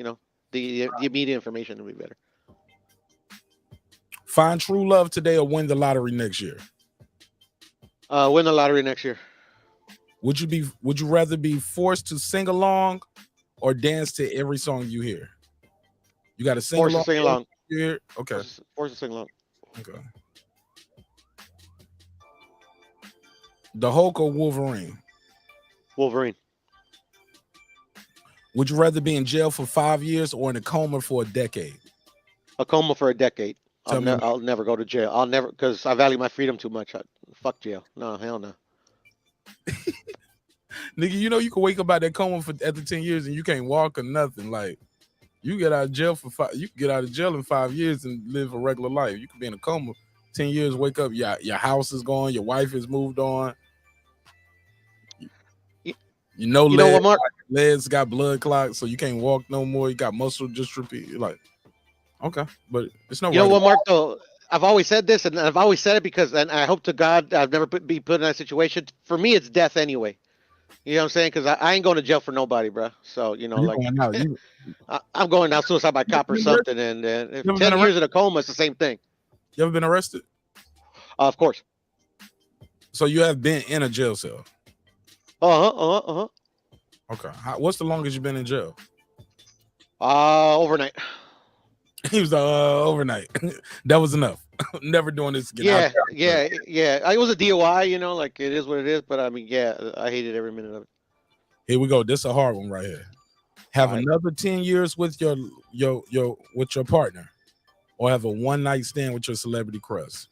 The immediate information would be better. Find true love today or win the lottery next year. Win the lottery next year. Would you rather be forced to sing along or dance to every song you hear? You got to sing along. Forced to sing along. Here? Okay. Forced to sing along. Okay. The Hulk or Wolverine? Wolverine. Would you rather be in jail for 5 years or in a coma for a decade? A coma for a decade. Tell I'll never go to jail. I'll never, because I value my freedom too much. Fuck jail. No, hell no. Nigga, you can wake up out that coma after 10 years and you can't walk or nothing. Like, you get out of jail you can get out of jail in 5 years and live a regular life. You could be in a coma 10 years, wake up, your house is gone, your wife has moved on. Legs, Mark? Legs got blood clots, so you can't walk no more. You got muscle dystrophy. You're like, okay, but it's no. You know what, Mark? Though I've always said this, and I've always said it and I hope to God I've never be put in that situation. For me, it's death anyway. You know what I'm saying? Because I ain't going to jail for nobody, bro. So I'm going out suicide by cop or something. And if 10 years in a coma, it's the same thing. You ever been arrested? Of course. So you have been in a jail cell? Okay. What's the longest you've been in jail? Overnight. He was overnight. That was enough. Never doing this again. Yeah. It was a DOI, like it is what it is. But I mean, yeah, I hated every minute of it. Here we go. This is a hard one right here. Have another 10 years with your partner, or have a one night stand with your celebrity crush.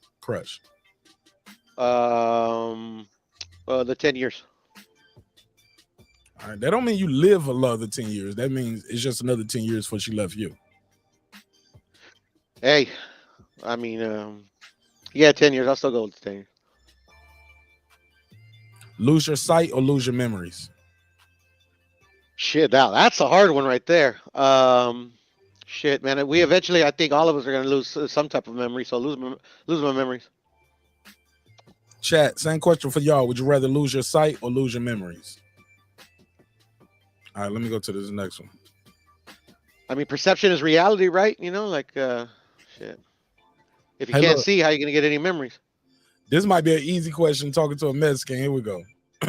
The 10 years. All right. That don't mean you live another 10 years. That means it's just another 10 years before she left you. Hey, I mean, 10 years. I'll still go with the 10 years. Lose your sight or lose your memories? Shit, now that's a hard one right there. Shit, man. We eventually, I think all of us are gonna lose some type of memory. So lose my memories. Chat, same question for y'all. Would you rather lose your sight or lose your memories? All right, let me go to this next one. I mean, perception is reality, right? Shit. If you can't see, how are you gonna get any memories? This might be an easy question. Talking to a Mexican. Here we go.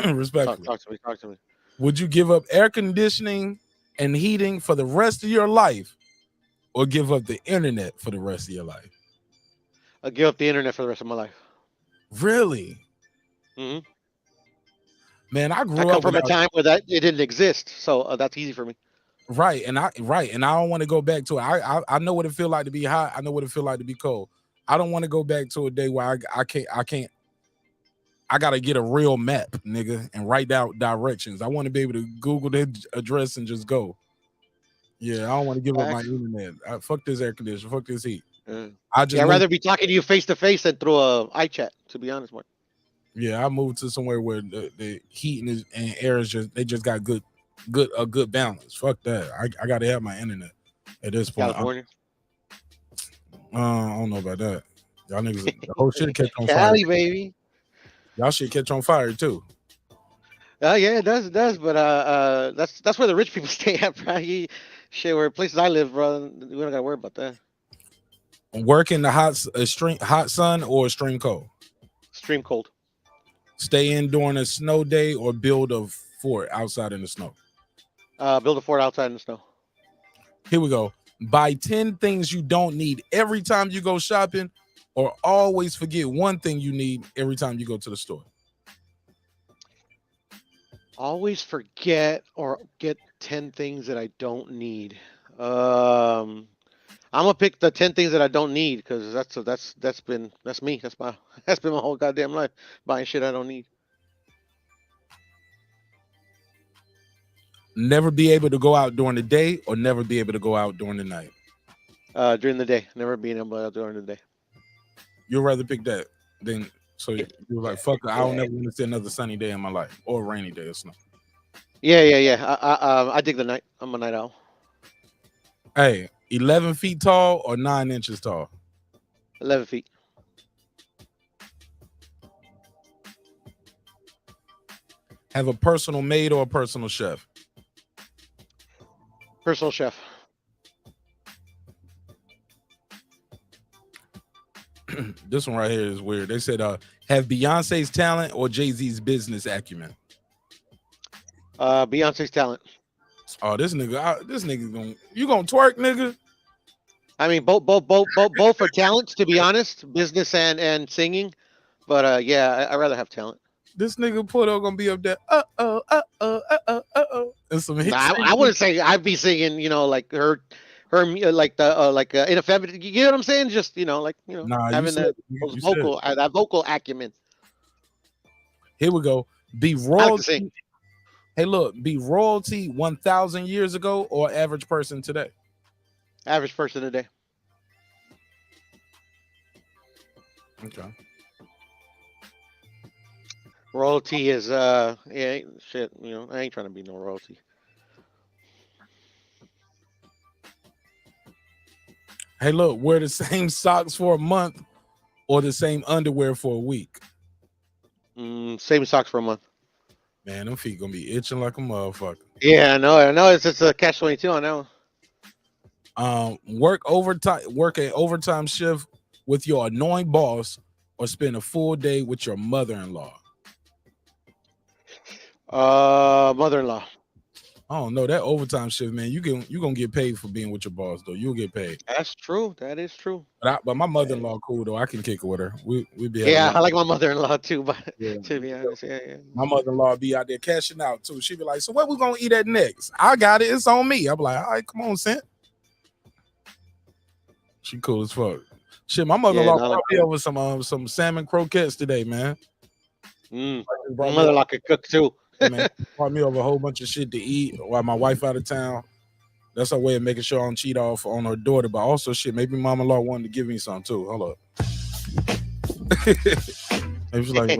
Respectfully. Talk to me. Would you give up air conditioning and heating for the rest of your life, or give up the internet for the rest of your life? I'll give up the internet for the rest of my life. Really? Mm-hmm. Man, I come up from a time where it didn't exist, so that's easy for me. Right, and I don't want to go back to it. I know what it feels like to be hot. I know what it feels like to be cold. I don't want to go back to a day where I can't. I gotta get a real map, nigga, and write down directions. I want to be able to Google the address and just go. Yeah, I don't want to give up my internet. Fuck this air conditioner. Fuck this heat. I'd rather be talking to you face to face than through a iChat. To be honest, Mark. Yeah, I moved to somewhere where the heat and air is just got a good balance. Fuck that. I gotta have my internet at this point. California. I don't know about that. Y'all niggas, the whole shit catch on fire. Cali, baby. Y'all should catch on fire too. Yeah, it does. But that's where the rich people stay at, bro. Shit, where places I live, bro, we don't gotta worry about that. Work in the hot sun or extreme cold? Extreme cold. Stay in during a snow day or build a fort outside in the snow? Build a fort outside in the snow. Here we go. Buy 10 things you don't need every time you go shopping, or always forget one thing you need every time you go to the store. Always forget or get 10 things that I don't need. I'm gonna pick the 10 things that I don't need, because that's me. That's been my whole goddamn life, buying shit I don't need. Never be able to go out during the day or never be able to go out during the night? During the day. Never being able to during the day. You'd rather pick that than so you were like, fuck it, I don't never want to see another sunny day in my life or a rainy day or snow. Yeah. I dig the night. I'm a night owl. Hey, 11 feet tall or 9 inches tall? 11 feet. Have a personal maid or a personal chef? Personal chef. This one right here is weird. They said, have Beyonce's talent or Jay-Z's business acumen? Beyonce's talent. Oh, this nigga you gonna twerk, nigga? I mean, both are talents, to be honest, business and singing. But yeah, I'd rather have talent. This nigga Porto gonna be up there. And some hits. Nah, I wouldn't say I'd be singing. You know, like her like the ineffective. You know what I'm saying? Just having that vocal acumen. Here we go. Be royalty. Hey, look, be royalty 1,000 years ago or average person today? Average person today. Okay. Royalty is shit. I ain't trying to be no royalty. Hey, look, wear the same socks for a month or the same underwear for a week? Same socks for a month. Man, them feet gonna be itching like a motherfucker. Yeah, I know. It's just a catch-22 on that one. Work an overtime shift with your annoying boss or spend a full day with your mother-in-law? Mother-in-law. I don't know that overtime shift, man. You gonna get paid for being with your boss though. You'll get paid. That's true. That is true. But my mother-in-law cool though. I can kick it with her. We be. Yeah, I like my mother-in-law too. But yeah. To be honest, yeah. My mother-in-law be out there cashing out too. She be like, "So what we gonna eat at next?" I got it. It's on me. I'm like, "All right, come on, Cent." She cool as fuck. Shit, my mother-in-law brought me over some salmon croquettes today, man. My mother-in-law could cook too. Man, brought me over a whole bunch of shit to eat while my wife out of town. That's her way of making sure I don't cheat off on her daughter, but also shit, maybe mama-in-law wanted to give me some too. Hold up. It was like,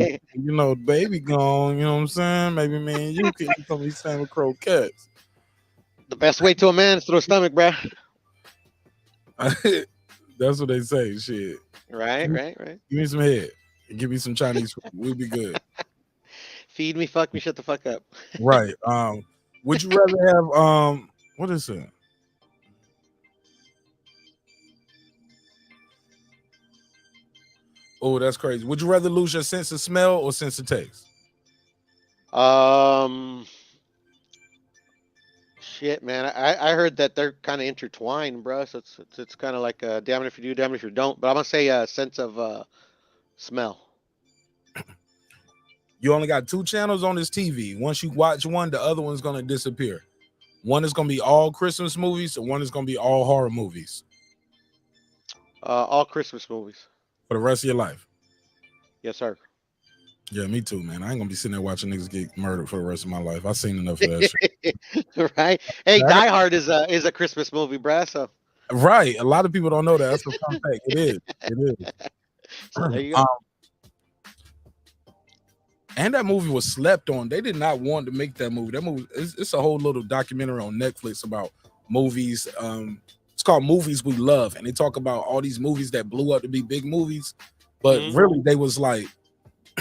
baby gone, you know what I'm saying? Maybe me and you can eat some of these salmon croquettes. The best way to a man is through a stomach, bruh. That's what they say, shit. Right. Give me some head. Give me some Chinese food. We'll be good. Feed me, fuck me, shut the fuck up. Right. Would you rather have what is it? Oh, that's crazy. Would you rather lose your sense of smell or sense of taste? Shit, man. I heard that they're kind of intertwined, bro. So it's kind of like damn it if you do, damn it if you don't. But I'm gonna say sense of smell. You only got 2 channels on this TV. Once you watch one, the other one's gonna disappear. One is gonna be all Christmas movies, and one is gonna be all horror movies. All Christmas movies. For the rest of your life. Yes, sir. Yeah, me too, man. I ain't gonna be sitting there watching niggas get murdered for the rest of my life. I've seen enough of that shit. Right? Hey, Die Hard is a Christmas movie, bruh. So right. A lot of people don't know that. That's a fun fact. It is. It is. So there you go. And that movie was slept on. They did not want to make that movie. That movie, it's a whole little documentary on Netflix about movies. It's called Movies We Love, and they talk about all these movies that blew up to be big movies, but really they was like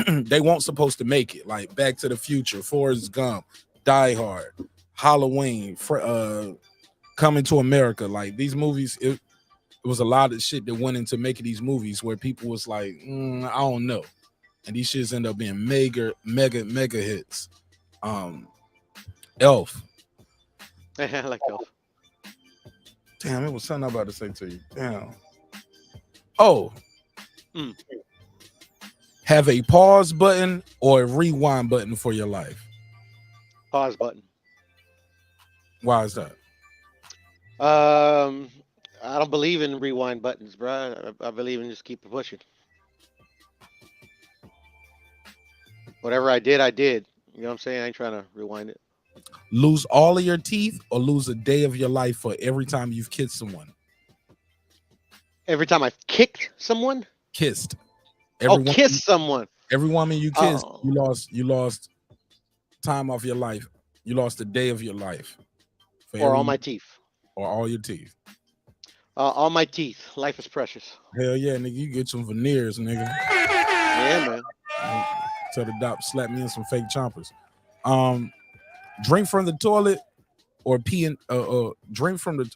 they weren't supposed to make it. Like Back to the Future, Forrest Gump, Die Hard, Halloween, Coming to America. Like these movies, it was a lot of shit that went into making these movies where people was like, I don't know. And these shits end up being mega hits. Elf. I like Elf. Damn, it was something I'm about to say to you. Damn. Oh. Have a pause button or a rewind button for your life? Pause button. Why is that? I don't believe in rewind buttons, bro. I believe in just keep pushing. Whatever I did, I did. You know what I'm saying? I ain't trying to rewind it. Lose all of your teeth or lose a day of your life for every time you've kissed someone? Every time I've kicked someone? Kissed. Kissed someone. Every woman you kissed, Oh. you lost time off your life. You lost a day of your life. Or all my teeth. Or all your teeth. All my teeth. Life is precious. Hell yeah, nigga. You get some veneers, nigga. Yeah, man. Tell the doc slap me in some fake chompers. Drink from the toilet or pee in drink from the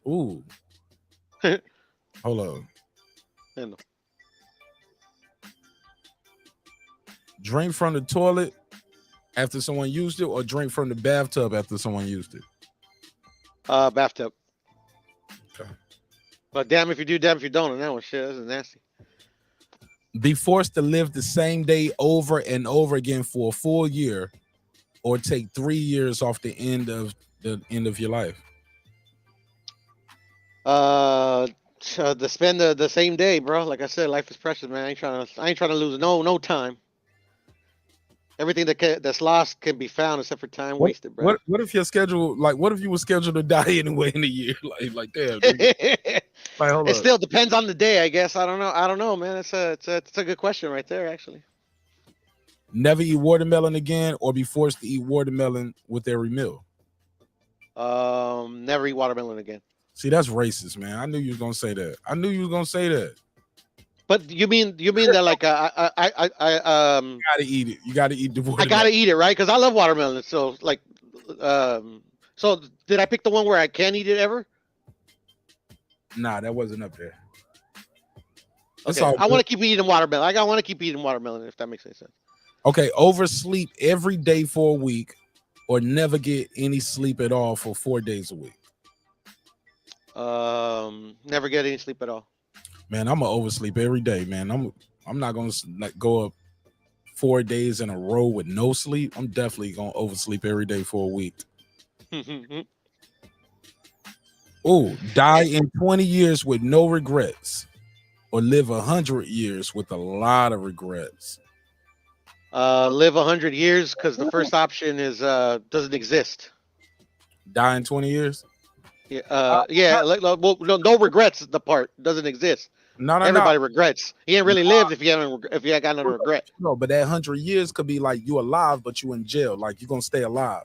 hold on. Drink from the toilet after someone used it, or drink from the bathtub after someone used it? Bathtub. Okay. But damn if you do, damn if you don't on that one. Shit, this is nasty. Be forced to live the same day over and over again for a full year, or take 3 years off the end of your life. To spend the same day, bro. Like I said, life is precious, man. I ain't trying to lose no time. Everything that's lost can be found except for time wasted, bro. What if your schedule, like, what if you were scheduled to die anyway in a year? Like damn. Like, hold It up. still depends on the day, I guess. I don't know, man. It's a good question right there, actually. Never eat watermelon again, or be forced to eat watermelon with every meal. Never eat watermelon again. See, that's racist, man. I knew you was gonna say that. But you mean that like I you gotta eat it. You gotta eat the watermelon. I gotta eat it, right? Because I love watermelon. So like, so did I pick the one where I can't eat it ever? Nah, that wasn't up there. Okay. I want to keep eating watermelon. I want to keep eating watermelon, if that makes any sense. Okay, oversleep every day for a week, or never get any sleep at all for 4 days a week. Never get any sleep at all. Man, I'm gonna oversleep every day, man. I'm not gonna go up 4 days in a row with no sleep. I'm definitely gonna oversleep every day for a week. Oh, die in 20 years with no regrets, or live 100 years with a lot of regrets. Live 100 years, because the first option is doesn't exist. Die in 20 years. Yeah. Well, no regrets. The part doesn't exist. No. Everybody regrets. He ain't really lived if you ain't got no regret. No, but that 100 years could be like you alive, but you in jail. Like you're gonna stay alive,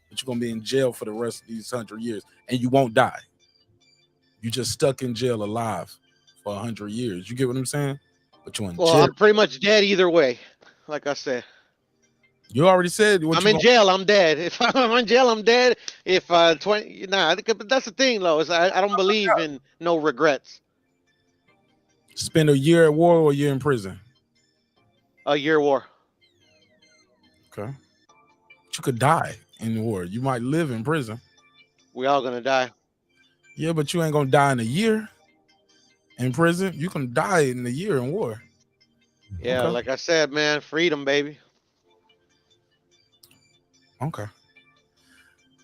but you're gonna be in jail for the rest of these 100 years, and you won't die. You just stuck in jail alive for 100 years. You get what I'm saying? But you're in Well, jail. I'm pretty much dead either way. Like I said, You already said I'm in jail. I'm dead. If I'm in jail, I'm dead. If 20, that's the thing, though. Is I don't believe in no regrets. Spend a year at war or a year in prison. A year war. Okay. But you could die in war. You might live in prison. We all gonna die. Yeah, but you ain't gonna die in a year in prison. You can die in a year in war. Yeah, Okay. like I said, man, freedom, baby. Okay.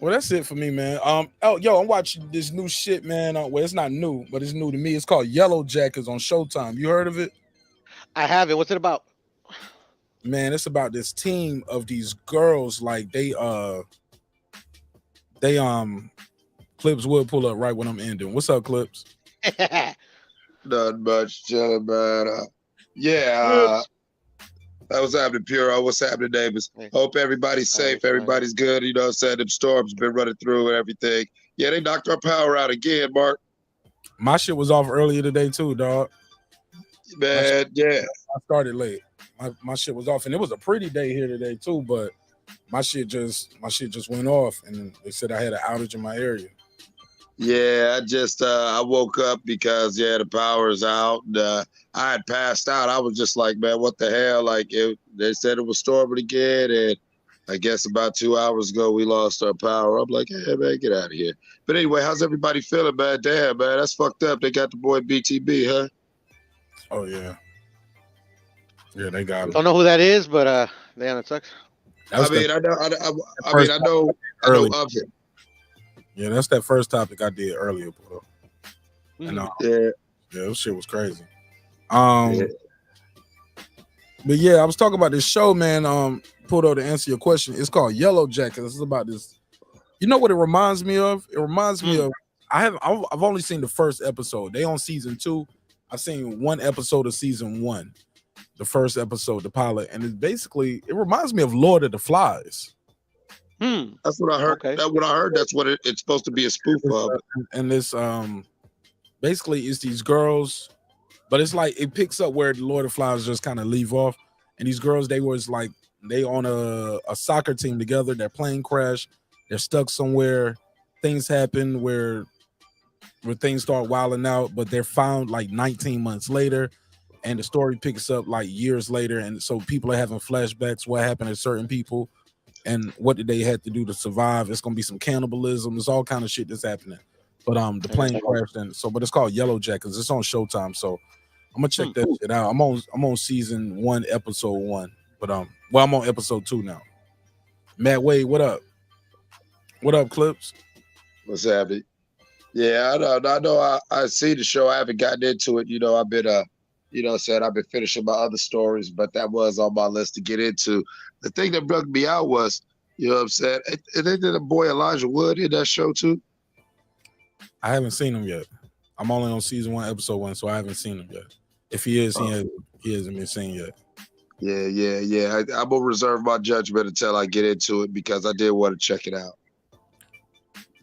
Well, that's it for me, man. I'm watching this new shit, man. Well, it's not new, but it's new to me. It's called Yellow Jackets on Showtime. You heard of it? I haven't. What's it about? Man, it's about this team of these girls. Like they Clips will pull up right when I'm ending. What's up, Clips? Not much, gentlemen. That was happening, Puro. What's happening, neighbors? Hope everybody's safe. Everybody's good. You know what I'm saying? Them storms been running through and everything. Yeah, they knocked our power out again, Mark. My shit was off earlier today too, dog. Man, yeah. I started late. My shit was off, and it was a pretty day here today too, but my shit just went off, and they said I had an outage in my area. Yeah, I woke up because the power's out. I had passed out. I was just like, man, what the hell? Like they said it was storming again, and I guess about 2 hours ago we lost our power. I'm like, hey man, get out of here. But anyway, how's everybody feeling, man? Damn, man, that's fucked up. They got the boy BTB, huh? Oh yeah, they got him. Don't know who that is, but damn, it sucks. I know of him. Yeah, that's that first topic I did earlier, bro. And this shit was crazy. But yeah, I was talking about this show, man. Pudo, to answer your question, it's called Yellow Jackets. This is about this. You know what it reminds me of? It reminds me of I've only seen the first episode. They on season 2. I've seen one episode of season 1, the first episode, the pilot, and it reminds me of Lord of the Flies. That's what I heard. Okay. That's what I heard. That's what it's supposed to be a spoof of. And this basically it's these girls, but it's like it picks up where the Lord of the Flies just kind of leave off. And these girls, they on a soccer team together. Their plane crashed. They're stuck somewhere. Things happen where things start wilding out, but they're found like 19 months later, and the story picks up like years later. And so people are having flashbacks, what happened to certain people and what did they have to do to survive. It's gonna be some cannibalism. There's all kind of shit that's happening. But the plane crashed, and but it's called Yellow Jackets. It's on Showtime, so I'm gonna check that shit out. I'm on season 1, episode 1. But I'm on episode 2 now. Matt Wade, what up? What up, Clips? What's happening? Yeah, I know. I see the show. I haven't gotten into it. I've been I've been finishing my other stories, but that was on my list to get into. The thing that broke me out was, what I'm saying, and then the boy Elijah Wood in that show too. I haven't seen him yet. I'm only on season 1, episode 1, so I haven't seen him yet. If he is, he hasn't been seen yet. Yeah. I'm gonna reserve my judgment until I get into it because I did want to check it out.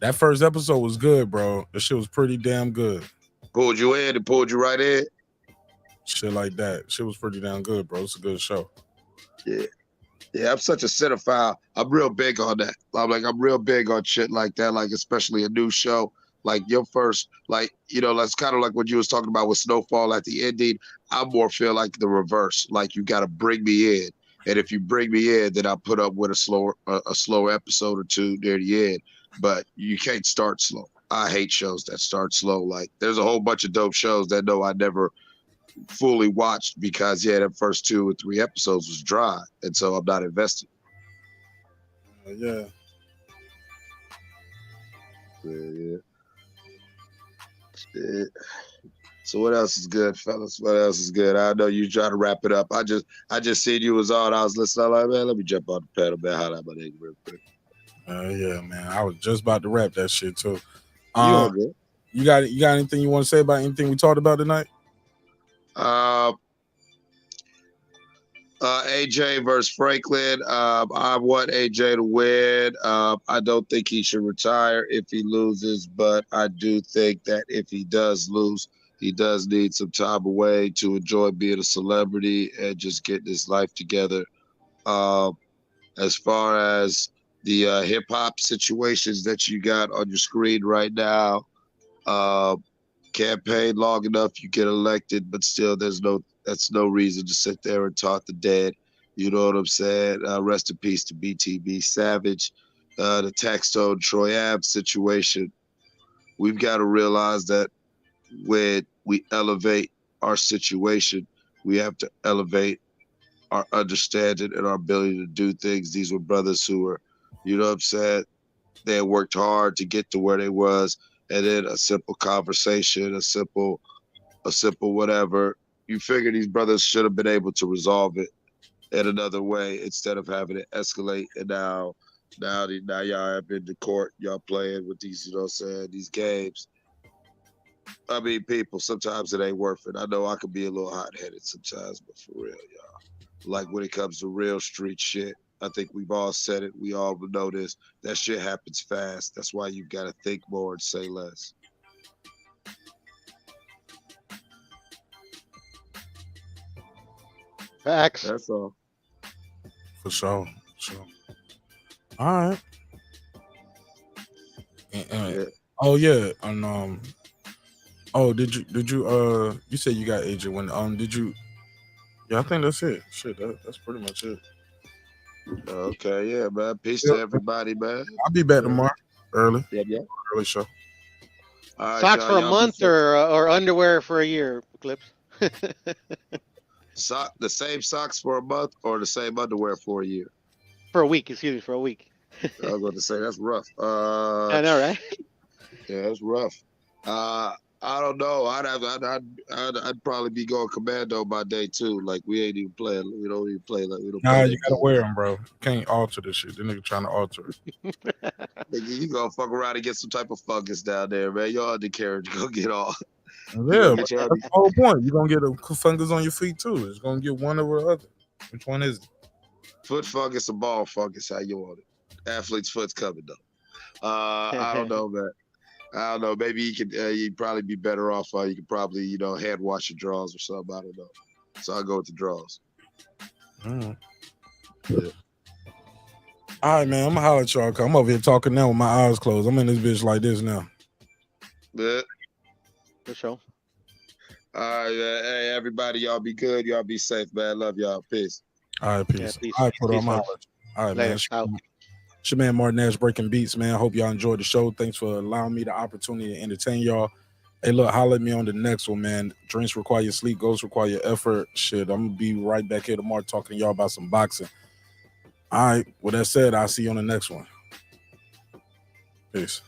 That first episode was good, bro. The shit was pretty damn good. Pulled you in and pulled you right in. Shit like that. Shit was pretty damn good, bro. It's a good show. Yeah, I'm such a cinephile. I'm real big on that. I'm real big on shit like that, like especially a new show. Like your first, that's kind of like what you was talking about with Snowfall at the ending. I more feel like the reverse. Like you got to bring me in, and if you bring me in, then I'll put up with a slower episode or two near the end. But you can't start slow. I hate shows that start slow. Like there's a whole bunch of dope shows that I never fully watched because the first 2 or 3 episodes was dry, and so I'm not invested. Yeah. So what else is good, fellas? What else is good? I know you trying to wrap it up. I just seen you was on. I was listening. I'm like, man, let me jump on the pedal, man. Holla at my nigga real quick. Yeah, man. I was just about to wrap that shit too. You got anything you want to say about anything we talked about tonight? AJ versus Franklin. I want AJ to win. I don't think he should retire if he loses, but I do think that if he does lose, he does need some time away to enjoy being a celebrity and just getting his life together. As far as the hip hop situations that you got on your screen right now, campaign long enough, you get elected, but still that's no reason to sit there and taunt the dead. You know what I'm saying? Rest in peace to BTB Savage. The taxstone Troy Ave situation. We've got to realize that when we elevate our situation, we have to elevate our understanding and our ability to do things. These were brothers who were, you know what I'm saying? They had worked hard to get to where they was, and then a simple conversation, a simple whatever. You figure these brothers should have been able to resolve it in another way instead of having it escalate. And now y'all have been to court, y'all playing with these, you know what I'm saying, these games. I mean, people, sometimes it ain't worth it. I know I can be a little hot-headed sometimes, but for real, y'all. Like when it comes to real street shit, I think we've all said it. We all know this. That shit happens fast. That's why you got to think more and say less. Facts. That's all. For sure. All right. Oh yeah, and did you you said you got AJ when did you? Yeah, I think that's it. Shit, that's pretty much it. Okay, yeah, man. Peace to everybody, man. I'll be back tomorrow early. Yeah. Early show. All right, Socks for a month or underwear for a year, Clips? The same socks for a month or the same underwear for a year? For a week, excuse me, for a week. I was going to say that's rough. I know, right? Yeah, that's rough. I don't know. I'd probably be going commando by day 2. Like we ain't even playing. We don't even play like we don't. Nah, play you gotta wear them, bro. You can't alter this shit. The nigga trying to alter it. Nigga, you gonna fuck around and get some type of fungus down there, man. Your undercarriage gonna get all. Yeah, Get but your that's ugly. the whole point. You're gonna get a fungus on your feet too. It's gonna get one over the other. Which one is it? Foot fungus or ball fungus? How you want it? Athlete's foot's covered though. I don't know, man. I don't know. Maybe you could. You'd probably be better off. You could probably, hand wash your drawers or something. I don't know. So I'll go with the drawers. Yeah. All right, man. I'm gonna holler at y'all. 'Cause I'm over here talking now with my eyes closed. I'm in this bitch like this now. Yeah. For sure. All right, hey, everybody, y'all be good. Y'all be safe, man. Love y'all. Peace. All right, peace. Yeah, peace. All right, put Peace, on my. folks. All right, Later. man. Out. It's your man Martin Nash breaking beats, man. I hope y'all enjoyed the show. Thanks for allowing me the opportunity to entertain y'all. Hey, look, holler at me on the next one, man. Drinks require your sleep, goals require your effort. Shit, I'm gonna be right back here tomorrow talking to y'all about some boxing. All right, with that said, I'll see you on the next one. Peace.